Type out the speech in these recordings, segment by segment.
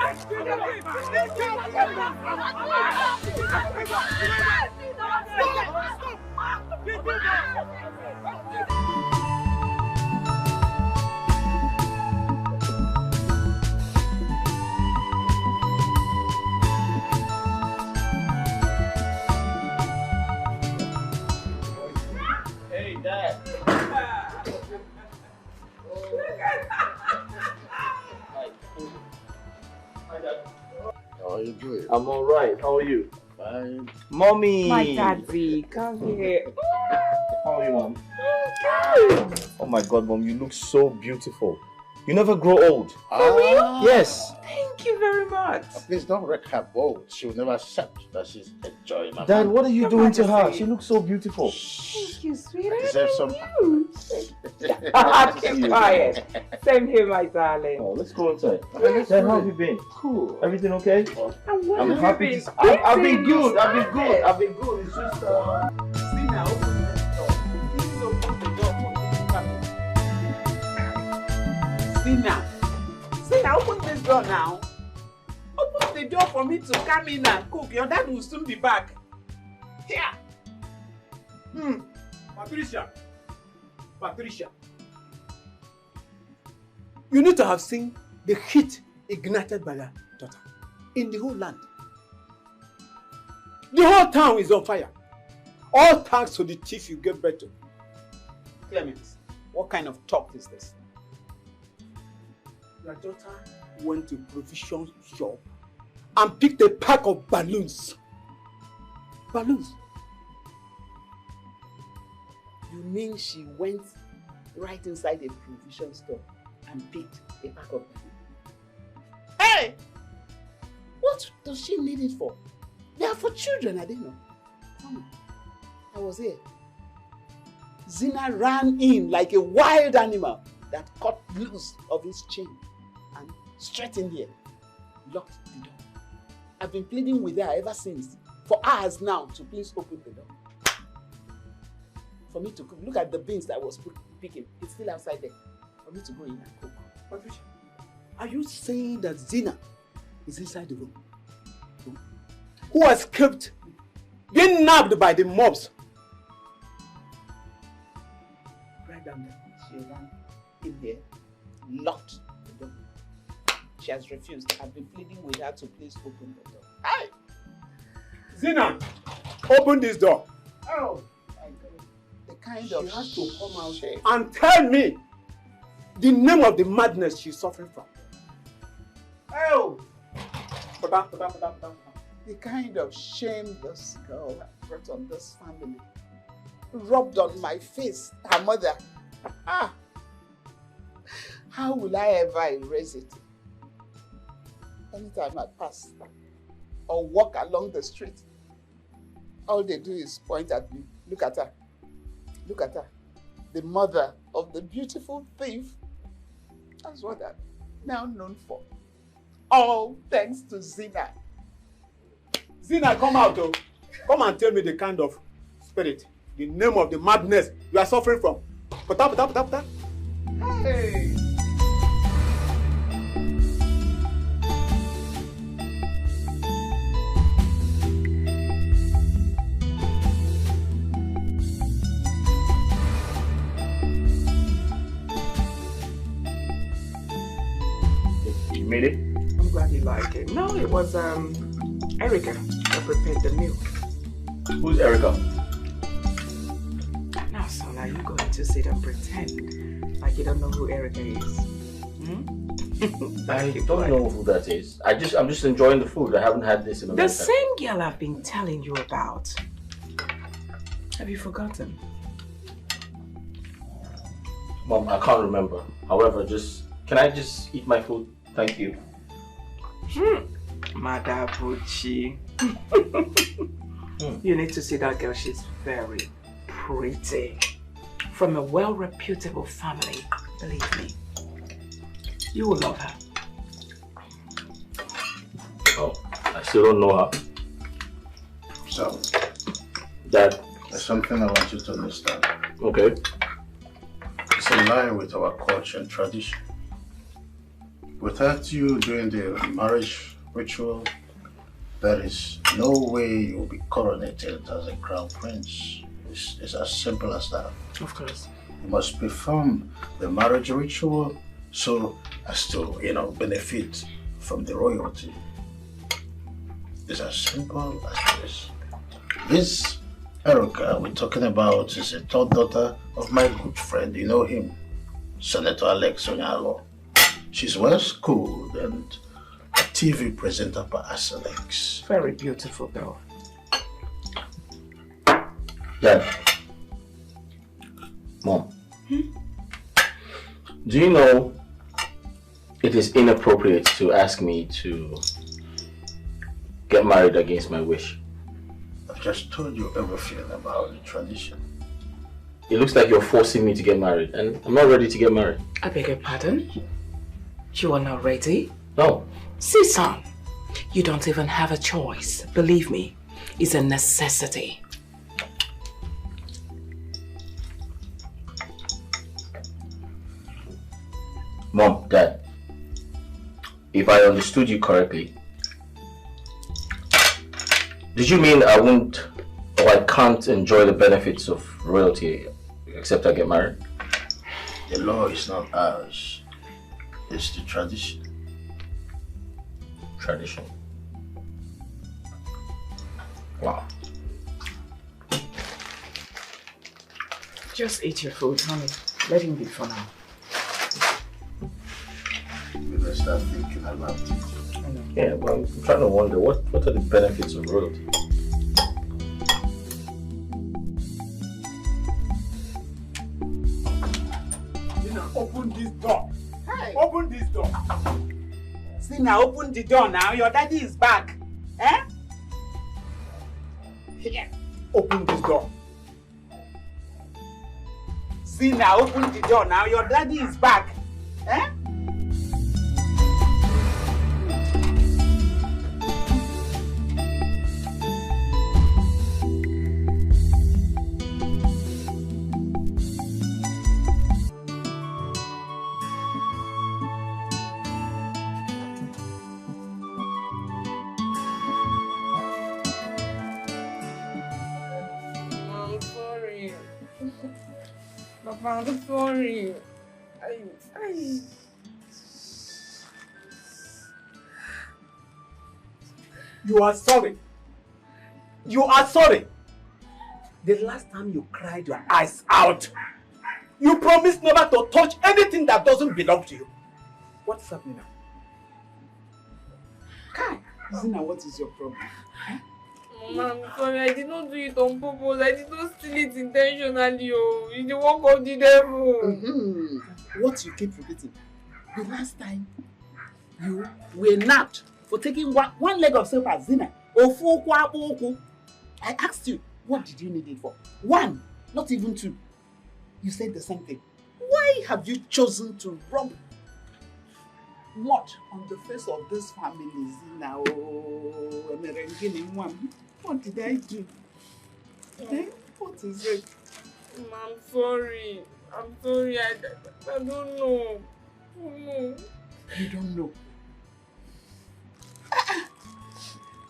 Hey, Dad. How are you doing? I'm alright. How are you? Fine. Mommy! My daddy, come here. How are you, Mom? Oh my God, Mom, you look so beautiful. You never grow old. For real? Yes. Thank you very much. Please don't wreck her boat. She will never accept that she's enjoying my Dad, money. what are you Come doing on, to her? Jesse. She looks so beautiful. Thank you, sweetheart. Deserve some. Keep quiet. Same here, my darling. Oh, let's go inside. Yes, Dad, how have you been? Cool. Everything okay? I'm happy to... I've been good. I've been good. I've been good. It's just... See now, open the door. Please open the door for me to come in. See now. See now, open this door now. Open the door for me to come in and cook. Your dad will soon be back. Here. Patricia. You need to have seen the heat ignited by your daughter in the whole land. The whole town is on fire. All thanks to the thief you gave birth to. Clement, what kind of talk is this? Your daughter went to a provision shop and picked a pack of balloons. Balloons? You mean she went right inside a provision store and picked a pack of balloons? Hey! What does she need it for? They are for children, I didn't know. Tell me. I was here. Zina ran in like a wild animal that cut loose of his chain and straight in here, locked the door. I've been pleading with her ever since, for hours now, to please open the door. For me to cook. Look at the beans that I was picking. It's still outside there. For me to go in and cook. Patricia, are you saying that Zina is inside the room? Who escaped being nabbed by the mobs? Right down there. She ran in here, locked the door. She has refused. I've been pleading with her to please open the door. Hey! Zina, open this door. Oh, my God. The kind of... She has to come out shame. and tell me the name of the madness she's suffering from. Oh! The kind of shame this girl brought on this family. Rubbed on my face, her mother. Ah! How will I ever erase it? Anytime I pass or walk along the street, all they do is point at me. Look at her. Look at her. The mother of the beautiful thief. That's what I'm now known for. All thanks to Zina. Zina, come out though. Come and tell me the kind of spirit, the name of the madness you are suffering from. Hey! You made it? I'm glad you like it. No, it was Erica that prepared the meal. Who's Erica? Now, son, are you going to sit and pretend like you don't know who Erica is? I don't know who that is. I'm just enjoying the food. I haven't had this in a long time. The same girl I've been telling you about. Have you forgotten? Mom, I can't remember. However, can I just eat my food? Thank you. Madabuchi. You need to see that girl. She's very pretty. From a well-reputable family. Believe me. You will love her. Oh, I still don't know her. So, Dad. there's something I want you to understand. Okay. It's in line with our culture and tradition. Without you doing the marriage ritual, there is no way you'll be coronated as a crown prince. It's as simple as that. Of course. You must perform the marriage ritual so as to, benefit from the royalty. It's as simple as this. This Erica we're talking about is a third daughter of my good friend. You know him, Senator Alex Onyalo. She's well schooled and a TV presenter per excellence. Very beautiful girl. Dad. Mom. Do you know it is inappropriate to ask me to get married against my wish? I've just told you everything about the tradition. It looks like you're forcing me to get married, and I'm not ready to get married. I beg your pardon? You are not ready? No. See, son, you don't even have a choice. Believe me, it's a necessity. Mom, Dad, if I understood you correctly, did you mean I won't or I can't enjoy the benefits of royalty except I get married? The law is not ours. It's the tradition. Tradition. Wow. Just eat your food, honey. Let him be for now. We will start thinking about it. Yeah, but I'm trying to wonder what are the benefits of royalty? Open this door. Hi. Open this door. See now, open the door now. Your daddy is back. Eh? Here. Open this door. See now, open the door now. Your daddy is back. Eh? I'm sorry. You are sorry. You are sorry. The last time you cried your eyes out, you promised never to touch anything that doesn't belong to you. What's happening now? Kai, Zina, what is your problem? Mama, I'm sorry. I did not do it on purpose. I did not steal it intentionally. Oh, it's the work of the devil. What you keep forgetting? The last time you were nabbed for taking one leg of soap at Zina. I asked you, what did you need it for? One, not even two. You said the same thing. Why have you chosen to rub mud on the face of this family, Zina? Oh, what did I do? What is it? I'm sorry. I'm sorry. I don't know. You don't know.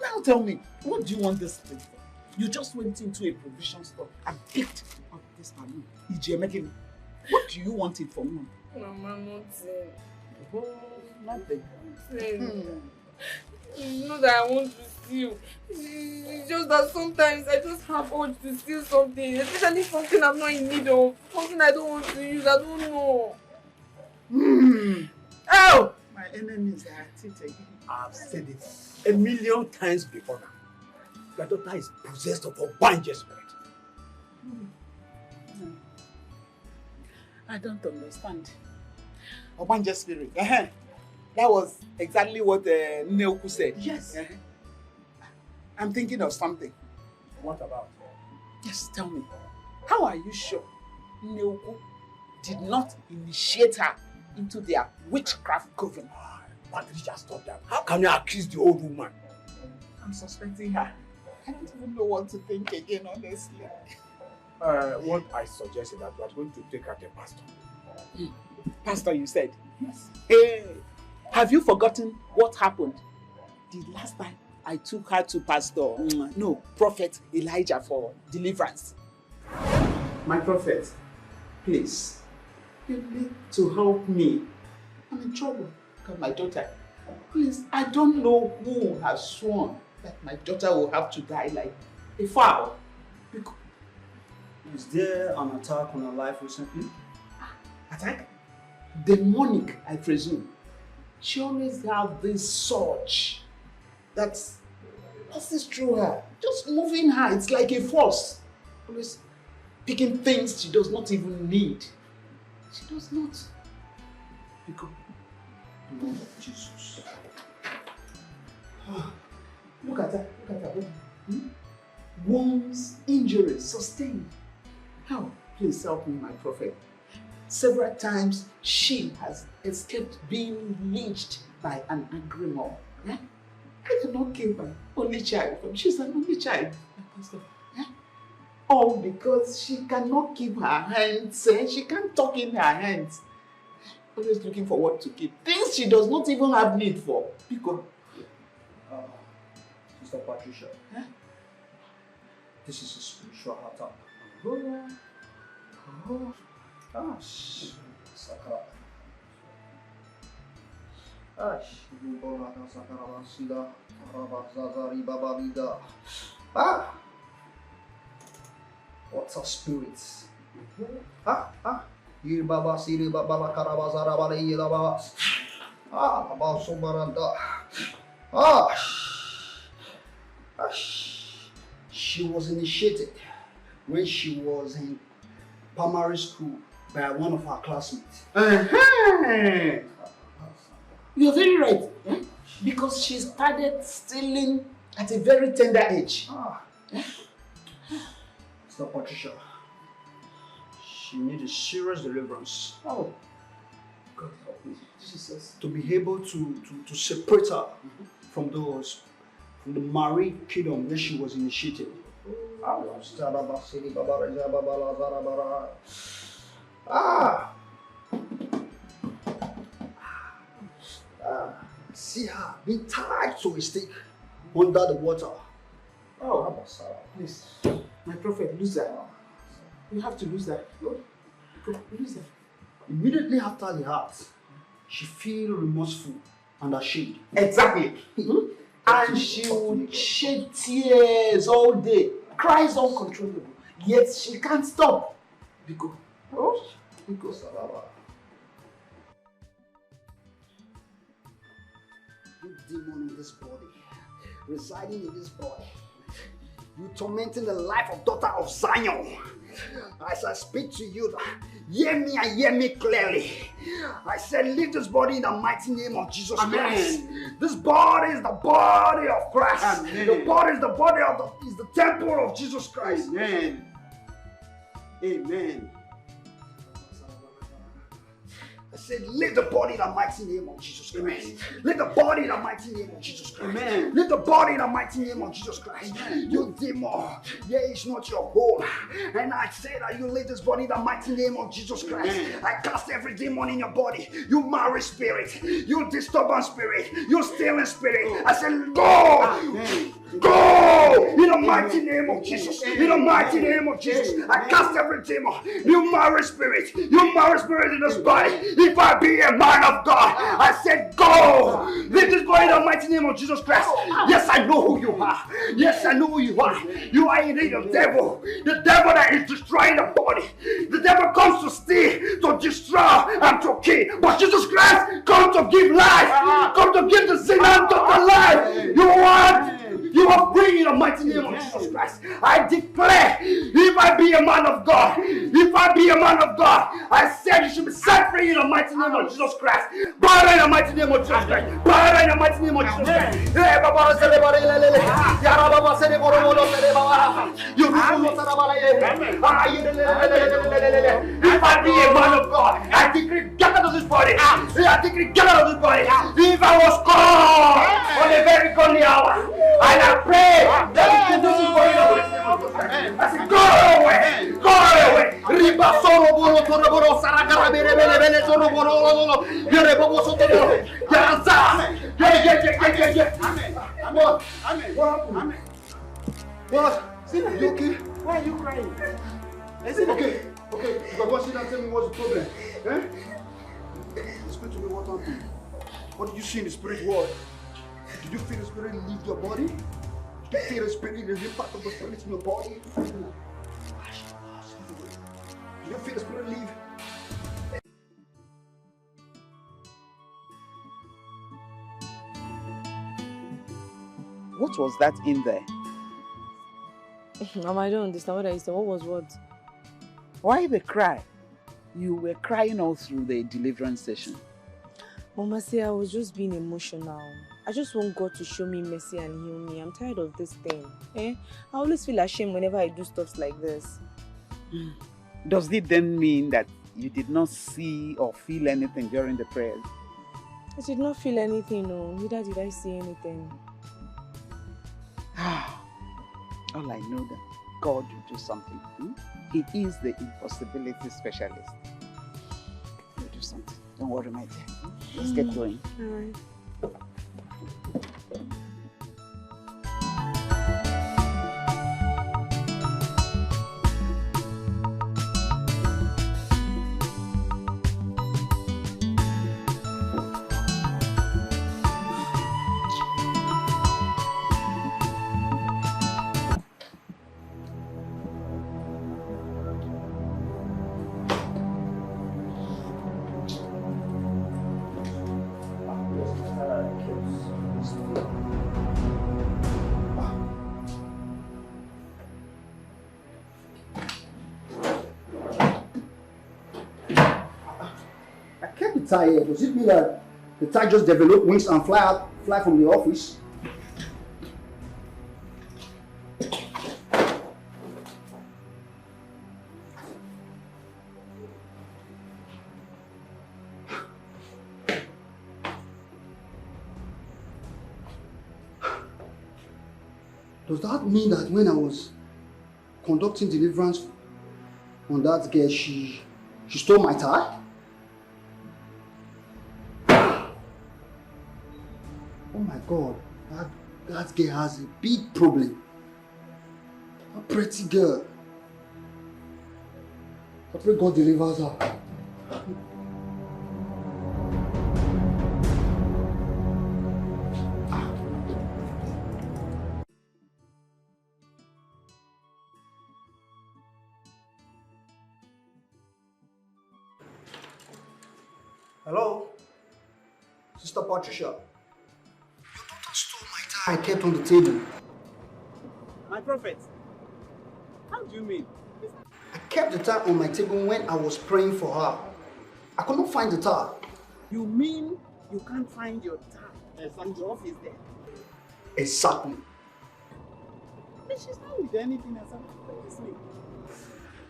Now tell me, what do you want this thing for? You just went into a provision store and picked up this balloon. What do you want it for, Mom? Mama, nothing. Oh, nothing. It's not that I want to steal. It's just that sometimes I just have urge to steal something, especially something I'm not in need of, something I don't want to use. I don't know. Oh! My enemies are at it again. I've said it 1,000,000 times before now. Your daughter is possessed of a Obanje spirit. I don't understand. Obanje spirit. That was exactly what Neoku said. Yes. I'm thinking of something. What about? Yes, tell me. How are you sure Neoku did not initiate her into their witchcraft coven? Patricia, stop that. How can you accuse the old woman? I'm suspecting her. I don't even know what to think again, honestly. What I suggest is that we are going to take her to pastor. Pastor, you said? Yes. Hey, Have you forgotten what happened the last time I took her to Prophet Elijah for deliverance? My prophet, please, you need to help me. I'm in trouble. Look at my daughter. Please, I don't know who has sworn that my daughter will have to die like a fowl. Because... Is there an attack on her life recently? Attack? Demonic, I presume. She always has this surge that passes through her, just moving her. It's like a force. Always picking things she does not even need. She does not. Because Lord of Jesus. Look at her. Wounds, injuries, sustained. How? Please help me, my prophet. Several times she has escaped being lynched by an angry mom. I cannot kill my only child. She's an only child, my pastor. All because she cannot keep her hands. She can't talk in her hands. Always looking for what to keep. Things she does not even have need for. Because Sister Patricia, this is a spiritual attack. What's a spirit? She was initiated when she was in primary school by one of our classmates. You're very right. Because she started stealing at a very tender age. It's not Patricia. She needs a serious deliverance. Oh, God help me. Jesus. To be able to separate her from the married kingdom where she was initiated. See her being tied to a stick under the water. Oh, please, my prophet, lose that. You have to lose that. Lose that. Immediately after the act, she feels remorseful and ashamed. Exactly. And she would shed tears all day, cries uncontrollable, yet she can't stop. Because you demon in this body, residing in this body, you tormenting the life of daughter of Zion. As I speak to you, hear me and hear me clearly. I said, leave this body in the mighty name of Jesus Christ. This body is the body of Christ. Amen. The body is the body of is the temple of Jesus Christ. Amen. Amen. I said, leave the body in the mighty name of Jesus Christ. Amen. Leave the body in the mighty name of Jesus Christ. Amen. Leave the body in the mighty name of Jesus Christ. Amen. You demon, here is not your home. And I say that you leave this body in the mighty name of Jesus Christ. Amen. I cast every demon in your body. You married spirit, you disturbance spirit, you stealing spirit. I said, go! Amen. Go! In the mighty name of Jesus. In the mighty name of Jesus. I cast every demon. You married spirit in this body. If I be a man of God, I said, go! Leave this body in the mighty name of Jesus Christ. Yes, I know who you are. Yes, I know who you are. You are indeed the devil. The devil that is destroying the body. The devil comes to steal, to destroy, and to kill. But Jesus Christ comes to give life. Comes to give the sinner to the life. You want? You are free in the mighty name of Jesus Christ. I declare, if I be a man of God, I said you should be set free in the mighty name of Jesus Christ. Father, in the mighty name of Jesus Christ. Father, in the mighty name of Jesus Christ. If I be a man of God, I decree, get out of this body. I decree, get out of this body. If I was called on a very godly hour, and I pray that you do this for you. I said, go away. What? Zina, you okay? Why are you crying? Is it okay? Okay, you can go sit down and tell me what's the problem. Eh? Explain to me what happened. What did you see in the spirit world? Did you feel the spirit leave your body? Did you feel the spirit, the impact of the spirit in your body? Did you feel the spirit leave? What was that in there? Mama, I don't understand what I said. What was what? Why the cry? You were crying all through the deliverance session. Mama, say I was just being emotional. I just want God to show me mercy and heal me. I'm tired of this thing. I always feel ashamed whenever I do stuff like this. Does it then mean that you did not see or feel anything during the prayers? I did not feel anything, no. Neither did I see anything. All I know that God will do something. He is the impossibility specialist. He'll do something. Don't worry, my dear. Let's get going. All right. Tie here. Does it mean that the tie just developed wings and fly from the office? Does that mean that when I was conducting deliverance on that girl, she stole my tie? Oh my God, that girl has a big problem. A pretty girl. I pray God delivers her. Hello? Sister Patricia. I kept on the table. My prophet, how do you mean? I kept the tie on my table when I was praying for her. I couldn't find the tie. You mean you can't find your tie from the office there? Exactly. But she's not with anything else.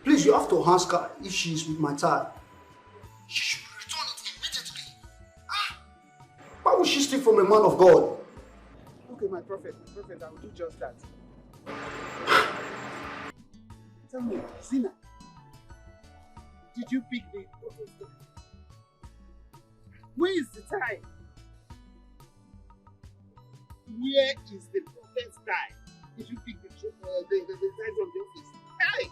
Please, you have to ask her if she's with my tie. She should return it immediately. Why would she steal from a man of God? Okay, my prophet, I will do just that. Tell me, Zina, did you pick the prophet's tie? Where is the tie? Where is the prophet's tie? Did you pick the tie from the office? Hey!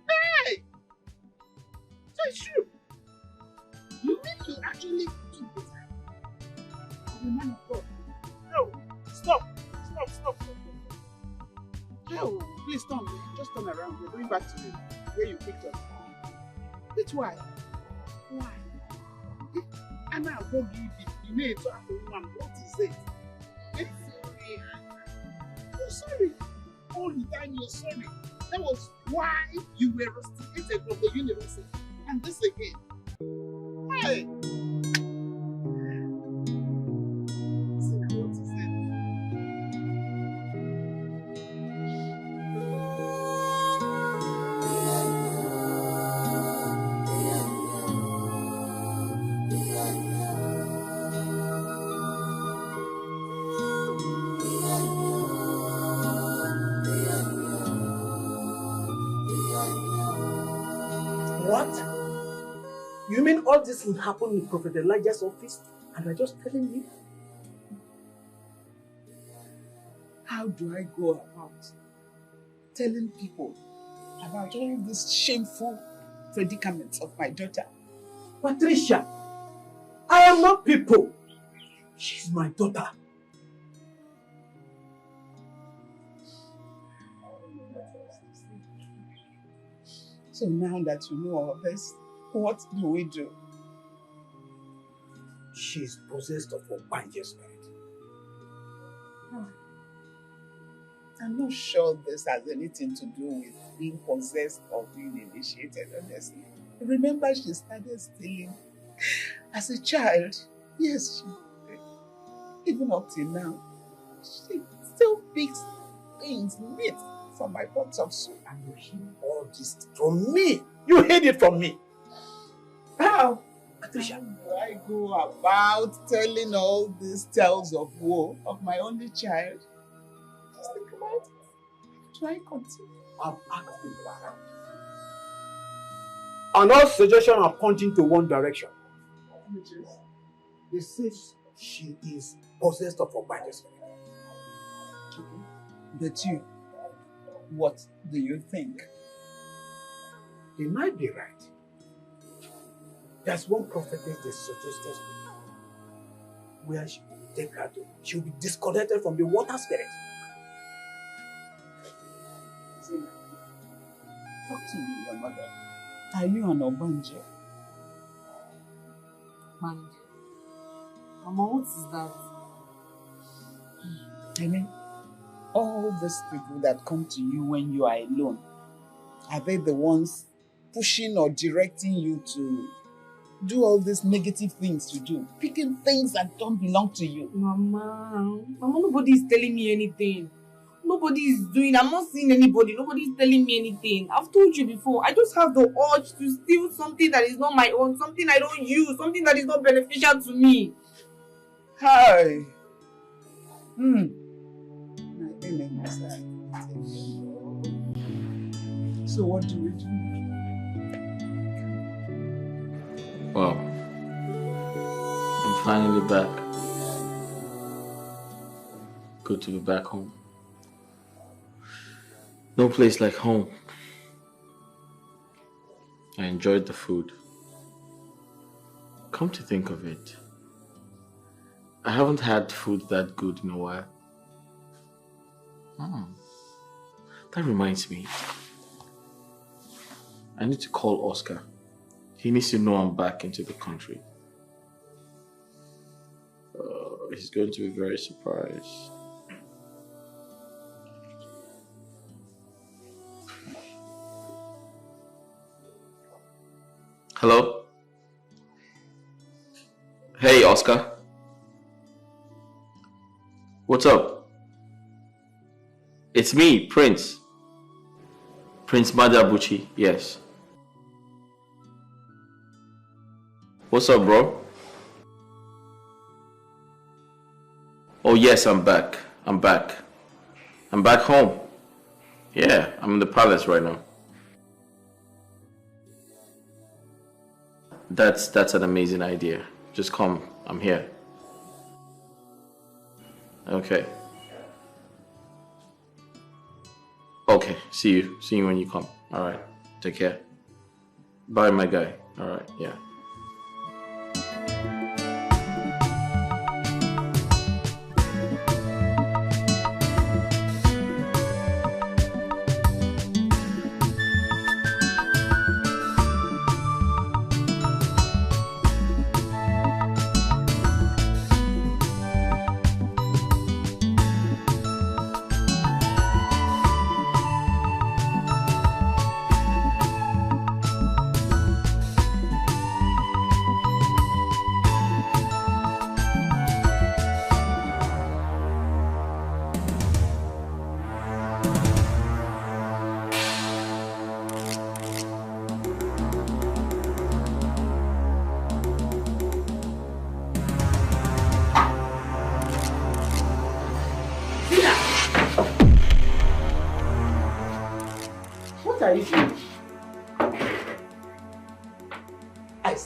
Hey! So it's true. You mean you actually took the tie? The man of God. No, stop. No, please turn. Just turn around. We're going back to where you picked up. That's why. Why? I'm not going to be made to have a woman. What is it? I'm sorry. You're sorry. All the time you're sorry. That was why you were rusticated from the university. And this again. Hey! You mean all this would happen in Prophet Elijah's office and you're just telling me? How do I go about telling people about all these shameful predicaments of my daughter? Patricia, I am not people. She's my daughter. So now that you know all this, what do we do? She's possessed of a binding spirit. I'm not sure this has anything to do with being possessed or being initiated, honestly. Remember, she started stealing as a child. Yes, she did. Even up till now, she still picks things, meat, from my pots of soup. And you hid all this from me. You hid it from me. How? Patricia, How do I go about telling all these tales of woe of my only child? Just think about it. Do I continue? I've asked people around. And all suggestions are pointing to one direction. Which is? They say she is possessed of a binding spirit. But you, what do you think? They might be right. There's one prophetess that suggested where she will take her to. She will be disconnected from the water spirit. Talk to me, your mother. Are you an Obanje? Man. Mama, what is that? I mean, all these people that come to you when you are alone, are they the ones pushing or directing you to do all these negative things to do? Picking things that don't belong to you? Mama, nobody is telling me anything. Nobody is doing, I'm not seeing anybody. Nobody is telling me anything. I've told you before, I just have the urge to steal something that is not my own, something I don't use, something that is not beneficial to me. Hi. So what do we do? Well, I'm finally back. Good to be back home. No place like home. I enjoyed the food. Come to think of it, I haven't had food that good in a while. That reminds me. I need to call Oscar. He needs to know I'm back into the country. He's going to be very surprised. Hello? Hey, Oscar. What's up? It's me, Prince. Prince Madabuchi, yes. What's up, bro? Oh, yes, I'm back. I'm back home. Yeah, I'm in the palace right now. That's an amazing idea. Just come. I'm here. Okay. Okay. See you when you come. All right. Take care. Bye, my guy. All right. Yeah.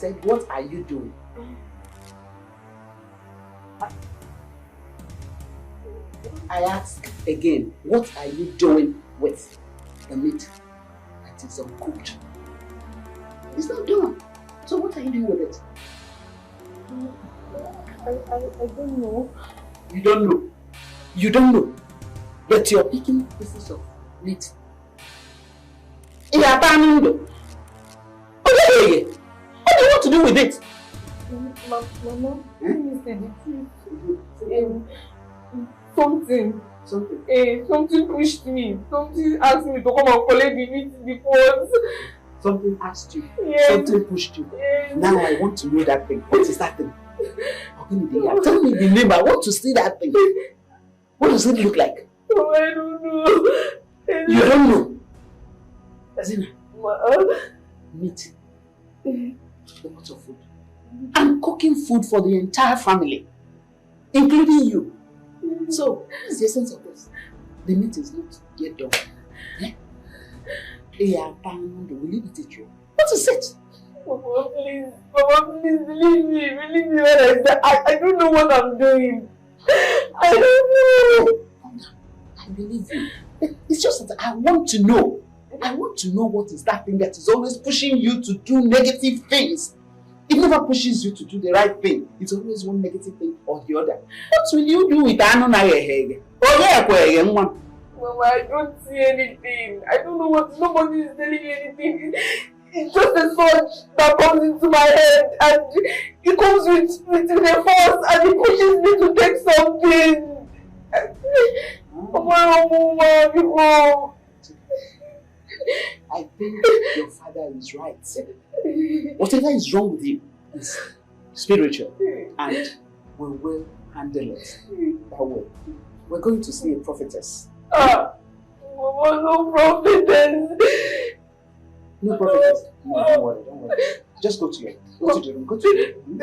said, what are you doing? I ask again, what are you doing with the meat that is uncooked? It's not done. So what are you doing with it? I don't know. You don't know. You don't know. But you're picking pieces of meat. You are abandoned. What do you want to do with it? Mama, listen. Something pushed me. Something asked me to come and collect the meat before. Something asked you. Yes. Something pushed you. Yes. Now I want to know that thing. What is that thing? Tell me the name. I want to see that thing. What does it look like? Oh, I don't know. You don't know? Azina. Meat. A lot of food. I'm cooking food for the entire family, including you. So, what's the essence of this? The meat is not yet done. Eh? Will you eat it? What is it? Mama, please believe me when I say I don't know what I'm doing. I don't know. I believe you. It's just that I want to know. I want to know what is that thing that is always pushing you to do negative things. It never pushes you to do the right thing. It's always one negative thing or the other. What will you do with Anu? Mama, I don't see anything. I don't know what, nobody is telling me anything. It's just a thought that comes into my head and it comes with the force and it pushes me to take something. Mama, I think your father is right. Whatever is wrong with you is spiritual and we will handle it that way. We're going to see a prophetess. Mama, no prophetess. No prophetess. No, don't worry. Just go to your room. Go to your room.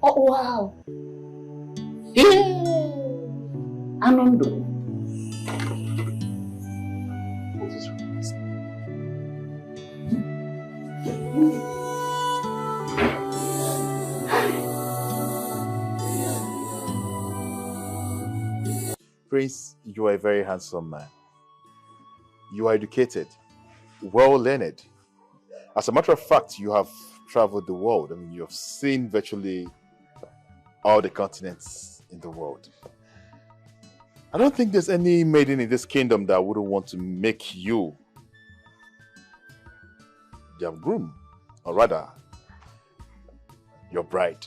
Oh, wow. Yeah. Anando. What is wrong with this? Prince, you are a very handsome man. You are educated, well learned. As a matter of fact, you have traveled the world. I mean, you have seen virtually all the continents in the world. I don't think there's any maiden in this kingdom that wouldn't want to make you their groom, or rather, your bride.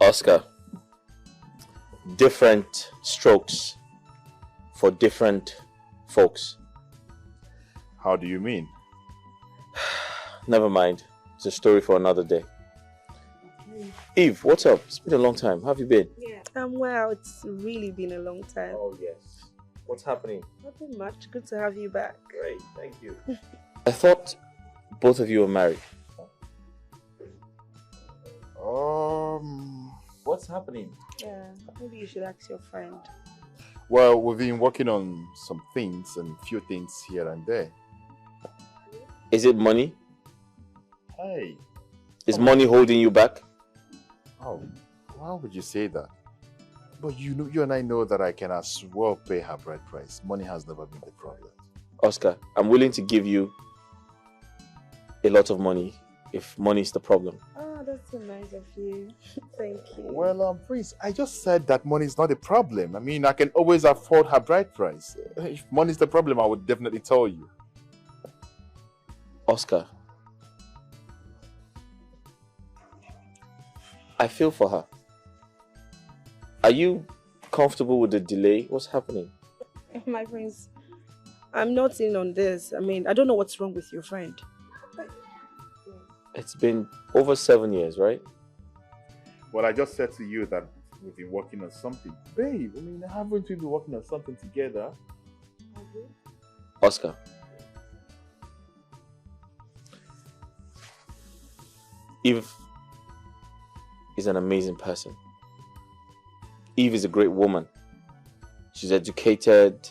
Oscar, different strokes for different folks. How do you mean? Never mind. It's a story for another day. Eve, what's up? It's been a long time. How have you been? Yeah, I'm well. It's really been a long time. Oh, yes. What's happening? Nothing much. Good to have you back. Great, thank you. I thought both of you were married. What's happening? Yeah, maybe you should ask your friend. Well, we've been working on some things and few things here and there. Is it money? Hey. Is money holding you back? Oh, why would you say that? But you know, you and I know that I can as well pay her bride price. Money has never been the problem. Oscar, I'm willing to give you a lot of money if money is the problem. Oh, that's so nice of you. Thank you. Well, Prince, I just said that money is not a problem. I mean, I can always afford her bride price. If money is the problem, I would definitely tell you. Oscar, I feel for her. Are you comfortable with the delay? What's happening? My friends, I'm not in on this. I mean, I don't know what's wrong with your friend. It's been over 7 years, right? Well, I just said to you that we've been working on something. Babe, I mean, haven't we been working on something together? Oscar, Eve is an amazing person. Eve is a great woman. She's educated.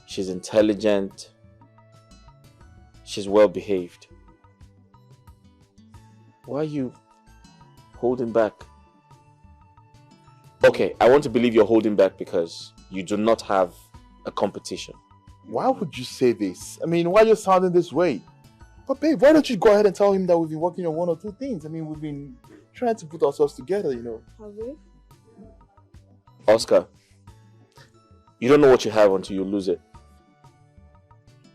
She's intelligent. She's well behaved. Why are you holding back? Okay, I want to believe you're holding back because you do not have a competition. Why would you say this? I mean, why are you sounding this way? But babe, why don't you go ahead and tell him that we've been working on one or two things? I mean, we've been trying to put ourselves together, you know. Have we? Oscar, you don't know what you have until you lose it.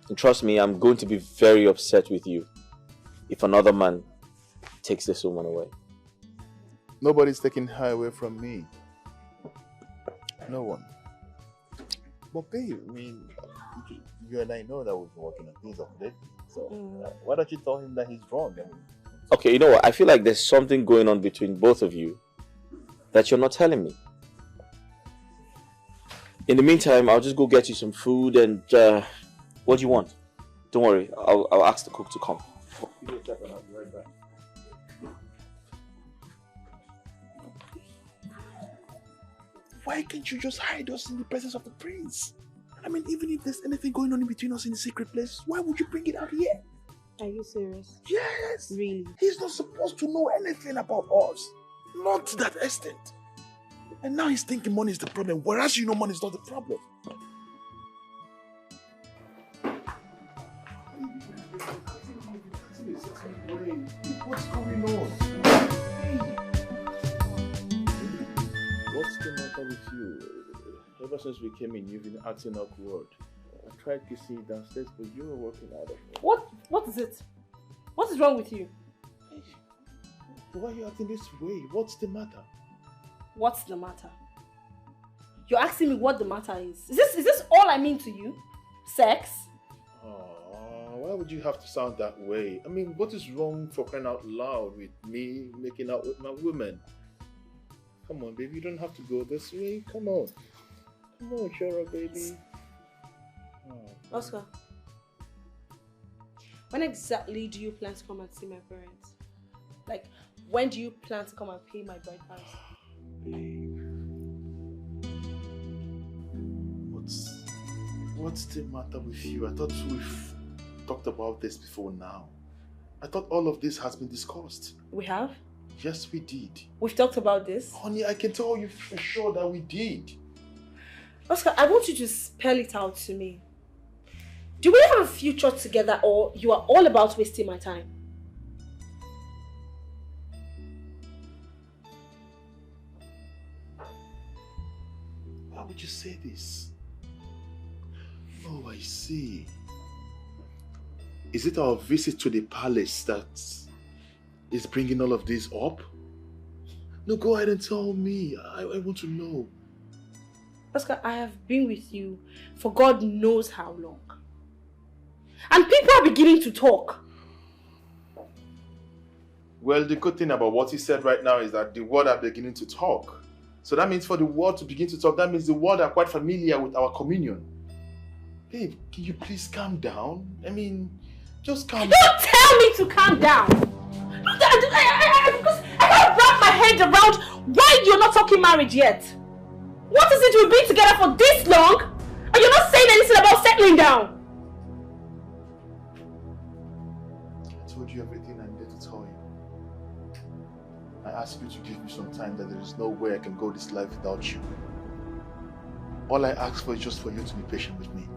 And trust me, I'm going to be very upset with you if another man takes this woman away. Nobody's taking her away from me. No one. But babe, I mean, you and I know that we've been working on things of late. So why don't you tell him that he's wrong? I mean, okay, you know what? I feel like there's something going on between both of you that you're not telling me. In the meantime, I'll just go get you some food and what do you want? Don't worry, I'll ask the cook to come. Give me a second, I'll be right back. why can't you just hide us in the presence of the prince? I mean, even if there's anything going on in between us in the secret place, why would you bring it out here? Are you serious? Yes! Really? He's not supposed to know anything about us. Not to that extent. And now he's thinking money is the problem, whereas you know money is not the problem. What's going on? What's the matter with you? Ever since we came in, you've been acting awkward. I tried kissing you downstairs, but you were walking out of it. What is it? What is wrong with you? Hey, why are you acting this way? What's the matter? What's the matter? You're asking me what the matter is. Is this all I mean to you? Sex? Why would you have to sound that way? I mean, what is wrong for crying out loud with me making out with my woman? Come on, baby, you don't have to go this way. Come on. Come on, cheer up, baby. Oh. Oscar, when exactly do you plan to come and see my parents? Like, when do you plan to come and pay my bride price? Babe. What's the matter with you? I thought we've talked about this before now. I thought all of this has been discussed. We have? Yes, we did. We've talked about this? Honey, I can tell you for sure that we did. Oscar, I want you to spell it out to me. Do we have a future together, or you are all about wasting my time? Why would you say this? Oh, I see. Is it our visit to the palace that is bringing all of this up? No, go ahead and tell me. I want to know. Oscar, I have been with you for God knows how long. And people are beginning to talk. Well, the good thing about what he said right now is that the world are beginning to talk. So that means for the world to begin to talk, that means the world are quite familiar with our communion. Babe, can you please calm down? I mean, just calm down. Don't tell me to calm down! Because I can't wrap my head around why you're not talking marriage yet. What is it we've been together for this long and you're not saying anything about settling down? I told you everything I needed to tell you. I asked you to give me some time, that there is no way I can go this life without you. All I ask for is just for you to be patient with me.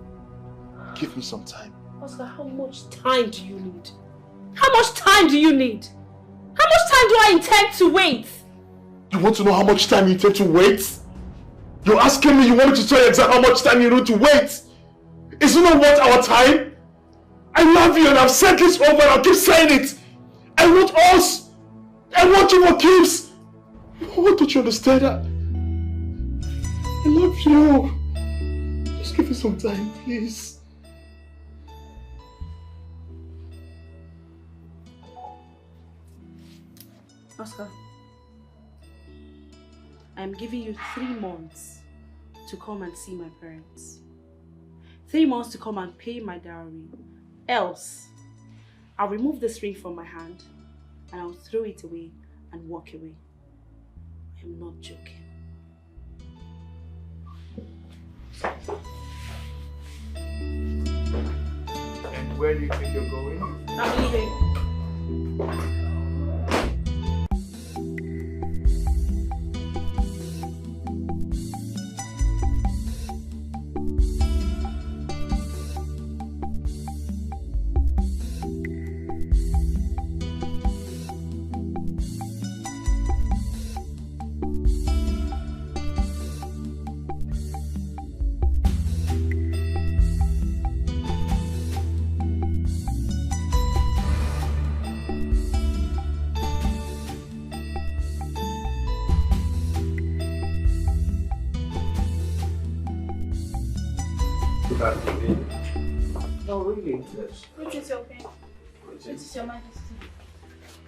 Give me some time. Oscar, how much time do you need? How much time do you need? How much time do I intend to wait? You want to know how much time you intend to wait? You're asking me, you want me to tell you exactly how much time you need to wait? Is it not worth our time? I love you and I've said this over and I'll keep saying it. I want us. I want you for keeps. Why don't you understand that? I love you. Just give me some time, please. Oscar, I'm giving you 3 months to come and see my parents. 3 months to come and pay my dowry. Else, I'll remove this ring from my hand and I'll throw it away and walk away. I'm not joking. Where do you think you're going? I'm leaving. Oh, really? Yes. Which is your pen? Which is your Majesty?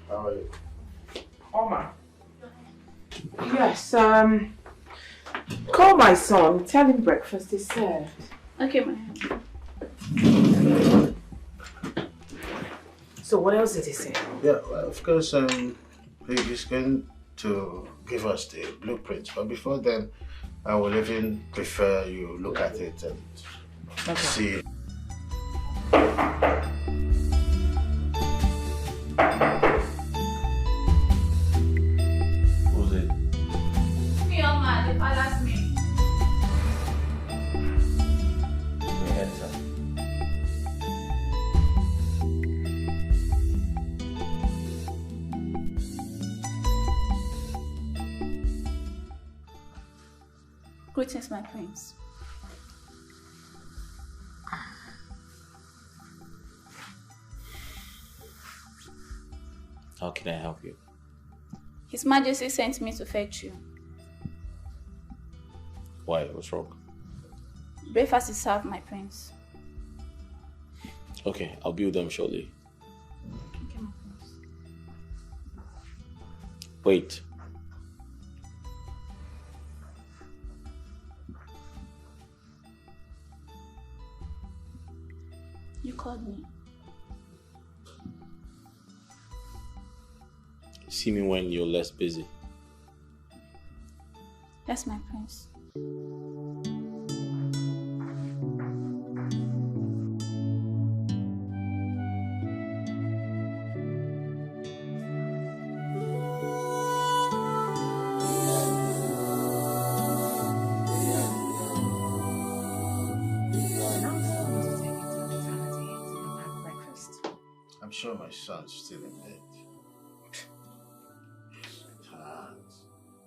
How are you? Omar. Yes, call my son, tell him breakfast is served. Okay, my. So what else did he say? Yeah, well, of course, he's going to give us the blueprint. But before then, I will even prefer you look at it and see. Who's it? Me, Oma, the palace maid. May enter. Greetings, my prince. How can I help you? His Majesty sent me to fetch you. Why? What's wrong? Breakfast is served, my prince. Okay, I'll be with them shortly. Okay, my prince. Wait. You called me. See me when you're less busy. Yes, my prince. I'm sure my son's still in bed.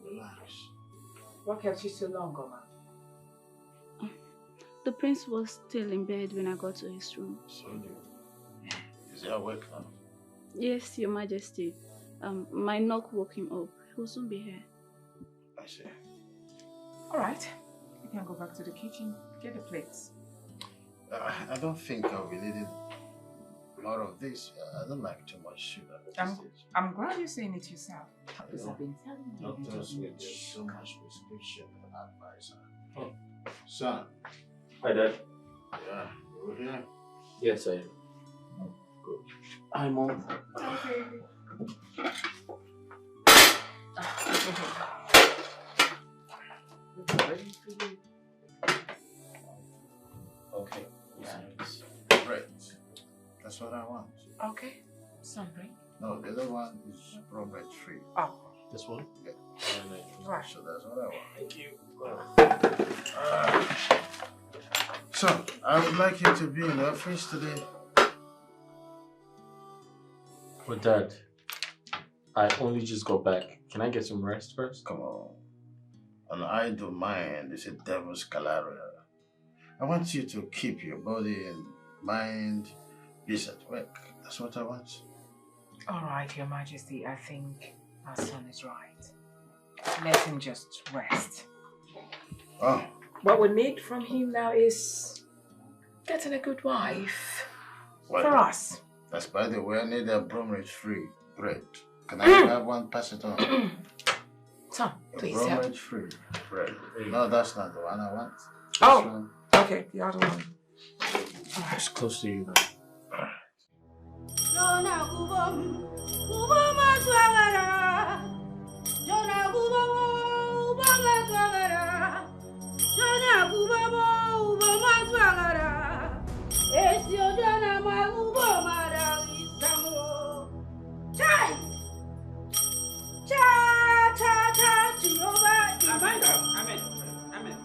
Relax. What kept you so long, Oma? The prince was still in bed when I got to his room. So is he awake now? Yes, your Majesty. My knock woke him up. He will soon be here. I see. All right, you can go back to the kitchen, get the plates. I don't think I'll be needing more of this. I don't like too much sugar. I'm glad you're saying it yourself. Because I've been telling you. Doctors with so much prescription advice. Oh. Son. Hi, Dad. Yeah, you here? Yes, I am. Good. Hi, Mom. Okay. Yes. Great. That's what I want. Okay. Something. No, the other one is bread free. Oh. This one? Yeah. Right. So that's what I want. Thank you. So, I would like you to be in the office today. But Dad, I only just got back. Can I get some rest first? Come on. An idle mind is a devil's calaria. I want you to keep your body and mind busy at work. That's what I want. All right, Your Majesty, I think our son is right. Let him just rest. Oh. What we need from him now is getting a good wife What? for us. That's by the way, I need a bromage-free bread. Can I have one? Pass it on. Son, please help. Bromage-free bread. No, that's not the one I want. This Oh, one. okay, the other one. It's close to you. Esi ojana Chai! Cha cha cha Jehovah Emmanuel. Amen. Amen.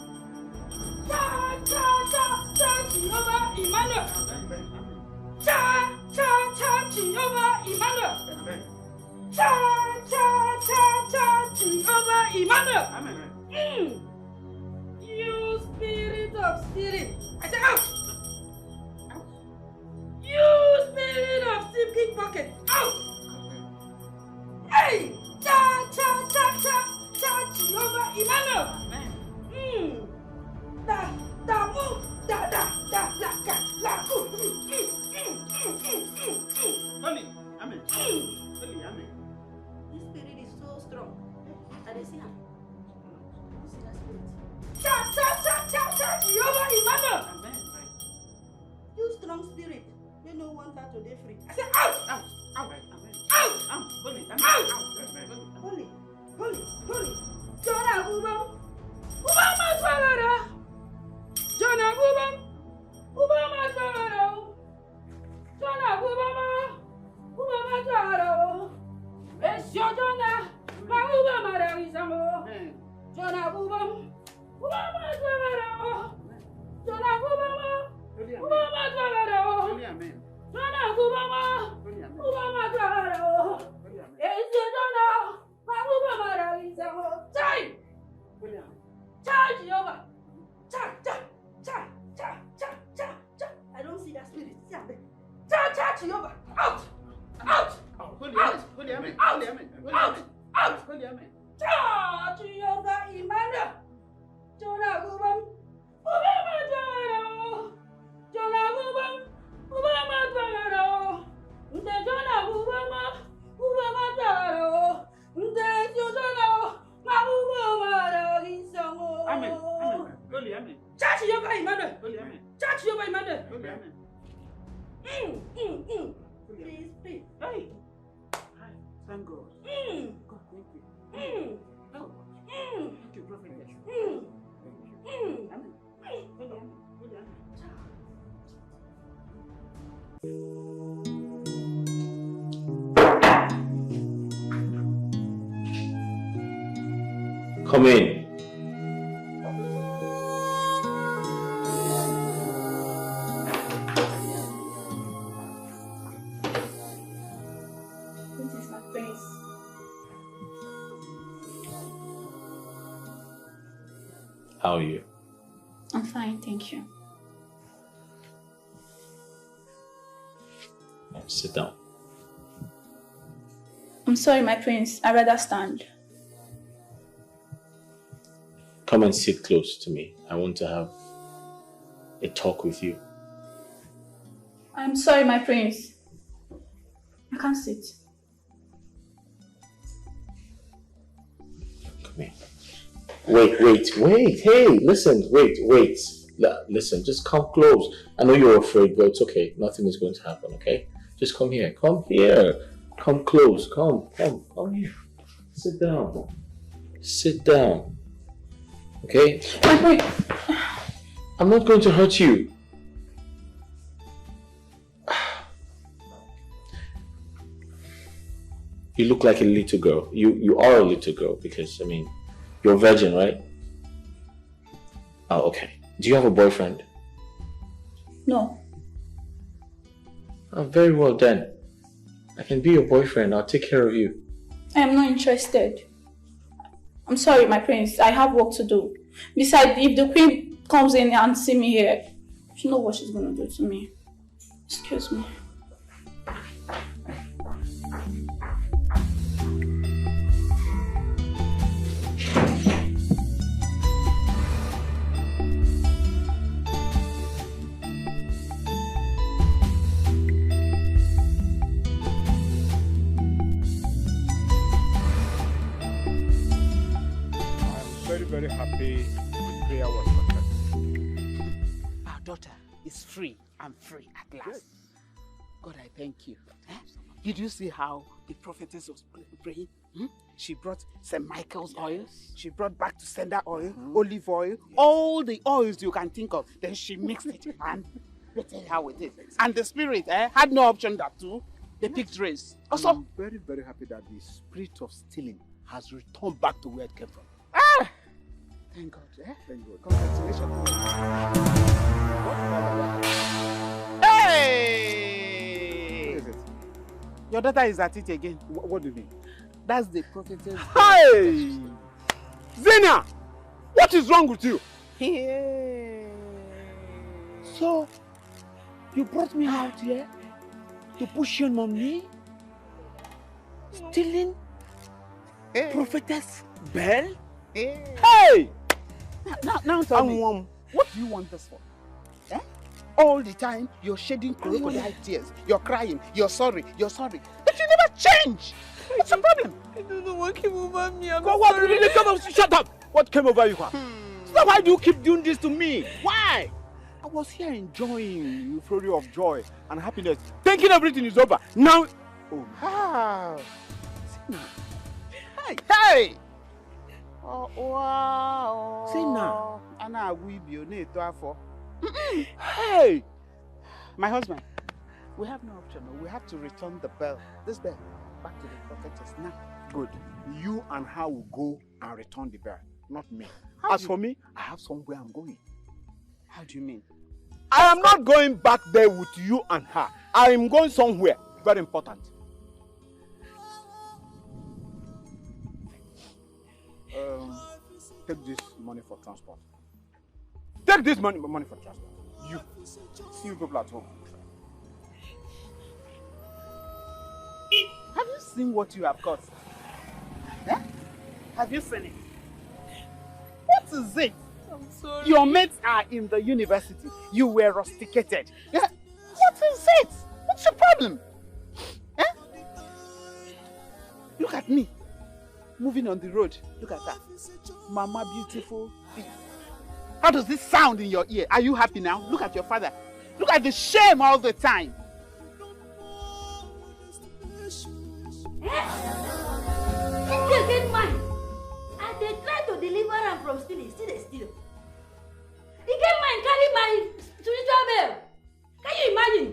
Cha cha cha cha Jehovah Emmanuel. Amen. Cha cha cha Jehovah Emmanuel. Amen. Cha cha cha cha Jehovah Emmanuel. Amen. You spirit of spirit. I said out. You spirit of thief pocket. Out. Hey! Cha cha cha cha cha Jehovah Emmanuel. Amen. Da mu da la ka la ku. Holy. Amen. Holy. Amen. This spirit is so strong. I dey see am. See that spirit. Cha cha cha cha cha Jehovah Emmanuel. Amen. You strong spirit. You no want her to dey free. I say out. Out. Out. Amen. Out. Out. Holy. Amen. Out. Amen. Holy. Jonah Ubam Maswara. Jonah Ubam Maswara. Jonah Ubam Maswara. Esyo Jonah Marisamo. Jonah Ubam Maswara. Jonah Ubam Maswara. Amen. Jonah Ubam Maswara. Esyo Jonah Time! Charge Jehovah! I don't see that spirit. Charge Jehovah! Out! Holy Amen. Holy Amen. Out! Holy Amen. Charge Jehovah Emmanuel! Jonah Ubam Maswara. Jonah Ubam Maswara. Jonah Ubam Maswara. Amen. Holy Amen. Church Yoga Emmanuel. Holy Amen. Church Yoga Emmanuel. Holy Amen. Please, please. Hey. Hi. Thank God. God, thank you. Oh. Thank you, Prophet. Thank you. Amen. Holy Amen. Holy Amen. Come in. This is my face. How are you? I'm fine, thank you. Sit down. I'm sorry, my prince. I'd rather stand. Come and sit close to me. I want to have a talk with you. I'm sorry, my prince. I can't sit. Come here. Wait. Hey, listen, wait. Listen, just come close. I know you're afraid, but it's okay. Nothing is going to happen, okay? Just come here. Come here. Come close. Come here. Sit down. Okay? Wait. I'm not going to hurt you. You look like a little girl. You are a little girl because, you're a virgin, right? Oh, okay. Do you have a boyfriend? No. Oh, very well then. I can be your boyfriend. I'll take care of you. I am not interested. I'm sorry, my prince. I have work to do. Besides, if the queen comes in and see me here, she knows what she's going to do to me. Excuse me. Very happy the prayer was successful. Our daughter is free and free at last. Yes. God, I thank you. Did you see how the prophetess was praying? She brought St. Michael's oil. She brought back to sender oil, olive oil, all the oils you can think of. Then she mixed it and Let me tell you how it is. And the spirit had no option that to. They picked race. Also, I'm very, very happy that the spirit of stealing has returned back to where it came from. Ah! Thank God. Thank God. Congratulations. Hey! What is it? Your daughter is at it again. What do you mean? That's the prophetess. Hey! Zena! What is wrong with you? So, you brought me out here to push shame on me? Stealing prophetess Belle? Hey! Now tell me, what do you want this for? All the time, you're shedding crocodile tears. You're crying. You're sorry. You're sorry. But you never change. What's the problem? I don't know what came over me. Shut up! What came over you? So why do you keep doing this to me? Why? I was here enjoying euphoria of joy and happiness, thinking everything is over. Now, oh, How? Hey! Oh, wow. Zena. Anna, we be on it. Hey! My husband, we have no option. We have to return the bell. This bell back to the prophetess now. Good. You and her will go and return the bell, not me. How As do for me, I have somewhere I'm going. How do you mean? I am not going back there with you and her. I am going somewhere very important. Take this money for transport. Take this money for transport. You. See you people at home. Have you seen what you have got? Have you seen it? What is it? I'm sorry. Your mates are in the university. You were rusticated. What is it? What's your problem? Look at me. Moving on the road. Look at that. Mama beautiful. How does this sound in your ear? Are you happy now? Look at your father. Look at the shame all the time. Still get mine. And they try to deliver am from stealing. Still they steal. He get mine, carry my spiritual bell. Can you imagine?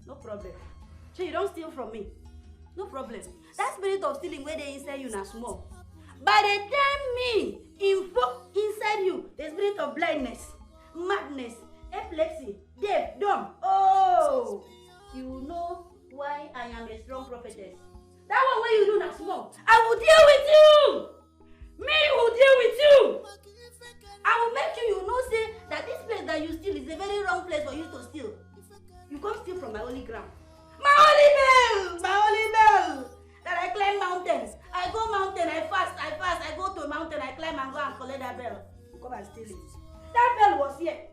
No problem. So you don't steal from me. No problem. That spirit of stealing where they inside you now small. By the time me invoke inside you the spirit of blindness, madness, epilepsy, deaf, dumb. Oh, you know why I am a strong prophetess. That one where you do not small. I will deal with you. Me will deal with you. I will make sure you know say that this place that you steal is a very wrong place for you to steal. You come steal from my holy ground. My holy bell! My holy bell! That I climb mountains. I go mountain, I fast, I go to a mountain, I climb and go and collect that bell. You come and steal it. That bell was here.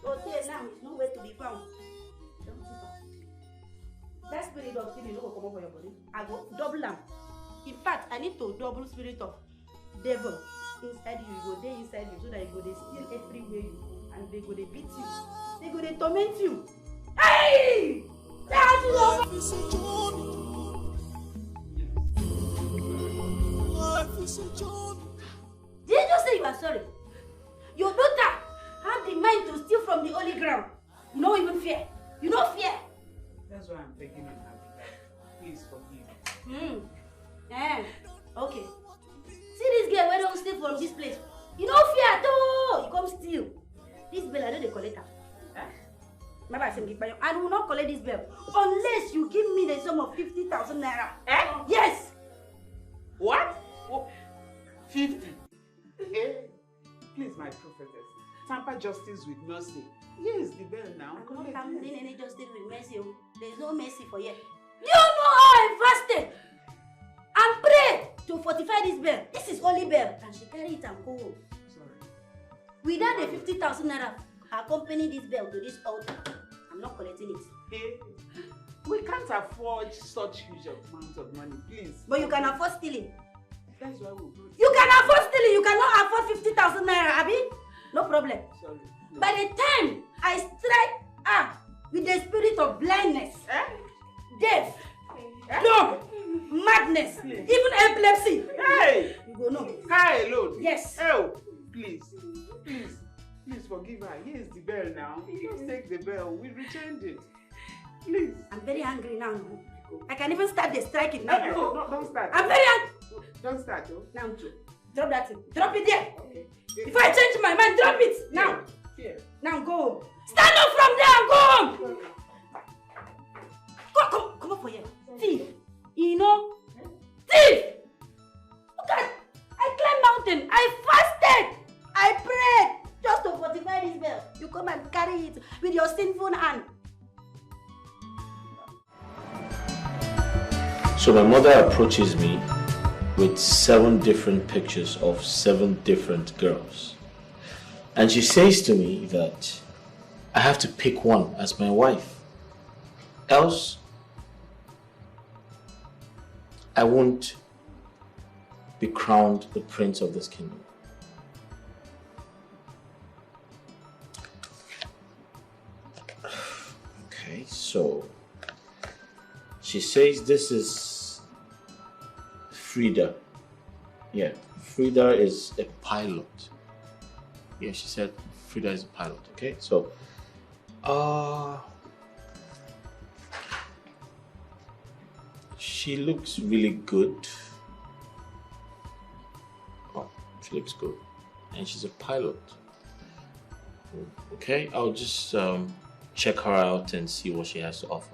So here now is nowhere to be found. Don't keep her. That spirit of stealing will come over your body. I go double them. In fact, I need to double spirit of devil inside you. You go there inside you so that you go they steal everywhere you go and they go they beat you. They go they torment you. Hey! That's love. Did you say you are sorry? Your daughter had the mind to steal from the holy ground. You don't even fear. You don't fear. That's why I'm begging you. Please forgive. Okay. See this girl where don't steal from this place. You don't fear at all. You come steal. This bell I know they collect her. I will not collect this bell unless you give me the sum of 50,000 naira. Yes. What? 50. Please, my prophetess. Tamper justice with mercy. Here is the bell now. I'm not tampering any justice with mercy. There's no mercy for you. You know how I fasted and prayed to fortify this bell. This is holy bell. And she carry it and go home. Sorry. Without the 50,000 naira accompany this bell to this altar, I'm not collecting it. Hey, we can't afford such huge amount of money, please. But you can afford stealing. That's why we'll do it. You can afford stealing. You cannot afford 50,000 naira, Abi. No problem. Sorry. No. By the time I strike with the spirit of blindness, death, no, madness, even epilepsy. Hey! You go no. Hi, Lord. Yes. Oh. Please, please, please forgive her. Here is the bell now. Just take the bell. We returned it. Please. I'm very angry now. I can even start the striking now. No, don't start. I'm very angry. Don't start, oh. Now, drop that thing. Drop it there. Okay. Before I change my mind, drop it now. Here. Now go home. Stand up from there and go home. Come up for here. Thief. You know? Thief! Look at, I climbed mountain. I fasted. I prayed just to fortify this bell. You come and carry it with your sinful hand. So my mother approaches me with 7 different pictures of 7 different girls. And she says to me that I have to pick one as my wife. Else, I won't be crowned the prince of this kingdom. Okay, so she says this is Frida. Yeah, Frida is a pilot. Yeah, she said Frida is a pilot. Okay, so she looks really good. Oh, she looks good, and she's a pilot. Okay, I'll just check her out and see what she has to offer.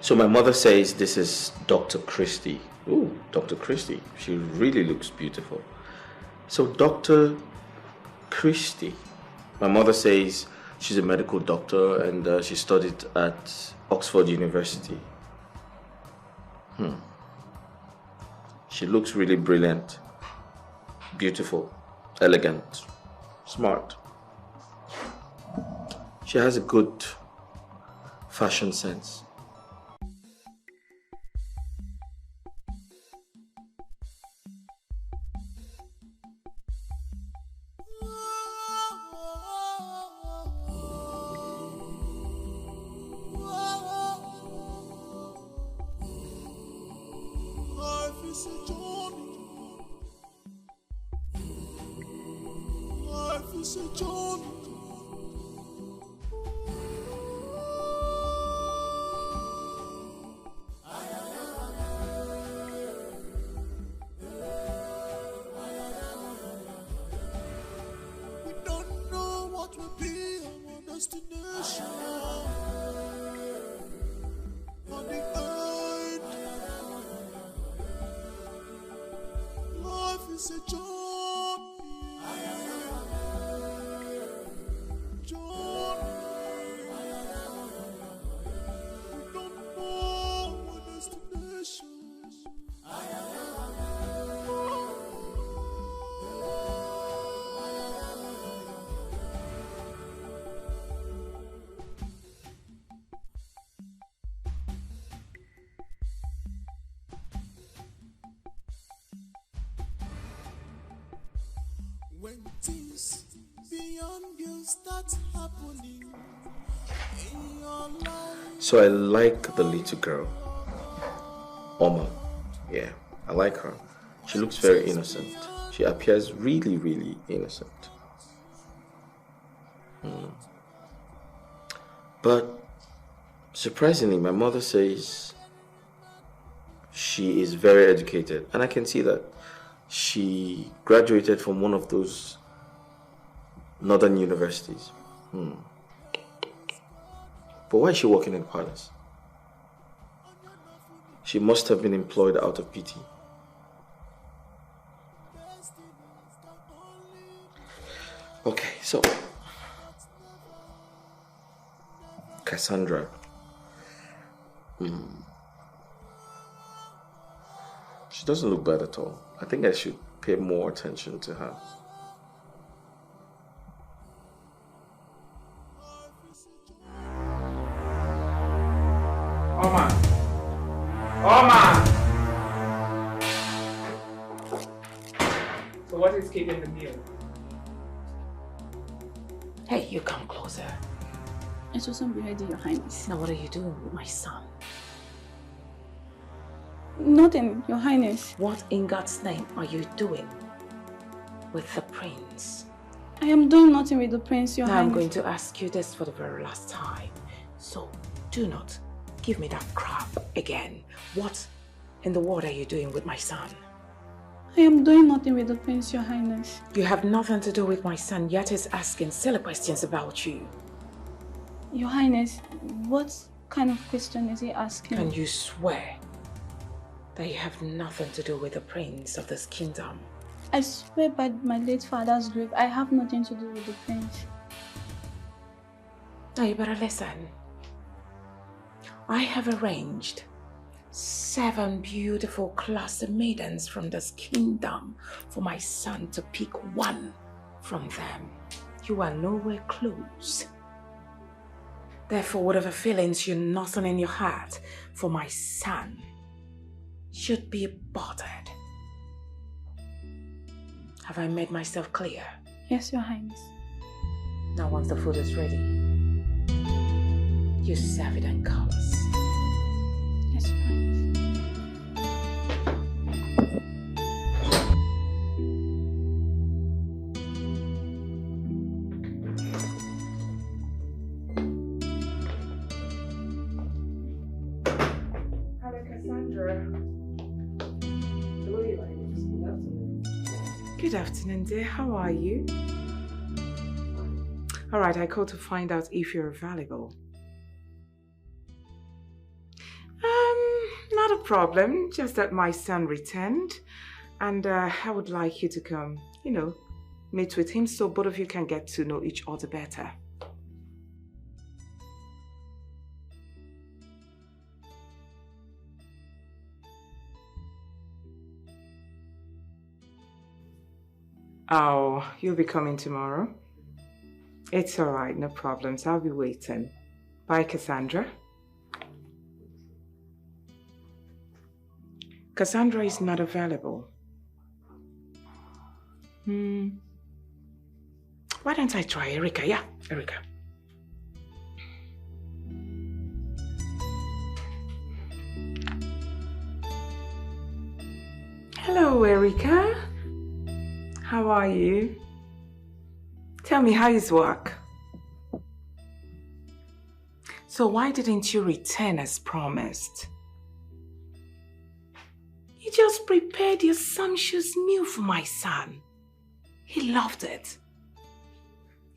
So my mother says this is Dr. Christie. Ooh, Dr. Christie. She really looks beautiful. So Dr. Christie. My mother says she's a medical doctor and she studied at Oxford University. She looks really brilliant, beautiful, elegant, smart. She has a good fashion sense. When things beyond you start happening in your life. So I like the little girl, Oma. Yeah, I like her. She looks very innocent. She appears really, really innocent. But surprisingly, my mother says she is very educated, and I can see that. She graduated from one of those northern universities. But why is she working in palace? She must have been employed out of pity. Okay, so Cassandra. She doesn't look bad at all. I think I should pay more attention to her. Oma! Oma! So what is keeping the meal? Hey, you come closer. It wasn't ready, Your Highness. Now what are you doing with my son? Nothing, Your Highness. What in God's name are you doing with the prince? I am doing nothing with the prince, Your Now Highness. I'm going to ask you this for the very last time. So, do not give me that crap again. What in the world are you doing with my son? I am doing nothing with the prince, Your Highness. You have nothing to do with my son, yet he's asking silly questions about you. Your Highness, what kind of question is he asking? Can you swear that you have nothing to do with the prince of this kingdom? I swear by my late father's grave, I have nothing to do with the prince. Now you better listen. I have arranged 7 beautiful classy maidens from this kingdom for my son to pick one from them. You are nowhere close. Therefore, whatever feelings you're nothing in your heart for my son should be aborted. Have I made myself clear? Yes, Your Highness. Now once the food is ready, you serve it in colors. Yes, Your Highness. Hello, Cassandra. Hello, Your Highness. Good afternoon. Good afternoon, dear. How are you? All right, I called to find out if you're available. Not a problem. Just that my son returned, and I would like you to come, meet with him so both of you can get to know each other better. Oh, you'll be coming tomorrow? It's all right, no problems. I'll be waiting. Bye, Cassandra. Cassandra is not available. Why don't I try Erica? Yeah, Erica. Hello, Erica. How are you? Tell me, how is work? So why didn't you return as promised? You just prepared your sumptuous meal for my son. He loved it.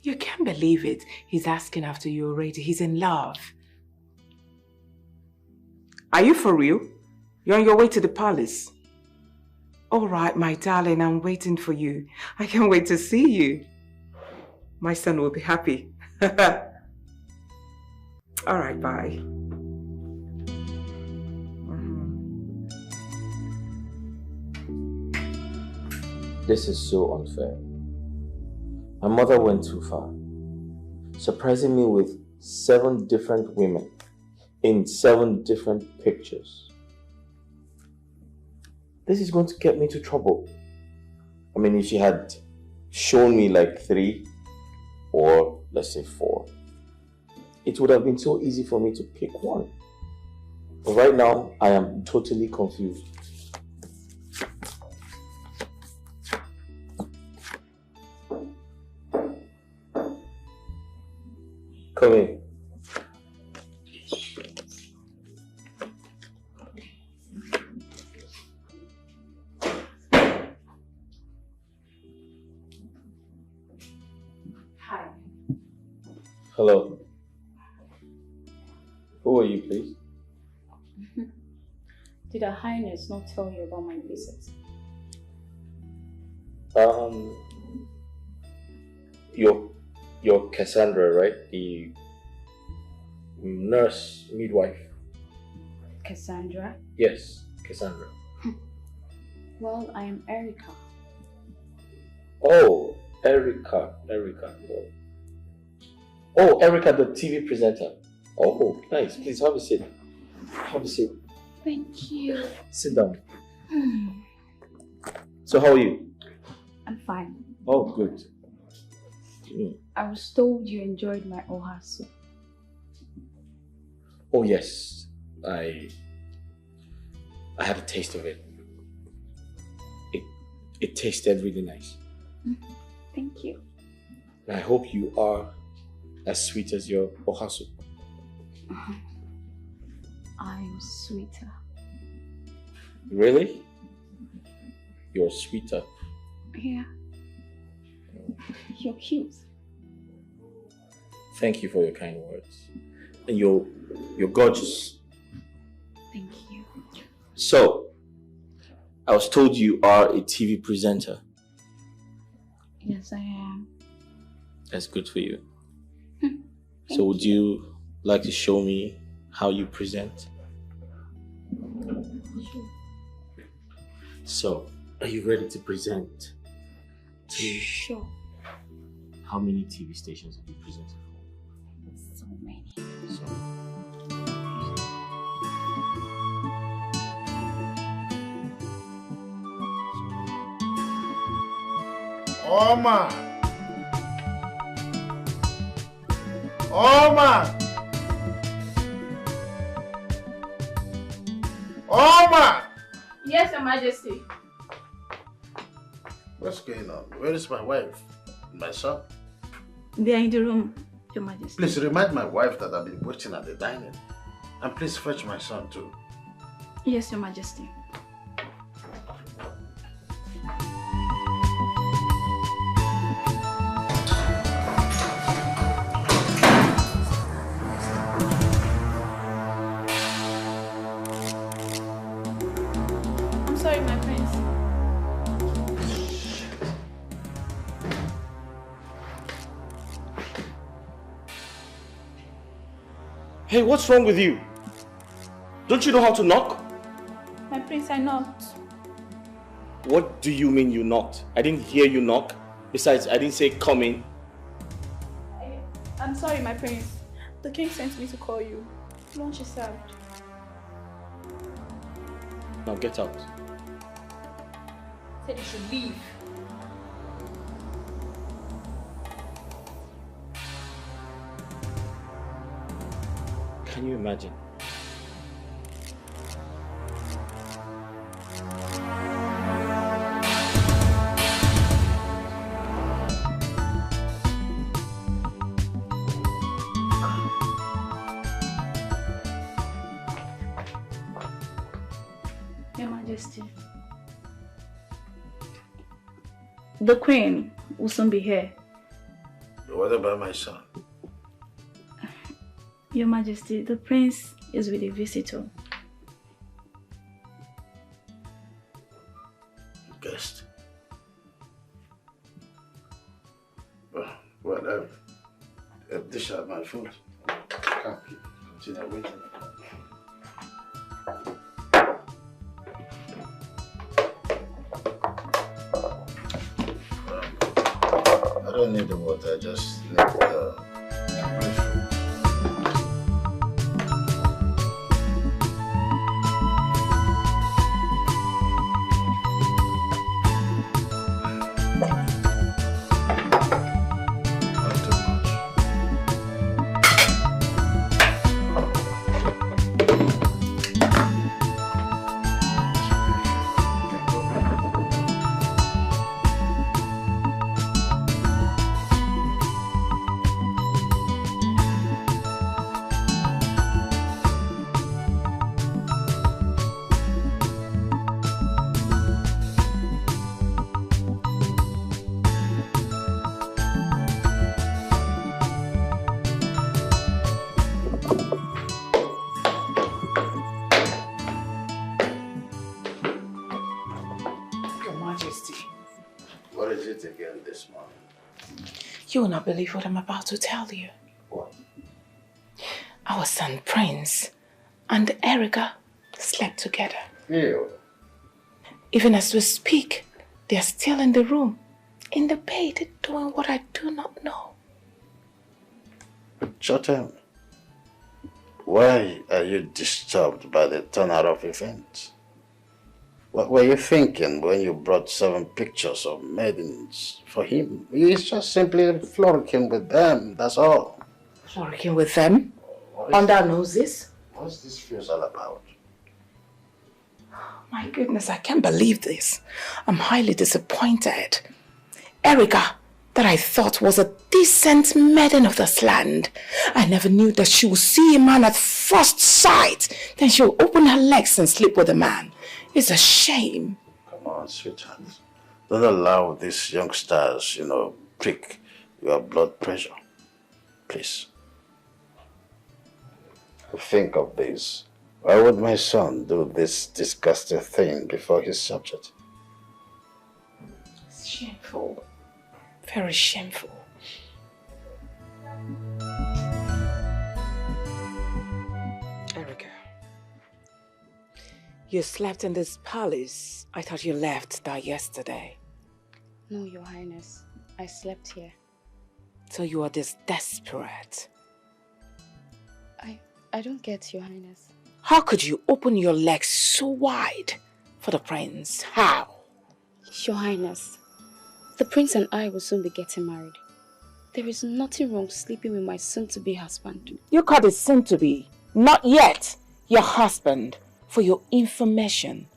You can't believe it. He's asking after you already. He's in love. Are you for real? You're on your way to the palace? All right, my darling, I'm waiting for you. I can't wait to see you. My son will be happy. All right, bye. This is so unfair. My mother went too far, surprising me with 7 different women in 7 different pictures. This is going to get me into trouble. I mean, if she had shown me like 3 or let's say 4, it would have been so easy for me to pick one. But right now, I am totally confused. Come in. Hi. Hello. Who are you, please? Did Her Highness not tell you about my visit? You're Cassandra, right? The nurse, midwife. Cassandra? Yes, Cassandra. Well, I am Erica. Oh, Erica. Oh, Erica, the TV presenter. Oh, nice. Please have a seat. Have a seat. Thank you. Sit down. So how are you? I'm fine. Oh, good. I was told you enjoyed my oha soup. Oh yes, I had a taste of it. It tasted really nice. Thank you. And I hope you are as sweet as your ohasu. I'm sweeter. Really? You're sweeter. Yeah. You're cute. Thank you for your kind words. And you're gorgeous. Thank you. So, I was told you are a TV presenter. Yes, I am. That's good for you. So would you like to show me how you present? Sure. So, are you ready to present to Sure. how many TV stations have you presented for? So many. Oma! Oma! Oma! Yes, Your Majesty. What's going on? Where is my wife? My son? They are in the room, Your Majesty. Please remind my wife that I've been waiting at the dining. And please fetch my son too. Yes, Your Majesty. I'm sorry, my prince. Hey, what's wrong with you? Don't you know how to knock? My prince, I knocked. What do you mean you knocked? I didn't hear you knock. Besides, I didn't say come in. I'm sorry, my prince. The king sent me to call you. Lunch is served. Now get out. Said you should leave. Can you imagine? Your Majesty. The queen will soon be here. What about my son? Your Majesty, the prince is with a visitor. Guest. Well, dish out my food. Can't continue waiting. I don't need the water, I just need the What is it again this morning? You will not believe what I'm about to tell you. What? Our son Prince and Erica slept together. Ew. Even as we speak, they are still in the room, in the bed, doing what I do not know. Chotem, why are you disturbed by the turn-out of events? What were you thinking when you brought 7 pictures of maidens for him? He's just simply frolicking with them, that's all. Frolicking with them? Under our noses? What's this fuse all about? My goodness, I can't believe this. I'm highly disappointed. Erica, that I thought was a decent maiden of this land. I never knew that she would see a man at first sight. Then she'll open her legs and sleep with a man. It's a shame. Come on, sweetheart. Don't allow these youngsters, prick your blood pressure. Please. Think of this. Why would my son do this disgusting thing before his subject? It's shameful. Very shameful. Erica, you slept in this palace. I thought you left that yesterday. No, Your Highness. I slept here. So you are this desperate. I don't get, Your Highness. How could you open your legs so wide for the prince? How? Your Highness, the prince and I will soon be getting married. There is nothing wrong sleeping with my soon-to-be husband. You call it soon-to-be. Not yet. Your husband. For your information,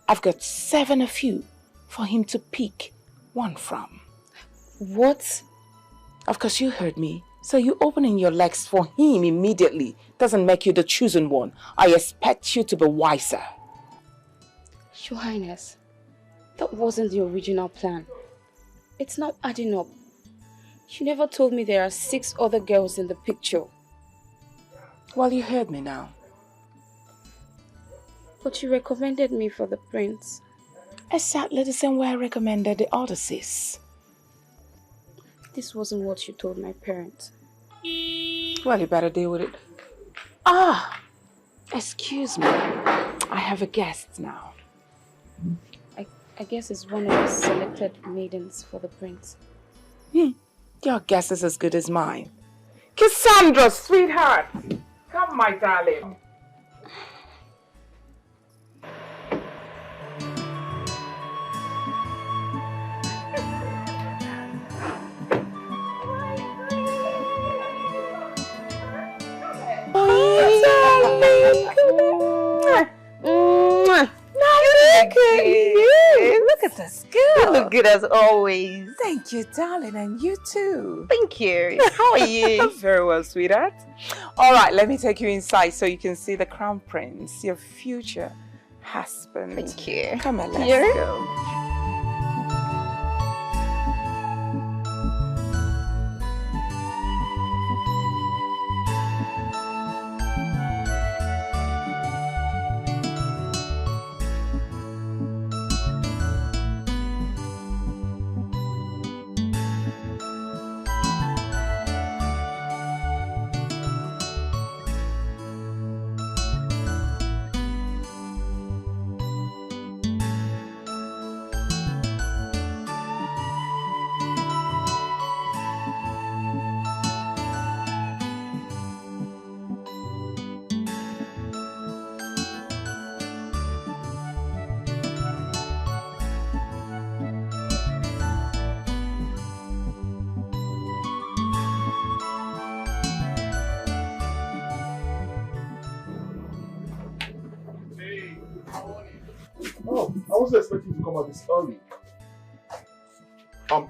I've got 7 of you for him to pick one from. What? Of course you heard me. So you opening your legs for him immediately doesn't make you the chosen one. I expect you to be wiser. Your Highness, that wasn't the original plan. It's not adding up. You never told me there are 6 other girls in the picture. Well, you heard me now. But you recommended me for the prince. Exactly the same way I recommended the other 6. This wasn't what you told my parents. Well, you better deal with it. Ah! Excuse me. I have a guest now. I guess it's one of the selected maidens for the prince. Your guess is as good as mine. Cassandra, sweetheart! Come, my darling. Look at this girl. You look good as always. Thank you, darling, and you too. Thank you. How are you? Very well, sweetheart. All right, let me take you inside so you can see the crown prince, your future husband. Thank you. Come on, let's go. Oh, I wasn't expecting you to come out this early.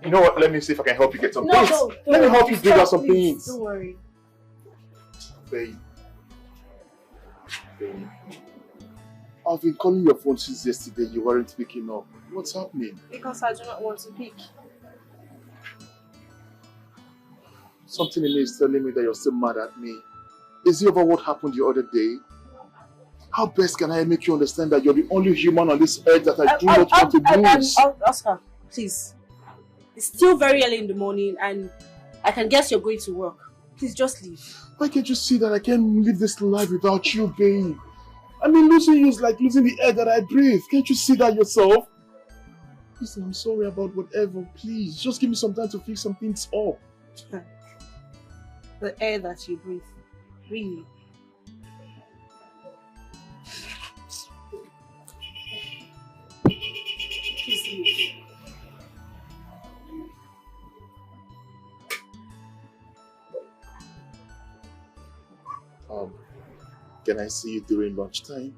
You know what? Let me see if I can help you get some things. No, let me help you dig out some things. Don't worry. Babe. I've been calling your phone since yesterday. You weren't picking up. What's happening? Because I do not want to pick. Something in me is telling me that you're still mad at me. Is it over what happened the other day? How best can I make you understand that you're the only human on this earth that I do not want to lose? Oscar, please. It's still very early in the morning and I can guess you're going to work. Please just leave. Why can't you see that I can't live this life without you, babe? I mean, losing you is like losing the air that I breathe. Can't you see that yourself? Listen, I'm sorry about whatever. Please, just give me some time to fix some things up. The air that you breathe. Really? Please leave. Can I see you during lunchtime?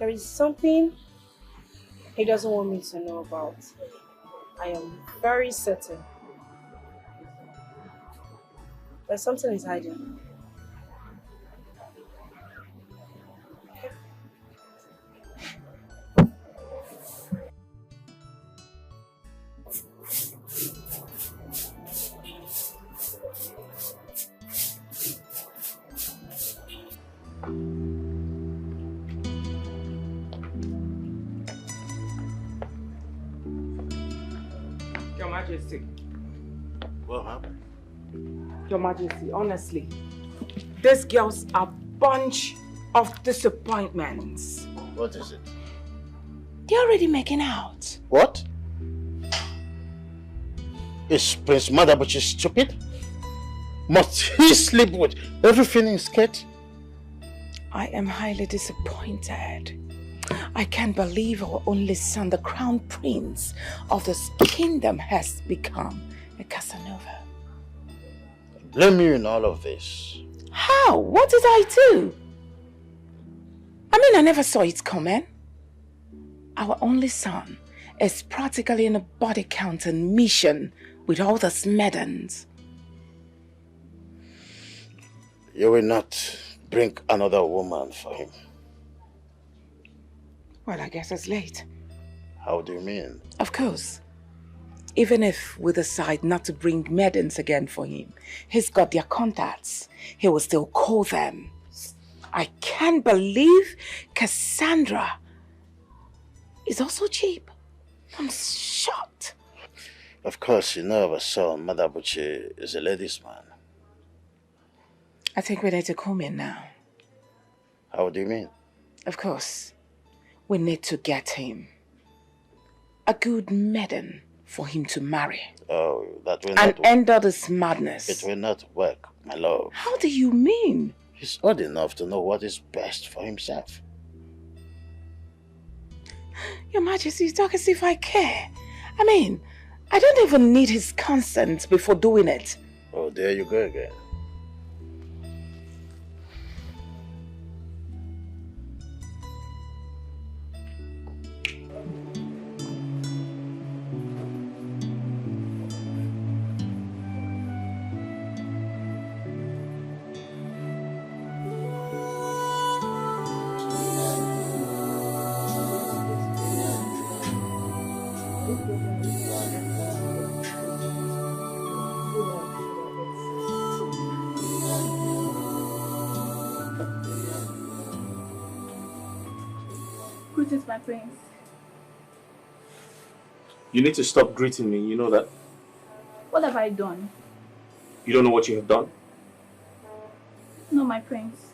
There is something he doesn't want me to know about. I am very certain. There's something he's hiding. Your Majesty. What happened? Your Majesty, honestly, these girls are a bunch of disappointments. What is it? They're already making out. What? Is Prince Madabuchi stupid? Must he sleep with everything in skirt? I am highly disappointed. I can't believe our only son, the crown prince of this kingdom, has become a Casanova. Blame you in all of this. How? What did I do? I mean, I never saw it coming. Our only son is practically in a body counting mission with all those maidens. You will not bring another woman for him. Well, I guess it's late. How do you mean? Of course. Even if we decide not to bring maidens again for him, he's got their contacts. He will still call them. I can't believe Cassandra is also cheap. I'm shocked. Of course, you know our son, Madabuchi, is a ladies' man. I think we need to come in now. How do you mean? Of course. We need to get him a good maiden for him to marry. Oh, that will not and work. end all this madness. It will not work, my love. How do you mean? He's old enough to know what is best for himself. Your Majesty, you talk as if I care. I mean, I don't even need his consent before doing it. Oh, there you go again. Greetings, my prince. You need to stop greeting me, you know that? What have I done? You don't know what you have done? No, my prince.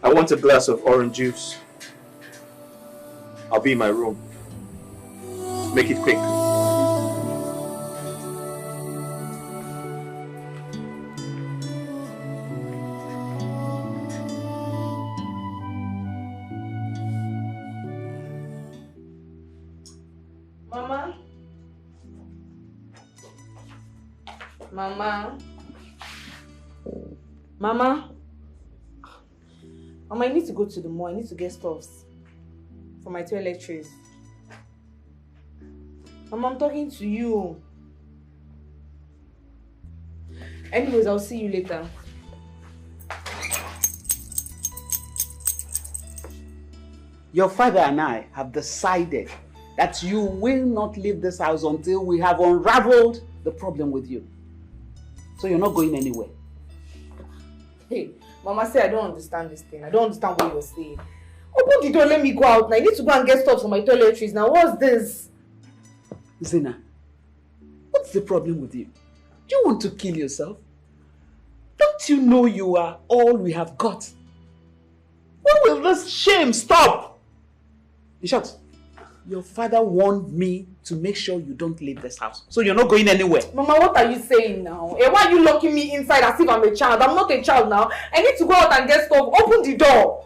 I want a glass of orange juice. I'll be in my room. Make it quick. Mama? Mama? Mama? Mama, I need to go to the mall. I need to get stuffs for my toiletries. Mama, I'm talking to you. Anyways, I'll see you later. Your father and I have decided that you will not leave this house until we have unraveled the problem with you. So you're not going anywhere. Hey, Mama said I don't understand this thing. I don't understand what you're saying. Open the door, let me go out now. I need to go and get stuff for my toiletries. Now, what's this? Zina, what's the problem with you? Do you want to kill yourself? Don't you know you are all we have got? When will this shame stop? In short, your father warned me to make sure you don't leave this house. So you're not going anywhere. Mama, what are you saying now? Eh, why are you locking me inside as if I'm a child? I'm not a child now. I need to go out and get stuff. Open the door.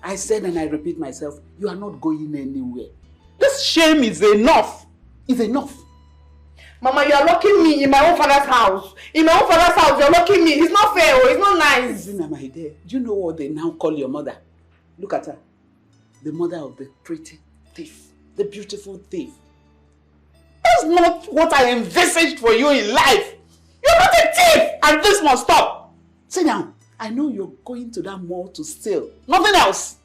I said and I repeat myself, you are not going anywhere. This shame is enough. Is enough. Mama, you are locking me in my own father's house. In my own father's house, you are locking me. It's not fair. It's not nice. Zina, my dear, do you know what they now call your mother? Look at her. The mother of the pretty thief. The beautiful thief. That's not what I envisaged for you in life. You're not a thief! And this must stop. See now, I know you're going to that mall to steal. Nothing else.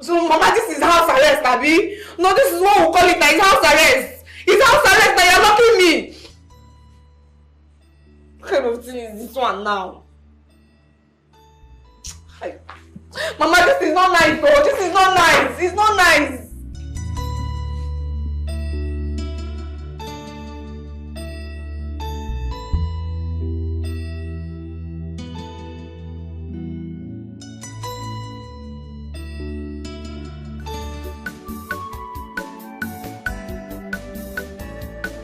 So, Mama, this is house arrest, Abi. No, this is what we call it now. It's house arrest. It's house arrest now. You're locking me. What kind of thing is this one now? Hi. Mama, this is not nice, bro. This is not nice. It's not nice.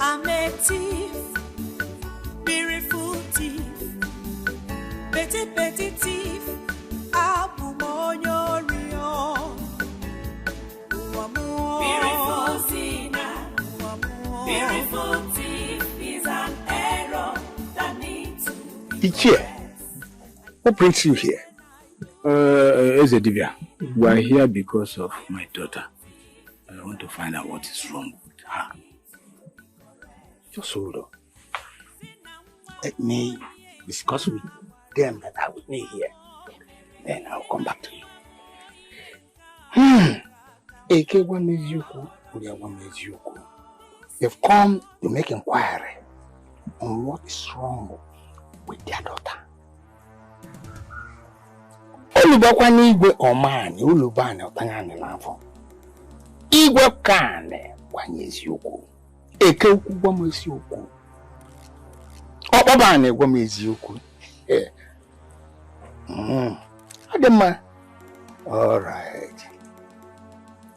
I'm a thief, beautiful thief, petty thief. Beautiful sinner, beautiful thief is an error that needs to be. Ichie, what brings you here? Ezedivia, we are here because of my daughter. I want to find out what is wrong with her. Just hold on. Let me discuss with them that are with me here. Then I'll come back to you. They've come to make inquiry on what is wrong with their daughter. Olubakwana igwe omani ulubane otangane lafo. Igwe kane kwanyezi ukwu. Eke ukwu gwamezi ukwu. Okpobane gwamezi ukwu. Adema. All right.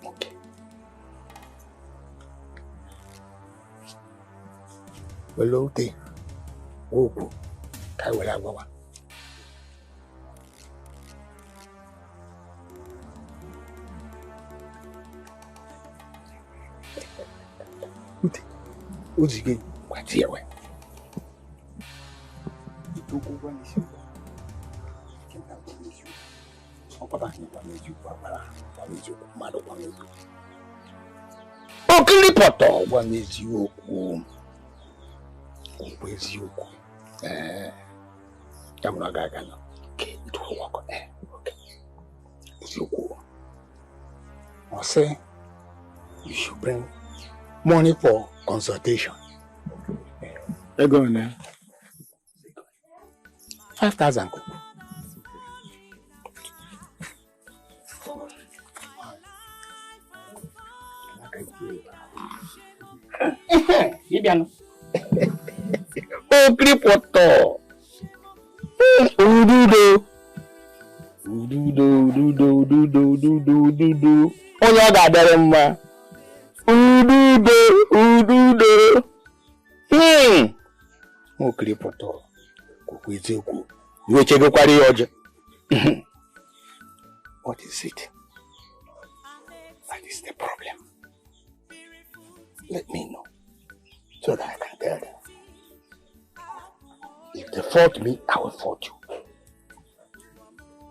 Okay. Welote. Ukwu. Kai wela gwawa. Ute. Ujige kwatia we. Ituku gwamezi ukwu. Okilipoto gwamezi ukwu. Gwamezi ukwu. Jamuna gaga no. Okay, it will work. Okay. It's ukwu. I say you should bring money for consultation. They're going there. 5,000 kuku. Ibiano. Oh, Kripoto. Ududo. Oh, yeah, Gadarema. Ududo. Oh, Kripoto. Kukuizuku. You check your quarry. What is it? That is the problem. Let me know so that I can tell them. If they fault me, I will fault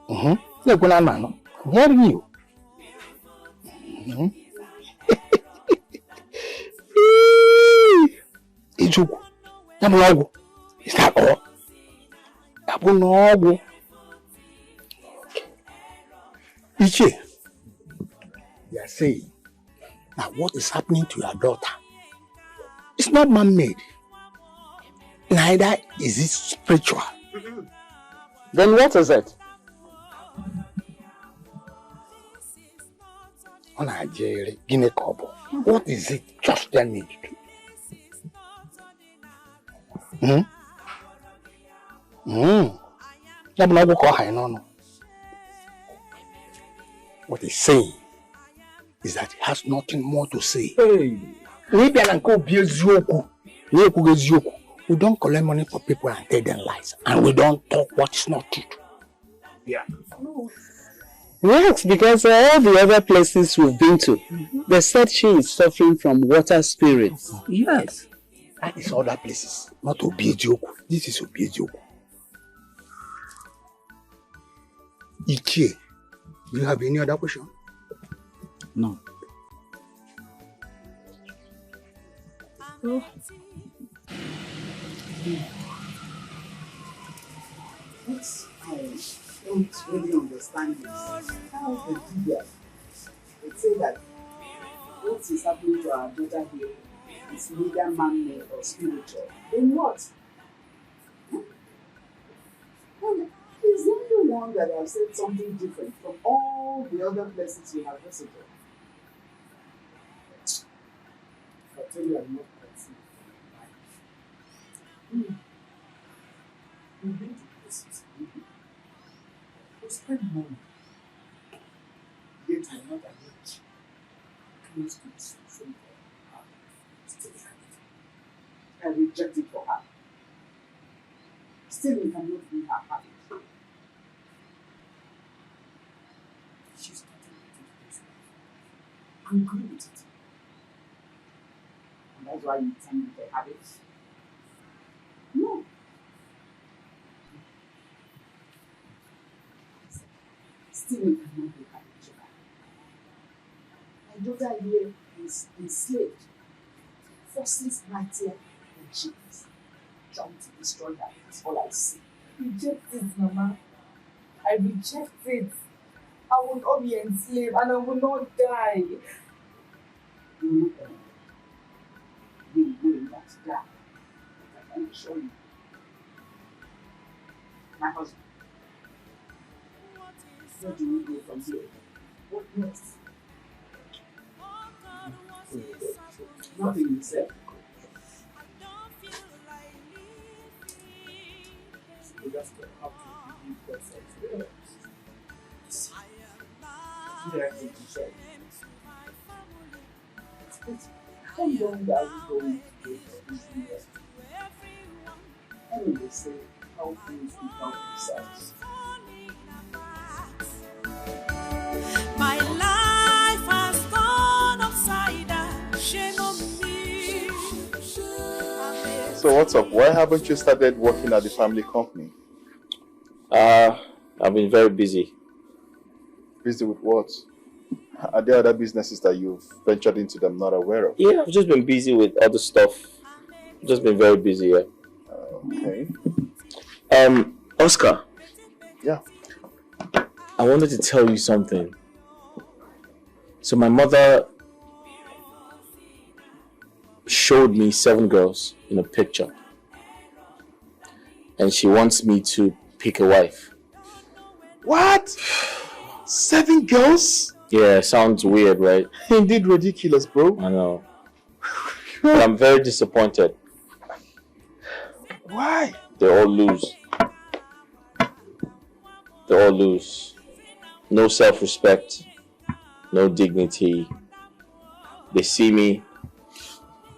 you. Look, when I'm hearing you. Ijuku. Namulogo. Is that all? Namulogo. Okay. Ichi. You are saying now what is happening to your daughter? It's not man-made. Neither is it spiritual. Then what is it? On Nigeria, Guinea Kobo. What is it? Just tell me. What he's saying is that he has nothing more to say. Hey. We don't collect money for people and tell them lies. And we don't talk what is not true. Yeah. Yes, because all the other places we've been to, they said she is suffering from water spirits. Yes. That is other places, not Obiejoku. This is Obiejoku. Ichie, do you have any other question? No. Oh. What I don't really understand is how they do that. They say that what is happening to our daughter here is neither man-made or spiritual. Then what? And he's the only one that has said something different from all the other places we have visited. I tell you, I'm not conceived. We've been to places. We spend money. Yet we're not allowed close to the solution for her. Still have it. I reject it for her. Still, we cannot be her habit. She's not related to this life. I'm good with it. And that's why you tell me the habits. No. Still, we cannot be happy together. My daughter here is enslaved, forces mightier than she is, trying to destroy her. That's all I see. Reject it, Mama. I reject it. I will not be enslaved and I will not die. You will not die. I can assure you. My husband. What do we do from here? What next? Nothing you said. We just have to give ourselves directly to share. How long are we going to do for this year? And they say how things become themselves. My life has gone upside down. Shame on me. So what's up? Why haven't you started working at the family company? I've been very busy. Busy with what? Are there other businesses that you've ventured into that I'm not aware of? Yeah, I've just been busy with other stuff. Just been very busy, yeah. Okay. Oscar. Yeah. I wanted to tell you something. So my mother showed me 7 girls in a picture. And she wants me to pick a wife. What? 7 girls? Yeah, sounds weird, right? Indeed ridiculous, bro. I know. But I'm very disappointed. Why? They all lose. They all lose. No self-respect. No dignity. They see me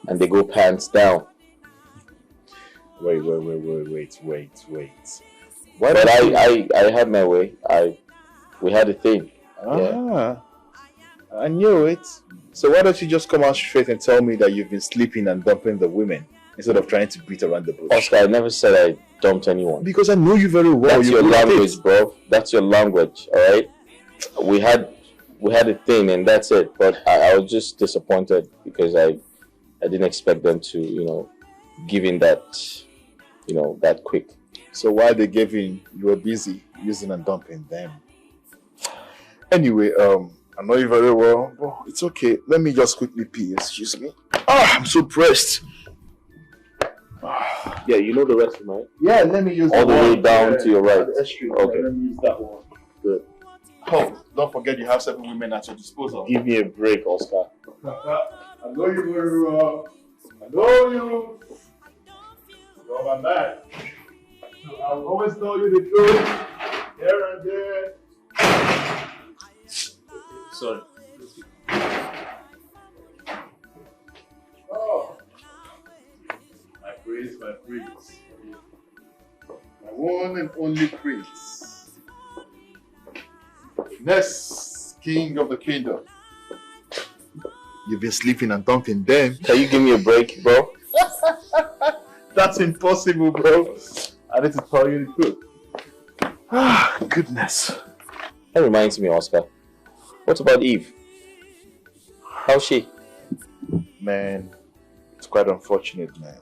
and they go pants down. Wait. Why but I had my way. We had a thing. Yeah. I knew it. So why don't you just come out straight and tell me that you've been sleeping and dumping the women instead of trying to beat around the bush? Oscar, I never said I dumped anyone. Because I know you very well. That's your language, bro. That's your language, alright? We had a thing and that's it. But I was just disappointed because I didn't expect them to, give in that, that quick. So while they gave in, you were busy using and dumping them. Anyway, I know you very well, but it's okay. Let me just quickly pee, excuse me. I'm so pressed. Yeah, you know the rest, right? Yeah, let me use all the way down to your right. Okay. Let me use that one. Good. Oh, don't forget you have 7 women at your disposal. Give me a break, Oscar. I know you very well. I know you. You're my man. I'll always tell you the truth. Here and there. Sorry. Oh. My prince. My one and only prince. Next king of the kingdom. You've been sleeping and dumping them. Can you give me a break, bro? That's impossible, bro. I need to tell you the truth. Ah, goodness. That reminds me, Oscar. What about Eve? How's she? Man, it's quite unfortunate, man.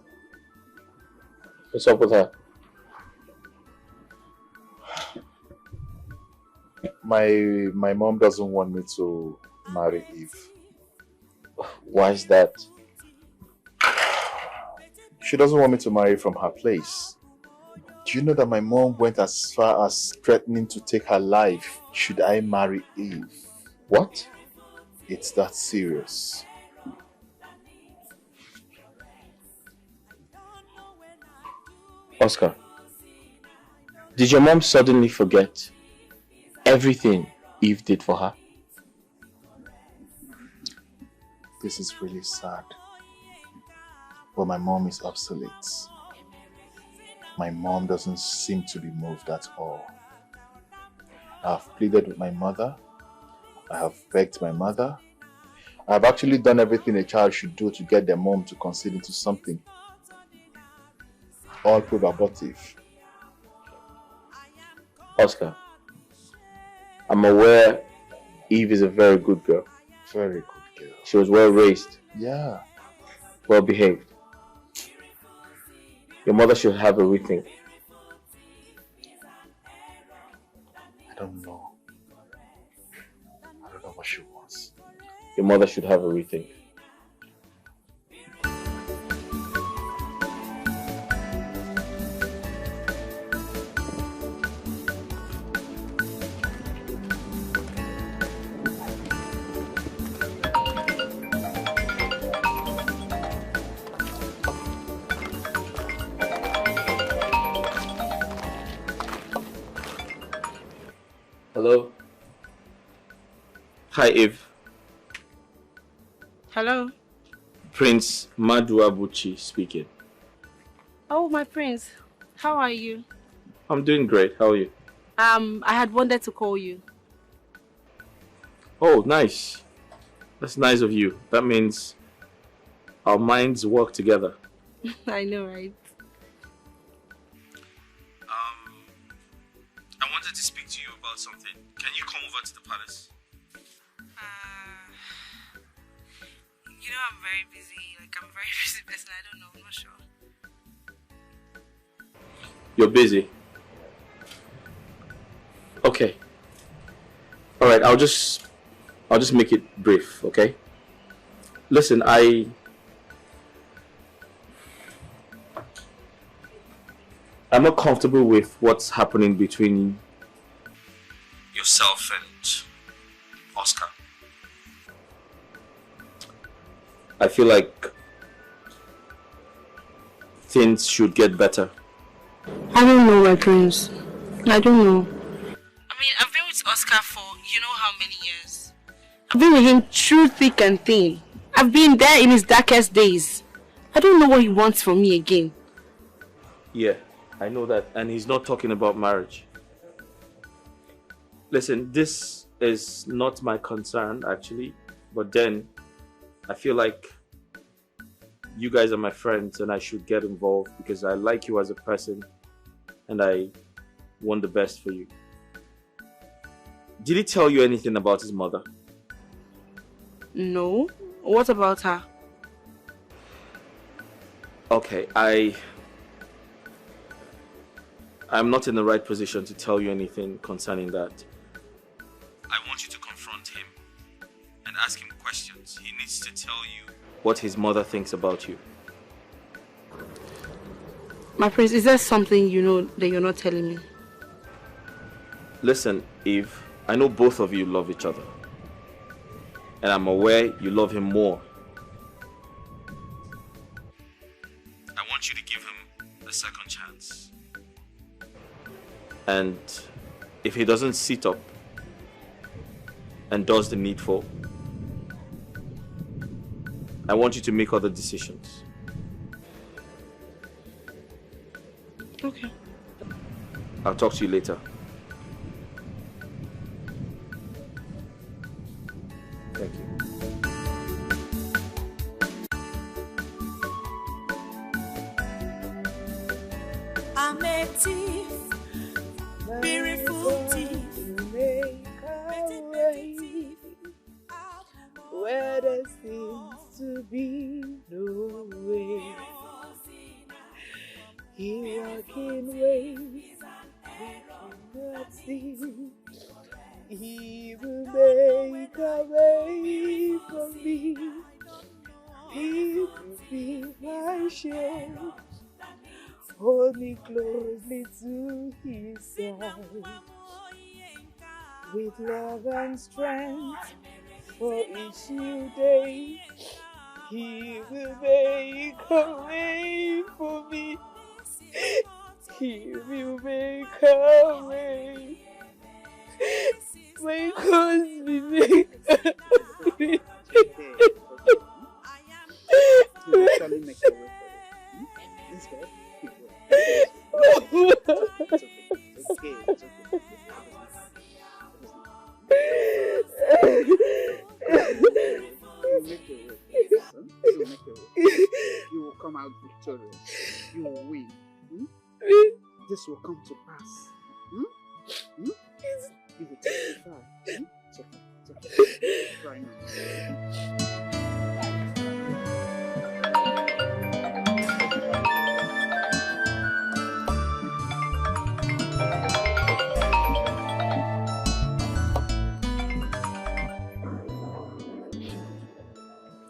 What's up with her? My mom doesn't want me to marry Eve. Why is that? She doesn't want me to marry from her place. Do you know that my mom went as far as threatening to take her life should I marry Eve? What? It's that serious. Oscar, did your mom suddenly forget everything Eve did for her? This is really sad. But my mom is obsolete. My mom doesn't seem to be moved at all. I have pleaded with my mother. I have begged my mother. I have actually done everything a child should do to get their mom to concede into something. All prove abortive. Oscar, I'm aware Eve is a very good girl. Very good girl. She was well raised. Yeah. Well behaved. Your mother should have a rethink. I don't know. I don't know what she wants. Your mother should have a rethink. Hello? Hi, Eve. Hello? Prince Maduabuchi speaking. Oh, my prince. How are you? I'm doing great. How are you? I had wanted to call you. Oh, nice. That's nice of you. That means our minds work together. I know, right? I wanted to speak to you about something. Can you come over to the palace? You know I'm very busy. I'm a very busy person. I don't know. I'm not sure. You're busy. Okay. All right. I'll just make it brief. Okay. Listen, I'm not comfortable with what's happening between yourself and Oscar. I feel like things should get better. I don't know, my prince. I don't know. I mean, I've been with Oscar for you know how many years. I've been with him through thick and thin. I've been there in his darkest days. I don't know what he wants from me again. Yeah, I know that. And he's not talking about marriage. Listen, this is not my concern, actually. But then, I feel like you guys are my friends and I should get involved because I like you as a person and I want the best for you. Did he tell you anything about his mother? No. What about her? Okay, I'm not in the right position to tell you anything concerning that. I want you to confront him and ask him questions. He needs to tell you what his mother thinks about you. My prince, is there something you know that you're not telling me? Listen, Eve, I know both of you love each other. And I'm aware you love him more. I want you to give him a second chance. And if he doesn't sit up and does the needful, I want you to make other decisions. Okay. I'll talk to you later. Thank you. I'm a thief, beautiful thief. Make a way where there seems to be no way. He walks in ways we cannot see. He will make a way for me. He will be my shield. Hold me closely to his side. With love and strength for each new day, he will make a way for me. He will make a way. Because we make a way. Actually make a way for you. It's okay. It's okay. You make a way. You make a way. You will come out victorious. You will win. This will come to pass. You will testify. It's okay. It's okay. Try now.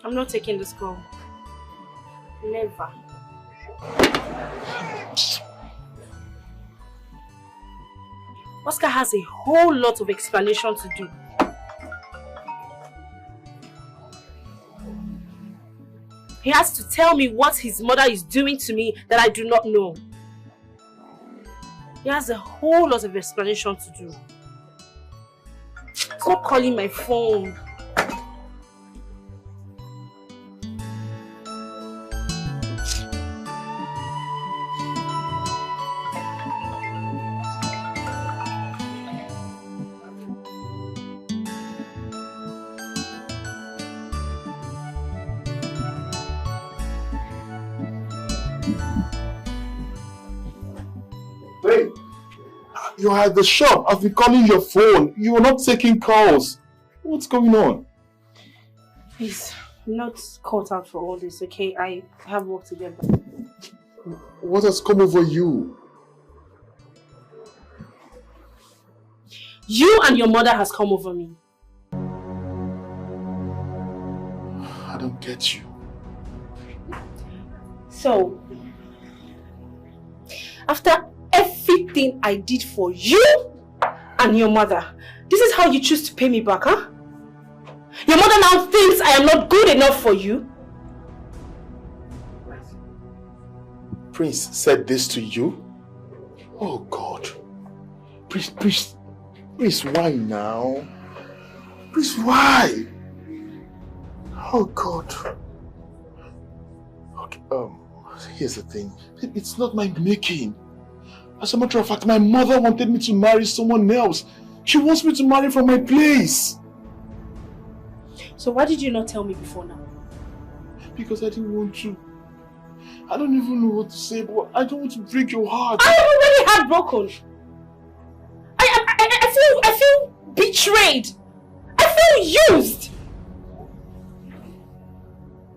I'm not taking this call. Never. Oscar has a whole lot of explanation to do. He has to tell me what his mother is doing to me that I do not know. He has a whole lot of explanation to do. Stop calling my phone. You are at the shop. I've been calling your phone. You are not taking calls. What's going on? Please, I'm not caught out for all this, okay? I have work to get back. What has come over you? You and your mother has come over me. I don't get you. So, after everything I did for you and your mother, this is how you choose to pay me back, huh? Your mother now thinks I am not good enough for you? Prince said this to you? Oh God. Prince, why now? Prince, why? Oh God. Okay, here's the thing. It's not my making. As a matter of fact, my mother wanted me to marry someone else. She wants me to marry from my place. So why did you not tell me before now? Because I didn't want to. I don't even know what to say, but I don't want to break your heart. I am already heartbroken. I feel betrayed. I feel used.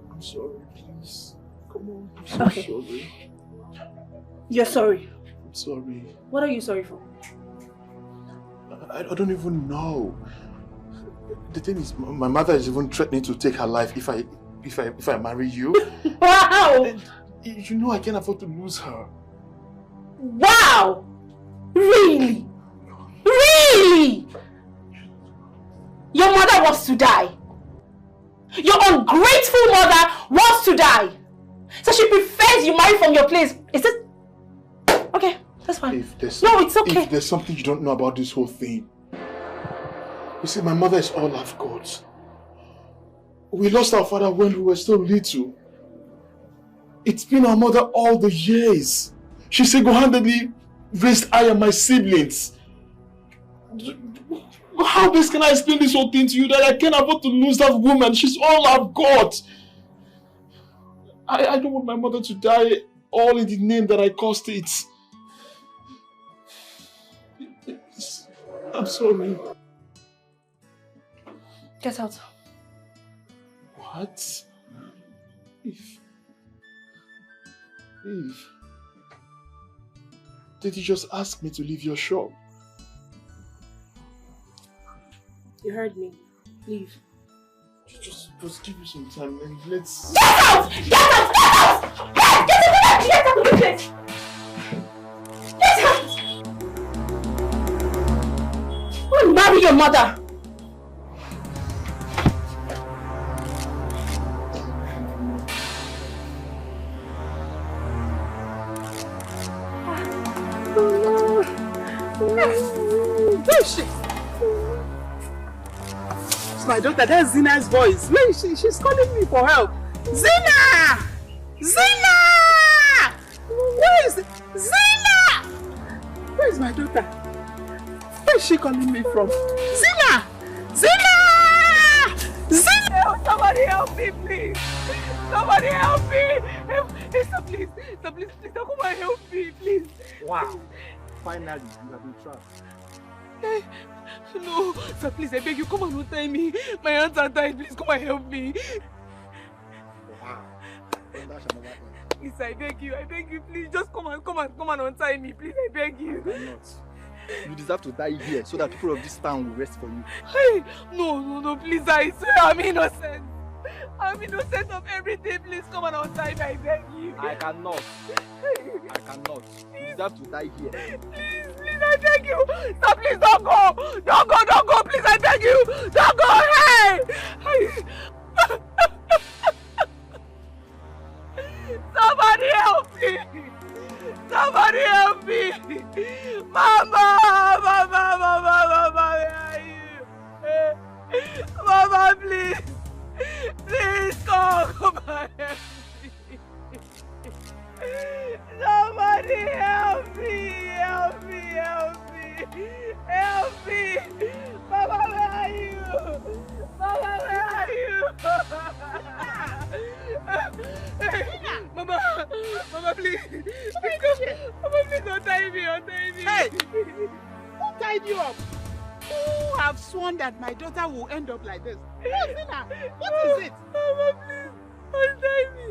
I'm sorry, please. Come on, I'm so sorry. You're sorry. I'm sorry. What are you sorry for? I don't even know. The thing is, my mother is even threatening to take her life if I marry you. Wow! And you know I can't afford to lose her. Wow! Really? Really? Your mother wants to die. Your ungrateful mother wants to die. So she prefers you marry from your place. Is it? Okay, that's fine. No, it's okay. If there's something you don't know about this whole thing. You see, my mother is all I've got. We lost our father when we were still little. It's been our mother all the years. She single-handedly raised I and my siblings. How best can I explain this whole thing to you that I can't afford to lose that woman? She's all I've got. I don't want my mother to die all in the name that I caused it. I'm sorry. Get out. What? Eve. Did you just ask me to leave your shop? You heard me. Leave. Just give me some time and let's... Get out! Get out! Get out! Hey! Get out of the place! Get out! Go and marry your mother! Where is she? It's my daughter. That's Zina's voice. Where is she? She's calling me for help. Zina! Zina! Where is Zina? Where is my daughter? Where is she calling me from? Zina! Zina! Zina! Somebody help me, please! Somebody help me! Hey, sir, please! Sir, please, come and help me, please! Wow! Finally, you have been trapped. Hey, no, sir, please, I beg you, come and untie me. My hands are tied, please come and help me. Wow. Then that shall never end. Please, I beg you, please, just come and untie me, please, I beg you. I cannot. You deserve to die here so that people of this town will rest for you. Hey, no, please, I swear I'm innocent. I'm innocent of everything, please come and untie me, I beg you. I cannot. I cannot. You deserve to die here. Please, I beg you. Stop, please, don't go. Don't go, please, I beg you. Don't go, hey. Somebody help me. Somebody help me. Mama, where are you? Mama, please. Please come and help me. Somebody help me. Help me. Mama, where are you? Mama, please. Mama, please don't tie me. Hey, who tied you up? Who have sworn that my daughter will end up like this? What is it? Mama, please, untie me.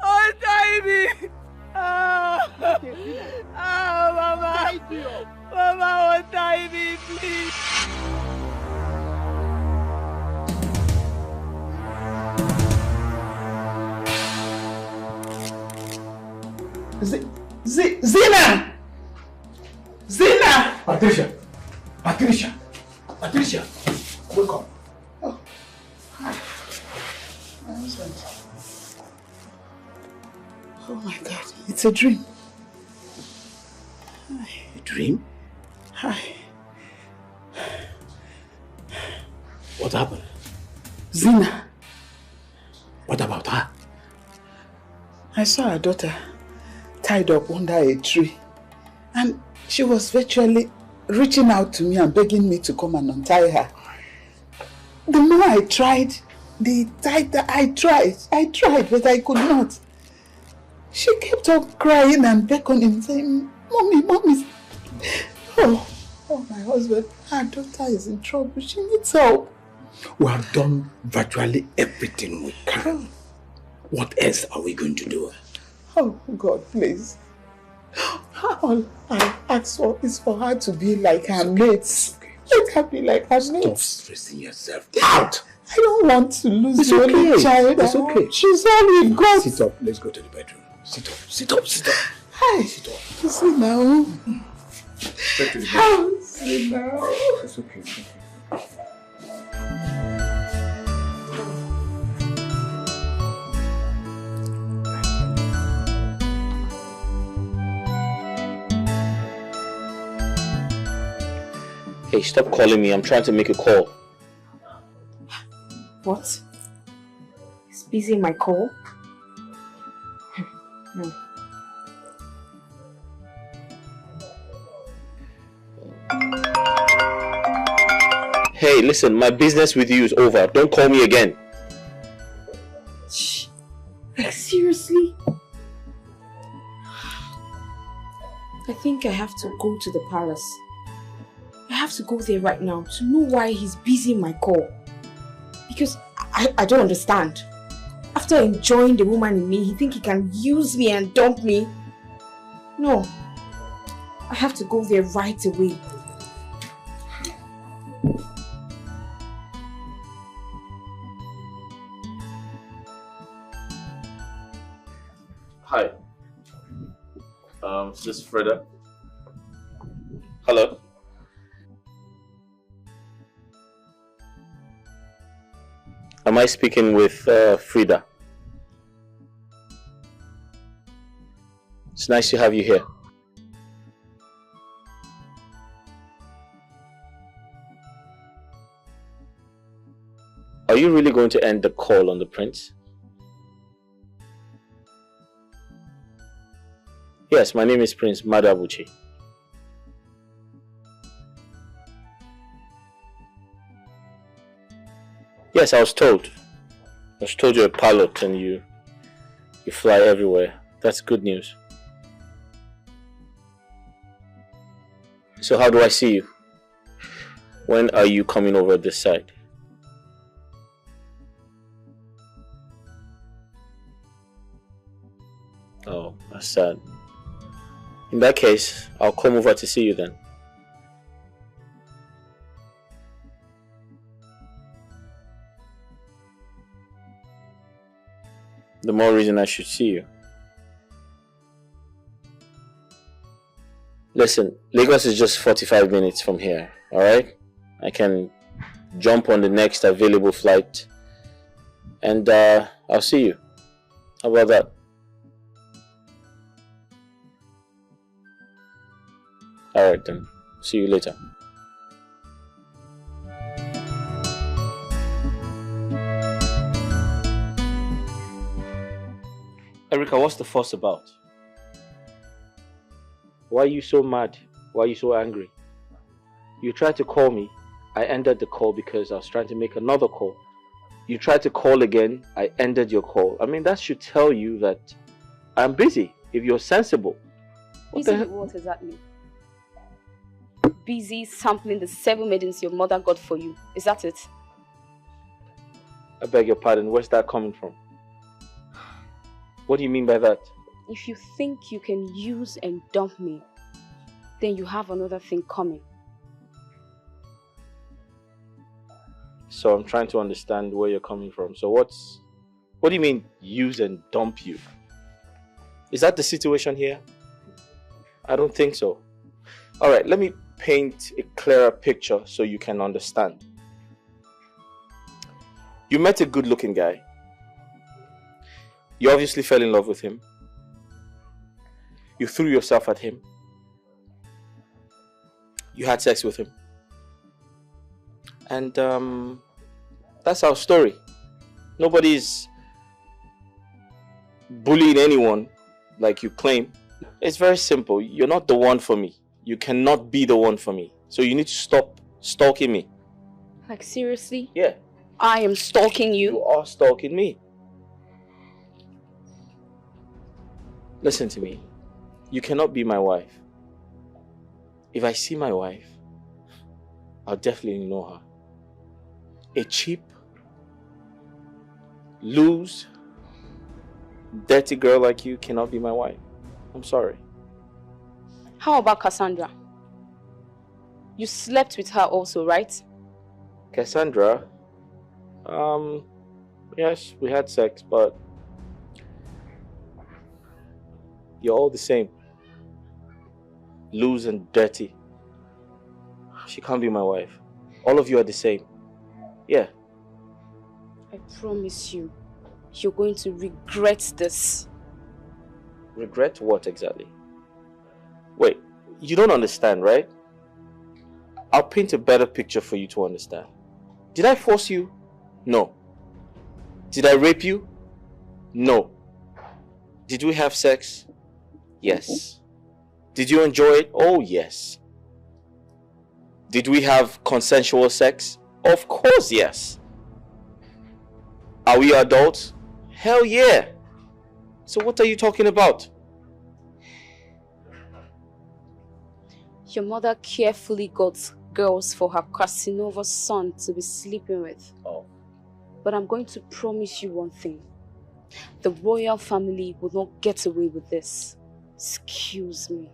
Untie me. Mama. Mama, untie me, please. Zina! Patricia, wake up. Oh, hi. My husband. Oh my God, it's a dream. Hi. A dream? Hi. What happened? Zina. What about her? I saw her daughter tied up under a tree, and she was virtually reaching out to me and begging me to come and untie her. The more I tried, the tighter I tried, but I could not. She kept on crying and beckoning, saying, Mommy. Oh, my husband, her daughter is in trouble. She needs help. We have done virtually everything we can. What else are we going to do? Oh, God, please. All I ask for is for her to be like her mates. Let her be like her mates. Stop stressing yourself out. I don't want to lose It's the okay. only child. It's okay. She's all we've got. Sit up. Let's go to the bedroom. Sit up. Hi. Sit up. Sit now. Straight to the bedroom. Sit now. It's okay. Hey, stop calling me. I'm trying to make a call. What? He's busy in my call? No. Hey, listen, my business with you is over. Don't call me again. Like, seriously? I think I have to go to the palace. I have to go there right now to know why he's busy in my call. Because I don't understand. After enjoying the woman in me, he thinks he can use me and dump me. No. I have to go there right away. Hi. Is this Freda? Hello? Am I speaking with Frida? It's nice to have you here. Are you really going to end the call on the prince? Yes, my name is Prince Madabuchi. Yes, I was told. I was told you're a pilot and you fly everywhere. That's good news. So how do I see you? When are you coming over this side? Oh, that's sad. In that case, I'll come over to see you then. The more reason I should see you. Listen, Lagos is just 45 minutes from here, alright? I can jump on the next available flight and I'll see you. How about that? Alright then, see you later. Erica, what's the fuss about? Why are you so mad? Why are you so angry? You tried to call me. I ended the call because I was trying to make another call. You tried to call again. I ended your call. I mean, that should tell you that I'm busy, if you're sensible. Busy with what exactly? Busy sampling the 7 maidens your mother got for you. Is that it? I beg your pardon. Where's that coming from? What do you mean by that? If you think you can use and dump me, then you have another thing coming. So I'm trying to understand where you're coming from. So what do you mean use and dump you? Is that the situation here? I don't think so. Alright, let me paint a clearer picture so you can understand. You met a good-looking guy. You obviously fell in love with him. You threw yourself at him. You had sex with him. And that's our story. Nobody's bullying anyone like you claim. It's very simple. You're not the one for me. You cannot be the one for me. So you need to stop stalking me. Like seriously? Yeah. I am stalking you? You are stalking me. Listen to me. You cannot be my wife. If I see my wife, I'll definitely know her. A cheap, loose, dirty girl like you cannot be my wife. I'm sorry. How about Cassandra? You slept with her also, right? Cassandra? Yes, we had sex, but you're all the same. Loose and dirty. She can't be my wife. All of you are the same. Yeah. I promise you, you're going to regret this. Regret what exactly? Wait, you don't understand, right? I'll paint a better picture for you to understand. Did I force you? No. Did I rape you? No. Did we have sex? Yes. Did you enjoy it? Oh, yes. Did we have consensual sex? Of course, yes. Are we adults? Hell yeah. So what are you talking about? Your mother carefully got girls for her Casanova son to be sleeping with. Oh. But I'm going to promise you one thing. The royal family will not get away with this. Excuse me.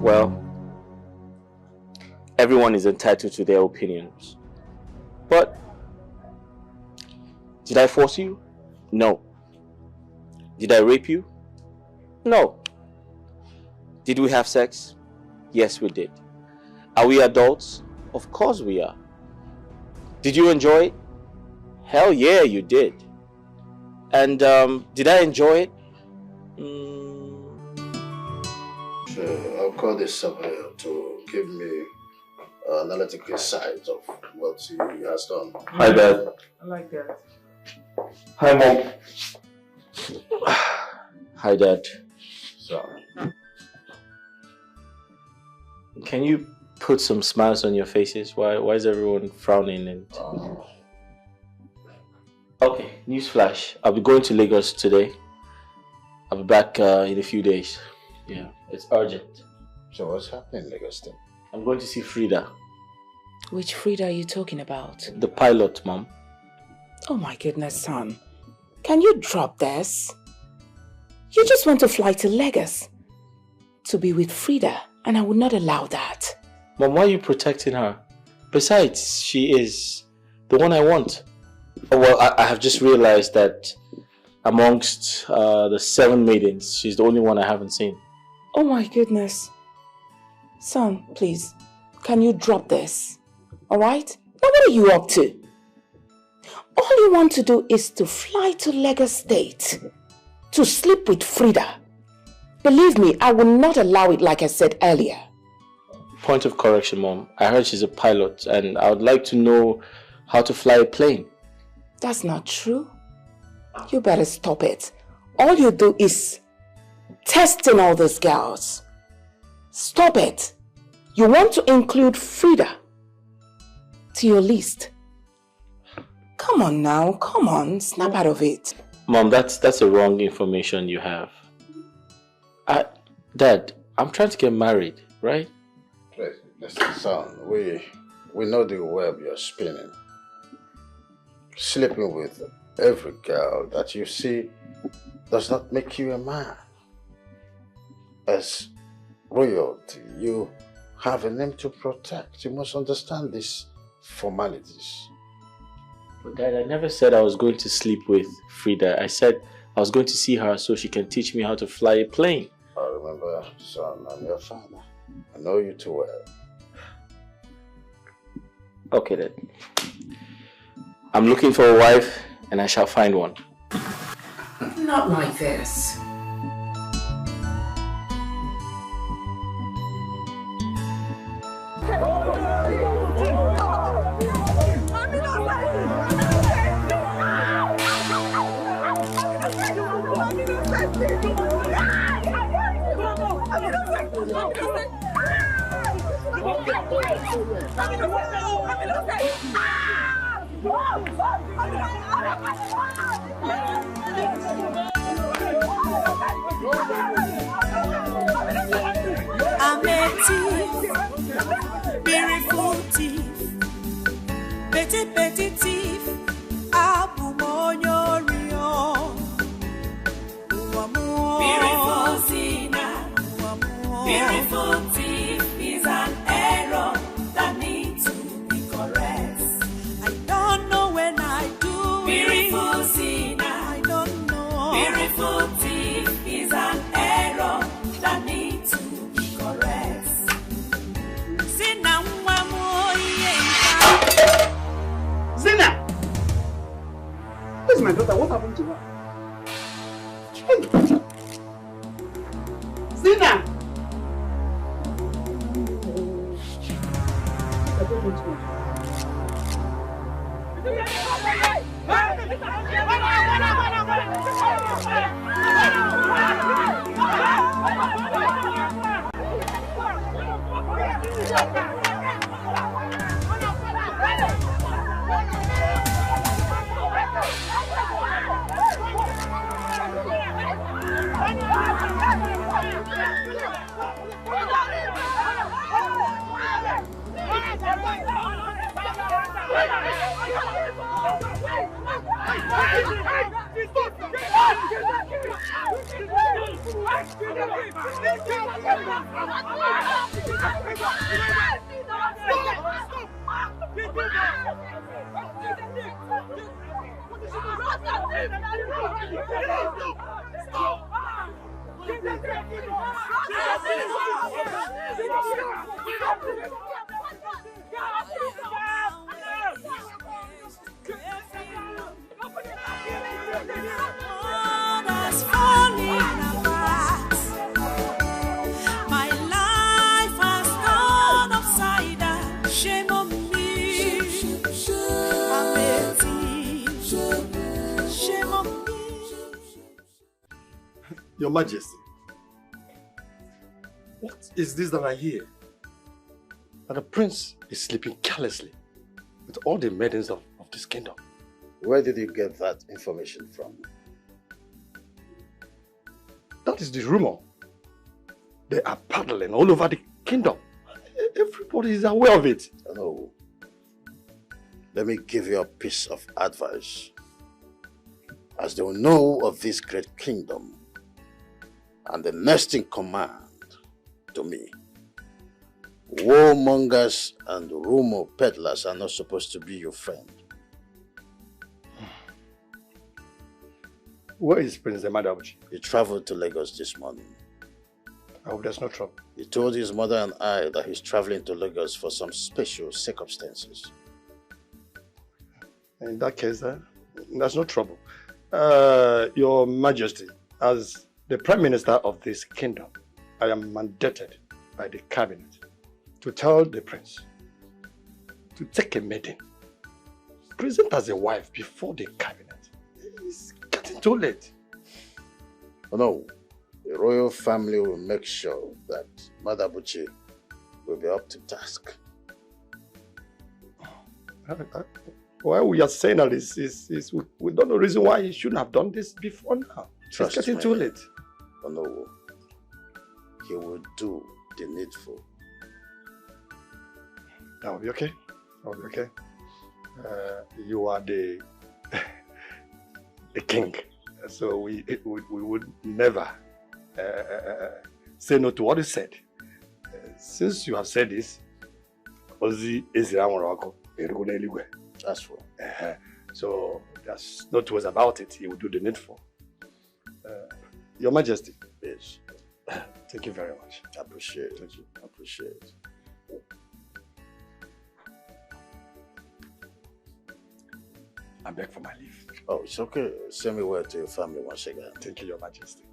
Well, everyone is entitled to their opinions. But did I force you? No. Did I rape you? No. Did we have sex? Yes, we did. Are we adults? Of course we are. Did you enjoy it? Hell yeah, you did. And did I enjoy it? So I'll call this surveyor to give me an analytical side of what he has done. Hi, Dad. I like that. Hi, Mom. Hi, Dad. Sorry. Can you put some smiles on your faces? Why is everyone frowning? And okay, newsflash. I'll be going to Lagos today. I'll be back in a few days. Yeah, it's urgent. So what's happening in Lagos then? I'm going to see Frida. Which Frida are you talking about? The pilot, Mom. Oh my goodness, son. Can you drop this? You just want to fly to Lagos to be with Frida, and I would not allow that. Mom, why are you protecting her? Besides, she is the one I want. Oh, well, I have just realized that amongst the 7 maidens, she's the only one I haven't seen. Oh my goodness. Son, please, can you drop this? Alright? Now what are you up to? All you want to do is to fly to Lagos State to sleep with Frida. Believe me, I will not allow it like I said earlier. Point of correction, Mom. I heard she's a pilot and I would like to know how to fly a plane. That's not true. You better stop it. All you do is testing all those girls. Stop it. You want to include Frida to your list. Come on now, come on, snap out of it. Mom, that's the wrong information you have. Dad, I'm trying to get married, right? Listen, son, we know the web you're spinning. Sleeping with every girl that you see does not make you a man. As royalty, you have a name to protect. You must understand these formalities. But Dad, I never said I was going to sleep with Frida. I said I was going to see her so she can teach me how to fly a plane. I remember, son, I'm your father. I know you too well. Okay, Dad. I'm looking for a wife and I shall find one. Not like this. I'm a thief, beautiful thief, petty thief, Abumonyo Rio. Beautiful Zina, beautiful thief is an error that needs to be correct. I don't know when I do beautiful Zina, I don't know. Beautiful thief is an error that needs to be correct. Zina, Zina! Where's my daughter? What happened to her? Hey. Zina! My life has gone upside down. Shame on me. I'm waiting. Shame on me. Your Majesty, what is this that I hear? That the prince is sleeping carelessly with all the maidens of this kingdom. Where did you get that information from? That is the rumor. They are paddling all over the kingdom. Everybody is aware of it. No. Let me give you a piece of advice. As they will know of this great kingdom, and the next in command to me, warmongers and rumor peddlers are not supposed to be your friend. Where is Prince Emadabuchi? He traveled to Lagos this morning. I hope there's no trouble. He told his mother and I that he's traveling to Lagos for some special circumstances. In that case, there's no trouble. Your Majesty, as the Prime Minister of this kingdom, I am mandated by the cabinet to tell the prince to take a maiden, present as a wife before the cabinet. It's getting too late. Oh no, the royal family will make sure that Madabuchi will be up to task. Why we are saying all this is we don't know the reason why he shouldn't have done this before now. Trust it's getting me. too late. Oh no, he will do the needful. That will be okay. That will be okay. You are the king, so we would never say no to what is said. Since you have said this, that's for. So there's no two ways about it. He will do the needful. Your Majesty. Yes. Thank you very much. I appreciate it. Thank you. I appreciate it. I beg for my leave. Oh, it's okay. Send me word to your family once again. Thank you, Your Majesty.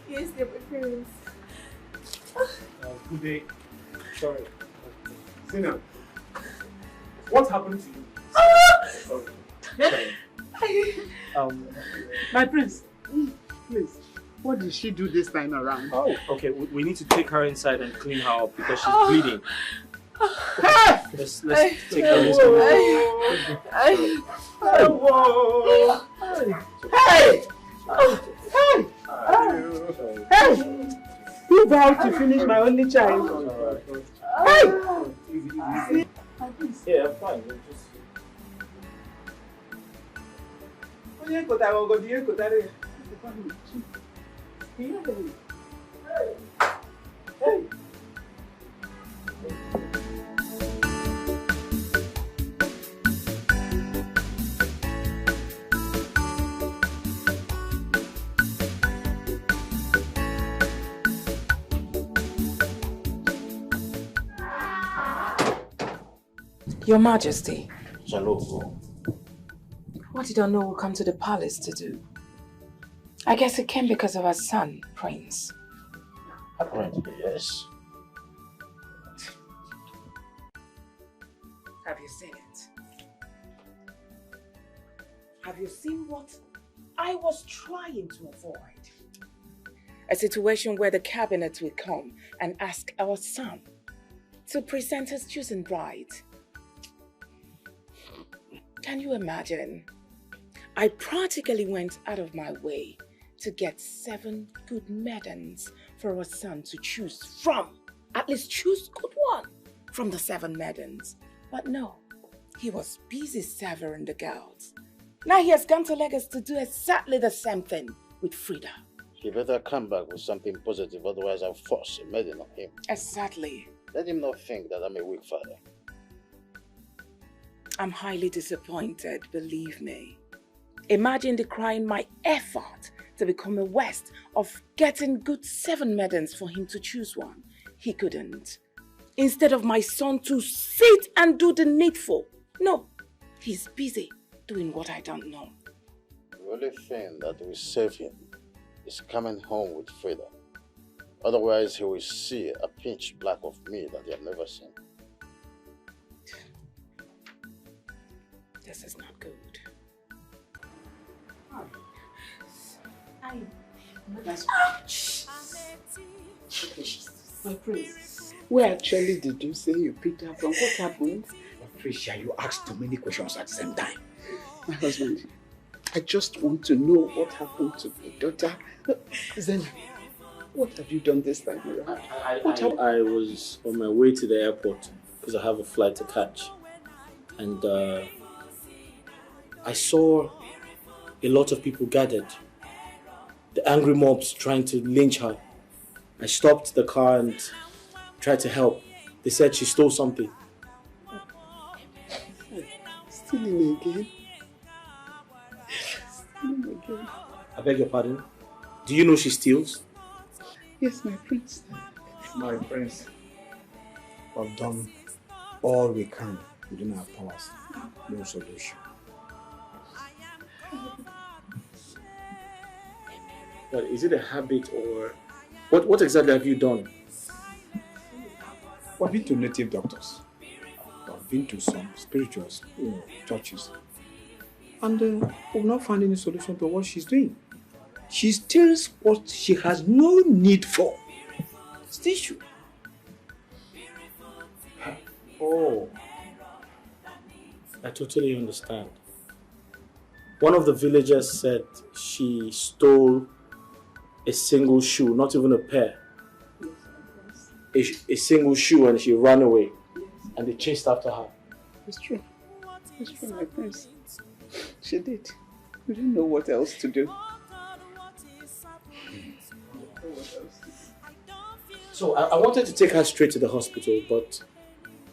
Yes, they're my parents. Good day. Sorry. Sina, what happened to you? My prince, please, what did she do this time around? Oh, okay. We need to take her inside and clean her up because she's bleeding. Let's take her inside. Hey! Hey! You vowed to finish my only child. Hey! Yeah, I'm fine. Your Majesty. Hello. What did Ono come to the palace to do? I guess it came because of her son, Prince. Apparently, yes. Have you seen it? Have you seen what I was trying to avoid? A situation where the cabinet will come and ask our son to present his chosen bride. Can you imagine? I practically went out of my way to get 7 good maidens for our son to choose from. At least choose good one from the 7 maidens. But no, he was busy severing the girls. Now he has gone to Lagos to do exactly the same thing with Frida. He better come back with something positive, otherwise I'll force a maiden on him. Exactly. Let him not think that I'm a weak father. I'm highly disappointed, believe me. Imagine decrying my effort to become a West of getting good 7 maidens for him to choose one. He couldn't. Instead of my son to sit and do the needful. No, he's busy doing what I don't know. The only thing that will save him is coming home with Frida. Otherwise, he will see a pinch black of me that they have never seen. This is not good. My prince, where actually did you say you picked her from? What happened? Patricia, you asked too many questions at the same time. My husband, I just want to know what happened to my daughter. Zen, what have you done this time around? I was on my way to the airport because I have a flight to catch. And I saw a lot of people gathered. The angry mobs trying to lynch her. I stopped the car and tried to help. They said she stole something. Stealing again? Stealing again? I beg your pardon? Do you know she steals? Yes, my prince. My prince, we've done all we can within our powers. No solution. But is it a habit or... What exactly have you done? We've been to native doctors. We've been to some spiritual churches. And we've not found any solution to what she's doing. She steals what she has no need for. Still true. Oh. I totally understand. One of the villagers said she stole a single shoe, not even a pair. A single shoe, and she ran away. And they chased after her. It's true. It's true, my prince. She did. We didn't know what else to do. So I wanted to take her straight to the hospital, but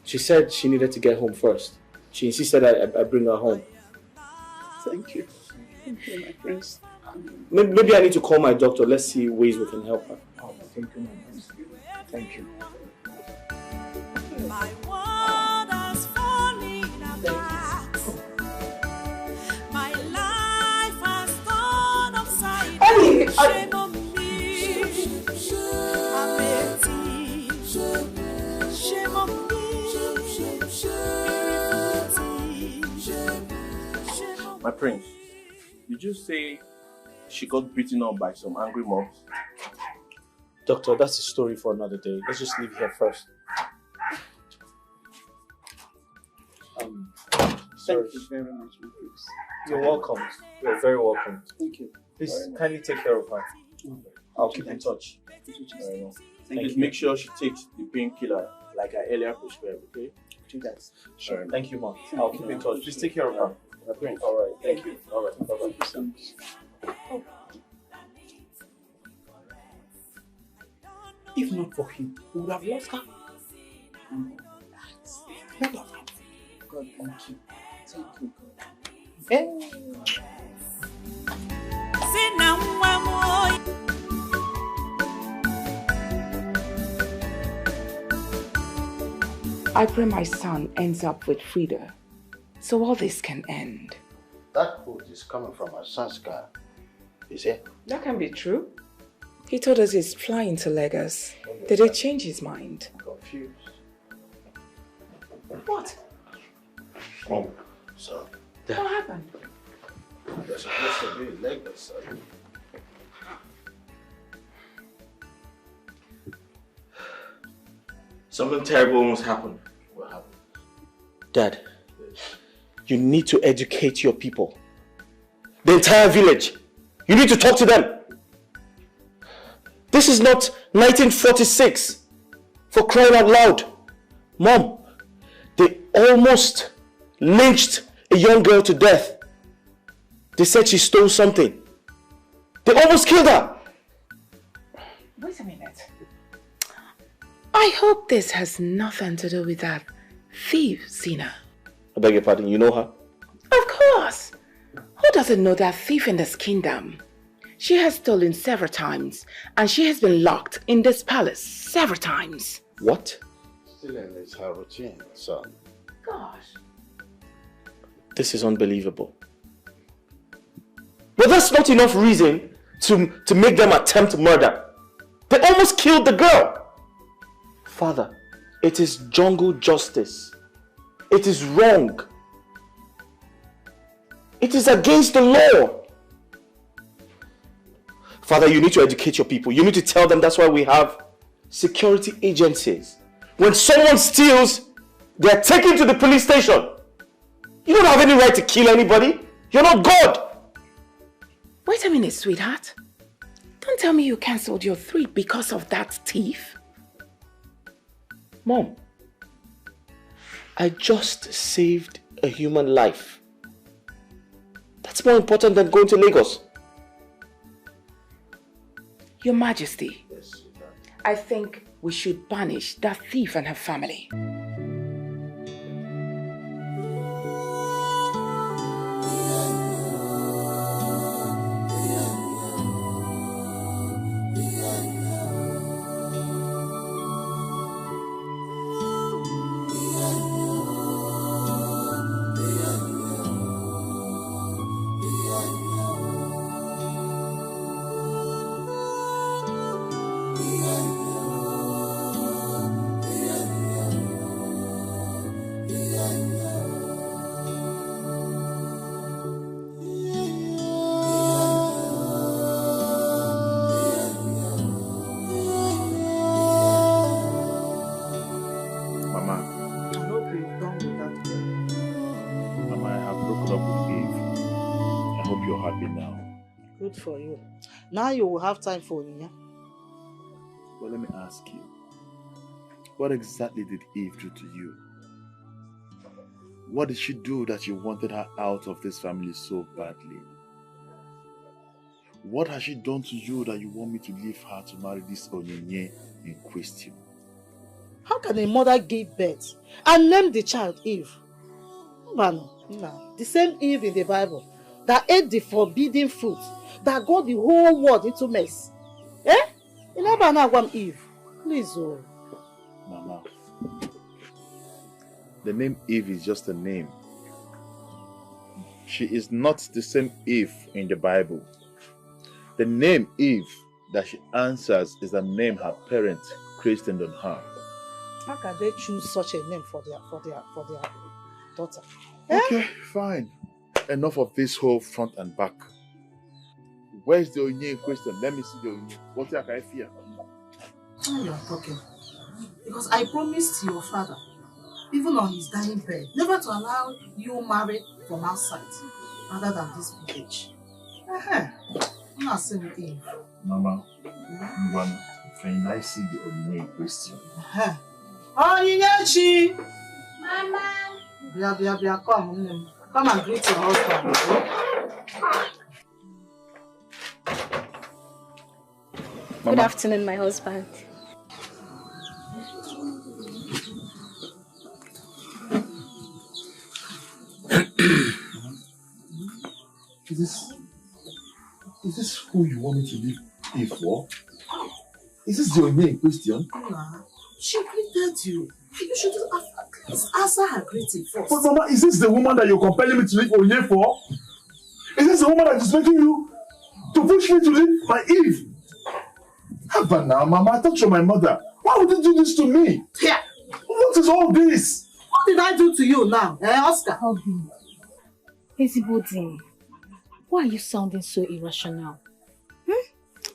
she said she needed to get home first. She insisted I bring her home. Thank you. Thank you, my prince. Maybe I need to call my doctor. Let's see ways we can help her. Oh, thank you, my prince. Thank you. My world has fallen apart. My life has gone upside down. Shame on me. I'm a thief. Shame on me. My prince, did you say she got beaten up by some angry mobs? Doctor, that's a story for another day. Let's just leave here first. Thank you very much, my prince. You're welcome. You're very welcome. Thank you. Please kindly take care of her. I'll keep in touch. Very well. Please make sure she takes the painkiller like I earlier prescribed, okay? Do that. Sure. Thank you, Mom. I'll keep in touch. Please take care of her. All right. Thank you. All right. Bye-bye. Thank you so much. If not for him, we would have lost her. Not of him. God, thank you. Thank you, God. I pray my son ends up with Frida, so all this can end. That food is coming from my son's car. Is it? That can be true. He told us he's flying to Lagos. Did he change his mind? I'm confused. What? Oh, sir. What happened? You're supposed to be in Lagos, sir. Something terrible almost happened. What happened? Dad, you need to educate your people. The entire village. You need to talk to them. This is not 1946. For crying out loud. Mom, they almost lynched a young girl to death. They said she stole something. They almost killed her. Wait a minute. I hope this has nothing to do with that thief, Zina. I beg your pardon, you know her? Of course. Who doesn't know that thief in this kingdom? She has stolen several times, and she has been locked in this palace several times. What? Stealing is her routine, son. Gosh. This is unbelievable. But that's not enough reason to make them attempt murder. They almost killed the girl. Father, it is jungle justice. It is wrong. It is against the law. Father, you need to educate your people. You need to tell them that's why we have security agencies. When someone steals, they are taken to the police station. You don't have any right to kill anybody. You're not God. Wait a minute, sweetheart. Don't tell me you cancelled your 3 because of that thief. Mom, I just saved a human life. That's more important than going to Lagos. Your Majesty, I think we should banish that thief and her family. For you. Now you will have time for Nya. Well, let me ask you, what exactly did Eve do to you? What did she do that you wanted her out of this family so badly? What has she done to you that you want me to leave her to marry this Onyinye in question? How can a mother give birth and name the child Eve? No. The same Eve in the Bible that ate the forbidden fruit that got the whole world into mess. Eh? You never know Eve. Please, oh. Mama, the name Eve is just a name. She is not the same Eve in the Bible. The name Eve that she answers is the name her parents christened on her. How can they choose such a name for their daughter? Okay, fine. Enough of this whole front and back. Where's the Onye in question? Let me see the Onye. What can I fear? Now you are talking. Because I promised your father, even on his dying bed, never to allow you marry from outside, rather than this village. I'm not saying Eve. Mama, can I see the Onye in question? Onye! Mama! Come and greet your husband. Good afternoon, my husband. Is this who you want me to leave Eve for? Is this the Onye in question? She greeted you. You should at least answer her greeting first. But Mama, is this the woman that you're compelling me to leave Onye for? Is this the woman that is making you to push me to leave my Eve? Haba now, Mama, I thought you're my mother. Why would you do this to me? Yeah. What is all this? did I do to you now, Oscar? Obi, Ezibodi, why are you sounding so irrational?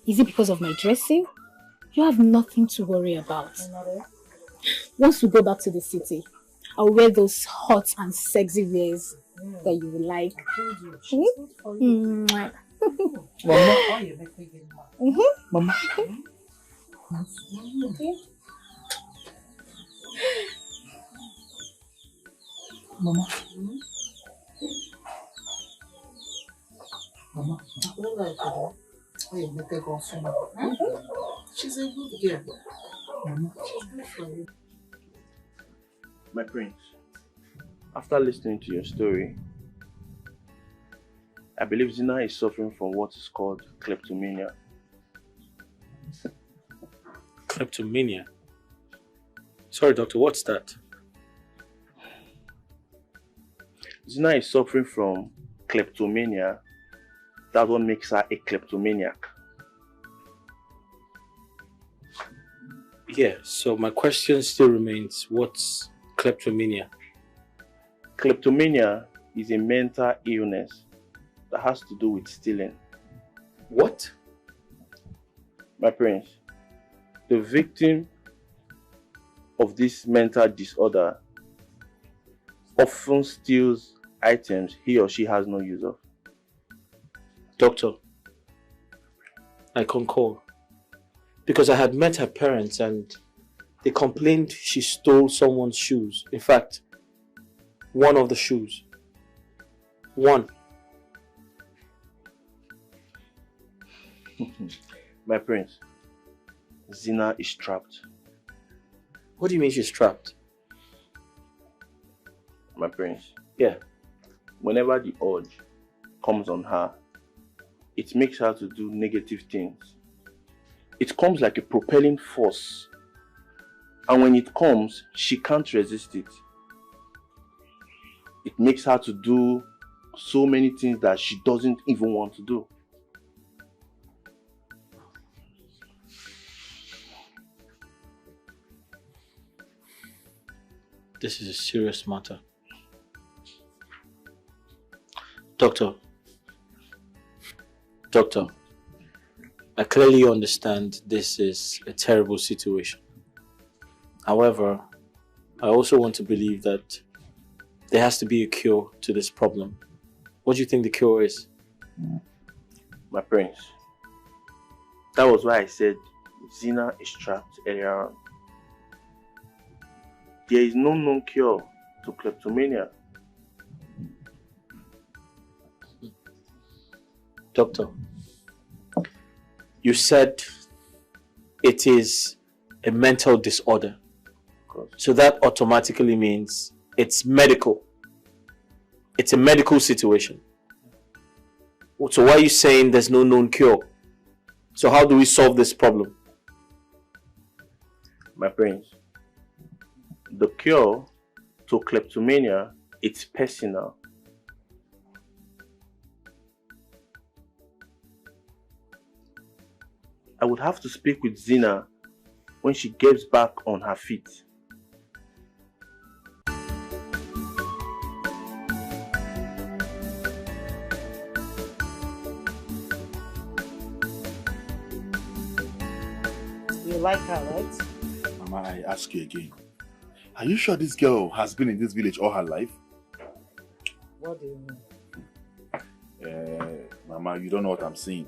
Is it because of my dressing? You have nothing to worry about. Once we go back to the city, I'll wear those hot and sexy wears that you will like. Mama. Mama. Mama. Mama. She's a good girl. Mama. She's good for you. My prince, after listening to your story, I believe Zina is suffering from what is called kleptomania. Kleptomania? Sorry, doctor, what's that? Zina is suffering from kleptomania. That's what makes her a kleptomaniac. Yeah, so my question still remains, what's kleptomania? Kleptomania is a mental illness that has to do with stealing. What? My prince, the victim of this mental disorder often steals items he or she has no use of. Doctor, I concur. Because I had met her parents and they complained she stole someone's shoes. In fact, one of the shoes. One. My prince, Zina is trapped. What do you mean she's trapped? My prince. Yeah. Whenever the urge comes on her, it makes her to do negative things. It comes like a propelling force. And when it comes, she can't resist it. It makes her to do so many things that she doesn't even want to do. This is a serious matter. Doctor, I clearly understand this is a terrible situation. However, I also want to believe that there has to be a cure to this problem. What do you think the cure is? My prince, that was why I said Zina is trapped earlier on. There is no known cure to kleptomania. Doctor, you said it is a mental disorder. So that automatically means it's medical. It's a medical situation. So why are you saying there's no known cure? So how do we solve this problem? My prince, the cure to kleptomania, it's personal. I would have to speak with Zina when she gets back on her feet. You like her, right? Mama, I ask you again. Are you sure this girl has been in this village all her life? What do you mean? Mama, you don't know what I'm saying.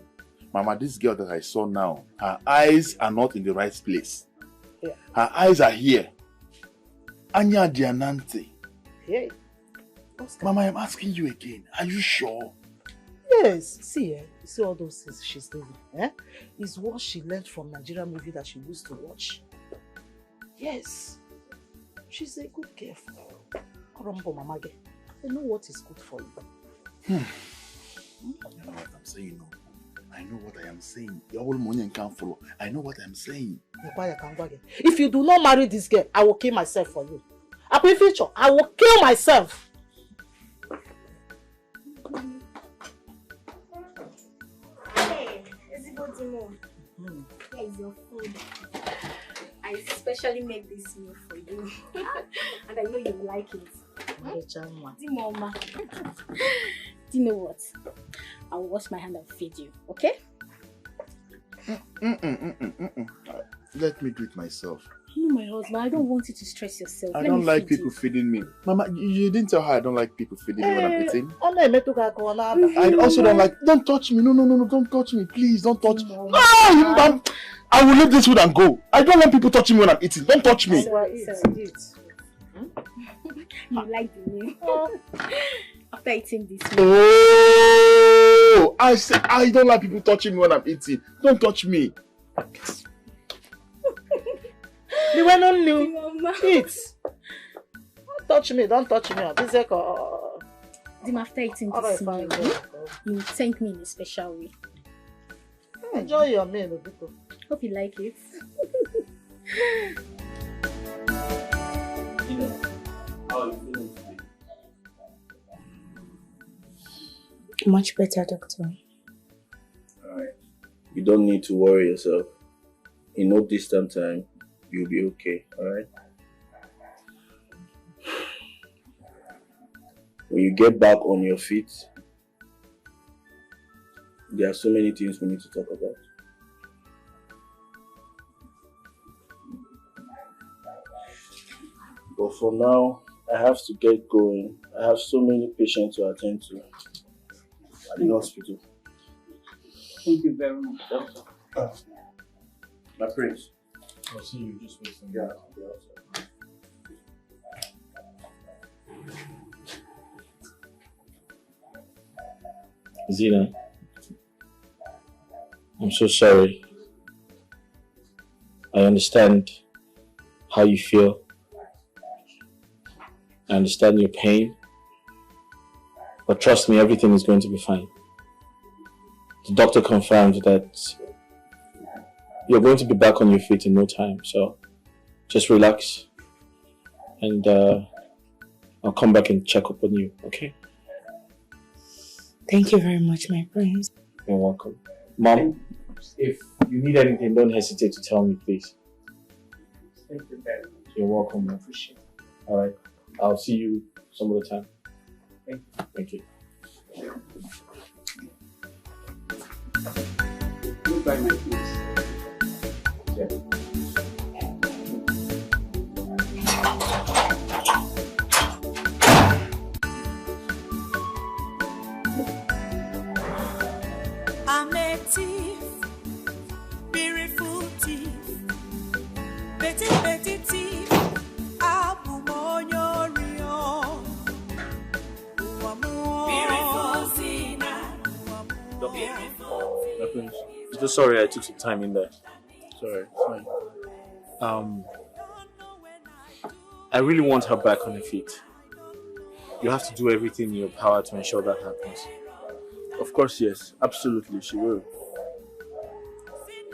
Mama, this girl that I saw now, her eyes are not in the right place. Yeah. Her eyes are here. Anya Dianante. Hey. Oscar. Mama, I'm asking you again. Are you sure? Yes. See, you see all those things she's doing. Is what she learned from Nigerian movie that she used to watch. Yes. She's a good girl. Korombo Mama. I know what is good for you. You know what I'm saying? No. I know what I am saying. Your whole money can't follow. I know what I'm saying. If you do not marry this girl, I will kill myself for you. Happy future, I will kill myself. Hey, is it good to know? Here is your food. I specially made this meal for you. And I know you like it. Mama. Do you know what? I'll wash my hand and feed you, okay? Let me do it myself. No, my husband, I don't want you to stress yourself. I don't like people feeding me. Mama, you didn't tell her I don't like people feeding me when I'm eating. I also don't like... Don't touch me. No, don't touch me. Please, don't touch me. No, I will leave this food and go. I don't want people touching me when I'm eating. Don't touch me. You like the meal. After eating this meal. Oh, I said I don't like people touching me when I'm eating. Don't touch me. You went on new. Eat. Don't touch me. Dim, after eating this meal, you thank me in a special way. Enjoy your meal, people. Hope you like it. How are you feeling today? Much better, doctor. Alright. You don't need to worry yourself. In no distant time, you'll be okay, alright? When you get back on your feet, there are so many things we need to talk about. But for now, I have to get going. I have so many patients to attend to at the hospital. Thank you very much, doctor. My prince. I'll see you. Just wait for me. Yeah. Zina, I'm so sorry. I understand how you feel. I understand your pain. But trust me, everything is going to be fine. The doctor confirmed that you're going to be back on your feet in no time. So just relax. And I'll come back and check up on you, okay? Thank you very much, my prince. You're welcome. Mom, if you need anything, don't hesitate to tell me, please. Thank you very much. You're welcome. I appreciate it. Alright. I'll see you some other time. Thank you. Goodbye, my prince. Yeah. I'm a thief, beautiful thief, petty thief. I'm just sorry I took some time in there. Sorry, fine. I really want her back on her feet. You have to do everything in your power to ensure that happens. Of course, yes. Absolutely, she will.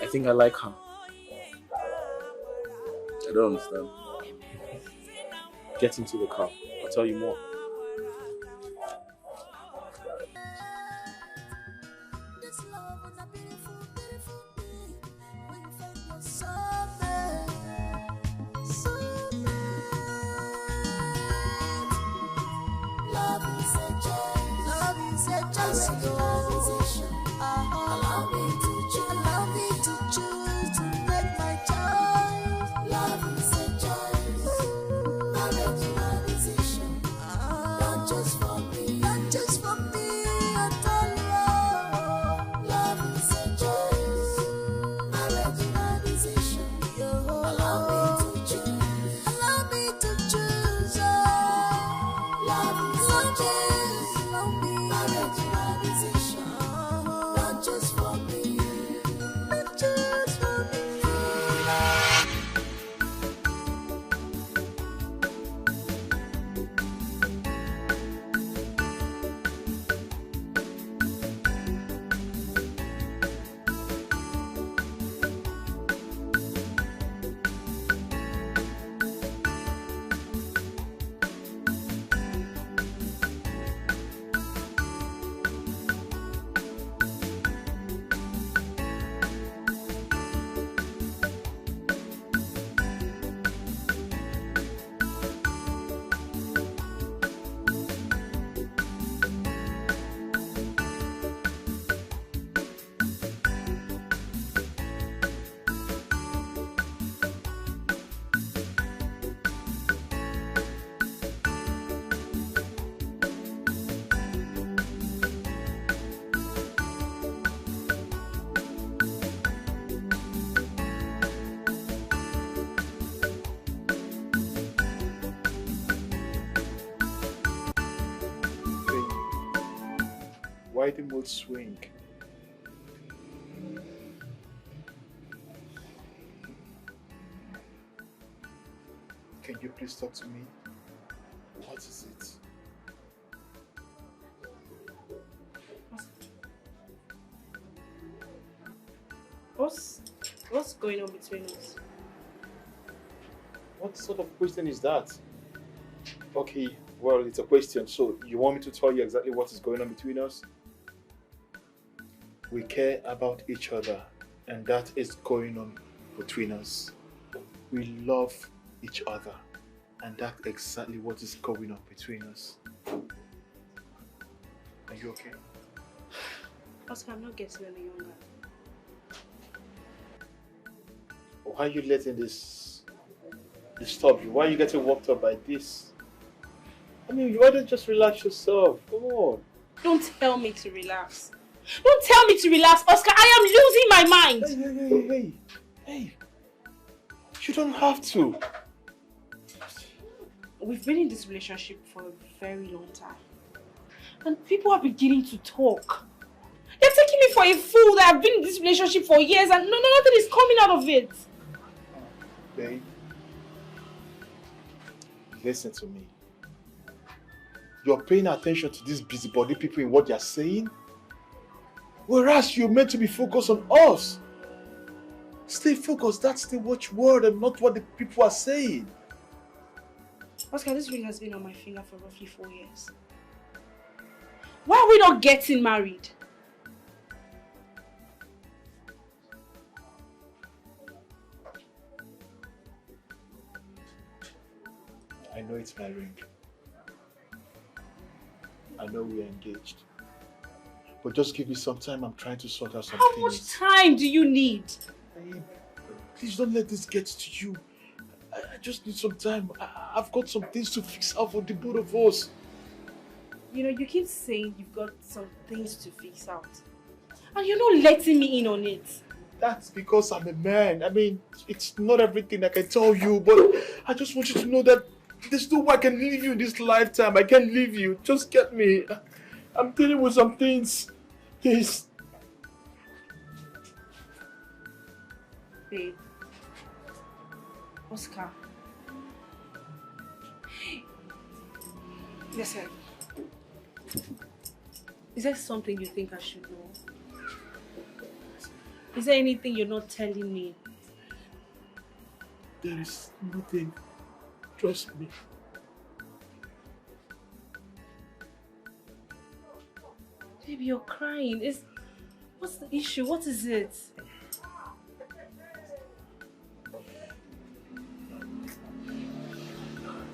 I think I like her. I don't understand. Get into the car. I'll tell you more. Why the mood swing? Can you please talk to me? What is it? What's going on between us? What sort of question is that? Okay, well, it's a question. So, you want me to tell you exactly what is going on between us? We care about each other, and that is going on between us. We love each other, and that's exactly what is going on between us. Are you okay? Oscar, I'm not getting any younger. Why are you letting this disturb you? Why are you getting worked up by this? I mean, why don't you just relax yourself? Come on. Don't tell me to relax. Don't tell me to relax, Oscar. I am losing my mind. Hey. You don't have to. We've been in this relationship for a very long time. And people are beginning to talk. They're taking me for a fool that I've been in this relationship for years and nothing is coming out of it. Babe, listen to me. You're paying attention to these busybody people in what they're saying, whereas you're meant to be focused on us. Stay focused. That's the watchword and not what the people are saying. Oscar, this ring has been on my finger for roughly 4 years. Why are we not getting married? I know it's my ring. I know we are engaged. But just give me some time. I'm trying to sort out some things. How much time do you need? Babe, please don't let this get to you. I just need some time. I've got some things to fix out for the both of us. You know, you keep saying you've got some things to fix out. And you're not letting me in on it. That's because I'm a man. I mean, it's not everything I can tell you, but I just want you to know that there's no way I can leave you in this lifetime. I can't leave you. Just get me. I'm dealing with some things. Please. Babe. Oscar. Listen. Is there something you think I should know? Is there anything you're not telling me? There is nothing. Trust me. Baby, you're crying. What's the issue? What is it?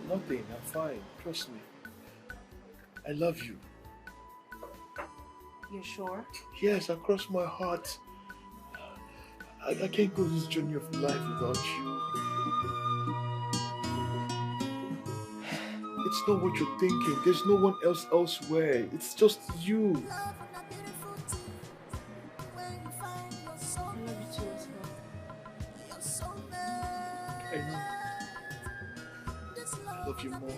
Nothing. I'm fine. Trust me. I love you. You sure? Yes, across my heart. I can't go this journey of life without you. It's not what you're thinking. There's no one else elsewhere. It's just you. I know. I love you more.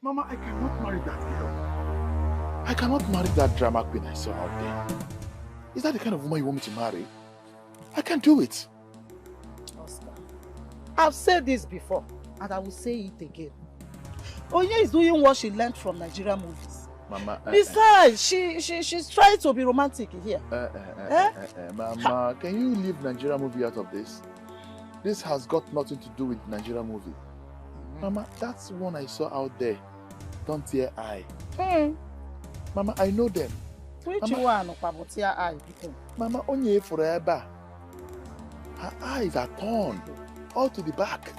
Mama, I cannot marry that girl. I cannot marry that drama queen I saw out there. Is that the kind of woman you want me to marry? I can't do it. Oscar, I've said this before, and I will say it again. Onye is doing what she learned from Nigerian movies. Mama, Besides, she's trying to be romantic here. Mama, can you leave Nigerian movie out of this? This has got nothing to do with Nigerian movie. Mama, that's one I saw out there. Don't tear eye. Mama, I know them. Which one? Eye. Mama, onye forever. Her eyes are torn, all to the back.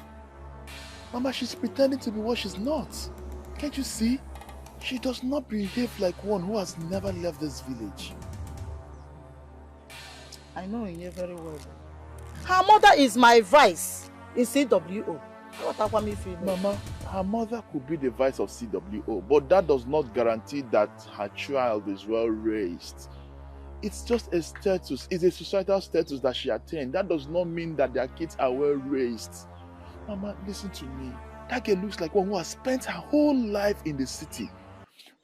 Mama, she's pretending to be what she's not. Can't you see? She does not behave like one who has never left this village. I know you very well. Her mother is my vice in CWO. Mama, her mother could be the vice of CWO, but that does not guarantee that her child is well raised. It's just a status, it's a societal status that she attained. That does not mean that their kids are well raised. Mama, listen to me. That girl looks like one who has spent her whole life in the city,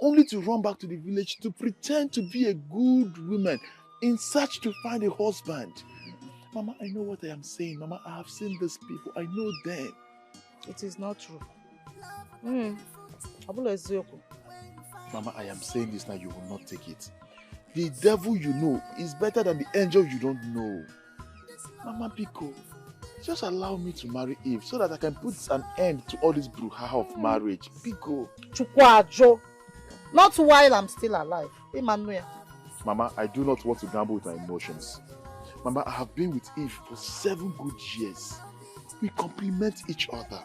only to run back to the village to pretend to be a good woman in search to find a husband. Mama, I know what I am saying. Mama, I have seen these people. I know them. It is not true. Mama, I am saying this now, you will not take it. The devil you know is better than the angel you don't know. Mama Pico, just allow me to marry Eve so that I can put an end to all this brouhaha of marriage. Pico. Chukwajo. Not while I'm still alive. Emmanuel. Mama, I do not want to gamble with my emotions. Mama, I have been with Eve for 7 good years. We complement each other.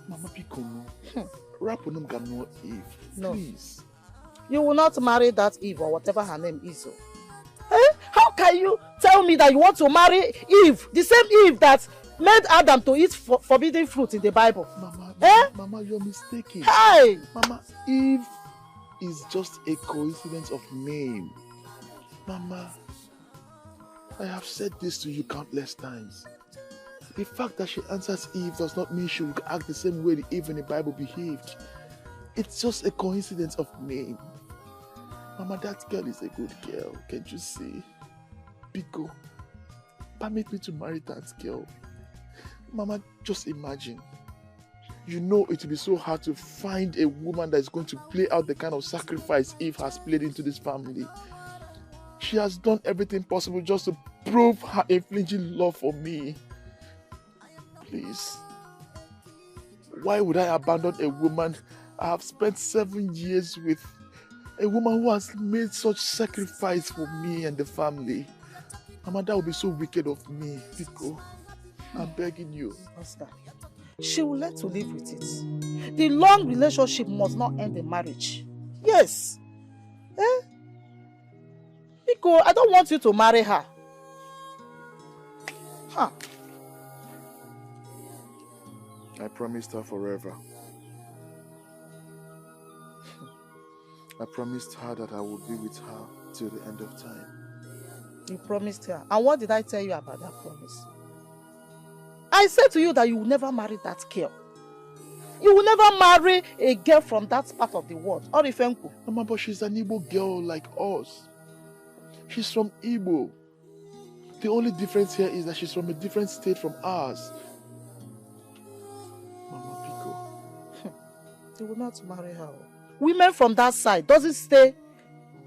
Mama Pico, no. Rapunum Gano Eve, no. Please. You will not marry that Eve or whatever her name is. How can you tell me that you want to marry Eve? The same Eve that made Adam to eat forbidden fruit in the Bible. Mama, you're mistaken. Hey! Mama, Eve is just a coincidence of name. Mama, I have said this to you countless times. The fact that she answers Eve does not mean she will act the same way the Eve in the Bible behaved. It's just a coincidence of name. Mama, that girl is a good girl. Can't you see? Pico, permit me to marry that girl. Mama, just imagine. You know it will be so hard to find a woman that is going to play out the kind of sacrifice Eve has played into this family. She has done everything possible just to prove her infringing love for me. Please. Why would I abandon a woman I have spent 7 years with? A woman who has made such sacrifice for me and the family. Mama, that would be so wicked of me, Pico. I'm begging you. Oscar, she will learn to live with it. The long relationship must not end in marriage. Yes. Pico, I don't want you to marry her. Huh. I promised her forever. I promised her that I would be with her till the end of time. You promised her. And what did I tell you about that promise? I said to you that you will never marry that girl. You will never marry a girl from that part of the world. Or Ifenku. Mama, but she's an Igbo girl like us. She's from Igbo. The only difference here is that she's from a different state from ours. Mama Pico. You will not marry her. Women from that side doesn't stay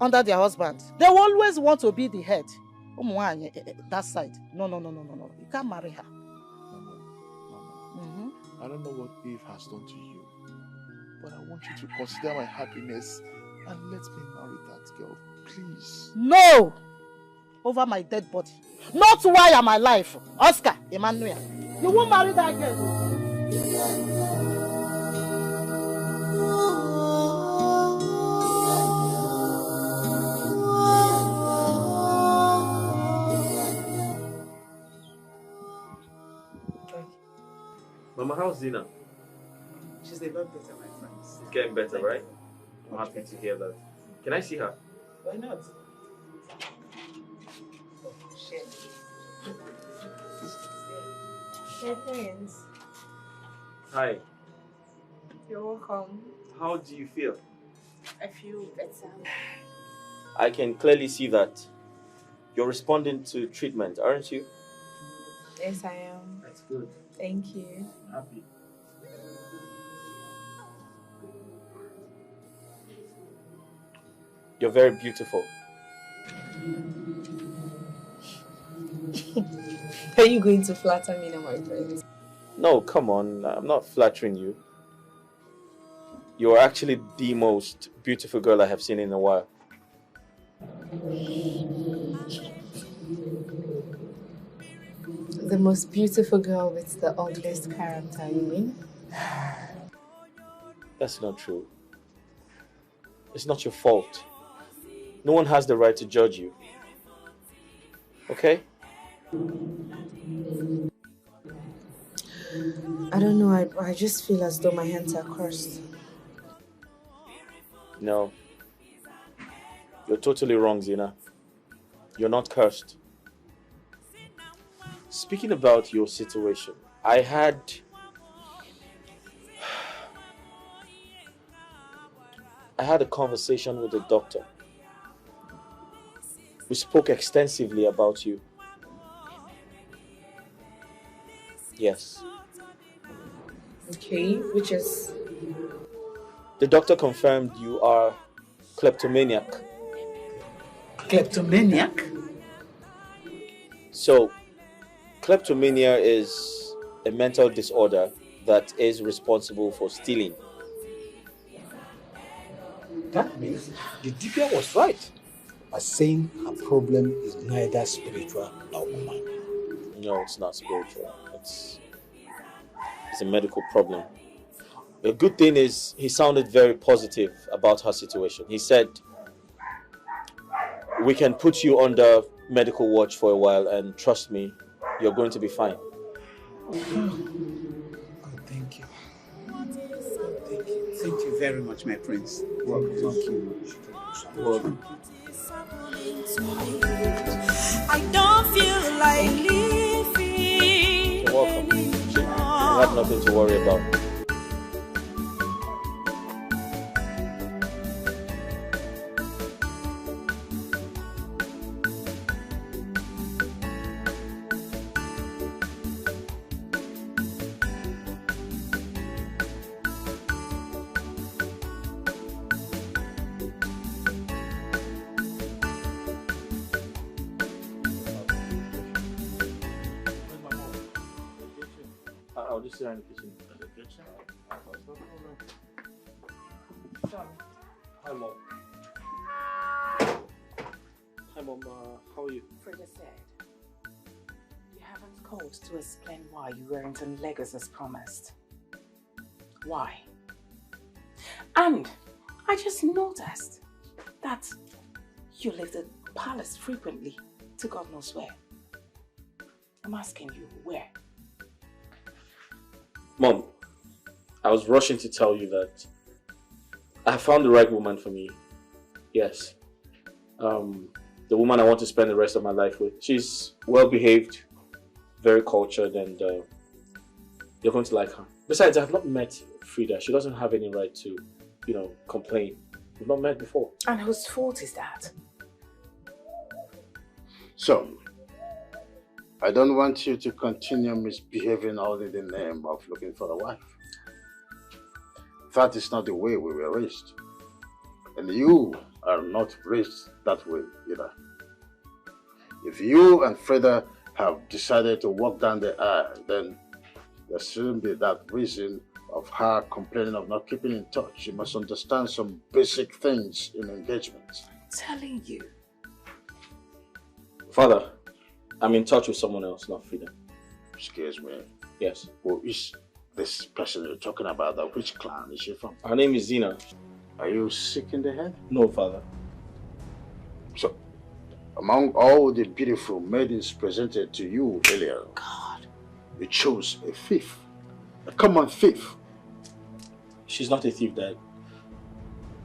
under their husband. They will always want to be the head. That side. No. You can't marry her. Mama, I don't know what Eve has done to you, but I want you to consider my happiness and let me marry that girl, please. No! Over my dead body. Not while I'm alive. Oscar, Emmanuel. You won't marry that girl. Mama, how's Zina? She's a lot better, my friends. It's getting better, right? I'm happy to hear that. Can I see her? Why not? Hey, friends. Hi. You're welcome. How do you feel? I feel better. I can clearly see that you're responding to treatment, aren't you? Yes, I am. That's good. Thank you. I'm happy. You're very beautiful. Are you going to flatter me now, my friend? No, come on. I'm not flattering you. You're actually the most beautiful girl I have seen in a while. The most beautiful girl with the ugliest character, you mean? That's not true. It's not your fault. No one has the right to judge you. Okay? I don't know, I just feel as though my hands are cursed. No. You're totally wrong, Zina. You're not cursed. Speaking about your situation, I had a conversation with the doctor. We spoke extensively about you. Yes. Okay, which is? The doctor confirmed you are kleptomaniac. Kleptomaniac? So, kleptomania is a mental disorder that is responsible for stealing. That means the Dibia was right by saying her problem is neither spiritual nor human. No, it's not spiritual. It's a medical problem. The good thing is he sounded very positive about her situation. He said, we can put you under medical watch for a while and trust me, you're going to be fine. Oh, thank you. Thank you very much, my prince. Welcome. Thank you. Welcome. I don't feel like living. You're welcome. You have nothing to worry about. I'll just sit in the kitchen. Hi, Mom. Hi, Mom. How are you? Frida said, you haven't called to explain why you weren't in Lagos as promised. Why? And I just noticed that you leave the palace frequently to God knows where. I'm asking you, where? Mom, I was rushing to tell you that I found the right woman for me. Yes. The woman I want to spend the rest of my life with. She's well behaved, very cultured, and you're going to like her. Besides, I've not met Frida. She doesn't have any right to, complain. We've not met before. And whose fault is that? So, I don't want you to continue misbehaving all in the name of looking for a wife. That is not the way we were raised. And you are not raised that way either. If you and Frida have decided to walk down the aisle, then there shouldn't be that reason of her complaining of not keeping in touch. You must understand some basic things in engagement. Telling you. Father, I'm in touch with someone else, not Frida. Excuse me. Yes. Who is this person you're talking about? Which clan is she from? Her name is Zina. Are you sick in the head? No, Father. So, among all the beautiful maidens presented to you earlier, God, you chose a thief. A common thief. She's not a thief, Dad.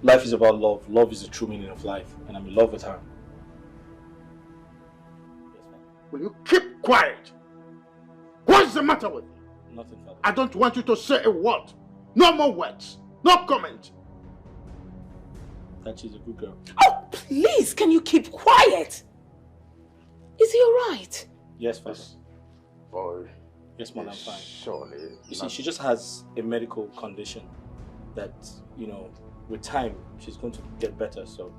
Life is about love. Love is the true meaning of life, and I'm in love with her. Will you keep quiet? What's the matter with you? Nothing, Father. I don't want you to say a word. No more words. No comment. That she's a good girl. Oh, please, can you keep quiet? Is he alright? Yes, Father. boy. Yes, man, I'm fine. Surely. You see, she just has a medical condition that, you know, with time, she's going to get better. So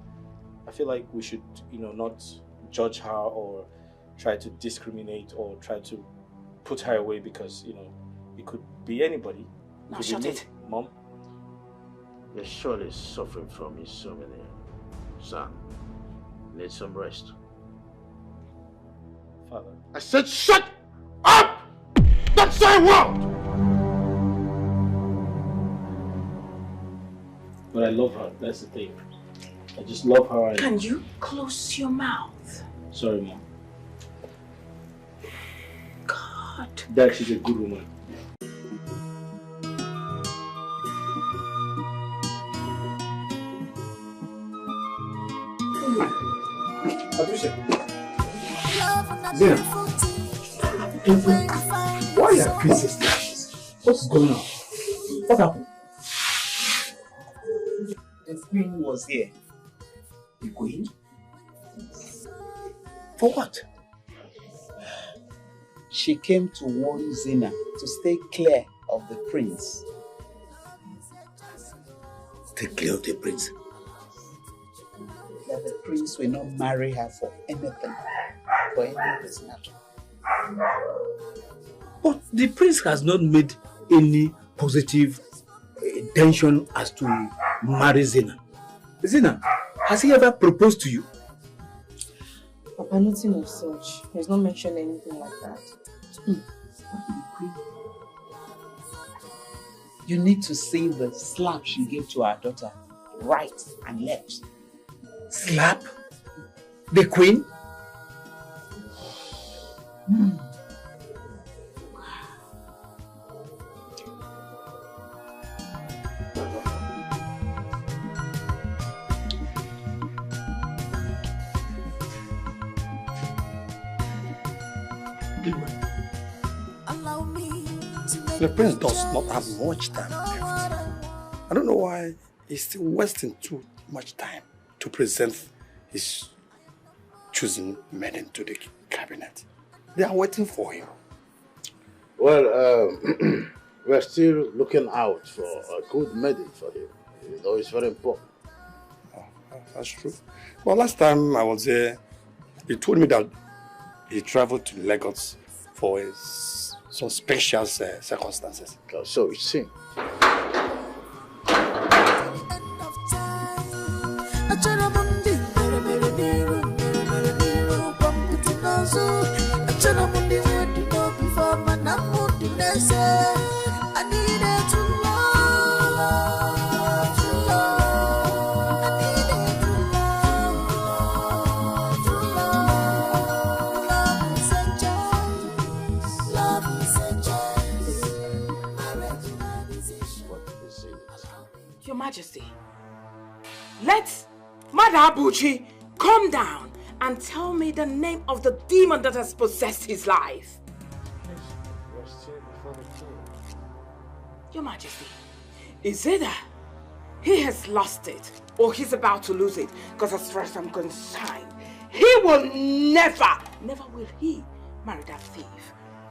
I feel like we should, you know, not judge her or try to discriminate or try to put her away because, you know, it could be anybody. Now shut it. Mom. You're surely suffering from insomnia. Son, need some rest. Father. I said shut up! Don't say a word! But I love her, that's the thing. I just love her. Can you close your mouth? Sorry, Mom. God. Dad, she's a good woman. Patricia. Zena. Why are princess like this? What's going on? What happened? The queen was here. The queen? For what? She came to warn Zena to stay clear of the prince. Take care of the prince. That the prince will not marry her for anything. For any reason at all. But the prince has not made any positive intention as to marry Zena. Zena, has he ever proposed to you? Papa, nothing of such. He's not mentioned anything like that. You need to see the slap she gave to our daughter, right and left. Slap? The queen? The prince does not have much time left. I don't know why he's still wasting too much time to present his chosen maiden to the cabinet. They are waiting for him. Well, we're still looking out for a good maiden for him. You know, it's very important. Oh, that's true. Well, last time I was there, he told me that he traveled to Lagos for some special circumstances. So it seems. Your Majesty, let Mother Abuchi come down and tell me the name of the demon that has possessed his life. Your Majesty, is either he has lost it or he's about to lose it, because as far as I'm concerned, he will never will he marry that thief.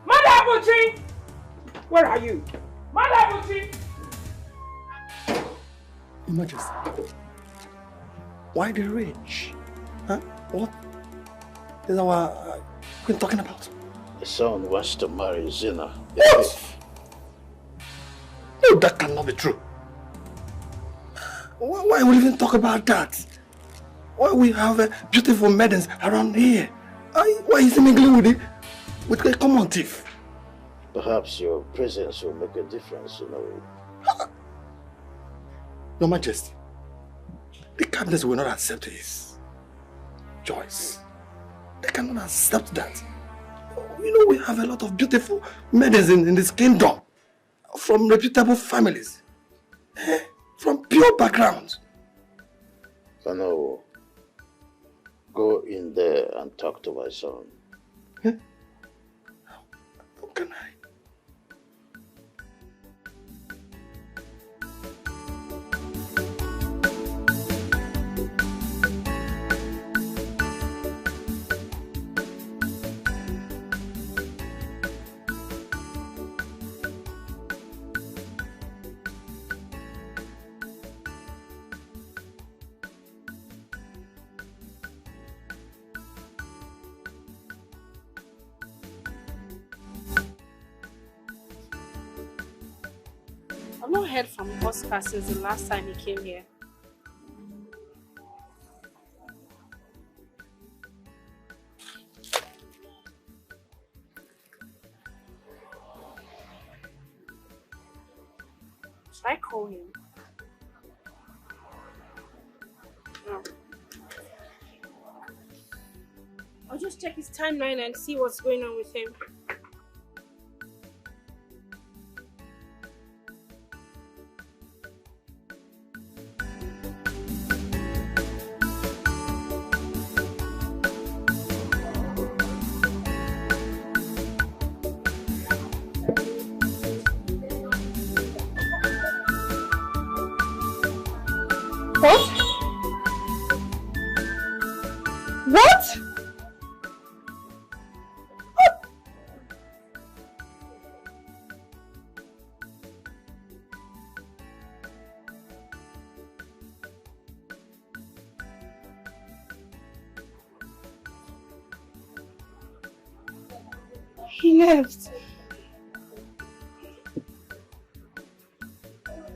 Mother Abuchi! Where are you? Mother Abuchi! Your Majesty, why the rage? Huh? What is our queen talking about? The son wants to marry Zena. What? No, that cannot be true. Why would we even talk about that? Why we have beautiful maidens around here? Why is he mingling with a common thief? Perhaps your presence will make a difference, you know. Your Majesty, the cabinet will not accept his choice. They cannot accept that. You know, we have a lot of beautiful maidens in this kingdom, from reputable families, from pure backgrounds. Kano, go in there and talk to my son. How can I? I've not heard from Oscar since the last time he came here. Should I call him? No. I'll just check his timeline and see what's going on with him. What? What? He left.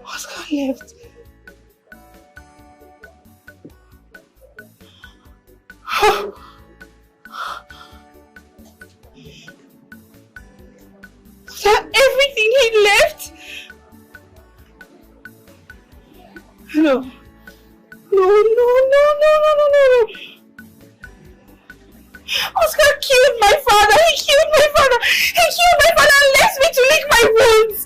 Oscar left. Was that everything he left? No. No. Oscar killed my father. He killed my father. He killed my father and left me to lick my wounds.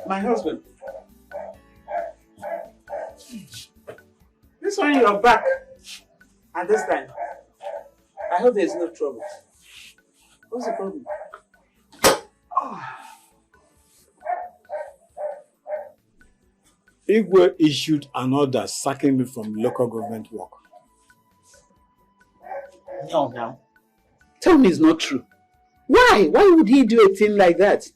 My husband. This one you're back. And this time, I hope there's no trouble. What's the problem? Igwe issued an order sacking me from local government work. No, now. Tell me it's not true. Why? Why would he do a thing like that?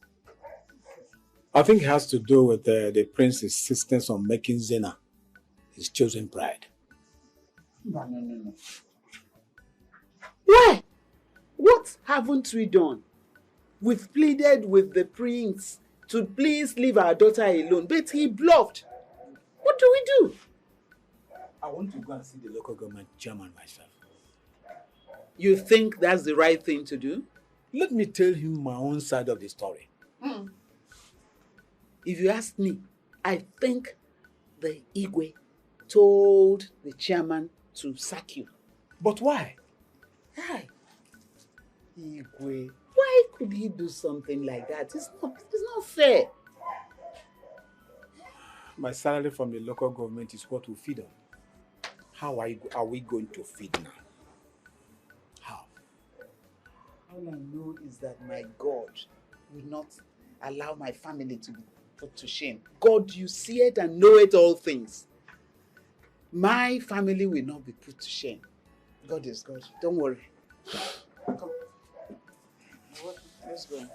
I think it has to do with the prince's insistence on making Zena his chosen bride. No. Why? What haven't we done? We've pleaded with the prince to please leave our daughter alone, but he bluffed. What do we do? I want to go and see the local government chairman myself. You think that's the right thing to do? Let me tell him my own side of the story. If you ask me, I think the Igwe told the chairman to sack you. But why? Why? Igwe, why could he do something like that? It's not fair. My salary from the local government is what we feed on. How are we going to feed now? How? All I know is that my God will not allow my family to be put to shame. God, you see it and know it all things. My family will not be put to shame. God is God. Don't worry. Come. Let's go.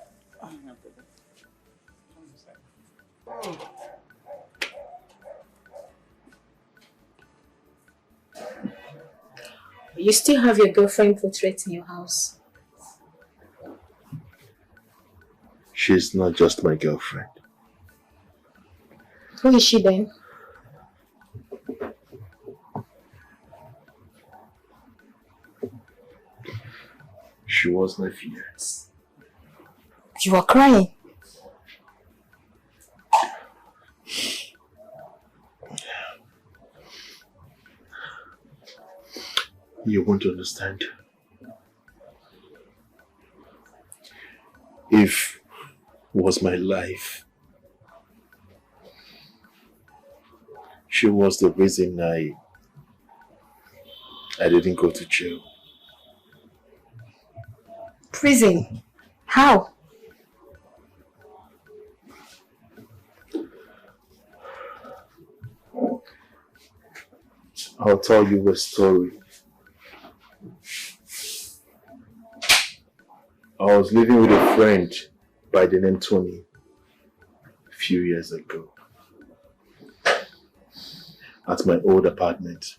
You still have your girlfriend portrait in your house? She's not just my girlfriend. Who is she then? She was my fiance. You are crying. You won't understand. If was my life, she was the reason I didn't go to jail. Prison? How? I'll tell you a story. I was living with a friend by the name Tony a few years ago at my old apartment.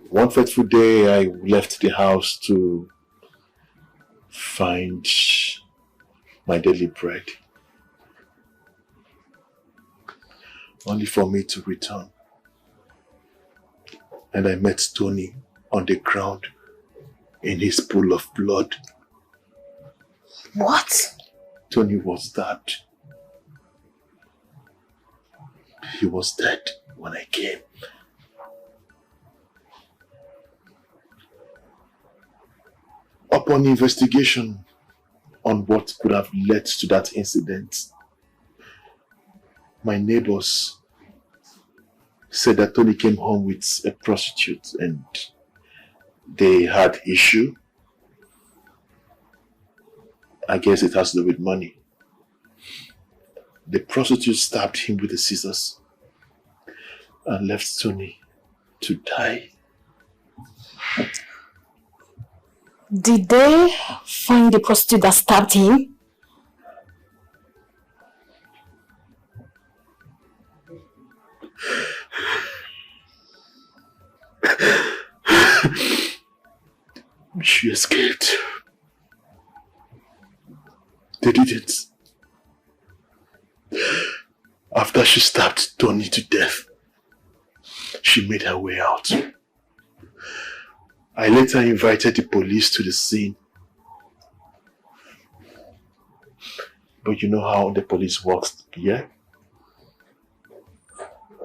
One fateful day, I left the house to find my daily bread, only for me to return. And I met Tony on the ground in his pool of blood. What? Tony was dead. He was dead when I came. Upon investigation on what could have led to that incident, my neighbors said that Tony came home with a prostitute and they had issue. I guess it has to do with money. The prostitute stabbed him with the scissors and left Tony to die. Did they find the prostitute that stabbed him? She escaped. They didn't. After she stabbed Tony to death, she made her way out. I later invited the police to the scene. But you know how the police works, yeah?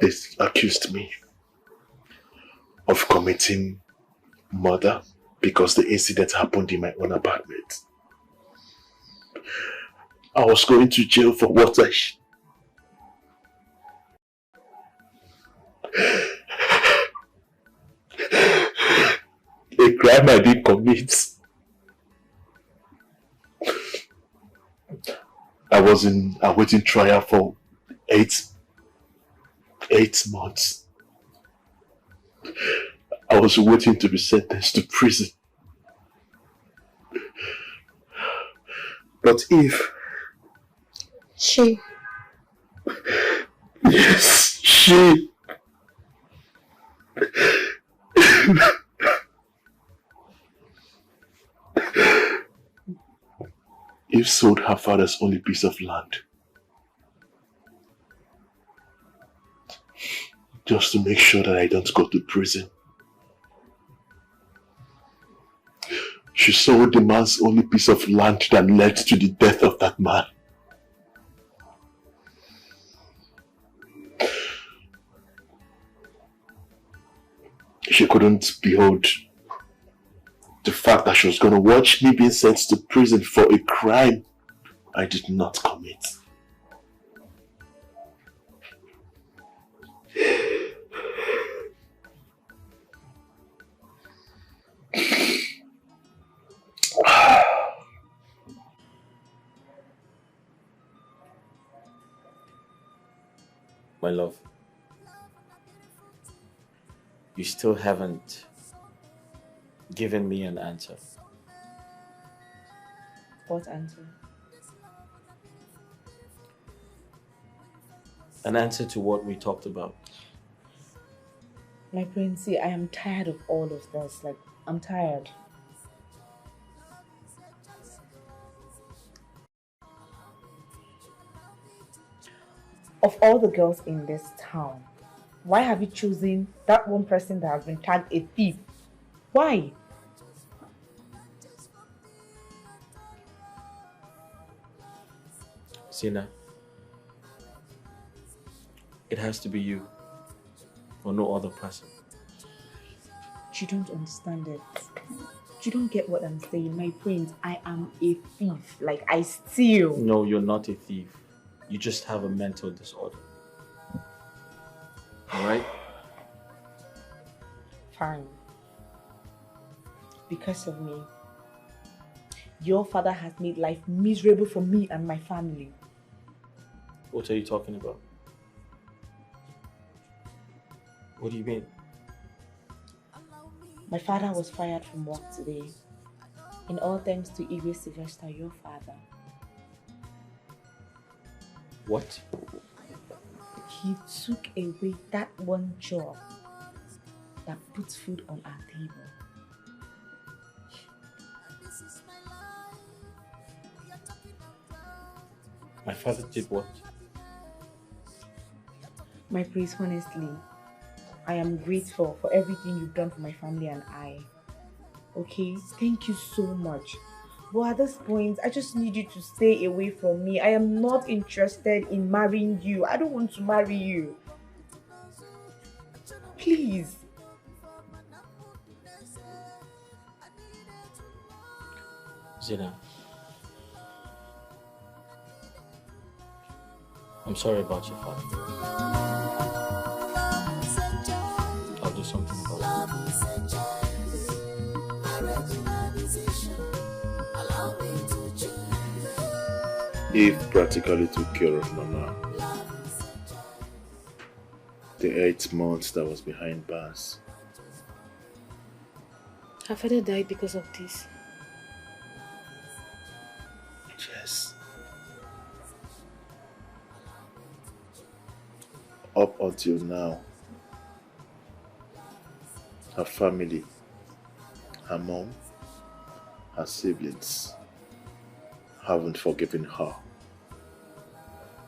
They accused me of committing murder because the incident happened in my own apartment. I was going to jail for what a crime I didn't commit. I was in awaiting trial for 8 months. I was waiting to be sentenced to prison. But if she... Yes, she... Eve sold her father's only piece of land just to make sure that I don't go to prison. She sold the man's only piece of land that led to the death of that man. She couldn't behold the fact that she was going to watch me being sent to prison for a crime I did not commit. My love, you still haven't given me an answer. What answer? An answer to what we talked about. My prince, see, I am tired of all of this. Like, I'm tired. Of all the girls in this town, why have you chosen that one person that has been tagged a thief? Why? Sina, it has to be you or no other person. You don't understand it. You don't get what I'm saying. My prince, I am a thief. Like, I steal. No, you're not a thief. You just have a mental disorder. Alright? Fine. Because of me, your father has made life miserable for me and my family. What are you talking about? What do you mean? My father was fired from work today. In all thanks to Ibe Sylvester, your father. What? He took away that one job that puts food on our table. My father did what? My praise, honestly, I am grateful for everything you've done for my family and I. Okay? Thank you so much. But at this point, I just need you to stay away from me. I am not interested in marrying you. I don't want to marry you. Please. Zina, I'm sorry about your father. I'll do something about it. Eve practically took care of Mama. The 8 months that was behind bars. Her father died because of this. Yes. Up until now, her family, her mom, her siblings haven't forgiven her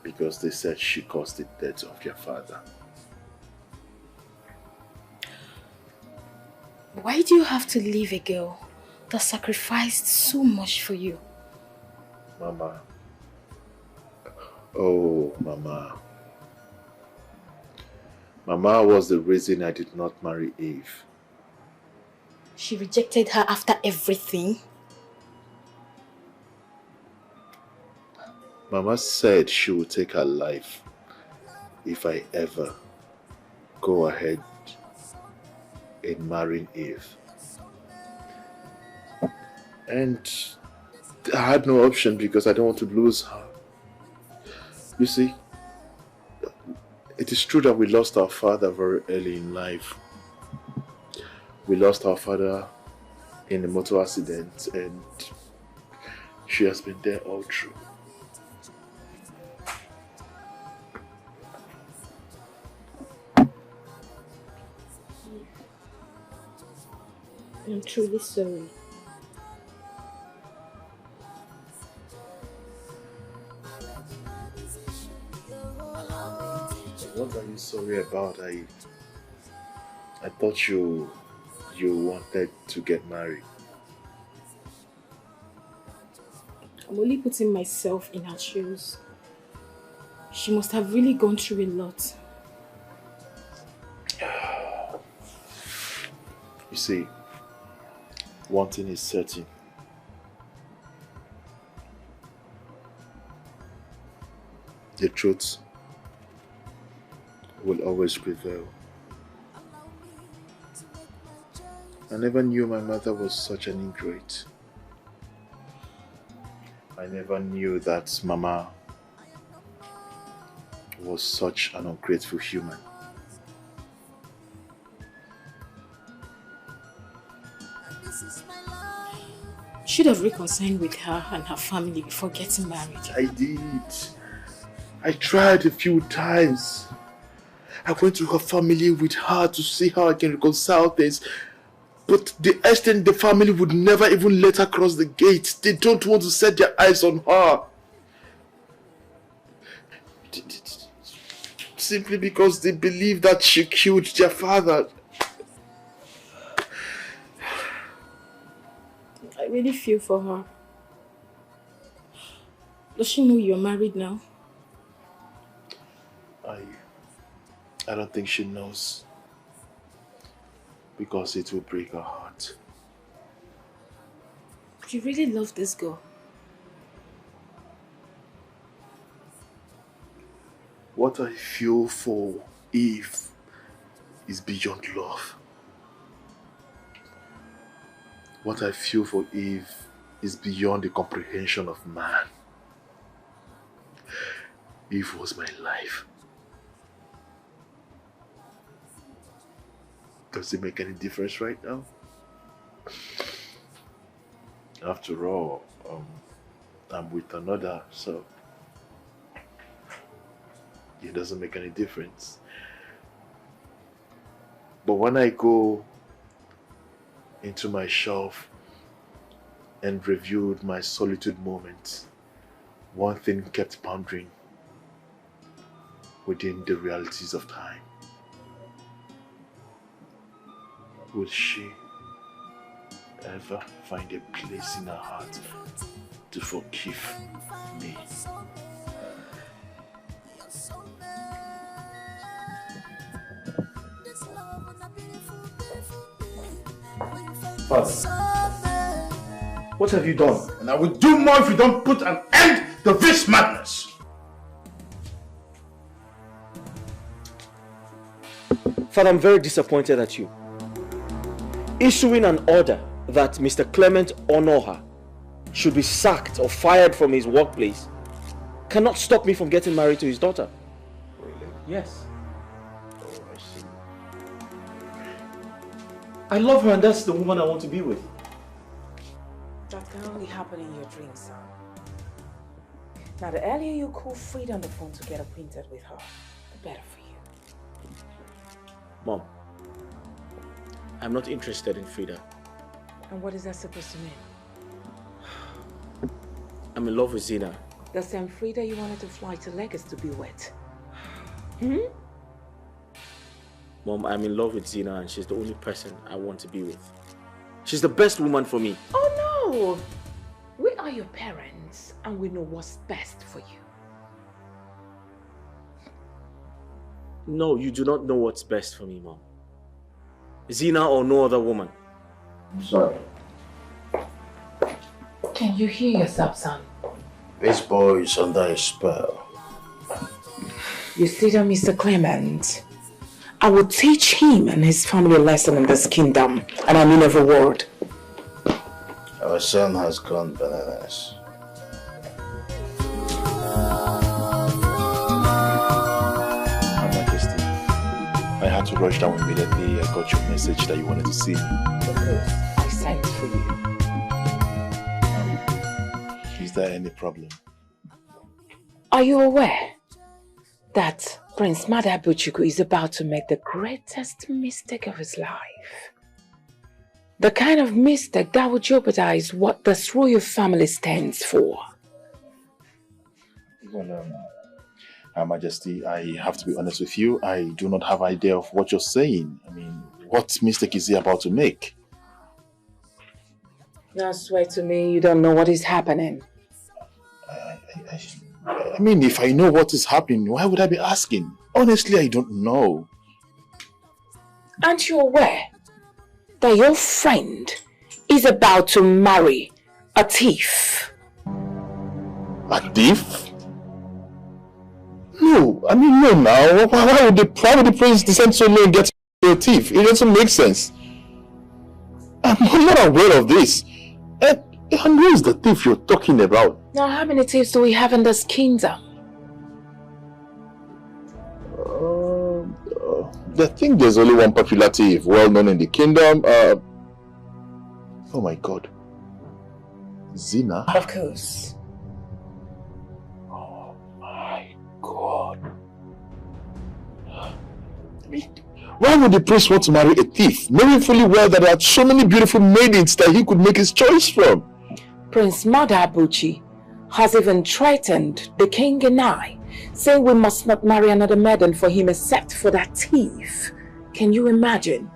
because they said she caused the death of your father. Why do you have to leave a girl that sacrificed so much for you? Mama. Oh, Mama. Mama was the reason I did not marry Eve. She rejected her after everything. Mama said she would take her life if I ever go ahead in marrying Eve. And I had no option because I don't want to lose her. You see, it is true that we lost our father very early in life. We lost our father in a motor accident and she has been there all through. I'm truly sorry. What are you sorry about? I thought you wanted to get married. I'm only putting myself in her shoes. She must have really gone through a lot. You see, one thing is certain. The truth will always prevail. I never knew my mother was such an ingrate. I never knew that Mama was such an ungrateful human. Should have reconciled with her and her family before getting married. I did. I tried a few times. I went to her family with her to see how I can reconcile things. But the extent the family would never even let her cross the gate. They don't want to set their eyes on her. Simply because they believe that she killed their father. I really feel for her. Does she know you're married now? I don't think she knows. Because it will break her heart. You really love this girl. What I feel for Eve is beyond love. What I feel for Eve is beyond the comprehension of man. Eve was my life. Does it make any difference right now? After all, I'm with another, so it doesn't make any difference. But when I go into my shelf and reviewed my solitude moments, one thing kept pondering within the realities of time. Would she ever find a place in her heart to forgive me? Father, what have you done? And I will do more if you don't put an end to this madness. Father, I'm very disappointed at you. Issuing an order that Mr. Clement Onoha should be sacked or fired from his workplace cannot stop me from getting married to his daughter. Really? Yes. Oh, I see. I love her and that's the woman I want to be with. That can only happen in your dreams, son. Now, the earlier you call Frida on the phone to get acquainted with her, the better for you. Mom, I'm not interested in Frida. And what is that supposed to mean? I'm in love with Zina. The same Frida you wanted to fly to Lagos to be with. Mom, I'm in love with Zina and she's the only person I want to be with. She's the best woman for me. Oh no! We are your parents and we know what's best for you. No, you do not know what's best for me, Mom. Zina or no other woman. I'm sorry. Can you hear yourself, son? This boy is under a spell. You see that, Mr. Clement? I will teach him and his family a lesson in this kingdom, and I mean every word. Our son has gone bananas. Her Majesty, I had to rush down immediately. I got your message that you wanted to see me. Of course, I sent for you. Is there any problem? Are you aware that Prince Madabuchuku is about to make the greatest mistake of his life? The kind of mistake that would jeopardize what this royal family stands for. Well, Her Majesty, I have to be honest with you. I do not have idea of what you're saying. I mean, what mistake is he about to make? Now swear to me you don't know what is happening. I mean, if I know what is happening, why would I be asking? Honestly, I don't know. Aren't you aware that your friend is about to marry a thief? A thief? No, I mean, no now. Why would the prince descend so low and get a thief? It doesn't make sense. I'm not aware of this. And who is the thief you're talking about? Now, how many thieves do we have in this kingdom? I think there's only one popular thief, well known in the kingdom. Oh my God. Zina? Of course. Oh my God. Why would the prince want to marry a thief, knowing fully well that there are so many beautiful maidens that he could make his choice from? Prince Madabuchi has even threatened the king and I, saying we must not marry another maiden for him except for that thief. Can you imagine?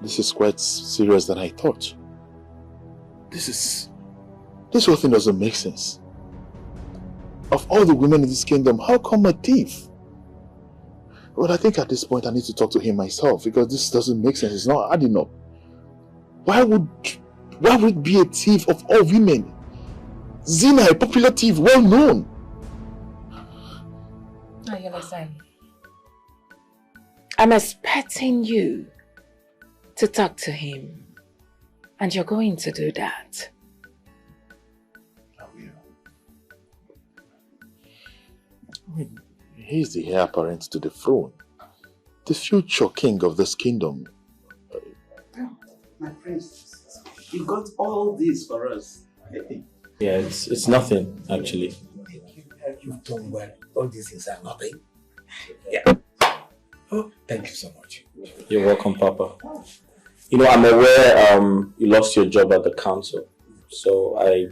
This is quite serious than I thought. This whole thing doesn't make sense. Of all the women in this kingdom, how come a thief? Well, I think at this point I need to talk to him myself because this doesn't make sense. It's not adding up. Why would it be a thief of all women? Zina, a popular thief, well known. Now you listen. I'm expecting you to talk to him, and you're going to do that. I will. I mean, he's the heir apparent to the throne. the future king of this kingdom. My prince, you got all this for us. Yeah, it's nothing actually. You've done well. All these things are nothing. Yeah. Oh, thank you so much. You're welcome, Papa. You know, I'm aware you lost your job at the council, so I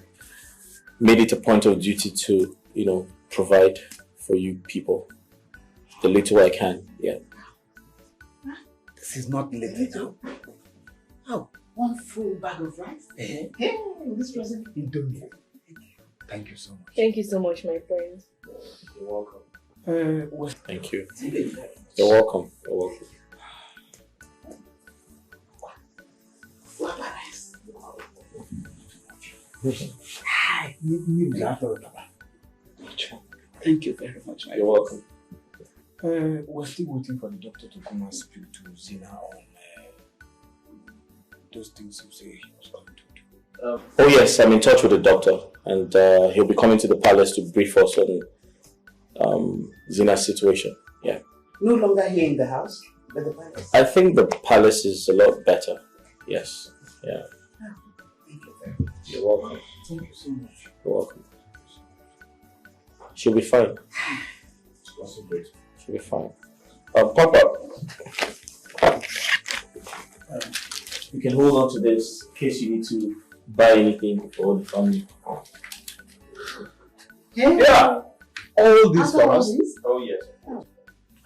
made it a point of duty to, you know, provide for you people the little I can. Yeah. This is not little. Oh, one full bag of rice? Eh? Hey, this wasn't Indomie. Thank you so much. Thank you so much, my friends. You're welcome. Thank you. You're welcome. You're welcome. Hi. Thank you very much. You're welcome. We're still waiting for the doctor to come and speak to Zina on those things you say he was going to do. Oh yes, I'm in touch with the doctor, and he'll be coming to the palace to brief us on Zina's situation. Yeah. No longer here in the house, but the palace. I think the palace is a lot better. Yes. Yeah. Thank you very much. You're welcome. Thank you so much. You're welcome. She'll be fine. Also great. She'll be fine. Papa, you can hold on to this in case you need to buy anything for the family. Yeah. All this for us. Oh yes.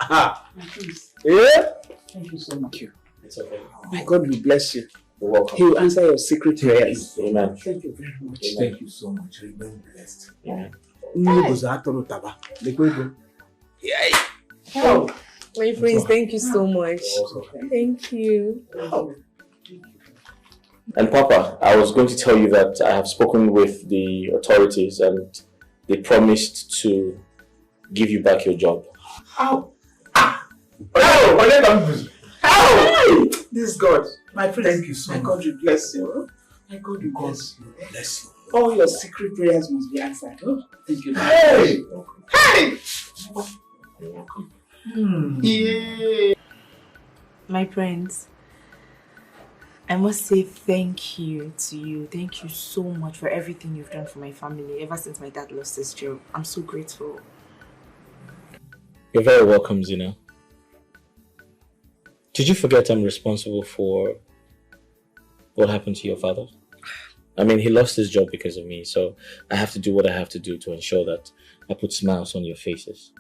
Aha. Yeah. Thank you so much. It's okay. My God will bless you. You're welcome. He will answer your secret prayers. Amen. Thank you very much. Thank you so much. Remain blessed. Amen. Oh, my friends, thank you so much. Thank you. And Papa, I was going to tell you that I have spoken with the authorities and they promised to give you back your job. How? How? This is God. My friend. Thank you so much. My God will bless you. My God will bless you. Bless you. All your secret prayers must be answered. Oh, thank you. Hey! Hey! You're welcome. Yeah. My friends, I must say thank you to you. Thank you so much for everything you've done for my family ever since my dad lost his job. I'm so grateful. You're very welcome, Zina. Did you forget I'm responsible for what happened to your father? I mean, he lost his job because of me, so I have to do what I have to do to ensure that I put smiles on your faces.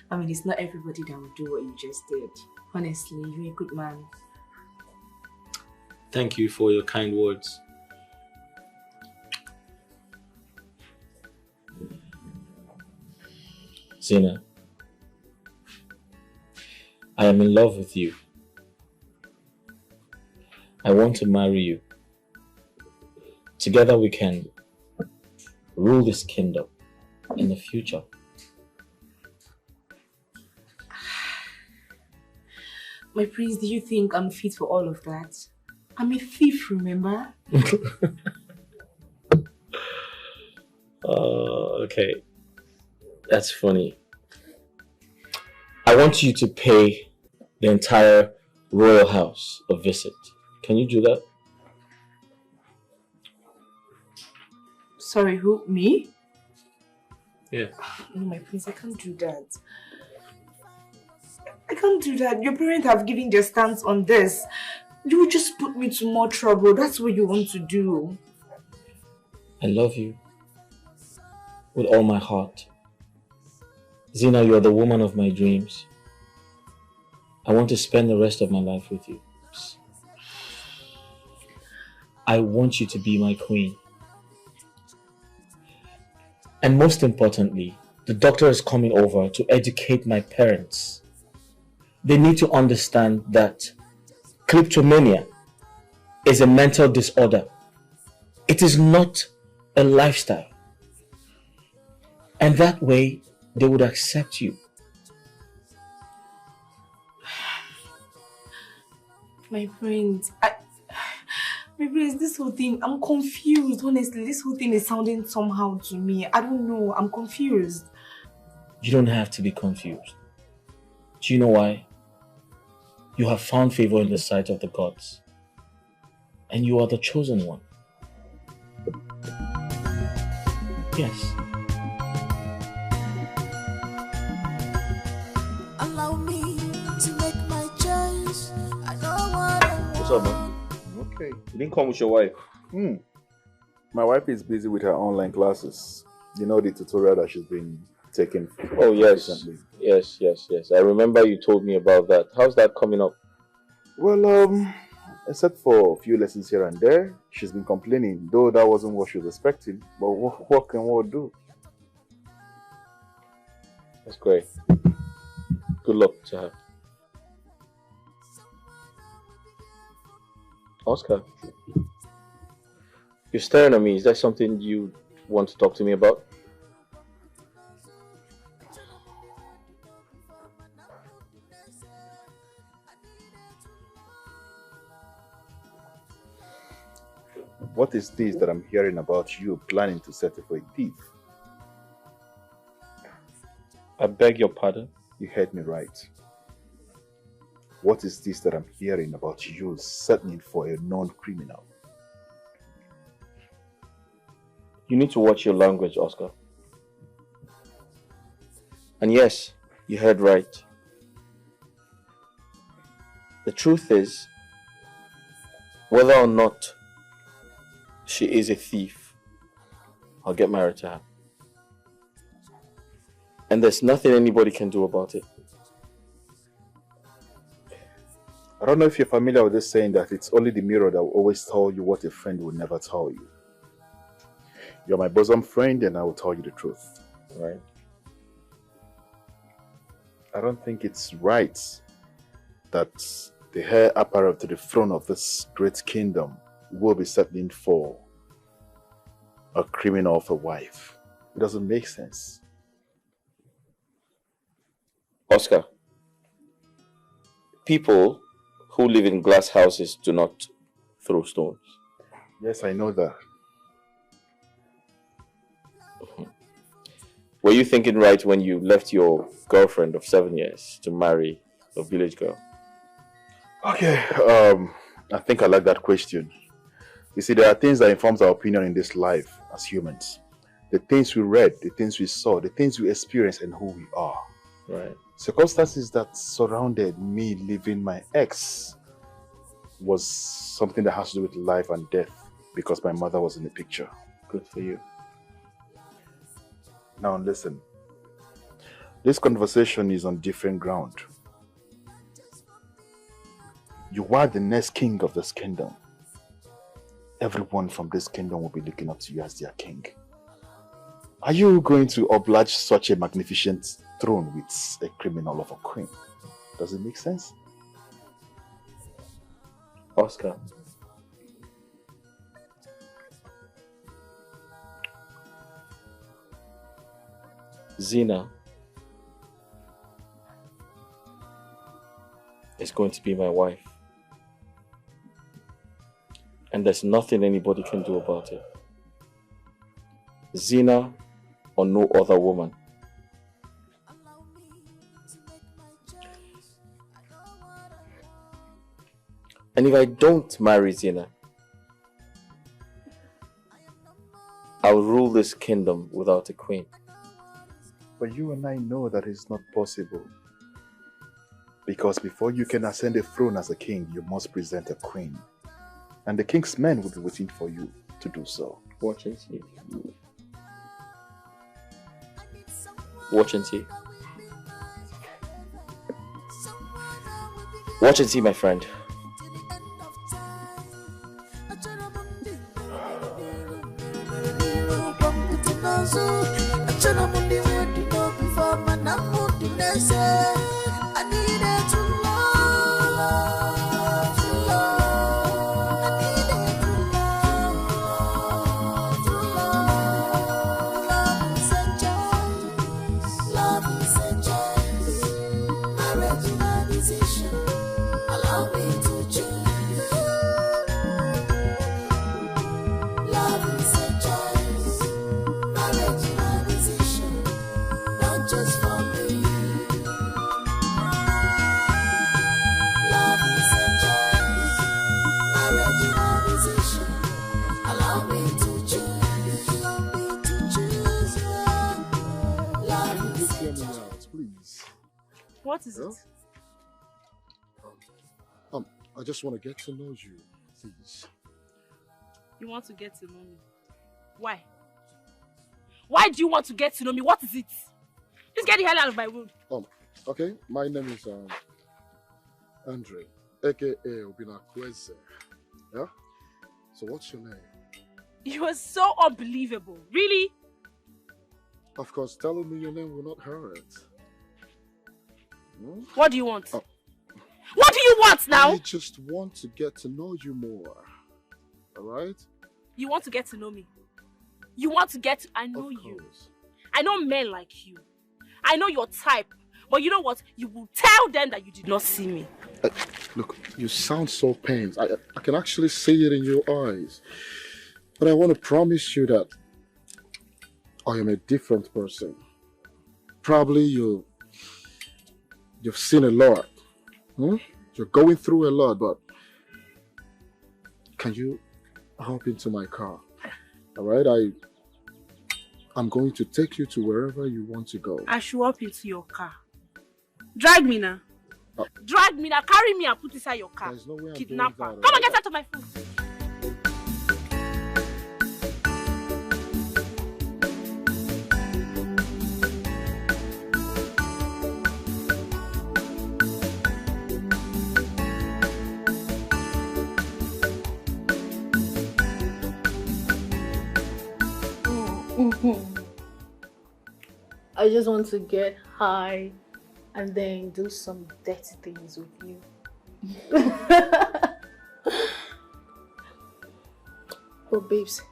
I mean, it's not everybody that will do what you just did. Honestly, you're a good man. Thank you for your kind words. Zina, I am in love with you. I want to marry you. Together we can rule this kingdom in the future. My prince, do you think I'm fit for all of that? I'm a thief, remember? Okay. That's funny. I want you to pay the entire royal house a visit. Can you do that? Sorry, who? Me? Yeah. No, my prince, I can't do that. I can't do that. Your parents have given their stance on this. You will just put me to more trouble. That's what you want to do. I love you with all my heart. Zina, you are the woman of my dreams. I want to spend the rest of my life with you. I want you to be my queen. And most importantly, the doctor is coming over to educate my parents. They need to understand that kleptomania is a mental disorder. It is not a lifestyle. And that way, they would accept you. My friends, this whole thing, I'm confused. Honestly, this whole thing is sounding somehow to me. I don't know. I'm confused. You don't have to be confused. Do you know why? You have found favor in the sight of the gods. And you are the chosen one. Yes. Allow me to make my choice. I know what I want. What's up, man? Okay. You didn't come with your wife. My wife is busy with her online classes. You know the tutorial that she's been taking. Oh, yes. Recently. Yes. I remember you told me about that. How's that coming up? Well, except for a few lessons here and there, she's been complaining, though that wasn't what she was expecting. But what can we do? That's great. Good luck to her. Oscar, you're staring at me. Is that something you want to talk to me about? What is this that I'm hearing about you planning to settle for a thief? I beg your pardon? You heard me right. What is this that I'm hearing about you settling for a non-criminal? You need to watch your language, Oscar. And yes, you heard right. The truth is, whether or not she is a thief, I'll get married to her. And there's nothing anybody can do about it. I don't know if you're familiar with this saying that it's only the mirror that will always tell you what a friend will never tell you. You're my bosom friend and I will tell you the truth. Right. I don't think it's right that the heir apparent to the throne of this great kingdom will be settling for a criminal of a wife. It doesn't make sense. Oscar, people who live in glass houses do not throw stones. Yes, I know that. Were you thinking right when you left your girlfriend of 7 years to marry a village girl? Okay, I think I like that question. You see, there are things that informs our opinion in this life as humans. The things we read, the things we saw, the things we experienced, and who we are. Right. Circumstances that surrounded me leaving my ex was something that has to do with life and death because my mother was in the picture. Good for you. Now listen, this conversation is on different ground. You are the next king of this kingdom. Everyone from this kingdom will be looking up to you as their king. Are you going to oblige such a magnificent throne with a criminal of a queen? Does it make sense? Oscar, Zina is going to be my wife. And there's nothing anybody can do about it. Zina or no other woman. And if I don't marry Zina, I'll rule this kingdom without a queen. But you and I know that it's not possible. Because before you can ascend a throne as a king, you must present a queen. And the king's men will be waiting for you to do so. Watch and see. Watch and see. Watch and see, my friend. Allow me please. What is it? I just want to get to know you, please. You want to get to know me? Why? Why do you want to get to know me? What is it? Just get the hell out of my room. Okay. My name is Andre, aka Obinakweze. Yeah? So what's your name? You are so unbelievable. Really? Of course, telling me your name will not hurt. Hmm? What do you want? What do you want now? I just want to get to know you more. Alright? You want to get to know me? You want to get to... I know you. I know men like you. I know your type. But you know what? You will tell them that you did not see me. Look, you sound so pained. I can actually see it in your eyes. But I want to promise you that I am a different person. Probably you've seen a lot. You're going through a lot, but can you hop into my car? Alright, I'm going to take you to wherever you want to go. I should hop into your car. Drag me now. Drag me now. Carry me and put inside your car. There's no way I'm Kidnapper. doing that, Come and get out of my phone. I just want to get high and then do some dirty things with you. But babes,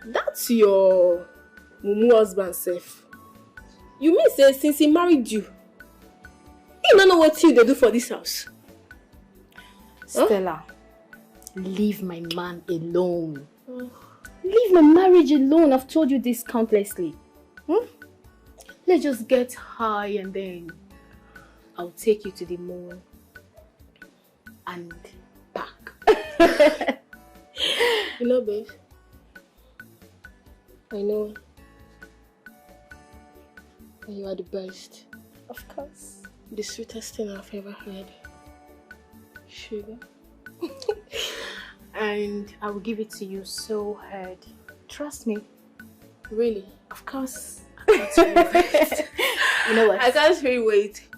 that's your mumu husband self. You mean say since he married you, he don't know what they do for this house? Stella, leave my man alone. Leave my marriage alone. I've told you this countlessly. Let's just get high and then I'll take you to the moon and back. You know, babe, I know you are the best. Of course. The sweetest thing I've ever heard. Sugar. And I will give it to you so hard. Trust me. Really? Of course. I can't wait. You know what? I can't really wait.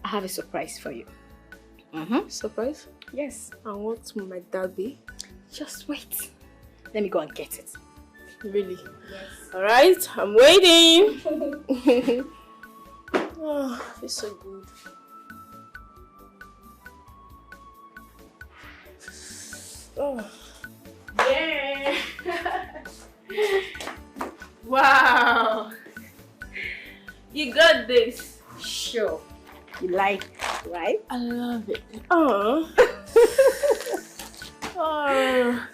I have a surprise for you. Surprise? Yes. And what will my dad be? Just wait. Let me go and get it. Really? Yes. Alright, I'm waiting. Oh, it's so good. Oh. Yeah. Wow. You got this. Sure. You like it, right? I love it. Oh.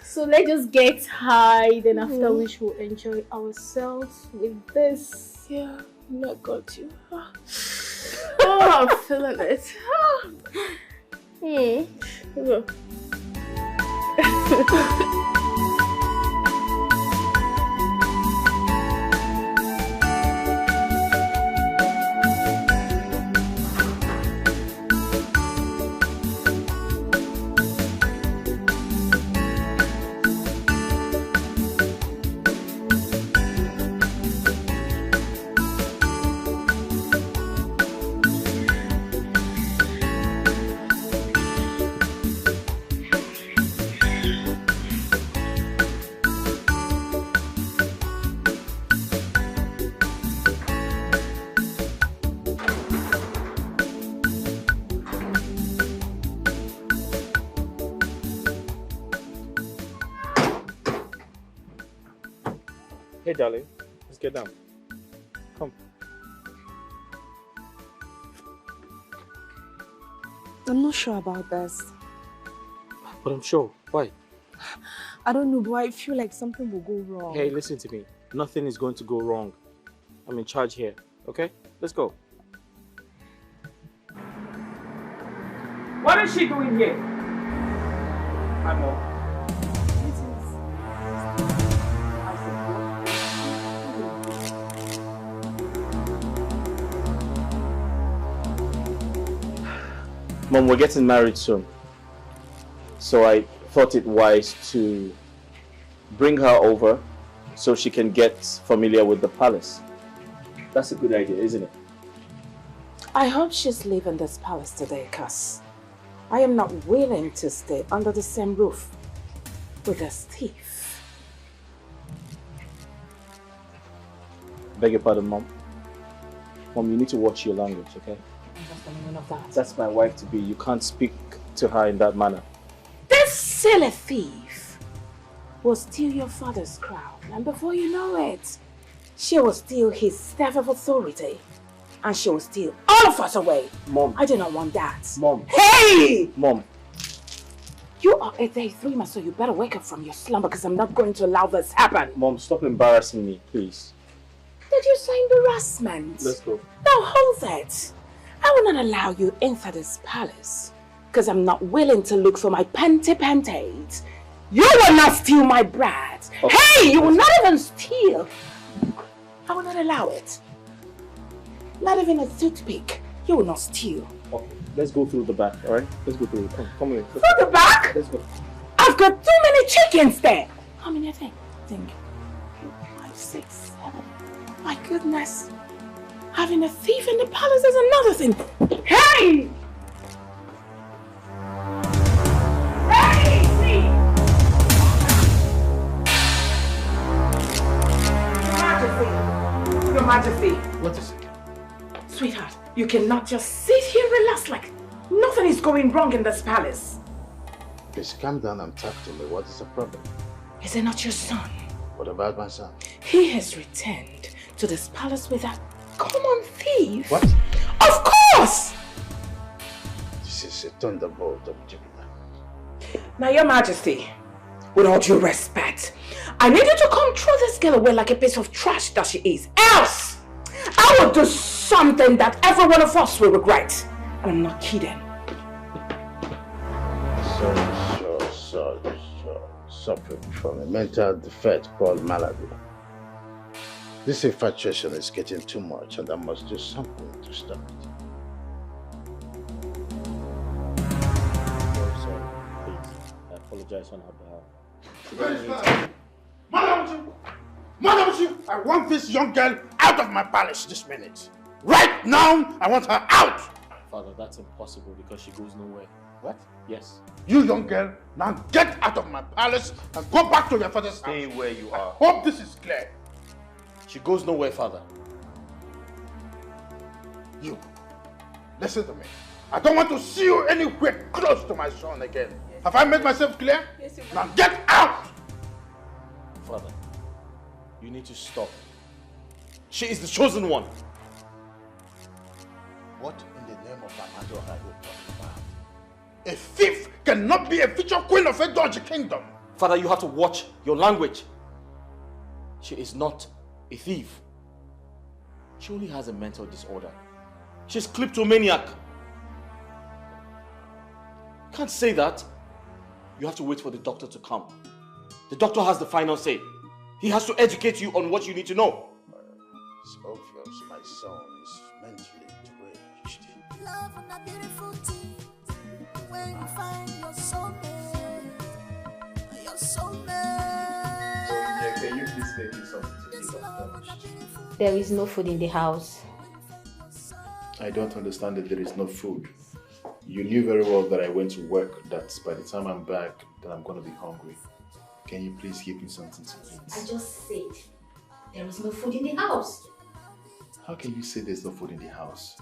So let's just get high, then after which we'll enjoy ourselves with this. Yeah, I got you. Oh, I'm feeling it. Hey, darling, let's get down. Come. I'm not sure about this. But I'm sure. Why? I don't know, but I feel like something will go wrong. Hey, listen to me. Nothing is going to go wrong. I'm in charge here, okay? Let's go. What is she doing here? Hi, Mom. Mom, we're getting married soon. So I thought it wise to bring her over so she can get familiar with the palace. That's a good idea, isn't it? I hope she's leaving this palace today, cuz I am not willing to stay under the same roof with a thief. Beg your pardon, Mom. Mom, you need to watch your language, okay? What's the meaning of that? That's my wife-to-be. You can't speak to her in that manner. This silly thief will steal your father's crown, and before you know it, she will steal his staff of authority, and she will steal all of us away. Mom. I do not want that. Mom. Hey! Mom. You are a day dreamer, so you better wake up from your slumber, because I'm not going to allow this happen. Mom, stop embarrassing me, please. Did you say embarrassment? Let's go. Now hold it. I will not allow you into this palace, because I'm not willing to look for my panties. You will not steal my brat. Okay. Hey, you will not even steal. I will not allow it. Not even a toothpick. You will not steal. Okay, let's go through the back, alright? Let's go through. Come here. Through the back? Let's go. I've got too many chickens there. How many I think? 5, 6, 7. My goodness. Having a thief in the palace is another thing. Hey! Hey, thief! Your Majesty. What is it? Sweetheart, you cannot just sit here and relax like nothing is going wrong in this palace. Please calm down and talk to me. What is the problem? Is it not your son? What about my son? He has returned to this palace with a common thief. What? Of course! This is a thunderbolt of Jupiter. Now, Your Majesty, with all due respect, I need you to come throw this girl away like a piece of trash that she is. Else, I will do something that every one of us will regret. And I'm not kidding. Suffering from a mental defect called malady. This infatuation is getting too much and I must do something to stop it. Sorry, please. I apologize on her behalf. Madam, I want this young girl out of my palace this minute. Right now, I want her out. Father, that's impossible because she goes nowhere. What? Yes. You young girl, now get out of my palace and go back to your father's house. Stay where you are. Hope this is clear. She goes nowhere, Father. You, listen to me. I don't want to see you anywhere close to my son again. Yes. Have I made myself clear? Yes, now get out! Father, you need to stop. She is the chosen one. What in the name of Amado are you talking about? A thief cannot be a future queen of a dodgy kingdom. Father, you have to watch your language. She is not a thief. She only has a mental disorder. She's kleptomaniac. You can't say that. You have to wait for the doctor to come. The doctor has the final say. He has to educate you on what you need to know. It's obvious my son is mentally deranged. Love on a beautiful thing. When you find your soulmate. Your soulmate. Yeah, can you please make me something to eat? I'm famished. There is no food in the house. I don't understand that there is no food. You knew very well that I went to work, that by the time I'm back, that I'm going to be hungry. Can you please give me something to eat? I just said there is no food in the house. How can you say there's no food in the house?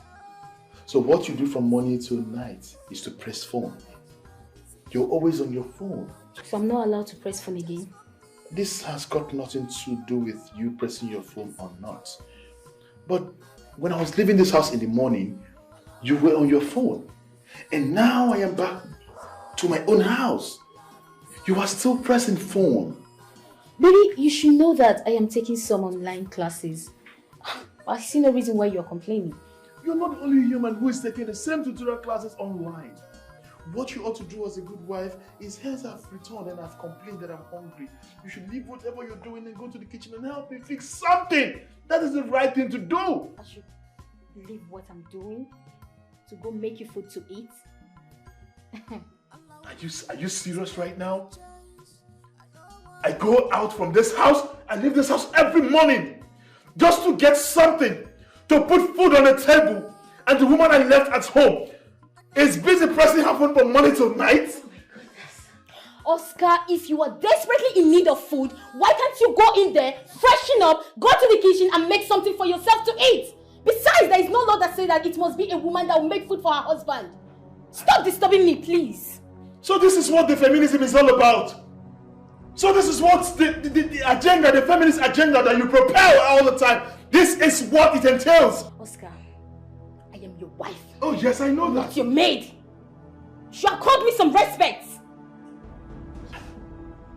So what you do from morning till night is to press phone. You're always on your phone. So I'm not allowed to press phone again? This has got nothing to do with you pressing your phone or not. But when I was leaving this house in the morning, you were on your phone. And now I am back to my own house. You are still pressing phone. Baby, you should know that I am taking some online classes. I see no reason why you're complaining. You're not the only human who is taking the same tutorial classes online. What you ought to do as a good wife is, hence I've returned and I've complained that I'm hungry. You should leave whatever you're doing and go to the kitchen and help me fix something. That is the right thing to do. I should leave what I'm doing to go make you food to eat? Are you serious right now? I go out from this house, I leave this house every morning just to get something, to put food on the table, and the woman I left at home is busy pressing her phone for money tonight? Oscar, if you are desperately in need of food, why can't you go in there, freshen up, go to the kitchen and make something for yourself to eat? Besides, there is no law that says that it must be a woman that will make food for her husband. Stop disturbing me, please. So this is what the feminism is all about. So this is what the agenda, the feminist agenda that you propel all the time. This is what it entails. Oscar, I am your wife. Oh yes, I know that. Not your maid. You should have called me some respect.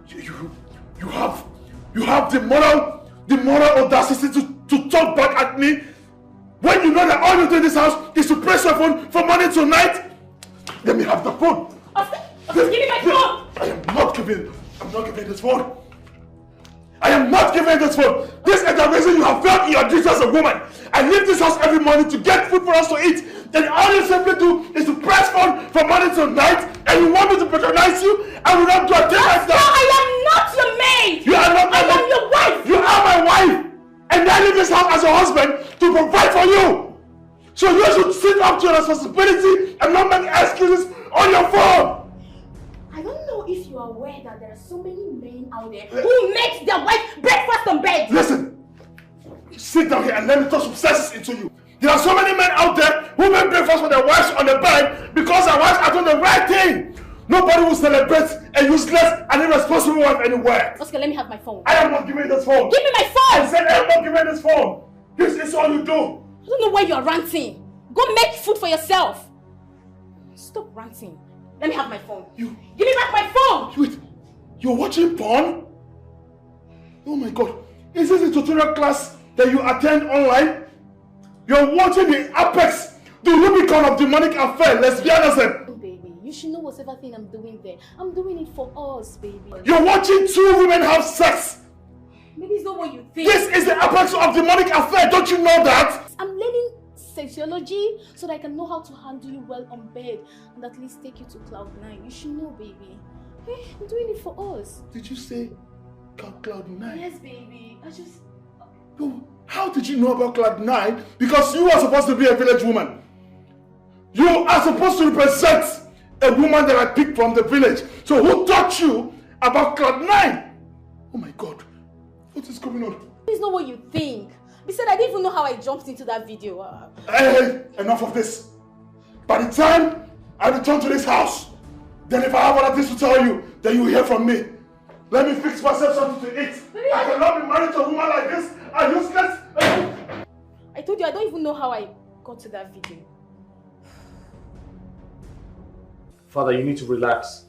You have the moral audacity to talk back at me when you know that all you do in this house is to press your phone for money tonight. Let me have the phone. Oscar, give me my phone. I'm not giving this phone. I am not giving this phone. This is the reason you have failed in your duty as a woman. I leave this house every morning to get food for us to eat. Then all you simply do is to press phone for money tonight, and you want me to patronize you? I will not do a thing like that. I am not your maid. You are not my I am your wife. You are my wife, and I leave this house as a husband to provide for you. So you should sit up to your responsibility and not make excuses on your phone. I don't know if you are aware that there are so many men out there who make their wife breakfast on bed. Listen, sit down here and let me talk some sense into you. There are so many men out there who make breakfast for their wives on the bed because their wives are doing the right thing. Nobody will celebrate a useless and irresponsible wife anywhere. Oscar, let me have my phone. I am not giving this phone. Give me my phone. I said I am not giving this phone. This is all you do. I don't know why you are ranting. Go make food for yourself. Stop ranting. Let me have my phone. Give me back my phone. Wait, you're watching porn? Oh my God. Is this a tutorial class that you attend online? You're watching the apex, the Rubicon of demonic affair, lesbianism. Baby, you should know whatever thing I'm doing there. I'm doing it for us, baby. You're watching two women have sex. Maybe it's not what you think. This is the apex of demonic affair. Don't you know that? I'm learning sexuology so that I can know how to handle you well on bed and at least take you to cloud 9. You should know, baby. Hey, I'm doing it for us. Did you say cloud 9? Yes, baby. I just... No. How did you know about cloud 9? Because you are supposed to be a village woman. You are supposed to represent a woman that I picked from the village. So who taught you about cloud 9? Oh my God. What is going on? It's not what you think. Besides, I didn't even know how I jumped into that video. Hey, enough of this. By the time I return to this house, then if I have other things to tell you, then you will hear from me. Let me fix myself something to eat. I cannot be married to a woman like this. Are you useless? I told you I don't even know how I got to that video. Father, you need to relax.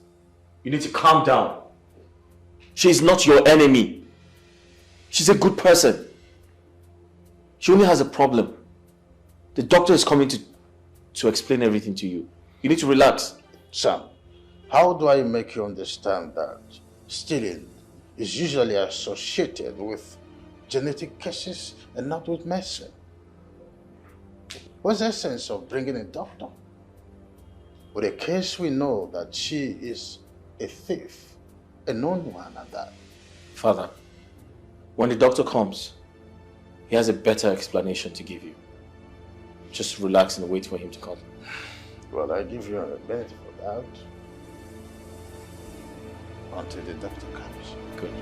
You need to calm down. She's not your enemy. She's a good person. She only has a problem. The doctor is coming to explain everything to you. You need to relax. Sam, how do I make you understand that stealing is usually associated with genetic cases and not with medicine? What's the sense of bringing a doctor? With a case we know that she is a thief, a known one at that. Father, when the doctor comes, he has a better explanation to give you. Just relax and wait for him to come. Well, I give you a benefit of doubt until the doctor comes. Good.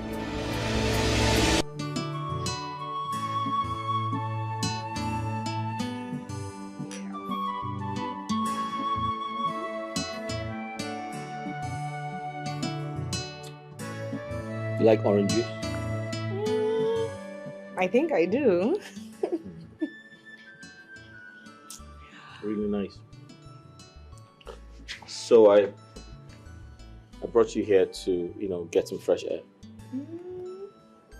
You like orange juice? I think I do. Really nice. So I brought you here to, get some fresh air.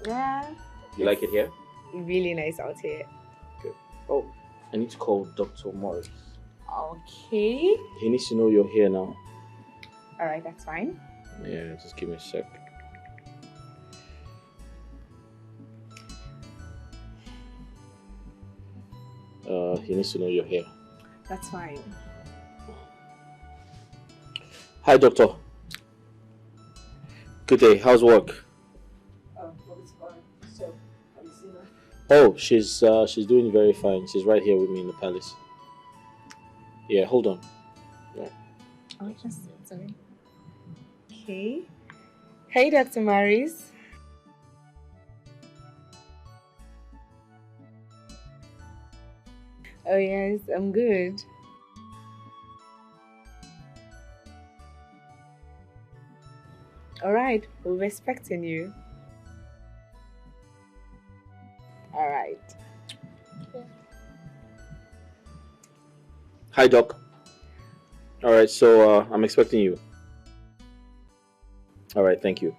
Yeah. You like it here? Really nice out here. Good. Oh, I need to call Dr. Morris. Okay. He needs to know you're here now. Alright, that's fine. Yeah, just give me a sec. He needs to know you're here. That's fine. Hi, doctor. Good day. How's work? Oh, she's doing very fine. She's right here with me in the palace. Yeah, hold on. Yeah. Oh, sorry. Okay. Hey, Dr. Maris. Oh yes, I'm good. All right, we'll be expecting you. All right. Hi, doc. All right, so I'm expecting you. All right, thank you.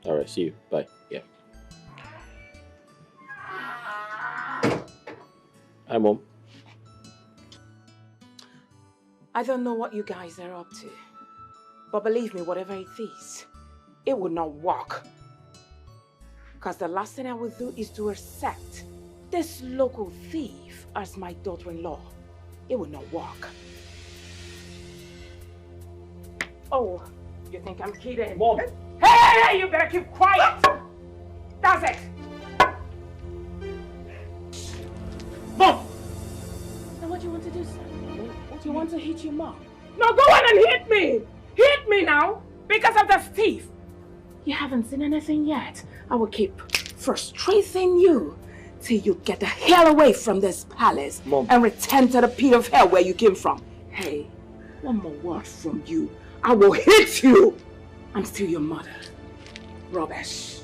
All right, see you. Bye. Yeah. Hi, Mom. I don't know what you guys are up to, but believe me, whatever it is, it will not work. Because the last thing I will do is to accept this local thief as my daughter-in-law. It will not work. Oh, you think I'm kidding? Mom! Hey, you better keep quiet! That's it! Mom! Now what do you want to do, son? Do you want to hit your mom? No, go on and hit me! Hit me now! Because of this thief! You haven't seen anything yet. I will keep frustrating you till you get the hell away from this palace. Mom. And return to the pit of hell where you came from. Hey, one more word from you, I will hit you! I'm still your mother. Rubbish.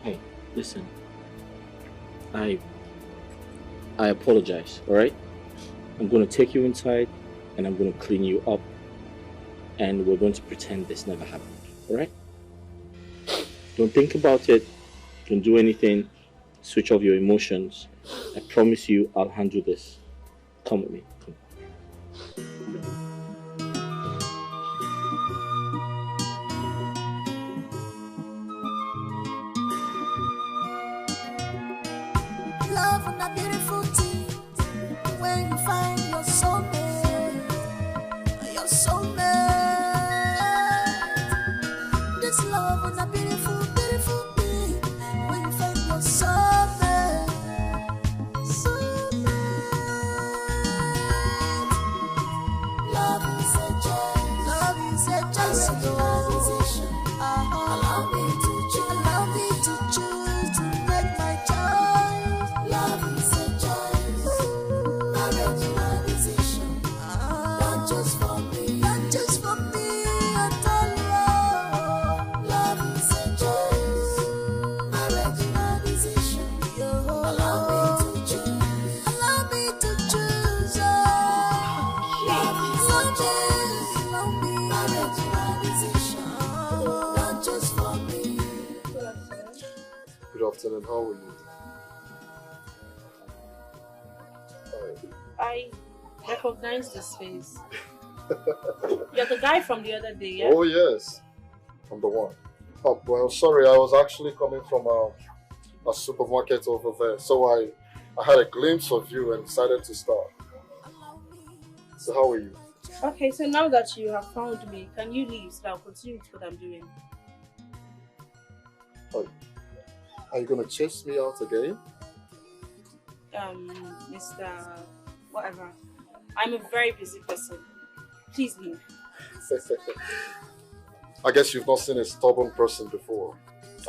Hey, listen. I apologize, alright? I'm gonna take you inside and I'm gonna clean you up and we're going to pretend this never happened, alright? Don't think about it. Don't do anything. Switch off your emotions. I promise you I'll handle this. Come with me. Come. Love and a beautiful thing when you find your soulmate, your soulmate. This love and a beautiful, beautiful thing when you find your soulmate, soulmate. Love is a choice, love is a choice. Allow me to choose, allow me to choose to make my choice. Love is a choice, marriage is a decision, not just for me, not just for me at all. Love is a choice, marriage is a decision. Allow me to choose, allow me to choose. Love is a choice, marriage is a decision, not just for me. Good afternoon, how are you? I recognize this face. You're the guy from the other day, yeah? Oh yes, I'm the one. Oh, well, sorry, I was actually coming from a supermarket over there, so I had a glimpse of you and decided to start. So how are you? Okay, so now that you have found me, can you leave so that I'll continue with what I'm doing? Oh, are you gonna chase me out again? Mr. Whatever. I'm a very busy person. Please leave. I guess you've not seen a stubborn person before.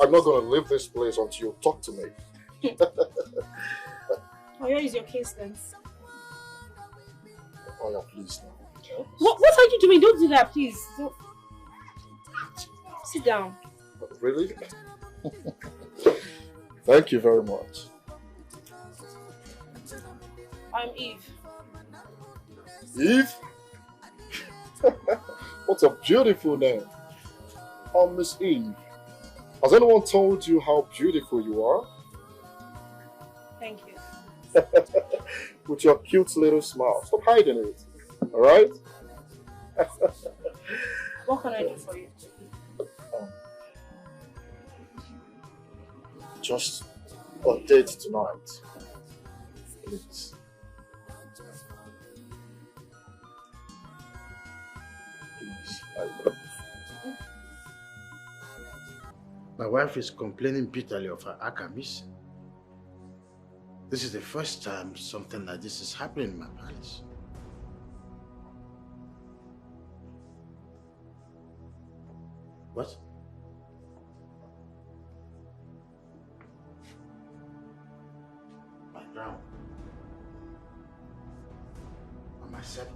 I'm not gonna leave this place until you talk to me. Oh, here is your case then. Oh yeah, please now. What are you doing? Don't do that, please. Don't. Sit down. Really? Thank you very much. I'm Eve. Eve? What a beautiful name. Oh, Miss Eve. Has anyone told you how beautiful you are? Thank you. With your cute little smile. Stop hiding it. Alright? What can I do for you? Just on date tonight. Please. My wife is complaining bitterly of her aka missing. This is the first time something like this is happening in my palace. What? My crown. And my scepter.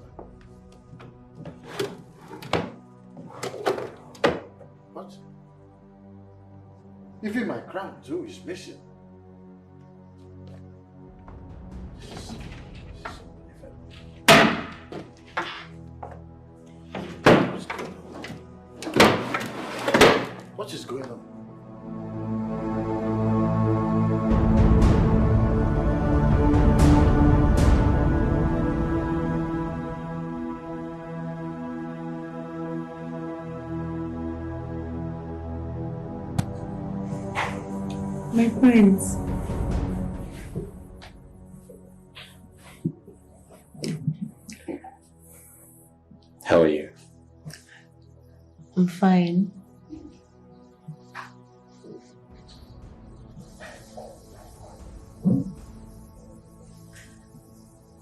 What? Even my crown too is missing. What is going on? My friends. How are you? I'm fine.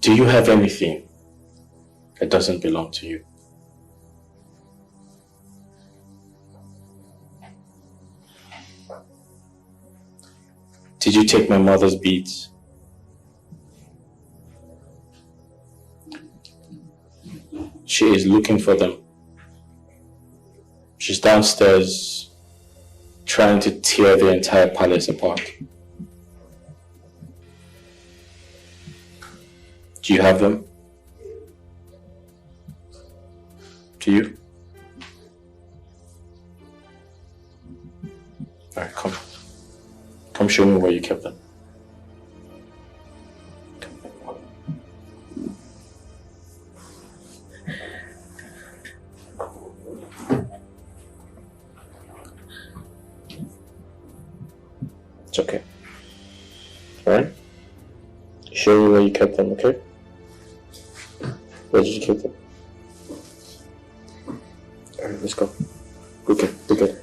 Do you have anything that doesn't belong to you? Did you take my mother's beads? She is looking for them. She's downstairs trying to tear the entire palace apart. Do you have them? Do you? Alright, come. Come show me where you kept them. It's okay. Alright? Show me where you kept them, okay? Where did you keep them? Alright, let's go. Okay, okay.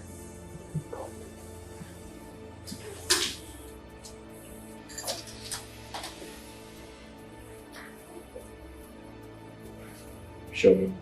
Show me.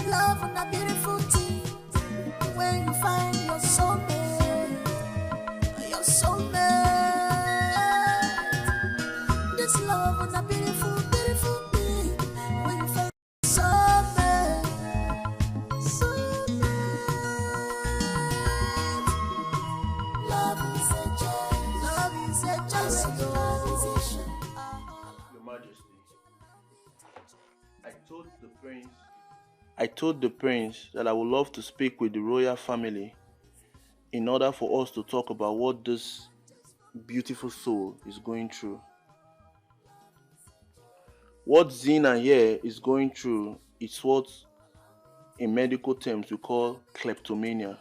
Love on a beautiful thing when you find your soulmate, your soulmate. This love on a beautiful, beautiful thing when you find your soulmate, soulmate. Love is a joy, love is a joy, love is a joy. Your Majesty, I told the prince that I would love to speak with the royal family in order for us to talk about what this beautiful soul is going through. What Zina here is going through is what in medical terms we call kleptomania.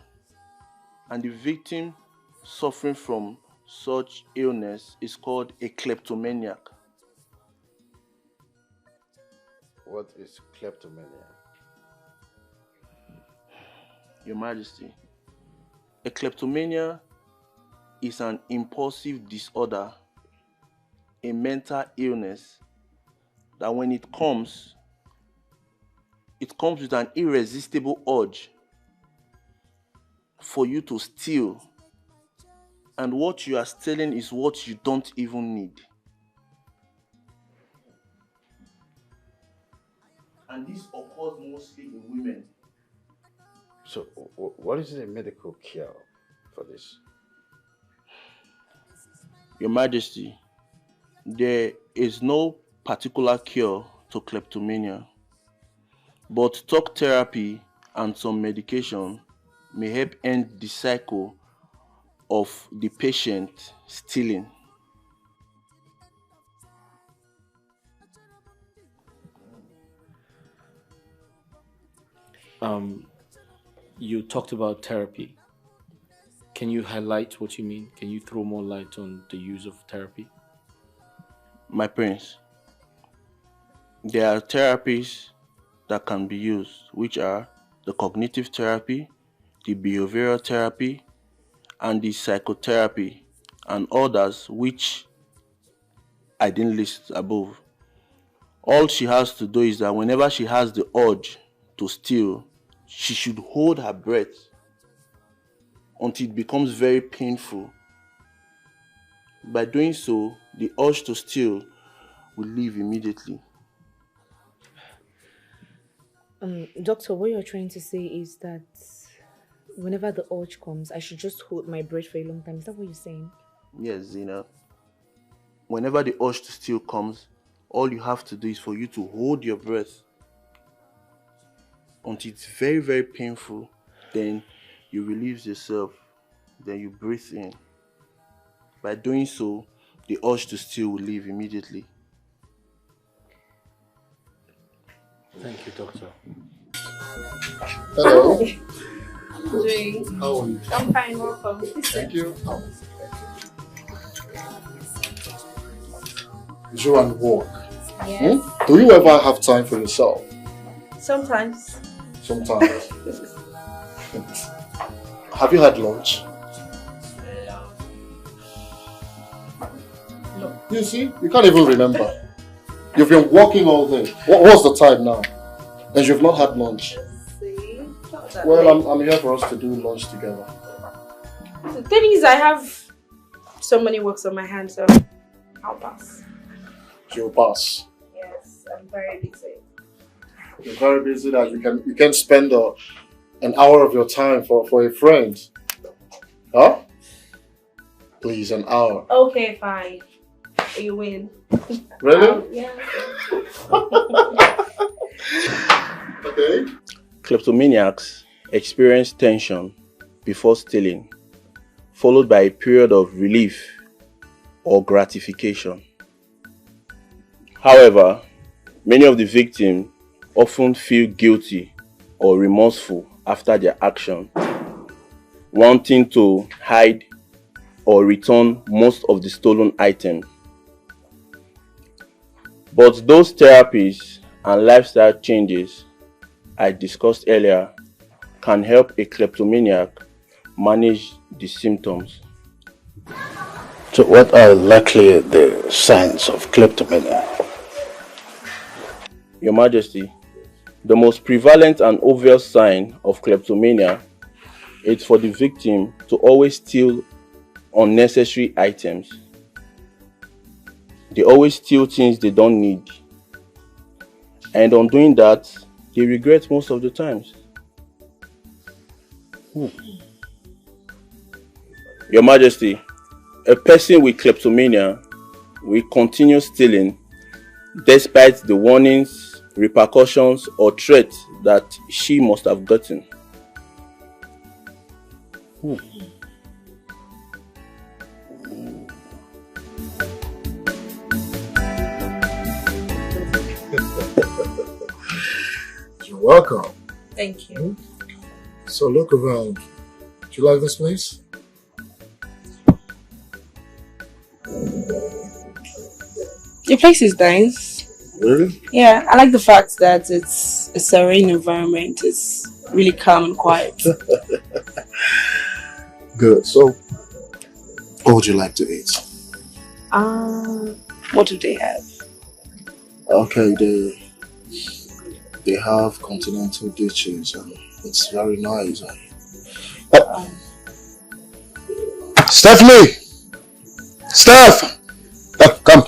and the victim suffering from such illness is called a kleptomaniac. What is kleptomania? Your Majesty, a kleptomania is an impulsive disorder, a mental illness that when it comes with an irresistible urge for you to steal, and what you are stealing is what you don't even need. And this occurs mostly in women. So, what is the medical cure for this? Your Majesty, there is no particular cure to kleptomania, but talk therapy and some medication may help end the cycle of the patient stealing. You talked about therapy. Can you highlight what you mean? Can you throw more light on the use of therapy? My prince, there are therapies that can be used, which are the cognitive therapy, the behavioral therapy, and the psychotherapy, and others which I didn't list above. All she has to do is that whenever she has the urge to steal, she should hold her breath until it becomes very painful. By doing so, the urge to steal will leave immediately. Doctor, what you're trying to say is that whenever the urge comes, I should just hold my breath for a long time. Is that what you're saying? Yes, Zina. Whenever the urge to steal comes, all you have to do is for you to hold your breath until it's very, very painful. Then you release yourself. Then you breathe in. By doing so, the urge to steal will leave immediately. Thank you, doctor. Hello. Doing? How are you? I'm fine, welcome. Thank you. You and work. Yes. Do you ever have time for yourself? Sometimes. Sometimes. Have you had lunch? No. You see, you can't even remember. You've been working all day. What's the time now? And you've not had lunch. See? Well, I'm here for us to do lunch together. The thing is, I have so many works on my hands, so I'll pass. You'll pass. Yes, I'm very busy. You're very busy that you can spend an hour of your time for a friend. Huh? Please, an hour. Okay, fine. You win. Really? Yeah. Okay. Kleptomaniacs experience tension before stealing, followed by a period of relief or gratification. However, many of the victims often feel guilty or remorseful after their action, wanting to hide or return most of the stolen items. But those therapies and lifestyle changes I discussed earlier can help a kleptomaniac manage the symptoms. So what are likely the signs of kleptomania? Your Majesty, the most prevalent and obvious sign of kleptomania is for the victim to always steal unnecessary items. They always steal things they don't need. And on doing that, they regret most of the times. Your Majesty, a person with kleptomania will continue stealing despite the warnings, repercussions, or threats that she must have gotten. You're welcome. Thank you. So look around. Do you like this place? Your place is nice. Really? Yeah, I like the fact that it's a serene environment. It's really calm and quiet. Good. So, what would you like to eat? What do they have? Okay, they have continental dishes and it's very nice. Stephanie! Steph! Come.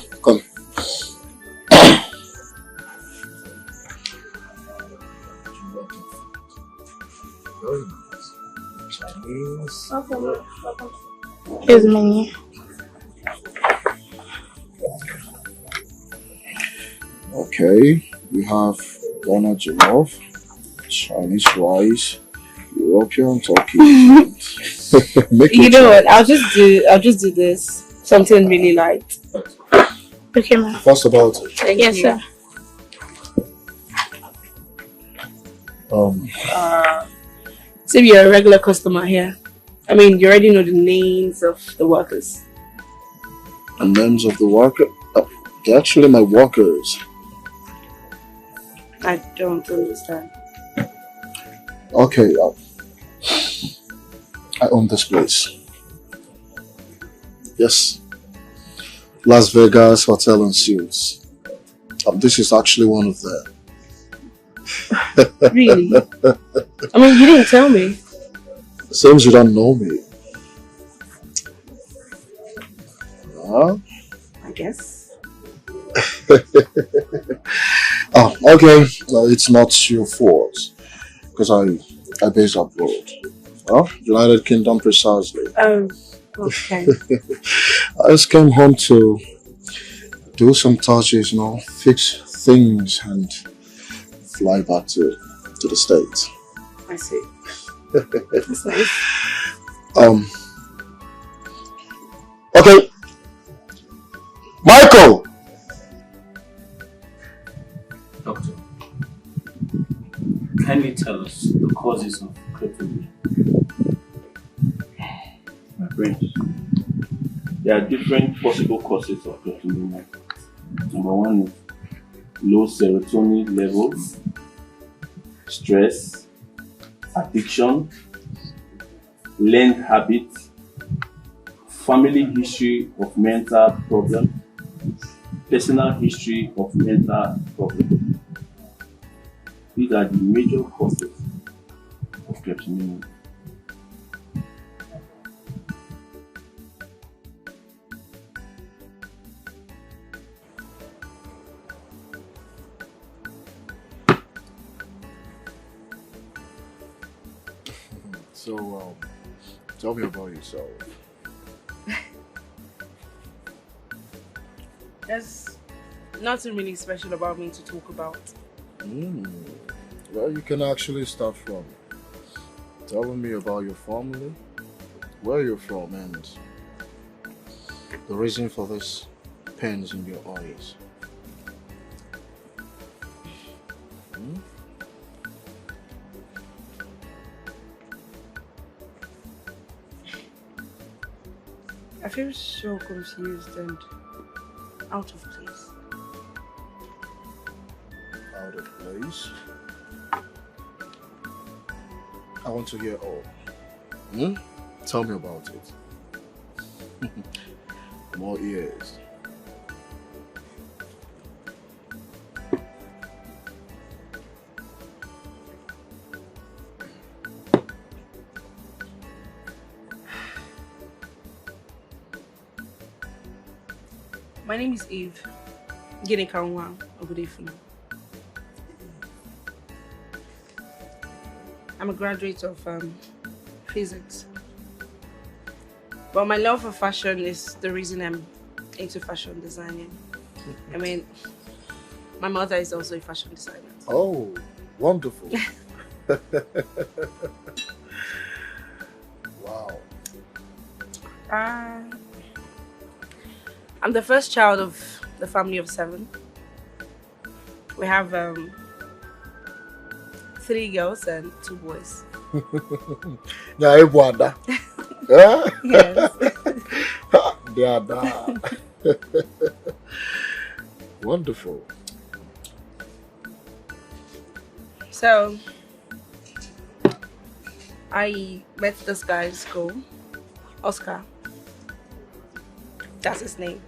Very nice. Chinese. Here's the menu. Okay, we have Ghana jollof, Chinese rice, European turkey. You know what? I'll just do this. Something really light. Okay, ma'am. First about it. Yes, sir. So you're a regular customer here. I mean, you already know the names of the workers. The names of the worker? They're actually my workers. I don't understand. Okay, I own this place. Yes. Las Vegas Hotel and Suites. This is actually one of them. Really? I mean, you didn't tell me. Seems you don't know me. I guess. Oh, okay. It's not your fault. Because I based abroad. United Kingdom precisely. Oh, okay. I just came home to do some touches, fix things and fly back to the States. I see. That's nice. Okay. Michael! Doctor, kindly tell us the causes of kleptomania. My friends, there are different possible causes of kleptomania. Number one is low serotonin levels, stress, addiction, learned habits, family history of mental problems, personal history of mental problems. These are the major causes of kleptomania. So, tell me about yourself. There's nothing really special about me to talk about. Well, you can actually start from telling me about your family, where you're from, and the reason for this pains in your eyes. I feel so confused and out of place. Out of place? I want to hear all. Tell me about it. More ears. My name is Eve. Gine Kanwa Obudefuna. I'm a graduate of physics. But my love for fashion is the reason I'm into fashion designing. I mean, my mother is also a fashion designer. Oh, wonderful. Wow. I'm the first child of the family of 7. We have 3 girls and 2 boys. Yeah, Wanda. Yes. Wonderful. So, I met this guy in school, Oscar. That's his name.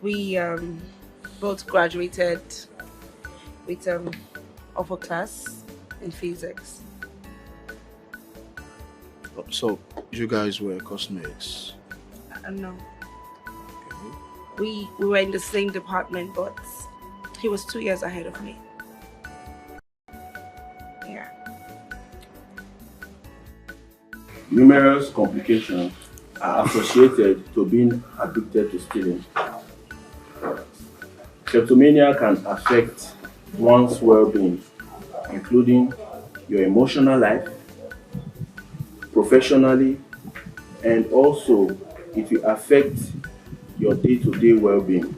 We both graduated with upper class in physics. So, you guys were classmates? No. We were in the same department, but he was 2 years ahead of me. Yeah. Numerous complications are associated to being addicted to stealing. Kleptomania can affect one's well-being, including your emotional life, professionally, and also it will affect your day-to-day well-being.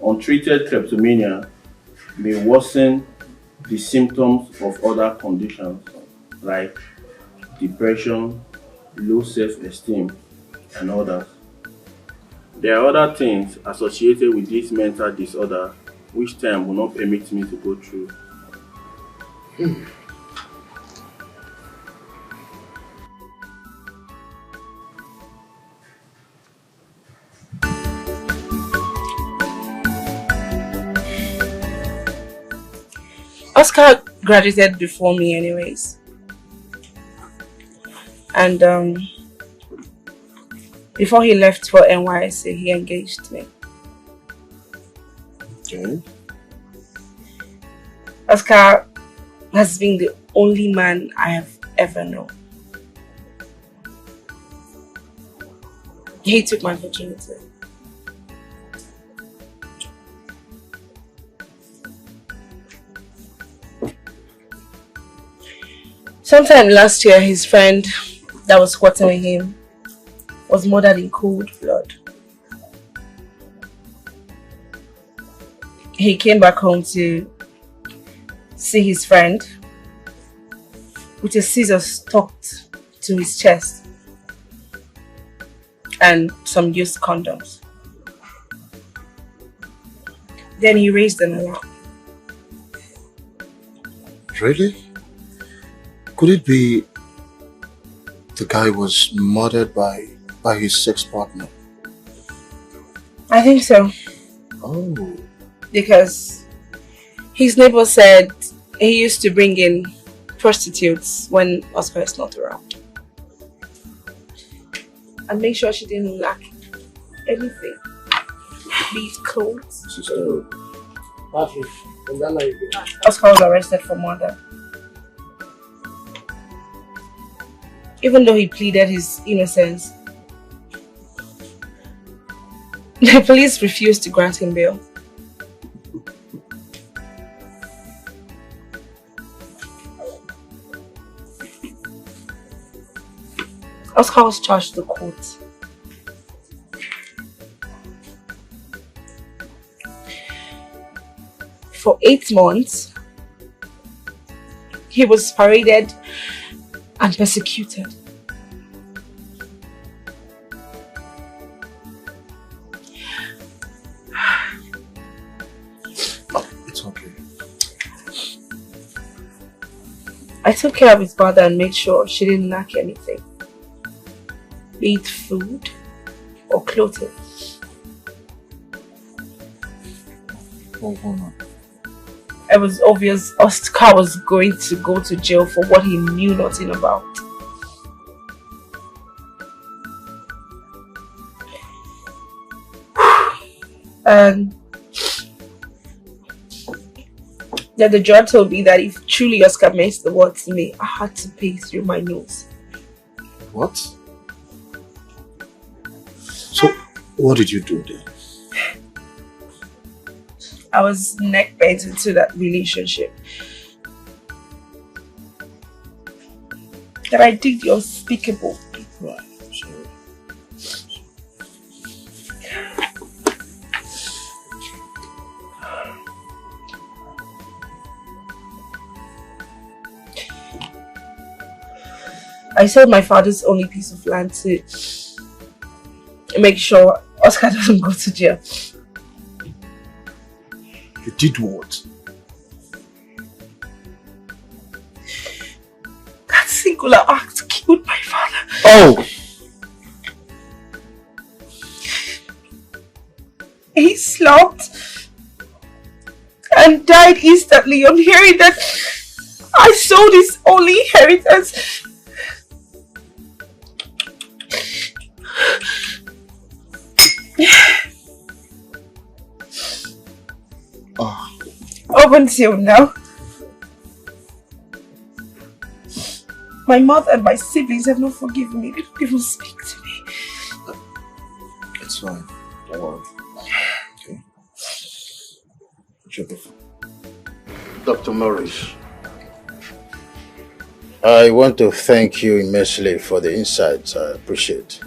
Untreated kleptomania may worsen the symptoms of other conditions like depression, low self-esteem, and others. There are other things associated with this mental disorder which time will not permit me to go through. Oscar graduated before me anyways. And before he left for NYSC, he engaged me. Okay. Oscar has been the only man I have ever known. He took my virginity. Sometime last year, his friend that was squatting with him was murdered in cold blood. He came back home to see his friend with a scissor stuck to his chest and some used condoms. Then he raised them around. Really? Could it be the guy was murdered by his sex partner? I think so. Oh. Because his neighbor said he used to bring in prostitutes when Oscar is not around. And make sure she didn't lack anything. Be it clothes. Oscar was arrested for murder. Even though he pleaded his innocence, the police refused to grant him bail. Oscar was charged to court. For 8 months, he was paraded and persecuted. It's okay. I took care of his mother and made sure she didn't lack anything, be it food or clothing. Oh, hold on. It was obvious Oscar was going to go to jail for what he knew nothing about. And then the judge told me that if truly Oscar meant the word to me, I had to pay through my nose. What? So, what did you do then? I was neck bent into that relationship. That I did the unspeakable. Right, sorry. I sold my father's only piece of land to make sure Oscar doesn't go to jail. You did what? That singular act killed my father. Oh! He slumped and died instantly on hearing that I sold his only inheritance. Oh. Up until now, my mother and my siblings have not forgiven me. They don't even speak to me. It's fine. Don't worry. Okay. Should be fine. Dr. Morris, I want to thank you immensely for the insights. I appreciate.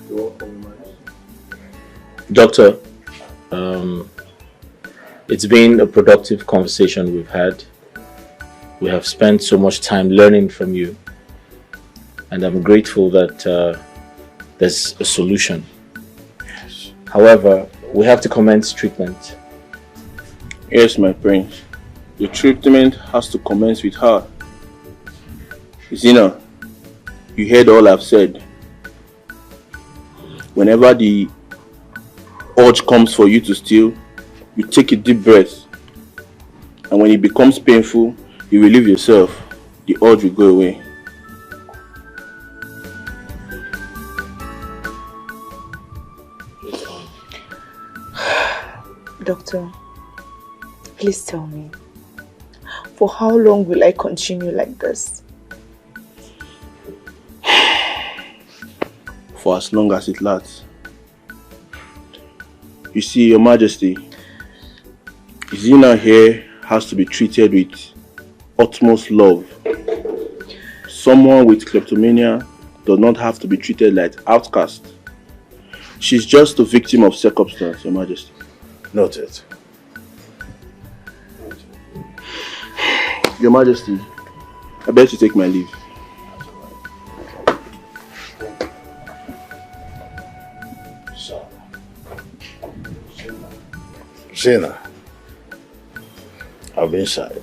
You're welcome. Doctor, it's been a productive conversation we've had. We have spent so much time learning from you, and I'm grateful that there's a solution. Yes. However, we have to commence treatment. Yes, my prince. The treatment has to commence with her. Zina, you heard all I've said. Whenever the urge comes for you to steal, you take a deep breath. And when it becomes painful, you relieve yourself. The urge will go away. Doctor, please tell me, for how long will I continue like this? For as long as it lasts. You see, Your Majesty, Zina here has to be treated with utmost love. Someone with kleptomania does not have to be treated like an outcast. She's just a victim of circumstance, Your Majesty. Noted. Your Majesty, I beg to take my leave. Zina, I'll be inside.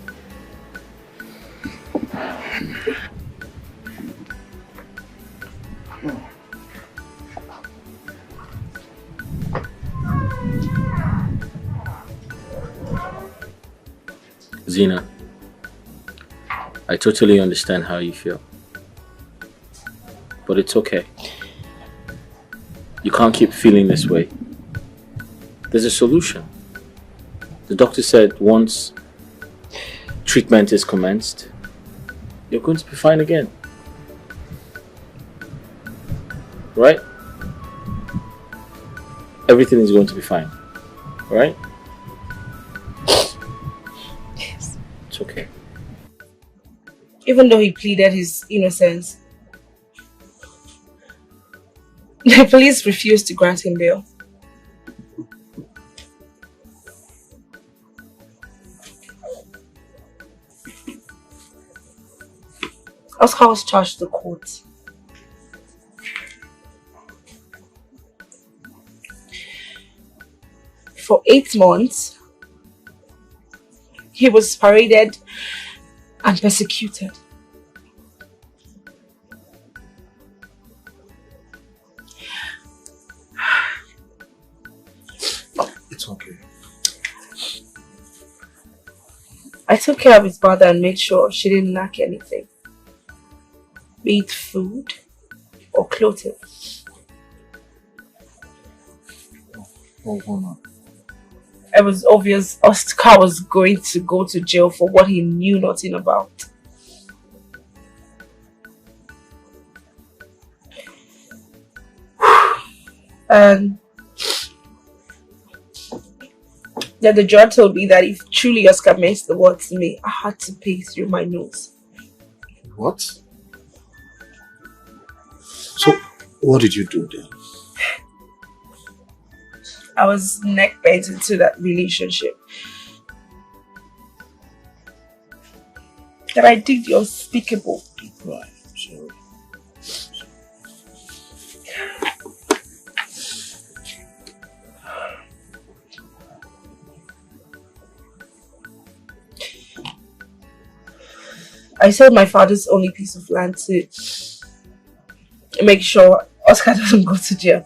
Zina, I totally understand how you feel. But it's okay. You can't keep feeling this way. There's a solution. The doctor said once treatment is commenced, you're going to be fine again. Right? Everything is going to be fine. Right? Yes. It's okay. Even though he pleaded his innocence, the police refused to grant him bail. Oscar was charged to court. For 8 months, he was paraded and persecuted. It's okay. I took care of his mother and made sure she didn't lack anything, be it food or clothing. Oh. It was obvious Oscar was going to go to jail for what he knew nothing about. And then the judge told me that if truly Oscar meant the word to me, I had to pay through my nose. What? So, what did you do then? I was neck bent into that relationship. that I did the unspeakable. Right, sorry. I sold my father's only piece of land to make sure Oscar doesn't go to jail.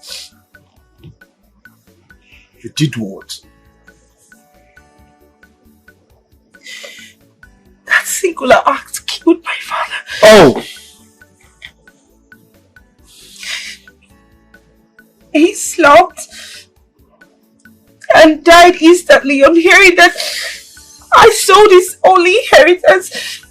You did what? That singular act killed my father. Oh! He slumped and died instantly on hearing that I sold his only inheritance.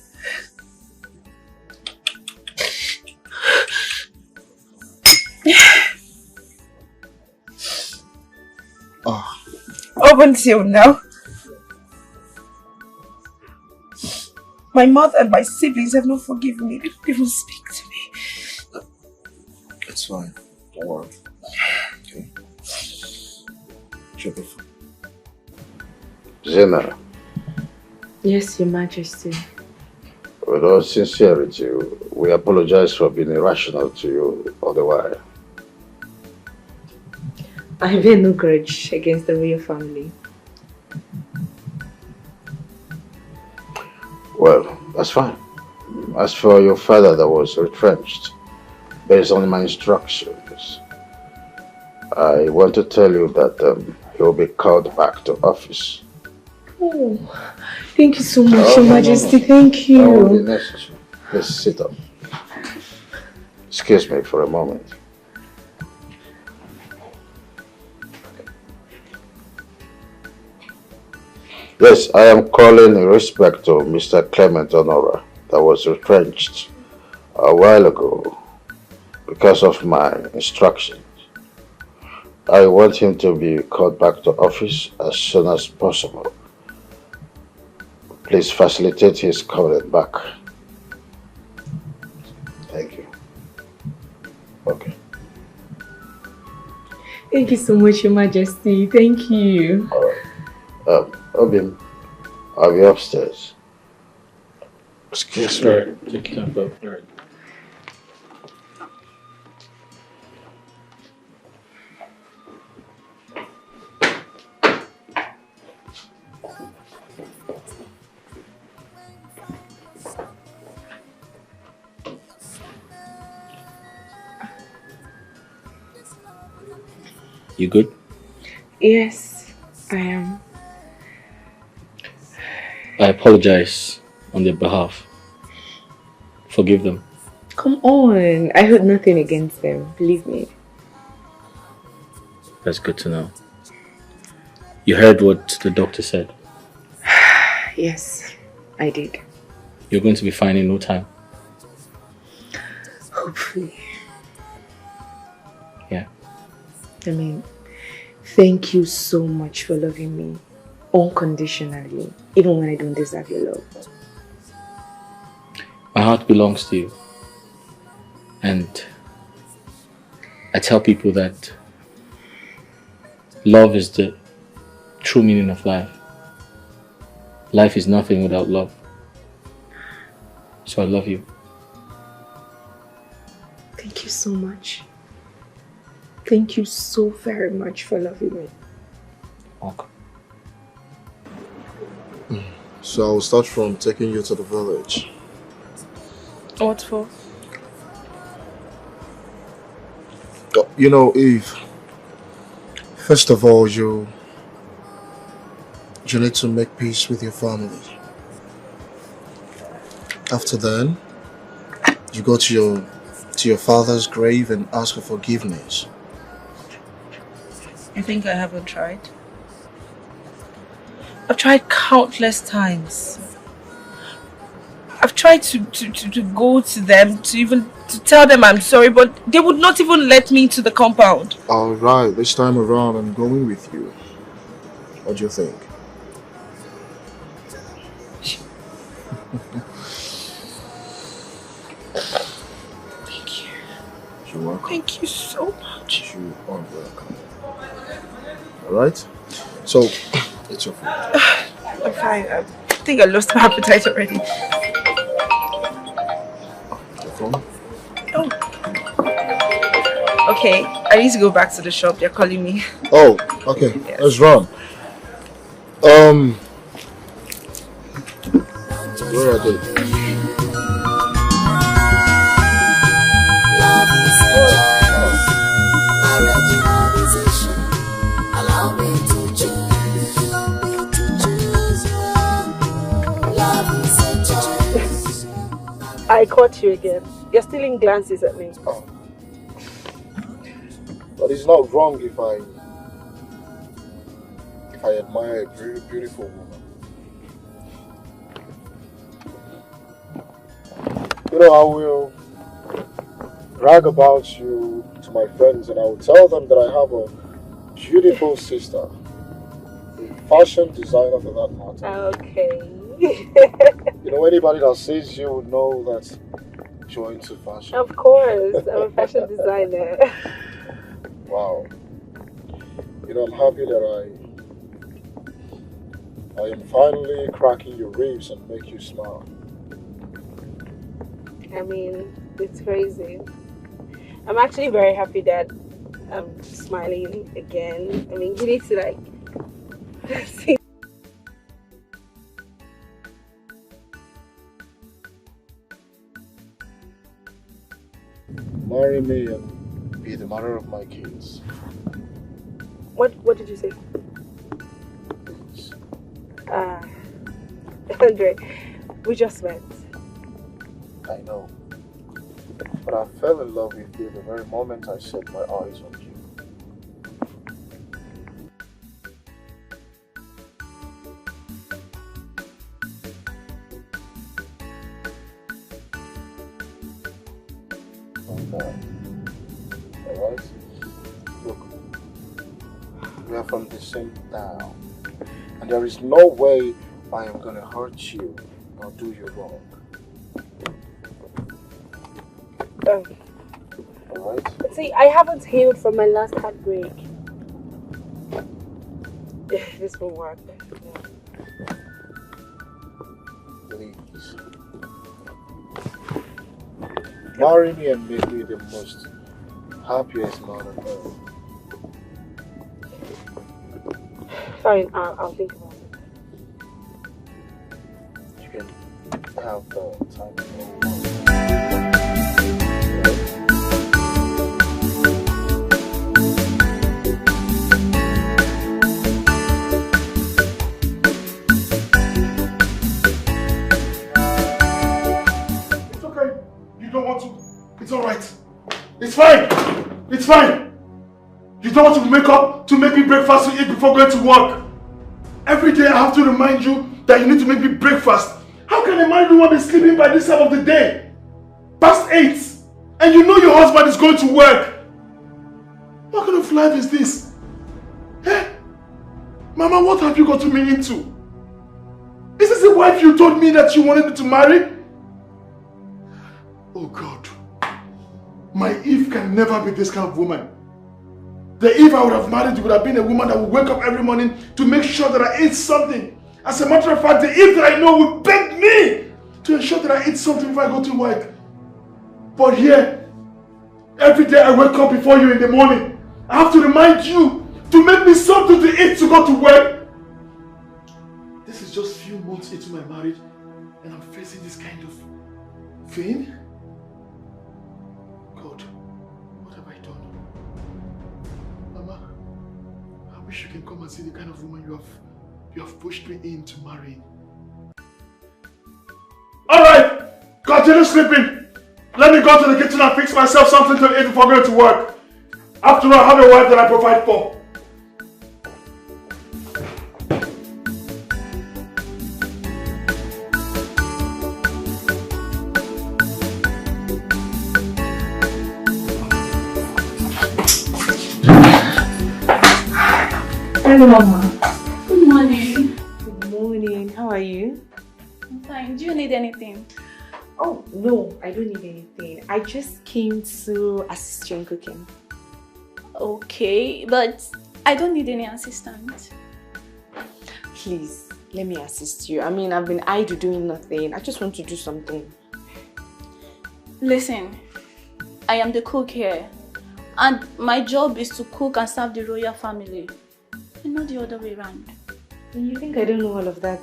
Oh. Up until now, my mother and my siblings have not forgiven me. They don't even speak to me. It's fine. Don't worry. Okay. Zena, Yes, Your Majesty. with all sincerity, we apologize for being irrational to you all the while. I bear no grudge against the royal family. Well, that's fine. As for your father that was retrenched, based on my instructions, I want to tell you that he will be called back to office. Oh, thank you so much, Your Majesty. Thank you. That won't be necessary. Please sit up. Excuse me for a moment. Yes, I am calling in respect to Mr. Clement Honora that was retrenched a while ago because of my instructions. I want him to be called back to office as soon as possible. Please facilitate his coming back. Thank you. Okay. Thank you so much, Your Majesty. Thank you. Obim, I'll be upstairs. Excuse me. Take your time, all right. You good? Yes, I am. I apologize on their behalf. Forgive them. Come on. I heard nothing against them. Believe me. That's good to know. You heard what the doctor said? Yes, I did. You're going to be fine in no time. Hopefully. Yeah. I mean, thank you so much for loving me unconditionally, even when I don't deserve your love. My heart belongs to you. And I tell people that love is the true meaning of life. Life is nothing without love. So I love you. Thank you so much. Thank you so very much for loving me. Welcome. So I'll start from taking you to the village. What for? You know, Eve, first of all, you need to make peace with your family. After then, you go to your father's grave and ask for forgiveness. You think I haven't tried? I've tried countless times. I've tried to go to them, to tell them I'm sorry, but they would not even let me into the compound. Alright, this time around I'm going with you. What do you think? Thank you. You're welcome. Thank you so much. You are welcome. Alright? So, it's your food. I'm fine. I think I lost my appetite already. Okay, I need to go back to the shop. They're calling me. Oh, okay. Yes. Let's run. Where are they? I caught you again. You're stealing glances at me. Oh. But it's not wrong if I admire a very beautiful woman. You know, I will brag about you to my friends and I will tell them that I have a beautiful sister. A fashion designer for that matter. Okay. You know, anybody that sees you would know that you're into fashion. Of course, I'm a fashion designer. Wow. You know, I'm happy that I am finally cracking your ribs and make you smile. I mean, it's crazy. I'm actually very happy that I'm smiling again. I mean, you need to like see. Marry me and be the mother of my kids. What did you say? Andre, we just met. I know. But I fell in love with you the very moment I set my eyes on you. Alright? Look, we are from the same town. And there is no way I am gonna hurt you or do you wrong. Alright? See, I haven't healed from my last heartbreak. This will work. Please. Marry me and make me the most happiest man on earth. Fine, I'll think about it. You can have the time to go. It's okay. You don't want to. It's alright. It's fine. It's fine. You don't want to make up to make me breakfast to eat before going to work. Every day I have to remind you that you need to make me breakfast. How can a married woman be sleeping by this time of the day? Past 8. And you know your husband is going to work. What kind of life is this? Eh? Mama, what have you gotten me into? Is this the wife you told me that you wanted me to marry? Oh God. My Eve can never be this kind of woman. The Eve I would have married would have been a woman that would wake up every morning to make sure that I ate something. As a matter of fact, the Eve that I know would beg me to ensure that I eat something before I go to work. But here, every day I wake up before you in the morning, I have to remind you to make me something to eat to go to work. This is just a few months into my marriage and I'm facing this kind of thing. God, what have I done? Mama, I wish you can come and see the kind of woman you have pushed me into marrying. Alright, continue sleeping. Let me go to the kitchen and fix myself something to eat before going to work. After all, I have a wife that I provide for. Hello, Mama. Good morning. Good morning. How are you? I'm fine. Do you need anything? Oh, no, I don't need anything. I just came to assist you in cooking. Okay, but I don't need any assistance. Please, let me assist you. I mean, I've been idle doing nothing. I just want to do something. Listen, I am the cook here, And my job is to cook and serve the royal family. And not the other way around. You think I don't know all of that?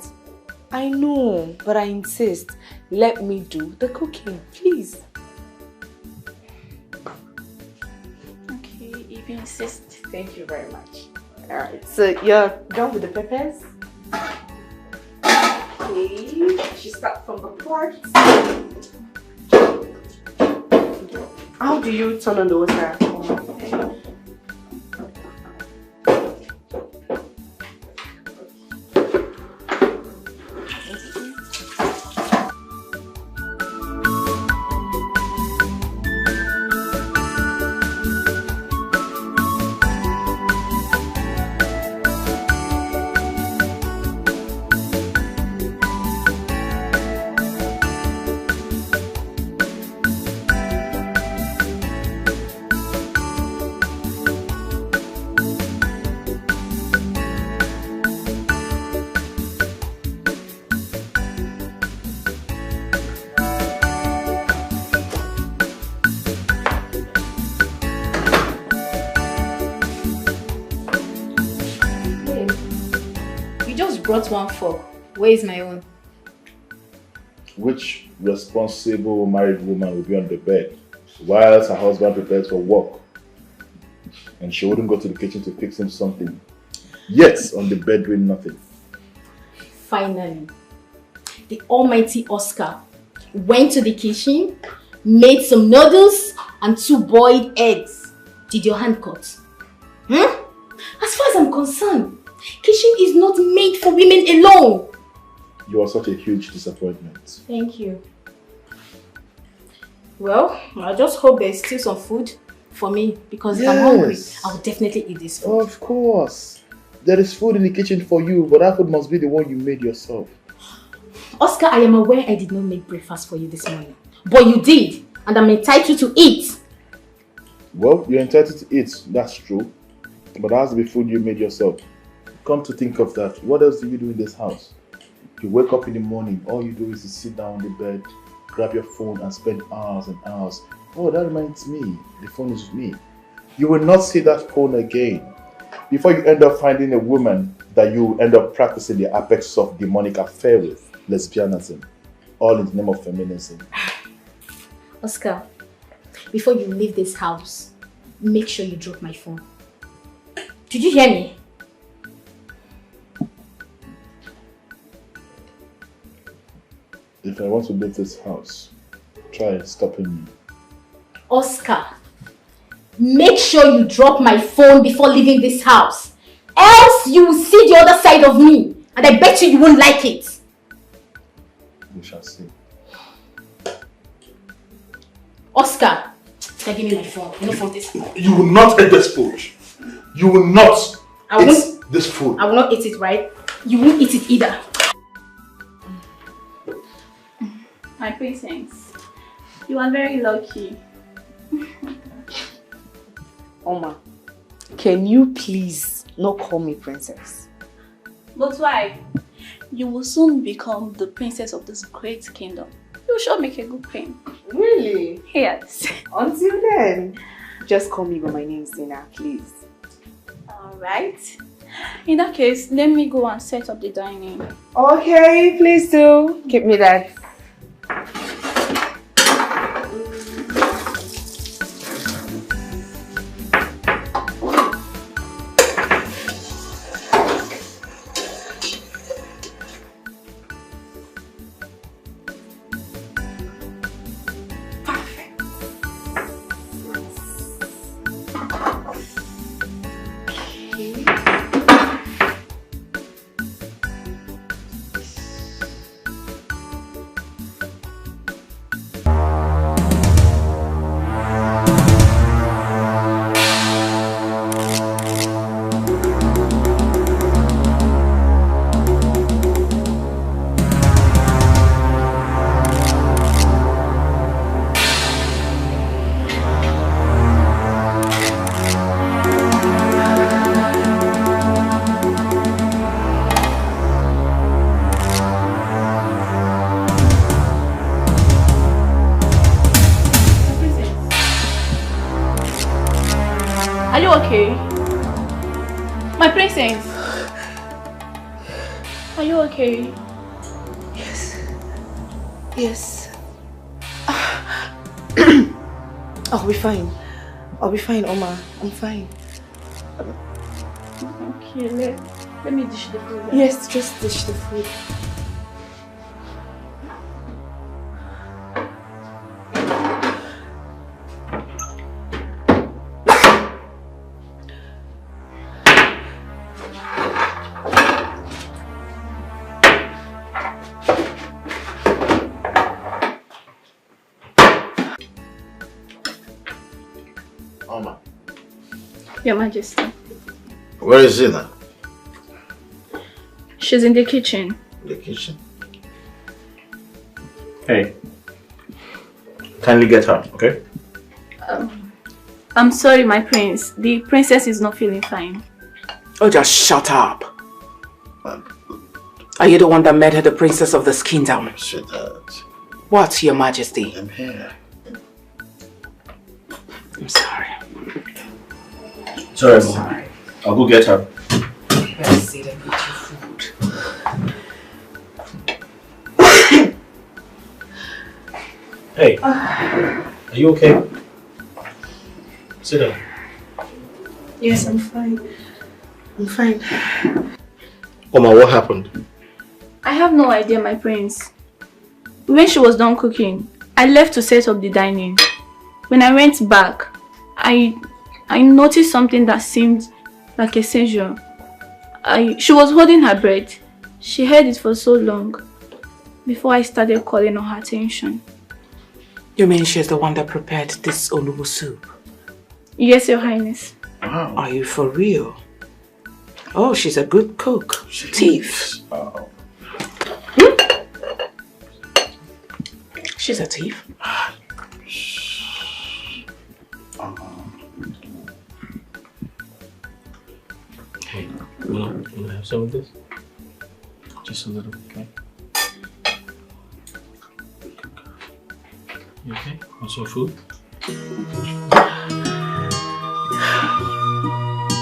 I know, but I insist. Let me do the cooking, please. Okay, if you insist. Thank you very much. Alright, so you're done with the peppers? Okay, she start from the pot. How do you turn on the water? Brought one fork. Where is my own? Which responsible married woman will be on the bed whilst her husband prepares for work? And she wouldn't go to the kitchen to fix him something. Yet, on the bed doing nothing. Finally, the almighty Oscar went to the kitchen, made some noodles and 2 boiled eggs. Did your hand cut? As far as I'm concerned, kitchen is not made for women alone. You are such a huge disappointment. Thank you. Well, I just hope there's still some food for me because if I'm hungry, I will definitely eat this food. Of course. There is food in the kitchen for you, but that food must be the one you made yourself. Oscar, I am aware I did not make breakfast for you this morning. But you did, and I'm entitled to eat. Well, you're entitled to eat, that's true. But that has to be food you made yourself. Come to think of that, what else do you do in this house? You wake up in the morning, all you do is to sit down on the bed, grab your phone and spend hours and hours. Oh, that reminds me, the phone is with me. You will not see that phone again. Before you end up finding a woman that you end up practicing the apex of demonic affair with, lesbianism, all in the name of feminism. Oscar, before you leave this house, make sure you drop my phone. Did you hear me? If I want to leave this house, try stopping me. Oscar, make sure you drop my phone before leaving this house. Else you will see the other side of me. And I bet you won't like it. We shall see. Oscar, give me my phone. No phone this. You will not eat this food. You will not eat this food. I will not eat it, right? You won't eat it either. My princess, you are very lucky. Oma, can you please not call me princess? But why? You will soon become the princess of this great kingdom. You shall make a good queen. Really? Yes. Until then, just call me by my name, Sina, please. Alright. In that case, let me go and set up the dining. Okay, please do. Give me that. Are you okay? My princess. Are you okay? Yes. Yes. I'll be fine. I'll be fine, Oma. I'm fine. Okay, let me dish the food. Yes, just dish the food. Oma. Your Majesty. Where is Zina? She's in the kitchen. In the kitchen? Hey. Kindly get her, okay? I'm sorry, my prince. The princess is not feeling fine. Oh, just shut up. Are you the one that made her the princess of this kingdom? Sweetheart. What, Your Majesty? I'm here. I'm sorry. Sorry, Mom. I'll go get her. Let's sit and eat your food. Hey, are you okay? Sit down. Yes, I'm fine. I'm fine. Oma, what happened? I have no idea, my prince. When she was done cooking, I left to set up the dining. When I went back, I noticed something that seemed like a seizure. She was holding her breath. She held it for so long before I started calling on her attention. You mean she's the one that prepared this Olubu soup? Yes, Your Highness. Wow. Are you for real? Oh, she's a good cook. Thief. Oh. She's a thief. Hey, you wanna have some of this? Just a little, okay? You okay? Want some food?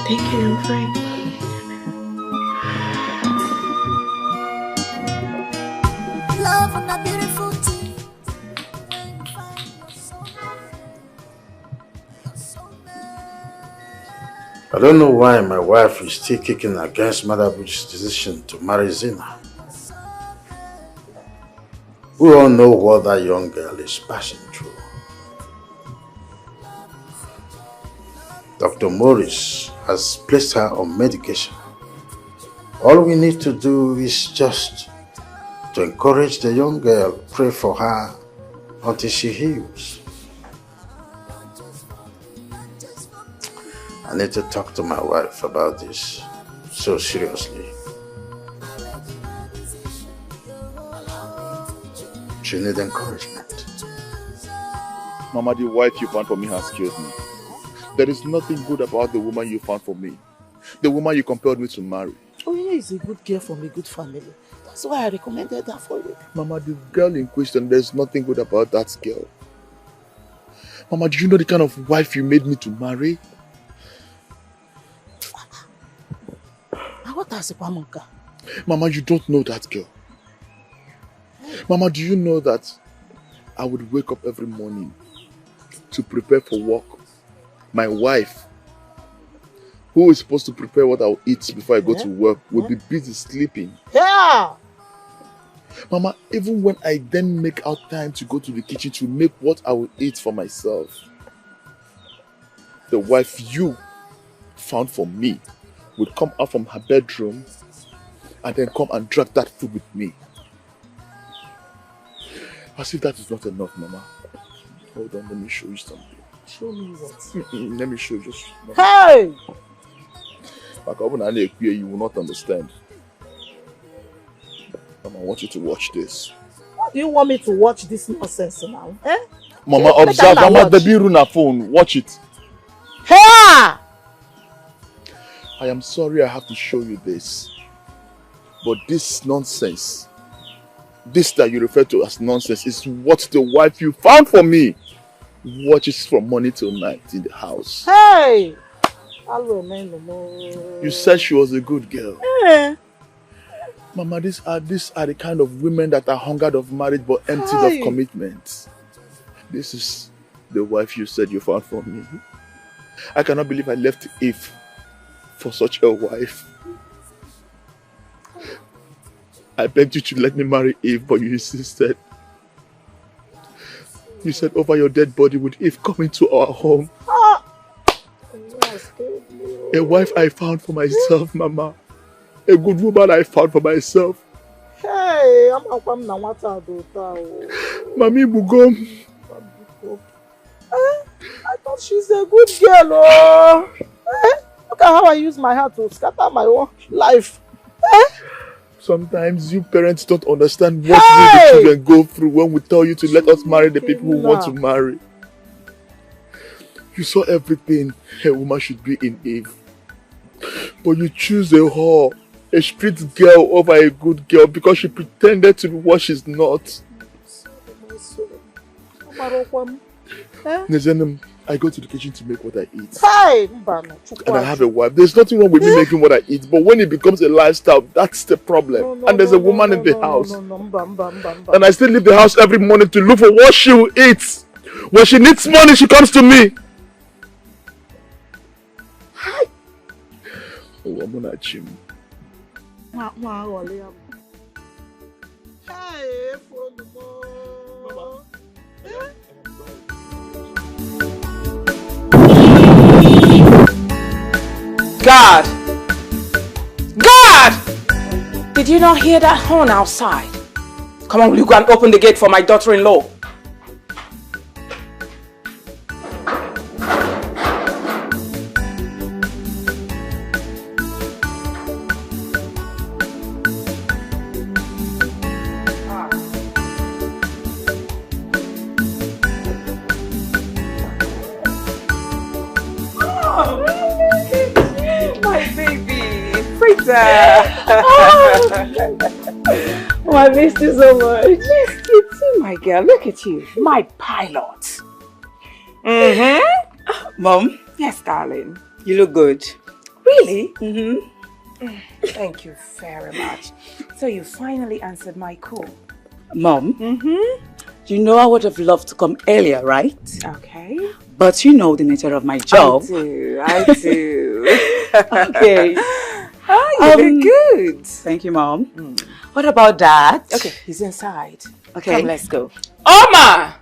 Thank you, I'm fine. Love on a beautiful tea. I don't know why my wife is still kicking against Mother Bush's decision to marry Zina. We all know what that young girl is passing through. Dr. Morris has placed her on medication. All we need to do is just to encourage the young girl, pray for her until she heals. I need to talk to my wife about this so seriously. She needs encouragement. Mama, the wife you found for me has killed me. There is nothing good about the woman you found for me. The woman you compelled me to marry. Oh, yeah, is a good girl from a good family. That's why I recommended her for you. Mama, the girl in question, there's nothing good about that girl. Mama, do you know the kind of wife you made me to marry? What has a Pamonka? Mama, you don't know that girl. Mama, do you know that I would wake up every morning to prepare for work? My wife, who is supposed to prepare what I'll eat before I go to work, will be busy sleeping. Yeah! Mama, even when I then make out time to go to the kitchen to make what I will eat for myself, the wife you found for me would come out from her bedroom and then come and drag that food with me. As if that is not enough, Mama. Hold on, let me show you something. Show me what? Let me show you just... Hey! You will not understand. Mama, I want you to watch this. What do you want me to watch this nonsense now? Eh? Mama, observe. Mama, the Biruna phone. Watch it. Hey! I am sorry I have to show you this. But this nonsense, this that you refer to as nonsense, is what the wife you found for me watches from morning till night in the house. Hey! You said she was a good girl. Eh. Mama, these are the kind of women that are hungered of marriage but emptied of commitment. This is the wife you said you found for me. I cannot believe I left Eve for such a wife. I begged you to let me marry Eve, but you insisted. You said over your dead body would Eve come into our home. A wife I found for myself, Mama. A good woman I found for myself. Hey, I'm a woman na wata adota. Mami Bugom. I thought she's a good girl. Oh. Look at how I use my heart to scatter my own life. Sometimes you parents don't understand what we the children go through when we tell you to let us marry the people who want to marry. You saw everything a woman should be in Eve. But you choose a whore, a street girl over a good girl because she pretended to be what she's not. Nezenem, I go to the kitchen to make what I eat. And I have a wife. There's nothing wrong with me making what I eat, but when it becomes a lifestyle, that's the problem. And there's a woman in the house. And I still leave the house every morning to look for what she will eat. When she needs money, she comes to me. Oh, I'm gonna chim. God! God! Did you not hear that horn outside? Come on, will you go and open the gate for my daughter-in-law? Oh, I missed you so much. Missed you too, my girl. Look at you, my pilot. Mom? Yes, darling. You look good. Really? Thank you very much. So you finally answered my call. Mom? You know I would have loved to come earlier, right? Okay. But you know the nature of my job. I do. Okay. Oh, you look good. Thank you, Mom. What about Dad? Okay, he's inside. Okay. Come, let's go. Oma!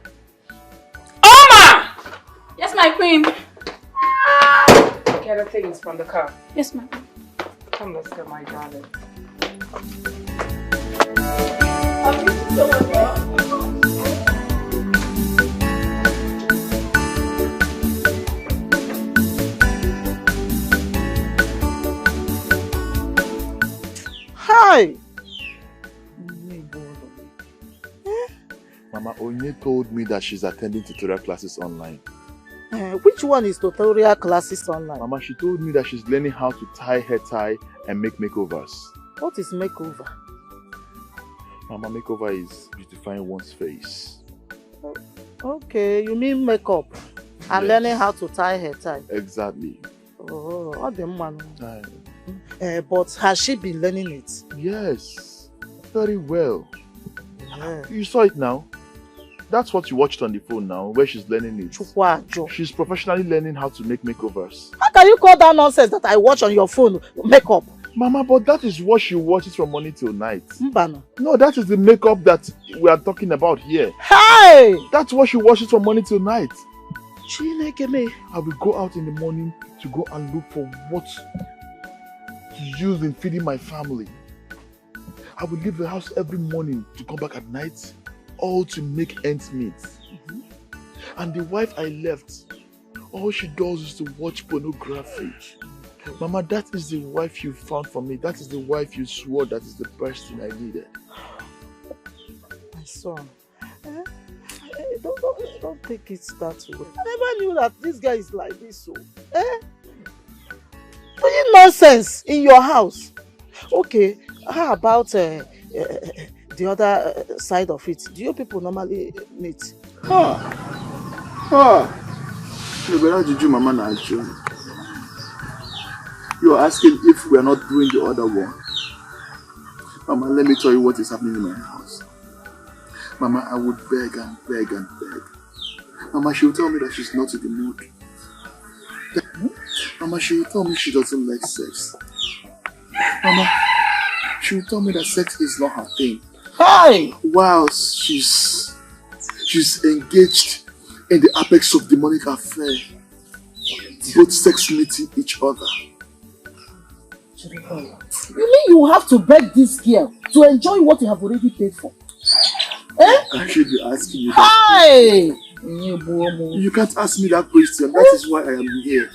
Oma! Yes, my queen. Get the things from the car. Yes, ma'am. Come, let's go, my darling. Hi. Mama Onye told me that she's attending tutorial classes online. Which one is tutorial classes online? Mama, she told me that she's learning how to tie hair tie and make makeovers. What is makeover? Mama, makeover is beautifying one's face. Okay, you mean makeup and learning how to tie hair tie. Exactly. Oh, what the man? But has she been learning it? Yes, very well. Yeah. You saw it now. That's what you watched on the phone now, where she's learning it. She's professionally learning how to make makeovers. How can you call that nonsense that I watch on your phone makeup? Mama, but that is what she watches from morning till night. Mbana. No, that is the makeup that we are talking about here. Hey! That's what she watches from morning till night. Chineke. I will go out in the morning to go and look for what to use in feeding my family. I will leave the house every morning to come back at night, all to make ends meet. And the wife I left, all she does is to watch pornography. Mama, that is the wife you found for me. That is the wife you swore that is the best thing I needed. My son, don't take it that way. I never knew that this guy is like this. So, doing nonsense in your house. Okay, how about the other side of it? Do you people normally meet? You better juju Mama na you're asking if we are not doing the other one. Mama, let me tell you what is happening in my house. Mama, I would beg and beg and beg. Mama, she will tell me that she's not in the mood. Mama, she will tell me she doesn't like sex. Mama, she will tell me that sex is not her thing. Hi! While she's engaged in the apex of demonic affair, both sex meeting each other. You mean you have to beg this girl to enjoy what you have already paid for? Eh? I should be asking you that. Hi! You can't ask me that question. That is why I am here.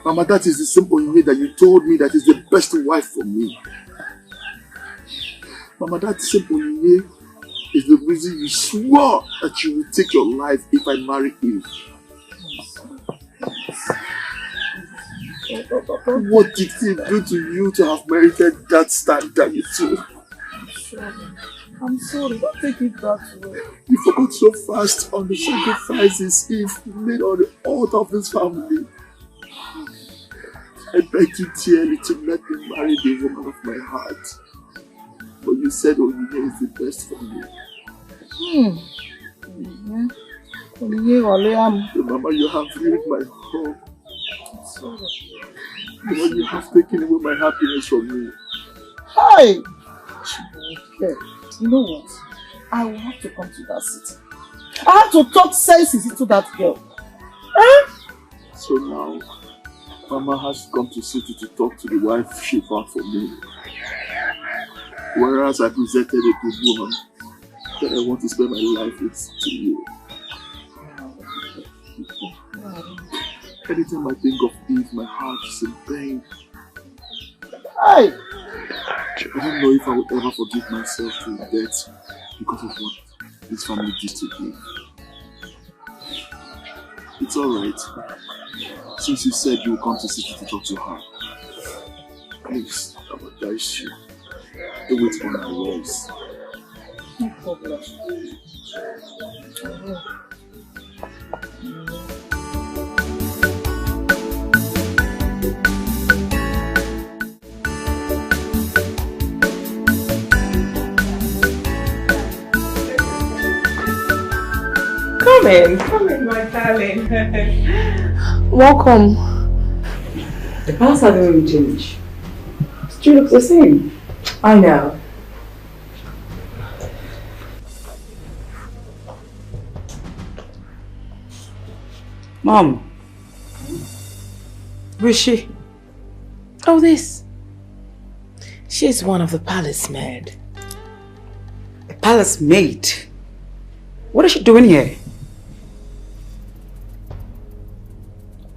Mama, that is the same Onyinye that you told me that is the best wife for me. Mama, that same Onyinye is the reason you swore that you will take your life if I marry him. What did he do to you to have merited that standard you took? I'm sorry, don't take it that way. You forgot so fast on the sacrifices Eve made on the altar of this family. I begged you dearly to let me marry the woman of my heart. But you said Onyinye is the best for me. Mama, you have ruined my home. Mama, you have taken away my happiness from me. Hi! Okay. You know what? I will have to come to that city. I have to talk senses into that girl. Eh? So now, Mama has come to city to talk to the wife she found for me. Whereas I presented a good woman that I want to spend my life with to you. Anytime I think of Eve, my heart is in pain. Hey! I don't know if I would ever forgive myself to death because of what this family did to Eve. It's alright. Since you said you will come to city to talk to her, please, I will advise you. Don't wait for my words. No problem. Come in, my darling. Welcome. The past hasn't really changed. Still looks the same. I know. Mom. Where's she? Oh, this. She's one of the palace maid. A palace maid? What is she doing here?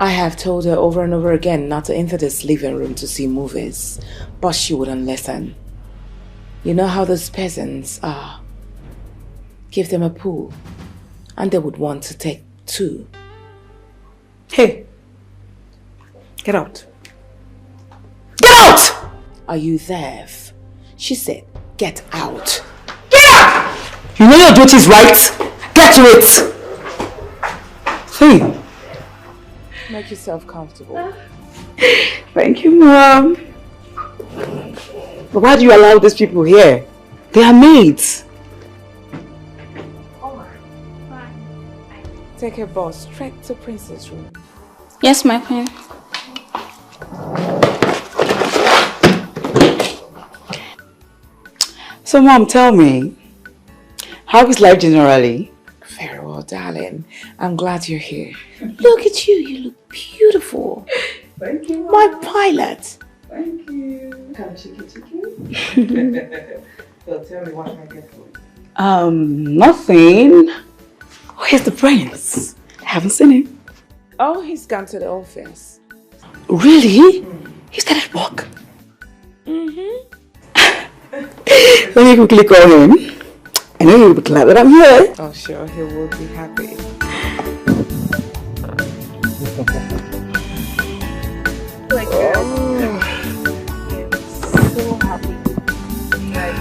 I have told her over and over again not to enter this living room to see movies, but she wouldn't listen. You know how those peasants are. Give them a pool, and they would want to take two. Hey, get out. Get out! Are you deaf? She said, get out. Get out! You know your duty is right. Get to it. Hey. Make yourself comfortable. Thank you, Mom. But why do you allow these people here? They are maids. Take a bus straight to Princess' room. Yes, my queen. So, Mom, tell me, how is life generally? Very well, darling. I'm glad you're here. Look at you. You look beautiful. Thank you, Mom. My pilot. Thank you. Come, cheeky. So tell me what can I get for you? Nothing. Where's the prince? I haven't seen him. Oh, he's gone to the office. Really? He started work. Let me quickly call him. I know he'll be glad that I'm here. Oh, sure, he will be happy. Like, so happy. Like,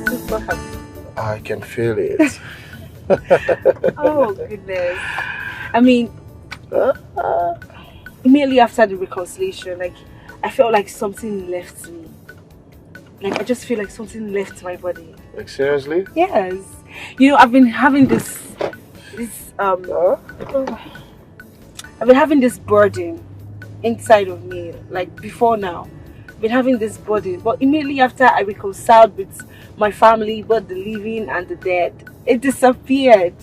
super happy. I can feel it. Oh, goodness. I mean, immediately after the reconciliation, like, I felt like something left me. Like, I just feel like something left my body. Like, seriously? Yes. You know, I've been having this burden inside of me, like before now. I've been having this burden, but immediately after I reconciled with my family, both the living and the dead, it disappeared.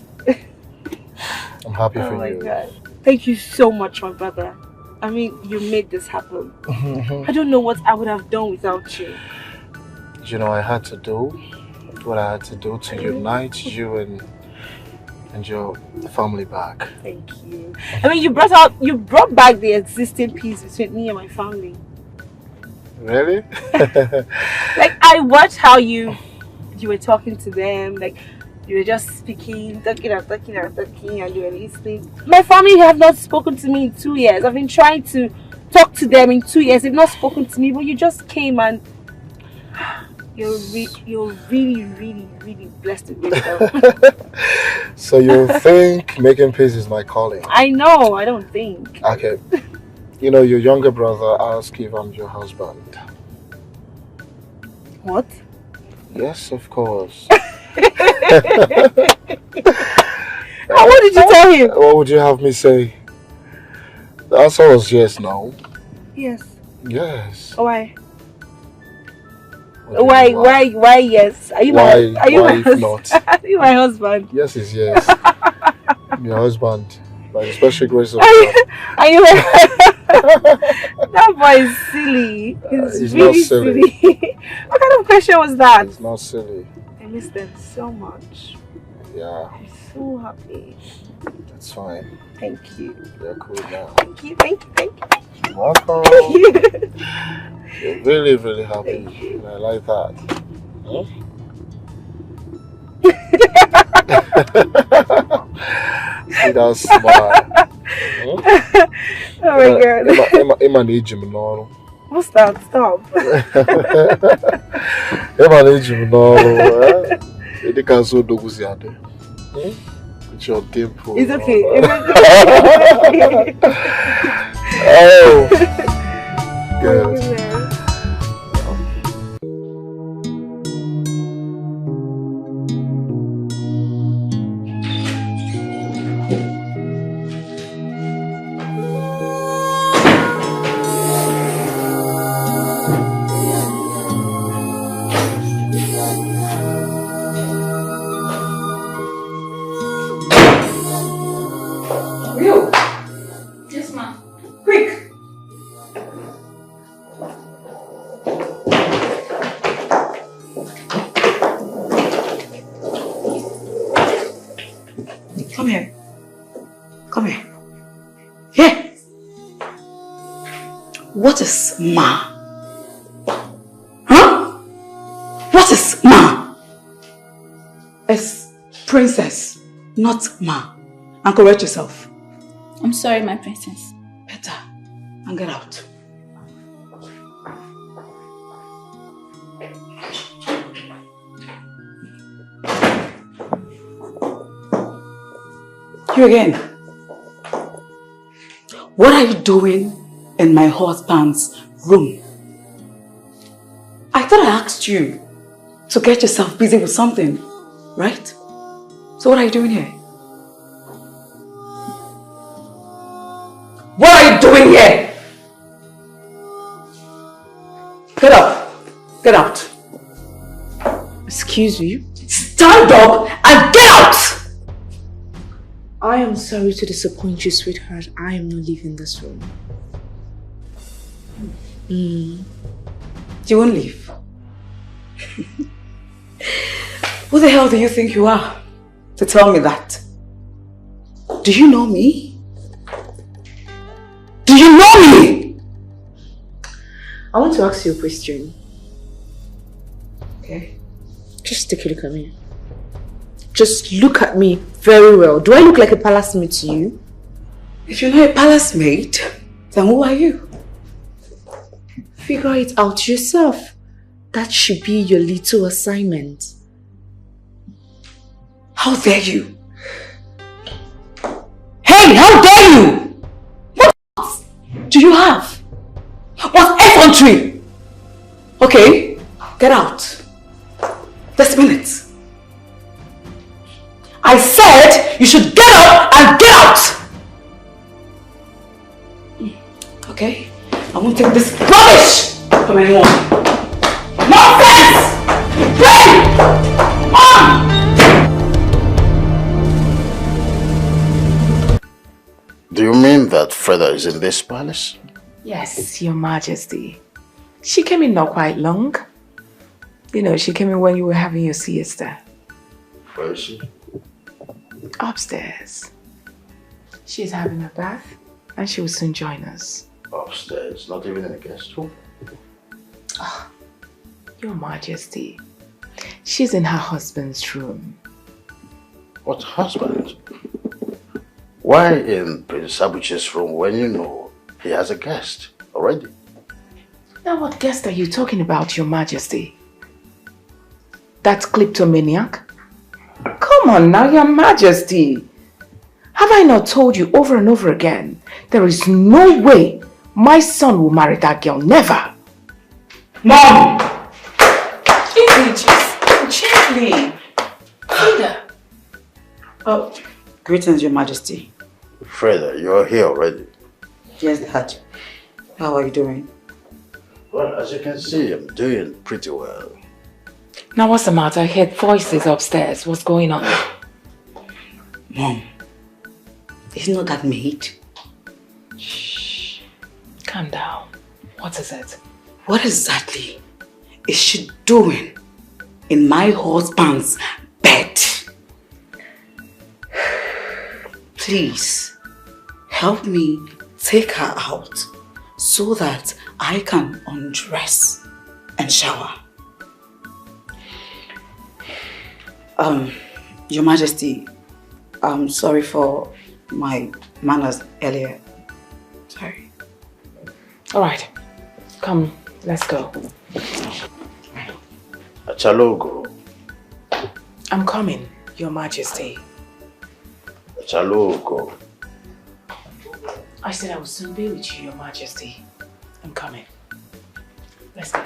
I'm happy for you. Oh my God. Thank you so much, my brother. I mean, you made this happen. I don't know what I would have done without you. You know, I had to do what I had to do to unite you and your family back. Thank you. I mean, you brought back the existing peace between me and my family. Really? Like, I watched how you were talking to them, like you were just speaking, talking, and you were listening. My family have not spoken to me in 2 years. I've been trying to talk to them in 2 years. They've not spoken to me, but you just came and you're really, really, really blessed with wisdom. So you think making peace is my calling? I know, I don't think. Okay. You know, your younger brother asked if I'm your husband. What? Yes, of course. What did you tell him? What would you have me say? The answer was yes, no. Yes. Yes. Why? Why yes? Are you my not? Are you my husband? Yes is yes. I'm your husband. By the special grace of Are God. you That boy is silly. He's really not silly. What kind of question was that? It's not silly. I miss them so much. Yeah. I'm so happy. That's fine. Thank you. You're cool now. Thank you. You're welcome. Thank you. You're really, really happy. And I like that. Huh? See that smile. Oh my God. Emma need you, Manolo. What's that? Stop. Emma need you, Manolo. They can't so do with with your dimple. It's okay. Oh. Good. Yes, ma'am. Quick! Come here. Come here. Here. What is ma? Huh? What is ma? It's princess, not ma. And correct yourself. I'm sorry, my princess. Better. And get out. You again. What are you doing in my husband's room? I thought I asked you to get yourself busy with something, right? So what are you doing here? What are you doing here? Get up. Get out. Excuse you? Stand up and get out! I am sorry to disappoint you, sweetheart. I am not leaving this room. You won't leave. Who the hell do you think you are to tell me that? Do you know me? Do you know me? I want to ask you a question. Okay. Just take a look at me. Just look at me very well. Do I look like a palace maid to you? If you're not a palace maid, then who are you? Figure it out yourself. That should be your little assignment. How dare you? Hey, how dare you? What do you have? Was effrontery! Okay, get out. This minute. I said you should get up and get out! Okay? I won't take this rubbish from anyone. Nonsense! Hey! On! Do you mean that Freda is in this palace? Yes, Your Majesty. She came in not quite long. You know, she came in when you were having your siesta. Where is she? Upstairs. She's having a bath and she will soon join us. Upstairs, not even in the guest room? Oh, Your Majesty. She's in her husband's room. What husband? Why in Prince Abuchi's room when you know he has a guest already? Now what guest are you talking about, Your Majesty? That kleptomaniac? Come on now, Your Majesty. Have I not told you over and over again, there is no way my son will marry that girl, never. Mom! Gently. Freda. Oh, greetings, Your Majesty. Freda, you're here already. Yes, Dad. How are you doing? Well, as you can see, I'm doing pretty well. Now what's the matter? I heard voices upstairs. What's going on? Mom, isn't not that maid? Shh. Calm down. What is it? What exactly is she doing in my husband's bed? Please, help me take her out so that I can undress and shower. Your Majesty, I'm sorry for my manners earlier. Sorry. All right. Come, let's go. Achalogo. I'm coming, Your Majesty. Achalogo. I said I will soon be with you, Your Majesty. I'm coming. Let's go.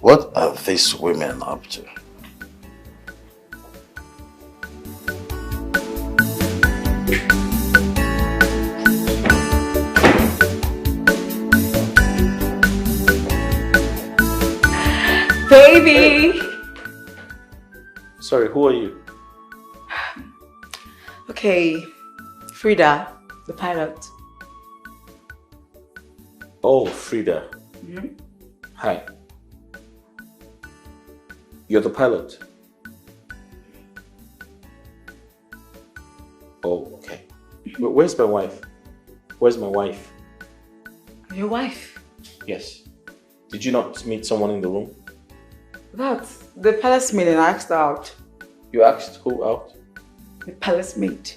What are these women up to? Baby! Sorry, who are you? Okay, Freda, the pilot. Oh, Frida. Hi. You're the pilot? Oh, okay. Where's my wife? Where's my wife? Your wife? Yes. Did you not meet someone in the room? That's the palace maid and I asked her out. You asked who out? The palace maid.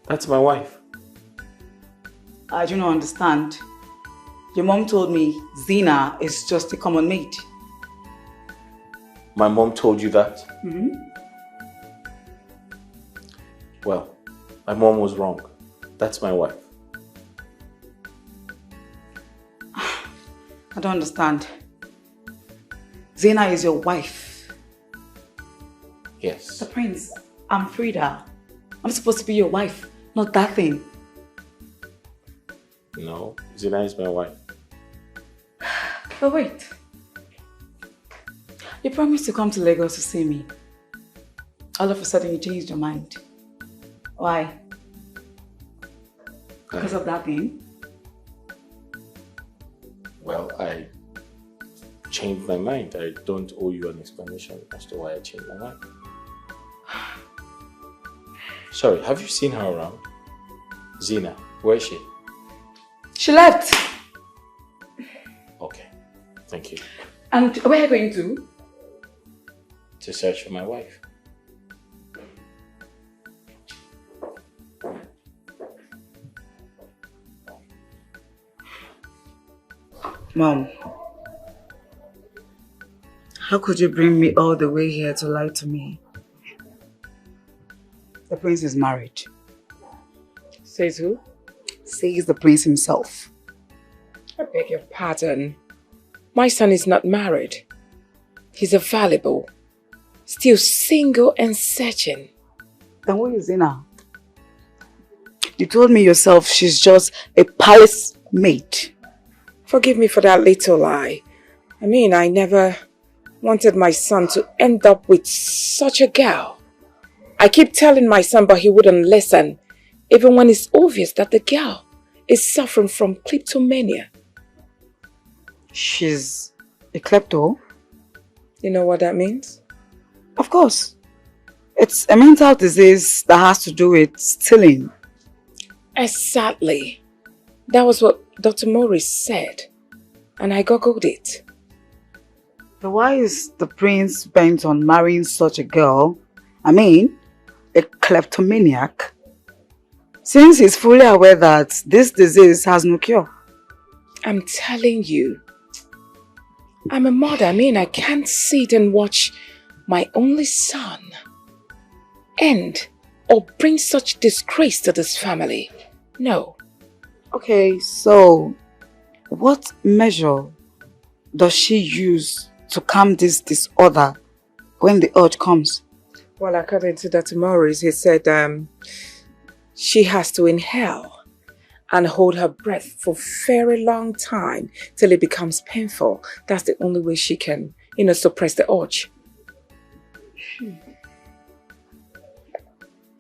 That's my wife. I do not understand. Your mom told me Zina is just a common maid. My mom told you that? Mm-hmm. Well, my mom was wrong. That's my wife. I don't understand. Zina is your wife. Yes. The prince, I'm Frida. I'm supposed to be your wife, not that thing. No, Zina is my wife. But wait. You promised to come to Lagos to see me. All of a sudden you changed your mind. Why? Because of that thing? Well, I changed my mind. I don't owe you an explanation as to why I changed my mind. Sorry, have you seen her around? Zina, where is she? She left. Okay, thank you. And where are you going to? To search for my wife. Mom, How could you bring me all the way here to lie to me? The prince is married. Says who? Says the prince himself. I beg your pardon. My son is not married. He's available. Still single and searching. Then what is he now? You told me yourself she's just a palace maid. Forgive me for that little lie. I mean, I never wanted my son to end up with such a girl. I keep telling my son, but he wouldn't listen, even when it's obvious that the girl is suffering from kleptomania. She's a klepto? You know what that means? Of course. It's a mental disease that has to do with stealing. Exactly. That was what Dr. Morris said. And I googled it. But why is the prince bent on marrying such a girl? I mean, a kleptomaniac. Since he's fully aware that this disease has no cure. I'm telling you. I'm a mother. I mean, I can't sit and watch my only son end or bring such disgrace to this family. No. Okay, so what measure does she use to calm this disorder when the urge comes? Well, according to Dr. Morris, he said she has to inhale and hold her breath for a very long time till it becomes painful. That's the only way she can, suppress the urge.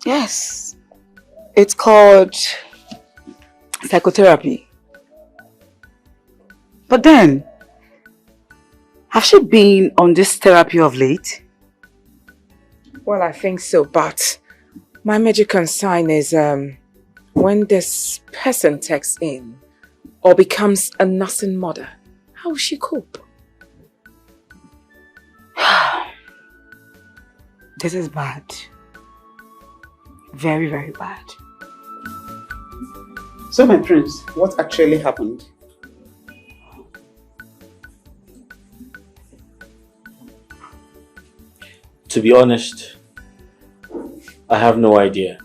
Yes. It's called psychotherapy. But then, has she been on this therapy of late? Well, I think so, but my major concern is when this person takes in or becomes a nursing mother, how will she cope? This is bad. Very, very bad. So, my prince, what actually happened? To be honest, I have no idea.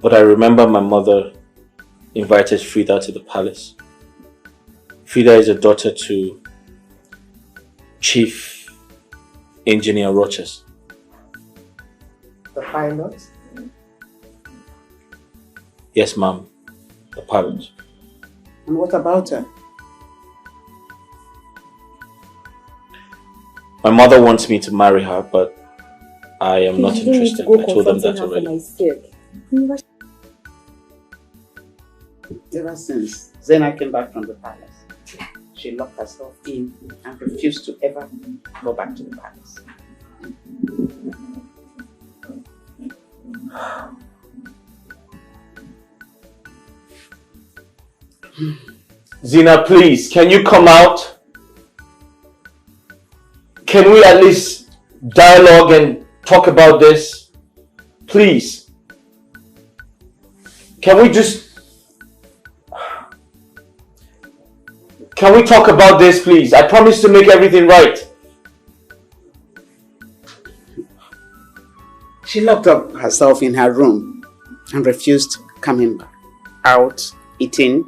But I remember my mother invited Frida to the palace. Frida is a daughter to Chief Engineer Roches. The pilot? Yes, ma'am. The pilot. And what about her? My mother wants me to marry her, but I am not interested. I told them that already. Ever since Zena came back from the palace, she locked herself in and refused to ever go back to the palace. Zena, please, can you come out? Can we at least dialogue and talk about this? Please. Can we talk about this, please? I promise to make everything right. She locked up herself in her room and refused coming back out, eating,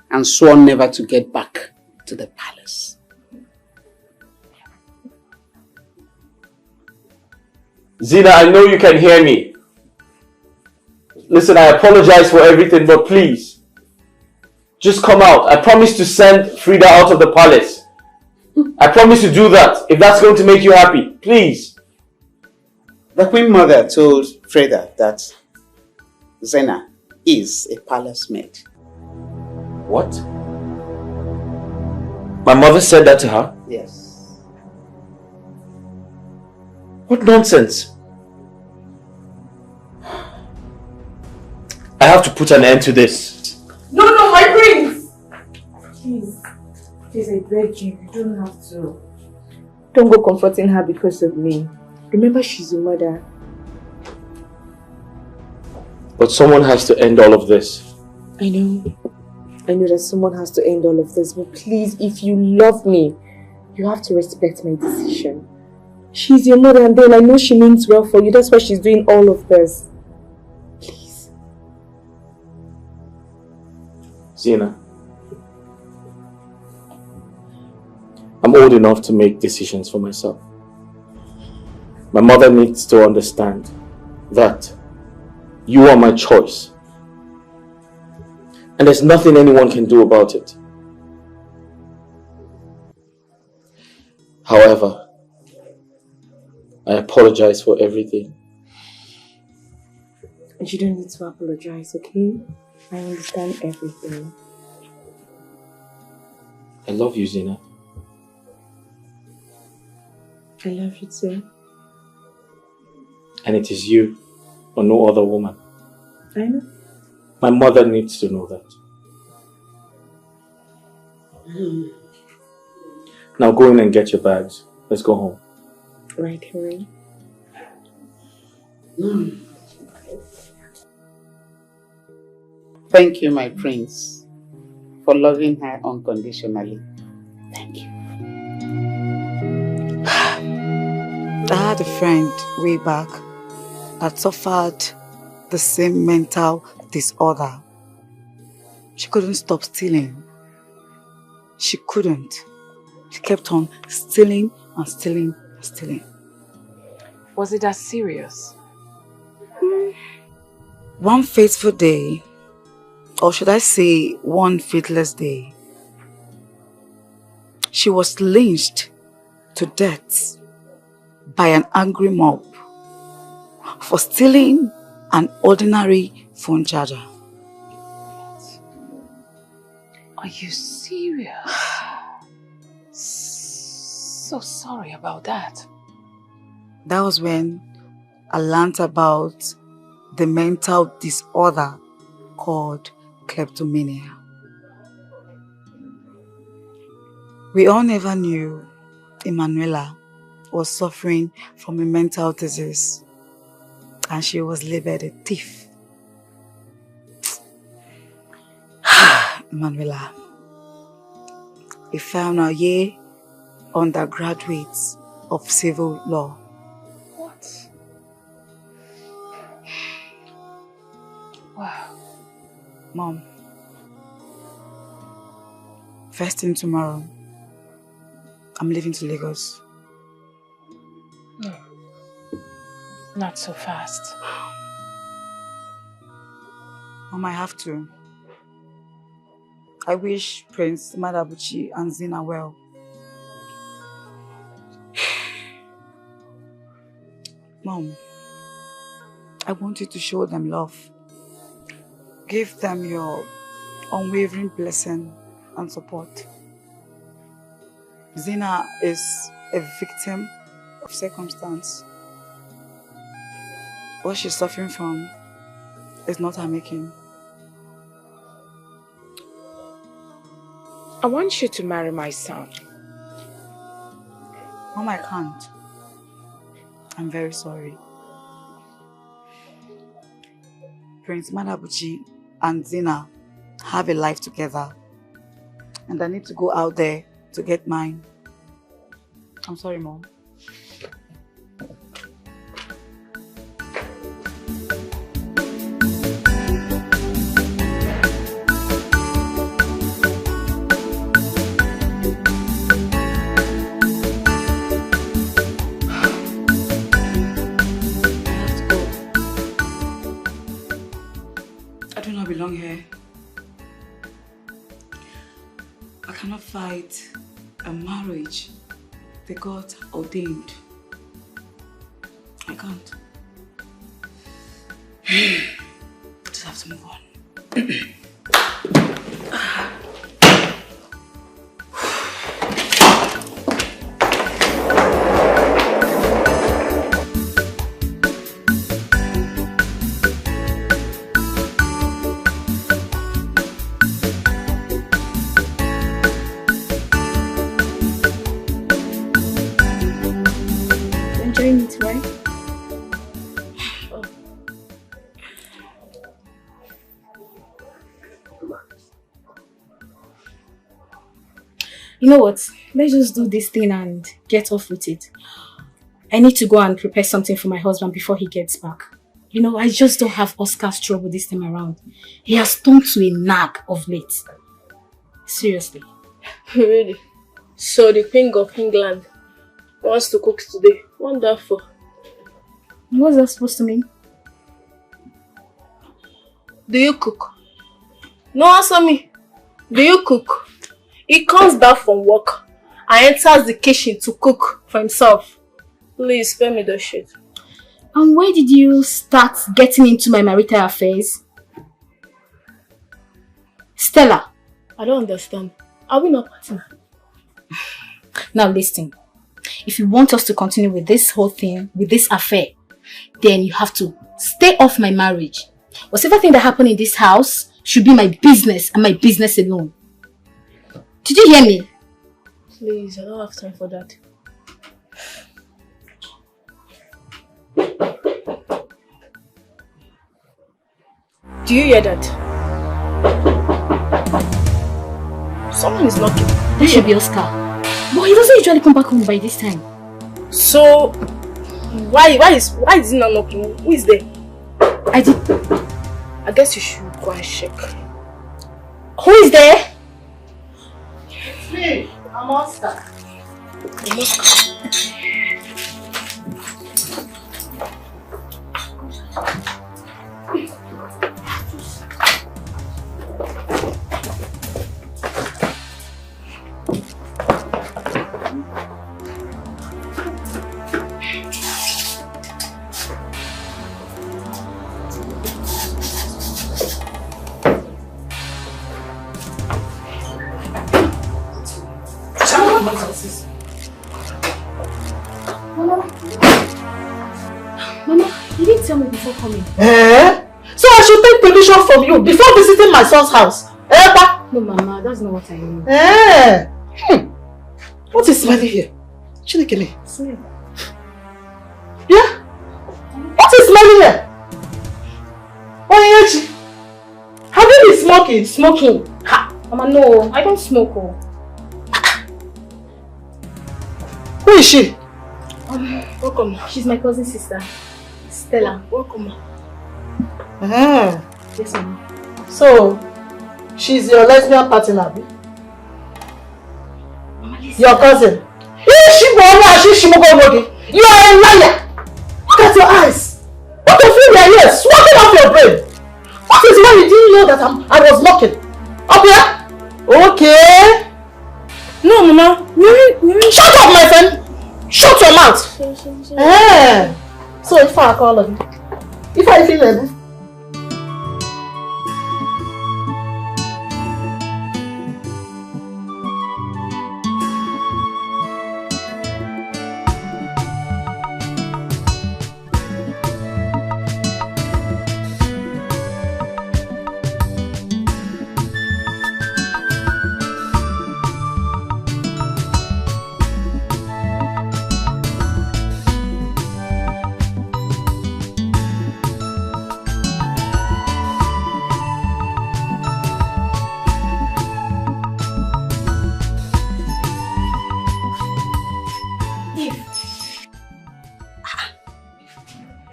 and swore never to get back to the palace. Zena, I know you can hear me. Listen, I apologize for everything, but please, just come out. I promise to send Frida out of the palace. I promise to do that, if that's going to make you happy. Please. The Queen Mother told Frida that Zena is a palace maid. What? My mother said that to her? Yes. What nonsense. I have to put an end to this. No, my prince! Please, I beg you, you don't have to. Don't go comforting her because of me. Remember, she's your mother. But someone has to end all of this. I know that someone has to end all of this, but please, if you love me, You have to respect my decision. She's your mother and then I know she means well for you. That's why she's doing all of this. Please. Zina, I'm old enough to make decisions for myself. My mother needs to understand that you are my choice. And there's nothing anyone can do about it. However, I apologize for everything. You don't need to apologize, okay? I understand everything. I love you, Zina. I love you too. And it is you or no other woman. I know. My mother needs to know that. Now go in and get your bags. Let's go home. Right, Harry. Thank you, my prince, for loving her unconditionally. Thank you. I had a friend way back that suffered the same mental disorder. She couldn't stop stealing. She couldn't. She kept on stealing and stealing and stealing. Was it that serious? One fateful day, or should I say one faithless day, she was lynched to death by an angry mob for stealing an ordinary phone charger. Are you serious? So sorry about that. That was when I learned about the mental disorder called kleptomania. We all never knew Emanuela was suffering from a mental disease and she was labeled a thief. Emanuela, a final year undergraduate of civil law. What? Wow. Mom, first thing tomorrow, I'm leaving to Lagos. No. Not so fast. Mom, I have to. I wish Prince Madabuchi and Zina well. Mom, I want you to show them love. Give them your unwavering blessing and support. Zina is a victim of circumstance. What she's suffering from is not her making. I want you to marry my son. Mom, I can't. I'm very sorry. Prince Madabuchi and Zina have a life together. And I need to go out there to get mine. I'm sorry, Mom. I do not belong here. I cannot fight a marriage the God ordained. I can't. Just have to move on. You know what? let's just do this thing and get off with it. I need to go and prepare something for my husband before he gets back. You know, I just don't have Oscar's trouble this time around. He has turned to a nag of late. Seriously. Really? So the King of England wants to cook today. Wonderful. What's that supposed to mean? Do you cook? No, answer me. Do you cook? He comes back from work and enters the kitchen to cook for himself. Please spare me the shit. And where did you start getting into my marital affairs? Stella. I don't understand. Are we not partners? Now listen. If you want us to continue with this whole thing, with this affair, then you have to stay off my marriage. Whatever thing that happened in this house should be my business and my business alone. Did you hear me? Please, I don't have time for that. Do you hear that? Someone is knocking. That should be Oscar. But he doesn't usually come back home by this time. So, why is he not knocking? Who is there? I guess you should go and check. Who is there? Me, I'm Oscar. I'm Oscar. Mama, you didn't tell me before coming. So I should take permission from you before visiting my son's house? No, Mama, that's not what I mean. What is smelling here? Chinekele. Smell. Yeah? What is smelling here? Onyechi, have you been smoking? Smoking? Ha! Mama, no, I don't smoke. Oh. Who is she? Welcome. She's my cousin sister, Stella. Welcome. Yes, Mama. So, she's your lesbian partner, abi? Your cousin? You are a liar! Look at your eyes! What of you are here? Swapping off your brain! What is why you didn't know that I was knocking? Okay? Okay. No, Mama. Shut up, my friend! Shut your mouth! So if I call him, if I feel it.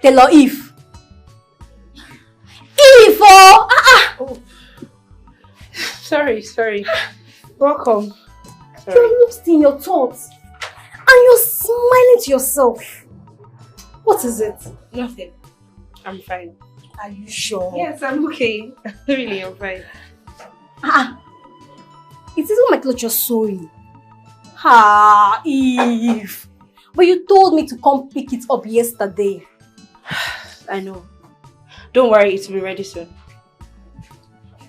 Hello, Eve. Eve, oh! Oh. Sorry. Welcome. Sorry. You're lost in your thoughts. And you're smiling to yourself. What is it? Nothing. I'm fine. Are you sure? Yes, I'm okay. Really, I'm fine. It isn't my clothes you're sewing. Eve. But you told me to come pick it up yesterday. I know. Don't worry, it will be ready soon.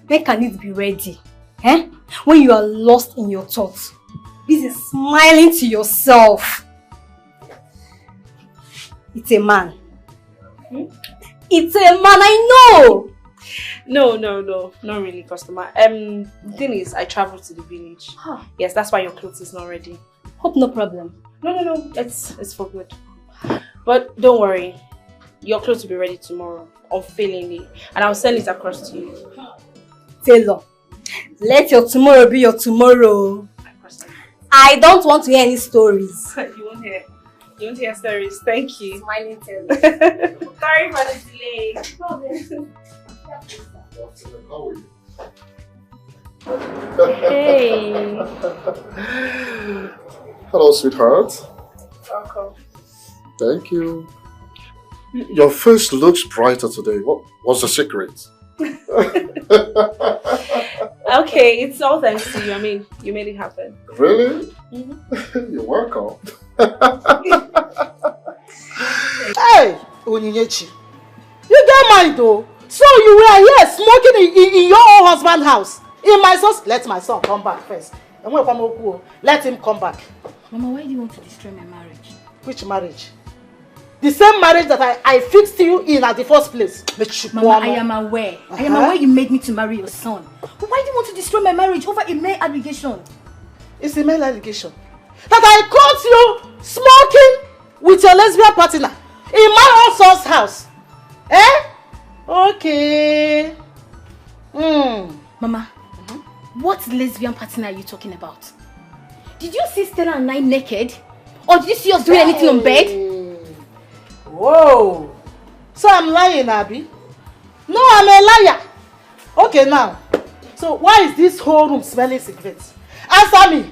When can it be ready? When you are lost in your thoughts. Busy smiling to yourself. It's a man. It's a man, I know! No, not really, customer. The thing is, I traveled to the village. Yes, that's why your clothes is not ready. Hope no problem. No, it's for good. But don't worry, your clothes will be ready tomorrow, unfailingly, and I'll send it across to you. Taylor, let your tomorrow be your tomorrow. I don't want to hear any stories. You won't hear. You won't hear stories. Thank you. Smiling tell. Sorry for the delay. Hey. Hello, sweetheart. Welcome. Thank you. Your face looks brighter today. What's the secret? Okay, it's all thanks to you. I mean, you made it happen. Really? Mm-hmm. You're welcome. Hey, Onyinyechi, you get mind though. So you were here smoking in your own husband's house. In my son's, let my son come back first. And when come let him come back. Mama, why do you want to destroy my marriage? Which marriage? The same marriage that I fixed you in at the first place. Mama, I am aware. I am aware you made me to marry your son. But why do you want to destroy my marriage over a mere allegation? It's a mere allegation. That I caught you smoking with your lesbian partner in my own son's house. Eh? Okay. Mama, what lesbian partner are you talking about? Did you see Stella and I naked? Or did you see us doing anything on bed? Whoa. So I'm lying, Abby? No, I'm a liar. Okay, now. So why is this whole room smelling cigarettes? Answer me.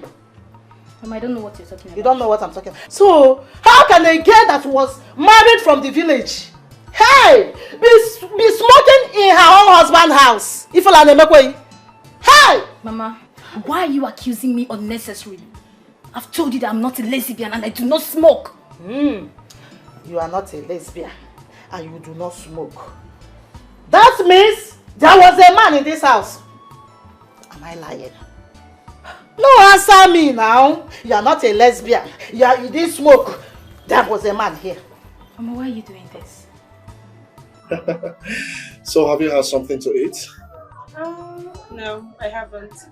Mama, I don't know what you're talking about. You don't know what I'm talking about. So, how can a girl that was married from the village, hey, be smoking in her own husband's house? If you like, hey! Mama, why are you accusing me unnecessarily? I've told you that I'm not a lesbian and I do not smoke. You are not a lesbian and you do not smoke. That means there was a man in this house. Am I lying? No, answer me now. You are not a lesbian. You didn't smoke. There was a man here. Mama, why are you doing this? So have you had something to eat? No, I haven't.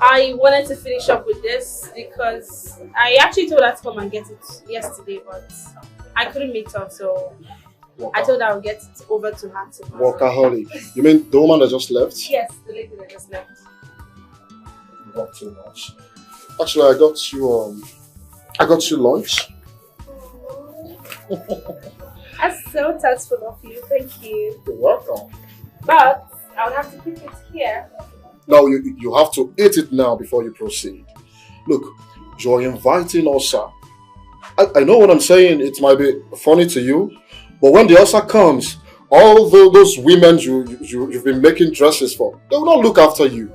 I wanted to finish up with this because I actually told her to come and get it yesterday, but I couldn't meet her, so I told her I would get it over to her tomorrow. Workaholic. You mean the woman that just left? Yes, the lady that just left. Not too much. Actually, I got you lunch. That's so tasteful of you, thank you. You're welcome. But I would have to keep it here. No, you have to eat it now before you proceed. Look, you're inviting ulcer. I know what I'm saying, it might be funny to you, but when the ulcer comes, all those women you've been making dresses for, they will not look after you.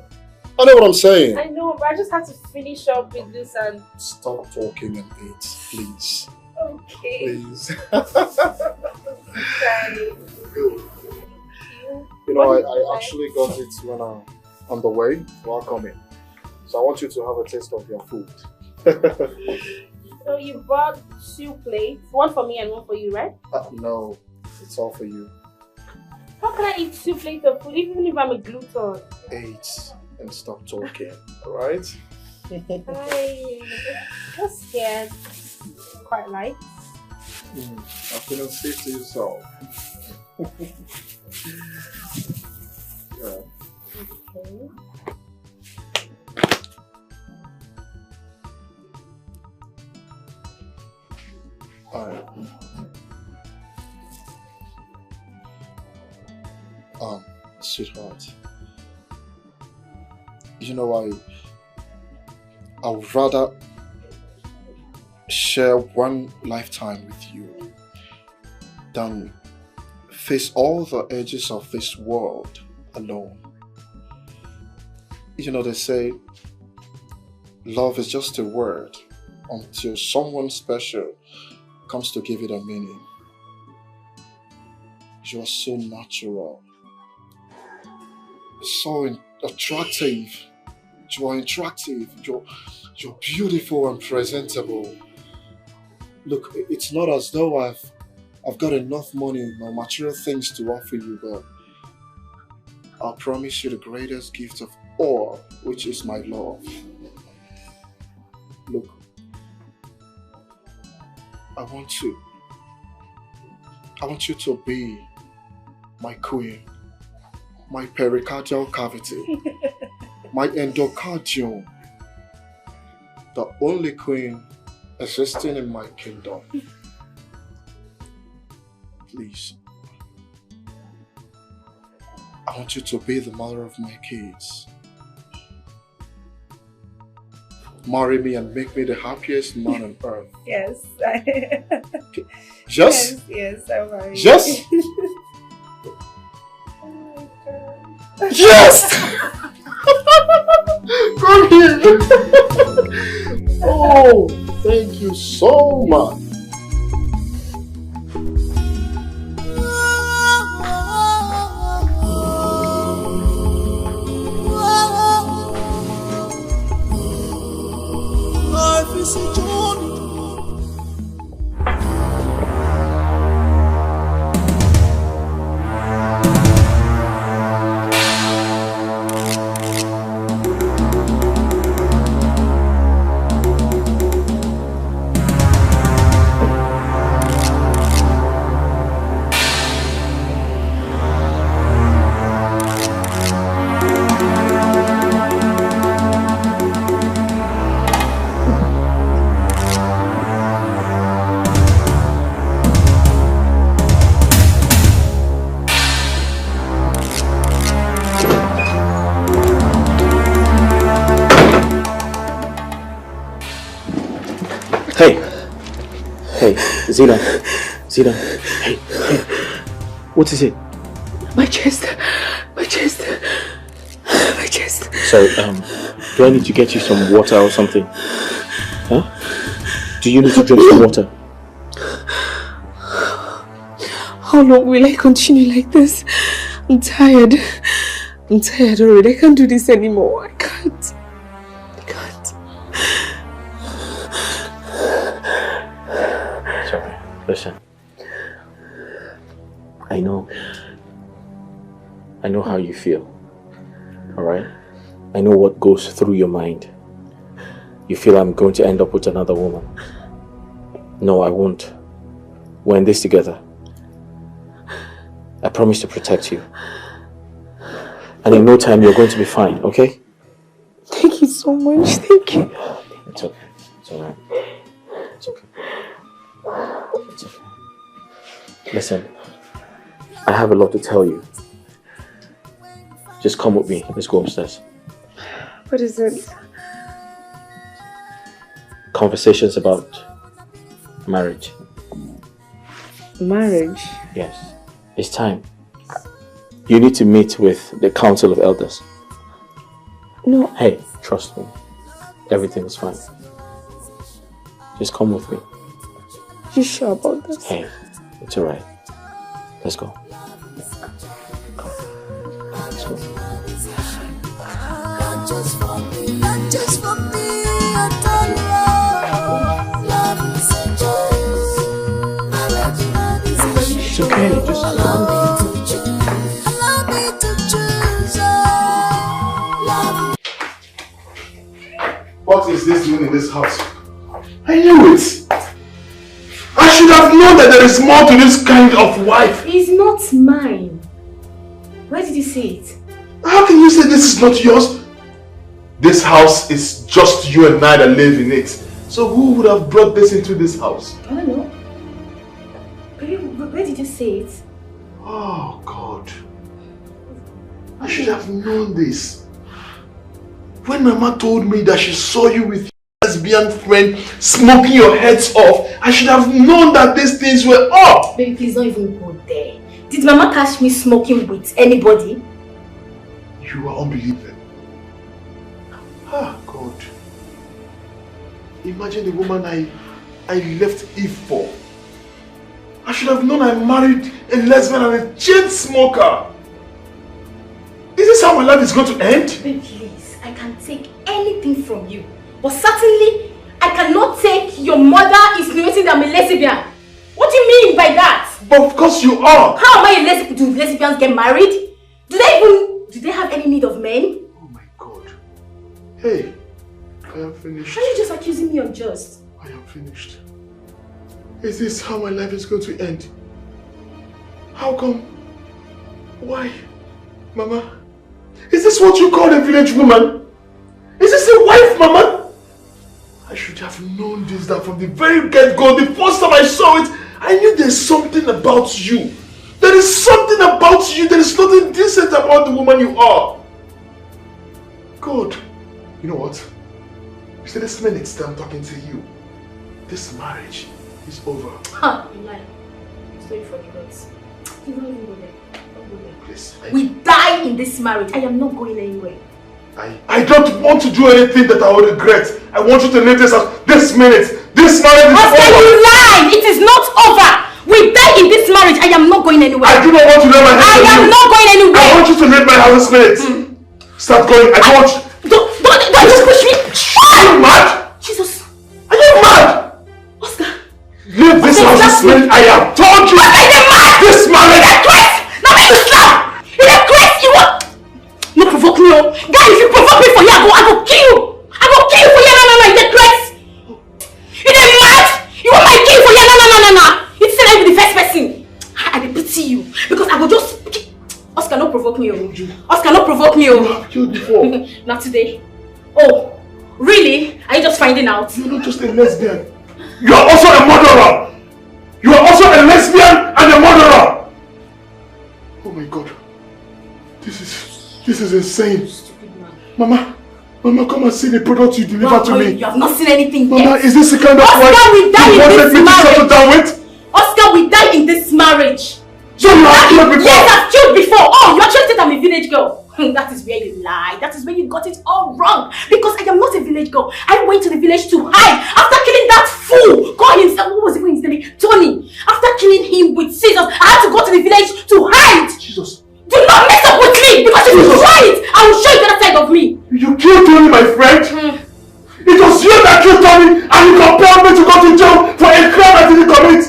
I know what I'm saying. I know, but I just have to finish up with this and... Stop talking and eat, please. Okay. Please. Sorry. You know, I actually got it when I'm on the way while coming. So I want you to have a taste of your food. So you brought 2 plates, one for me and one for you, right? No, it's all for you. How can I eat 2 plates of food even if I'm a gluten? Eat and stop talking, alright? I'm just scared. Quite light. I couldn't see to yourself. Yeah. Okay. Alright. Sweetheart. You know, I would rather share one lifetime with you than face all the edges of this world alone. You know, they say love is just a word until someone special comes to give it a meaning. You are so natural, so attractive. You are attractive. You're beautiful and presentable. Look, it's not as though I've got enough money or material things to offer you, but I'll promise you the greatest gift of all, which is my love. Look, I want you to be my queen, my pericardial cavity, my endocardium. the only queen existing in my kingdom. Please, I want you to be the mother of my kids. Marry me and make me the happiest man on earth. Yes. Yes? Yes, I will. Yes? Oh my God. Yes! Come here! Oh, thank you so much. Life is a journey. Hey, Zina, hey, what is it? My chest. So, do I need to get you some water or something? Huh? Do you need to drink some water? How long will I continue like this? I'm tired already. I can't do this anymore. I can't. Sorry, listen. I know how you feel. Alright? I know what goes through your mind. You feel I'm going to end up with another woman. No, I won't. We're in this together. I promise to protect you. And in no time you're going to be fine, okay? Thank you so much. Thank you. It's okay. It's alright. It's okay. It's okay. Listen, I have a lot to tell you. Just come with me. Let's go upstairs. What is it? Conversations about marriage. Marriage? Yes. It's time. You need to meet with the Council of Elders. No. Hey, trust me. Everything is fine. Just come with me. You sure about this? Hey, it's alright. Let's go. Come. Let's go. Not just for me, not just for me, I don't know. Love is a choice. Marriage is a choice. It's okay, just allow me to choose. Allow me to choose. Love. What is this doing in this house? I knew it. I should have known that there is more to this kind of wife. It's not mine. Where did you see it? How can you say this is not yours? This house is just you and I that live in it. So who would have brought this into this house? I don't know. Where did you see it? Oh God. I should have known this. When Mama told me that she saw you with your lesbian friend smoking your heads off, I should have known that these things were up. Baby, please don't even go there. Did Mama catch me smoking with anybody? You are unbelievable. Ah, God. Imagine the woman I left Eve for. I should have known I married a lesbian and a chain smoker. Is this how my life is going to end? Baby, please, I can take anything from you. But certainly, I cannot take your mother insinuating that I'm a lesbian. What do you mean by that? But of course you are. How am I a lesbian? Do lesbians get married? Do they have any need of men? Hey, I am finished. Are you just accusing me of just? I am finished. Is this how my life is going to end? How come? Why? Mama? Is this what you call a village woman? Is this a wife, Mama? should have known this, that from the very get-go, the first time I saw it, I knew there's something about you. There is something about you. There is nothing decent about the woman you are. God, you know what? You see, this minute that I'm talking to you, this marriage is over. Ha! You lie. Sorry for the gods. You don't even go there. Don't go there. Please. We die in this marriage. I am not going anywhere. I don't want to do anything that I will regret. I want you to leave this house this minute. This marriage is over. You lied! It is not over! We die in this marriage. I am not going anywhere. I do not want to leave my house. I am not going anywhere. I want you to leave my house this minute. Stop going. I don't want you. Don't just push me. Are you mad? Jesus. Are you mad? Oscar. Leave this house this minute. I have told you. Oscar, you're mad. This marriage. You're crazy. Now make you slap. You're crazy. You want? No provoke me, oh. Guy, if you provoke me for you, I go kill you. I go kill you for you. No, you're crazy. You're mad. You want my kill for you? No. It's still like the first person. I will pity you because I will just. Oscar, no provoke me, oh. Oscar, no provoke me, oh. You have killed before. Not today. Oh, really? Are you just finding out? You're not just a lesbian. You are also a murderer. You are also a lesbian and a murderer. Oh my God. This is insane. Stupid man. Mama, come and see the product you delivered to me. You have not seen anything yet. Mama, is this the kind of Oscar, wife we die you in wanted this me to marriage. settle down with? Oscar, we die in this marriage. So you have killed before? Yes, I've killed before. Oh, you actually said I'm a village girl. That is where you lie. That is where you got it all wrong. Because I am not a village girl. I went to the village to hide after killing that fool. Call himself. What was his name? Tony. After killing him with scissors, I had to go to the village to hide. Jesus. Do not mess up with me because if you try it, I will show you the other side of me. You killed Tony, my friend. It was you that killed Tony, and you compelled me to go to jail for a crime I didn't commit.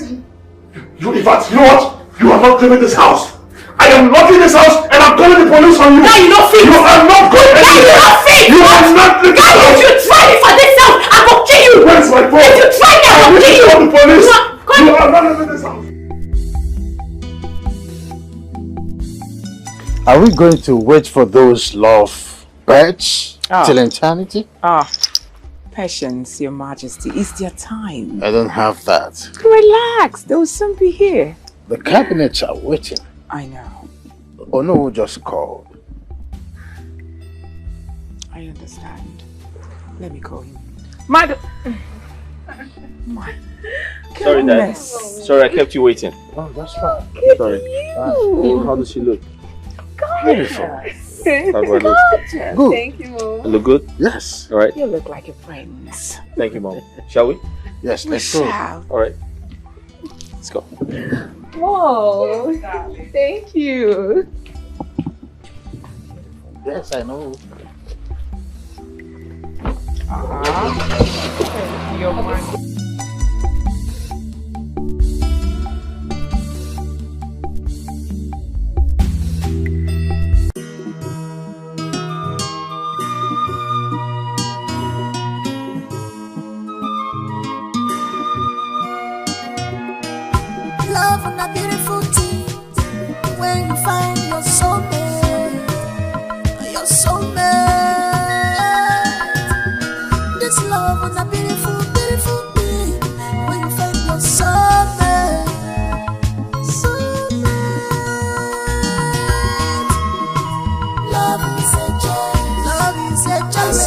In fact, you know what? You are not leaving this house. I am locking this house and I'm calling the police on you. Guy, you not fit. You are not going anywhere. You not fit. You are not leaving this house. If you try me for this house, I will kill you. Where's my phone? If you try me, I will kill you. Call the police. You are not leaving this house. Are we going to wait for those love birds till eternity? Patience, Your Majesty. It's their time. I don't have that. Relax. They will soon be here. The cabinets are waiting. I know. Ono just called. I understand. Let me call him. Madam. Sorry, Dad. Sorry, I kept you waiting. Oh, that's fine. Sorry. How does she look? Beautiful. How do I look? Good. Thank you, Mom. I look good? Yes. All right. You look like a prince. Thank you, Mom. Shall we? Yes, We let's go. shall. All right. Let's go. Whoa. Thank you. Yes, I know. Your mind. Love and a beautiful thing when you find your soulmate, your soulmate. This love and a beautiful, beautiful thing when you find your soulmate, soulmate. Love is a choice. Love is a choice.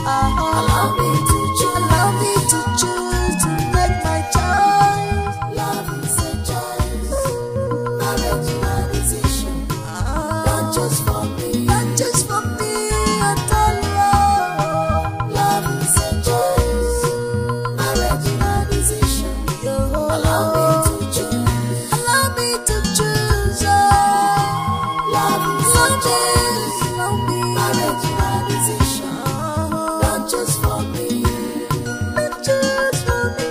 Allow me to choose. Allow me to choose to make my choice. Love is a choice. Marriage is a decision. Not just for me. Not just for me at all. Love is a choice. Marriage is a decision. Allow me to choose. Allow me to choose. Love is a choice. Marriage is a decision. Not just for me. Not just for me.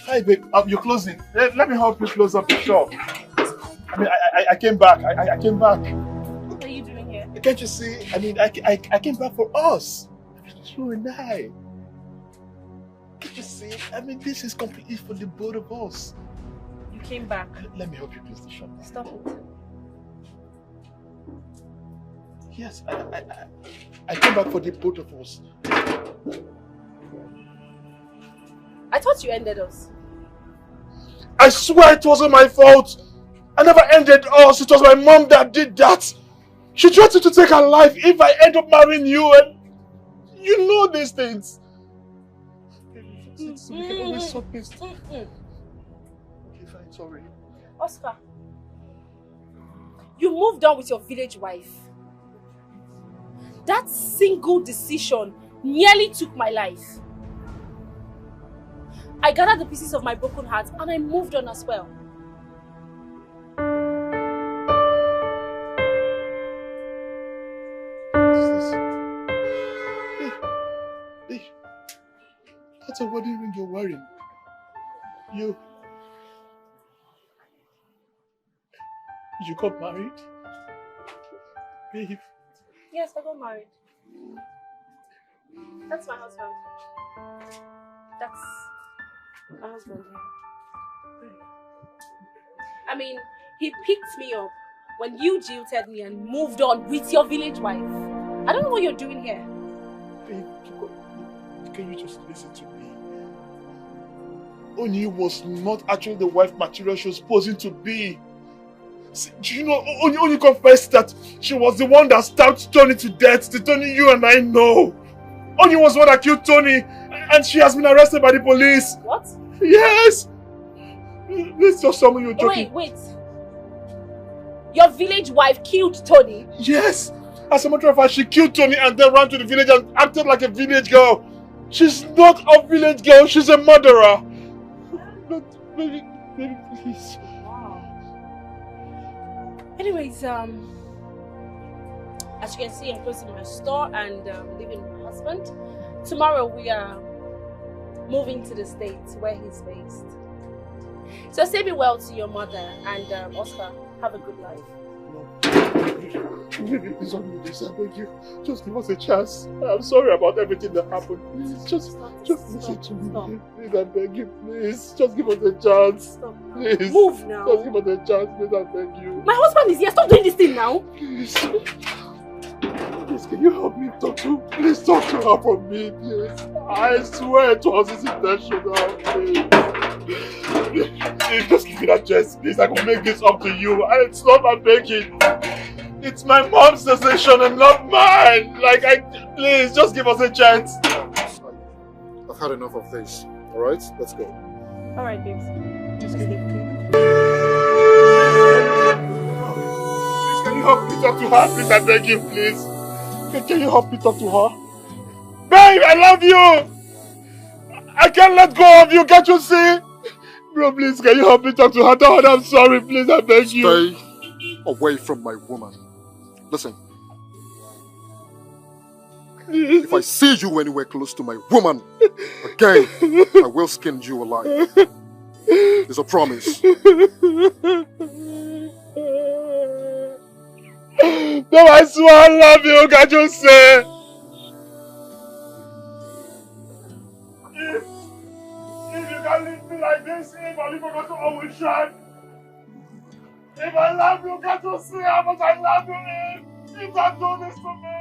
Hi, babe. You're closing. Let me help you close up the shop. I mean, I came back. I came back. What are you doing here? can't you see? I mean, I came back for us. You and I. Can't you see? I mean, this is completely for the both of us. You came back. Let me help you place the shot. Stop it. Yes, I came back for the both of us. I thought you ended us. I swear it wasn't my fault. I never ended us. It was my mom that did that. She tried to take her life if I end up marrying you, and you know these things. We can always sort this. Okay, fine, sorry. Oscar, you moved on with your village wife. That single decision nearly took my life. I gathered the pieces of my broken heart and I moved on as well. Hey, that's a wedding ring you're wearing. You got married? Babe. Yes, I got married. That's my husband. That's my husband, yeah. I mean, he picked me up when you jilted me and moved on with your village wife. I don't know what you're doing here. Babe, can you just listen to me? Oni was not actually the wife material she was posing to be. See, do you know, Oni confessed that she was the one that stabbed Tony to death. The Tony you and I know. Oni was the one that killed Tony, and she has been arrested by the police. What? Yes! This is just someone you're joking. Wait. Your village wife killed Tony? Yes! As a matter of fact, she killed Tony and then ran to the village and acted like a village girl. She's not a village girl, she's a murderer. Baby, please. Wow. Anyways, as you can see, I'm closing my store and leaving my husband. Tomorrow we are moving to the States where he's based. So say me well to your mother and Oscar, have a good life. Baby, please don't do this, I beg you. Just give us a chance. I'm sorry about everything that happened. Please, just listen to me. Please, I beg you, please. Just give us a chance. Please. Move now. Just give us a chance, please, I beg you. My husband is here. Stop doing this thing now. Please. Please, can you help me talk to her? Please talk to her for me, please. I swear it wasn't intentional, please. Please, just give me that chance, please. I can make this up to you. And it's not my making. It's my mom's decision and not mine. Please, just give us a chance. I've had enough of this. Alright, let's go. Alright, babes. Please, can you help me talk to her? Please, I beg you, please. Can you help me talk to her? Babe, I love you! I can't let go of you, can't you see? Bro, please, can you help me talk to her? Tell her I'm sorry, please, I beg you. Stay away from my woman. Listen. If I see you anywhere close to my woman again, I will skin you alive. It's a promise. No, I swear I love you, can't you say? If you can leave me like this, if I leave, I'm going to always shine. If I love you, can't you see how much I love you, Eve? You can't do this to me.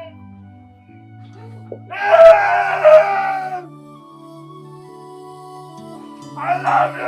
Eve! I love you!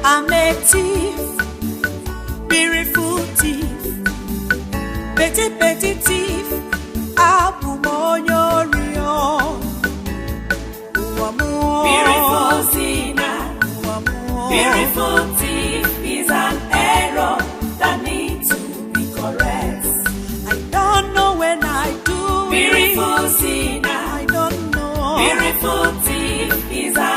I'm a thief, beautiful thief, petty thief. Beautiful sinner, beautiful thief is an error that needs to be correct. I don't know when I do. Beautiful sinner, I don't know. Beautiful thief is an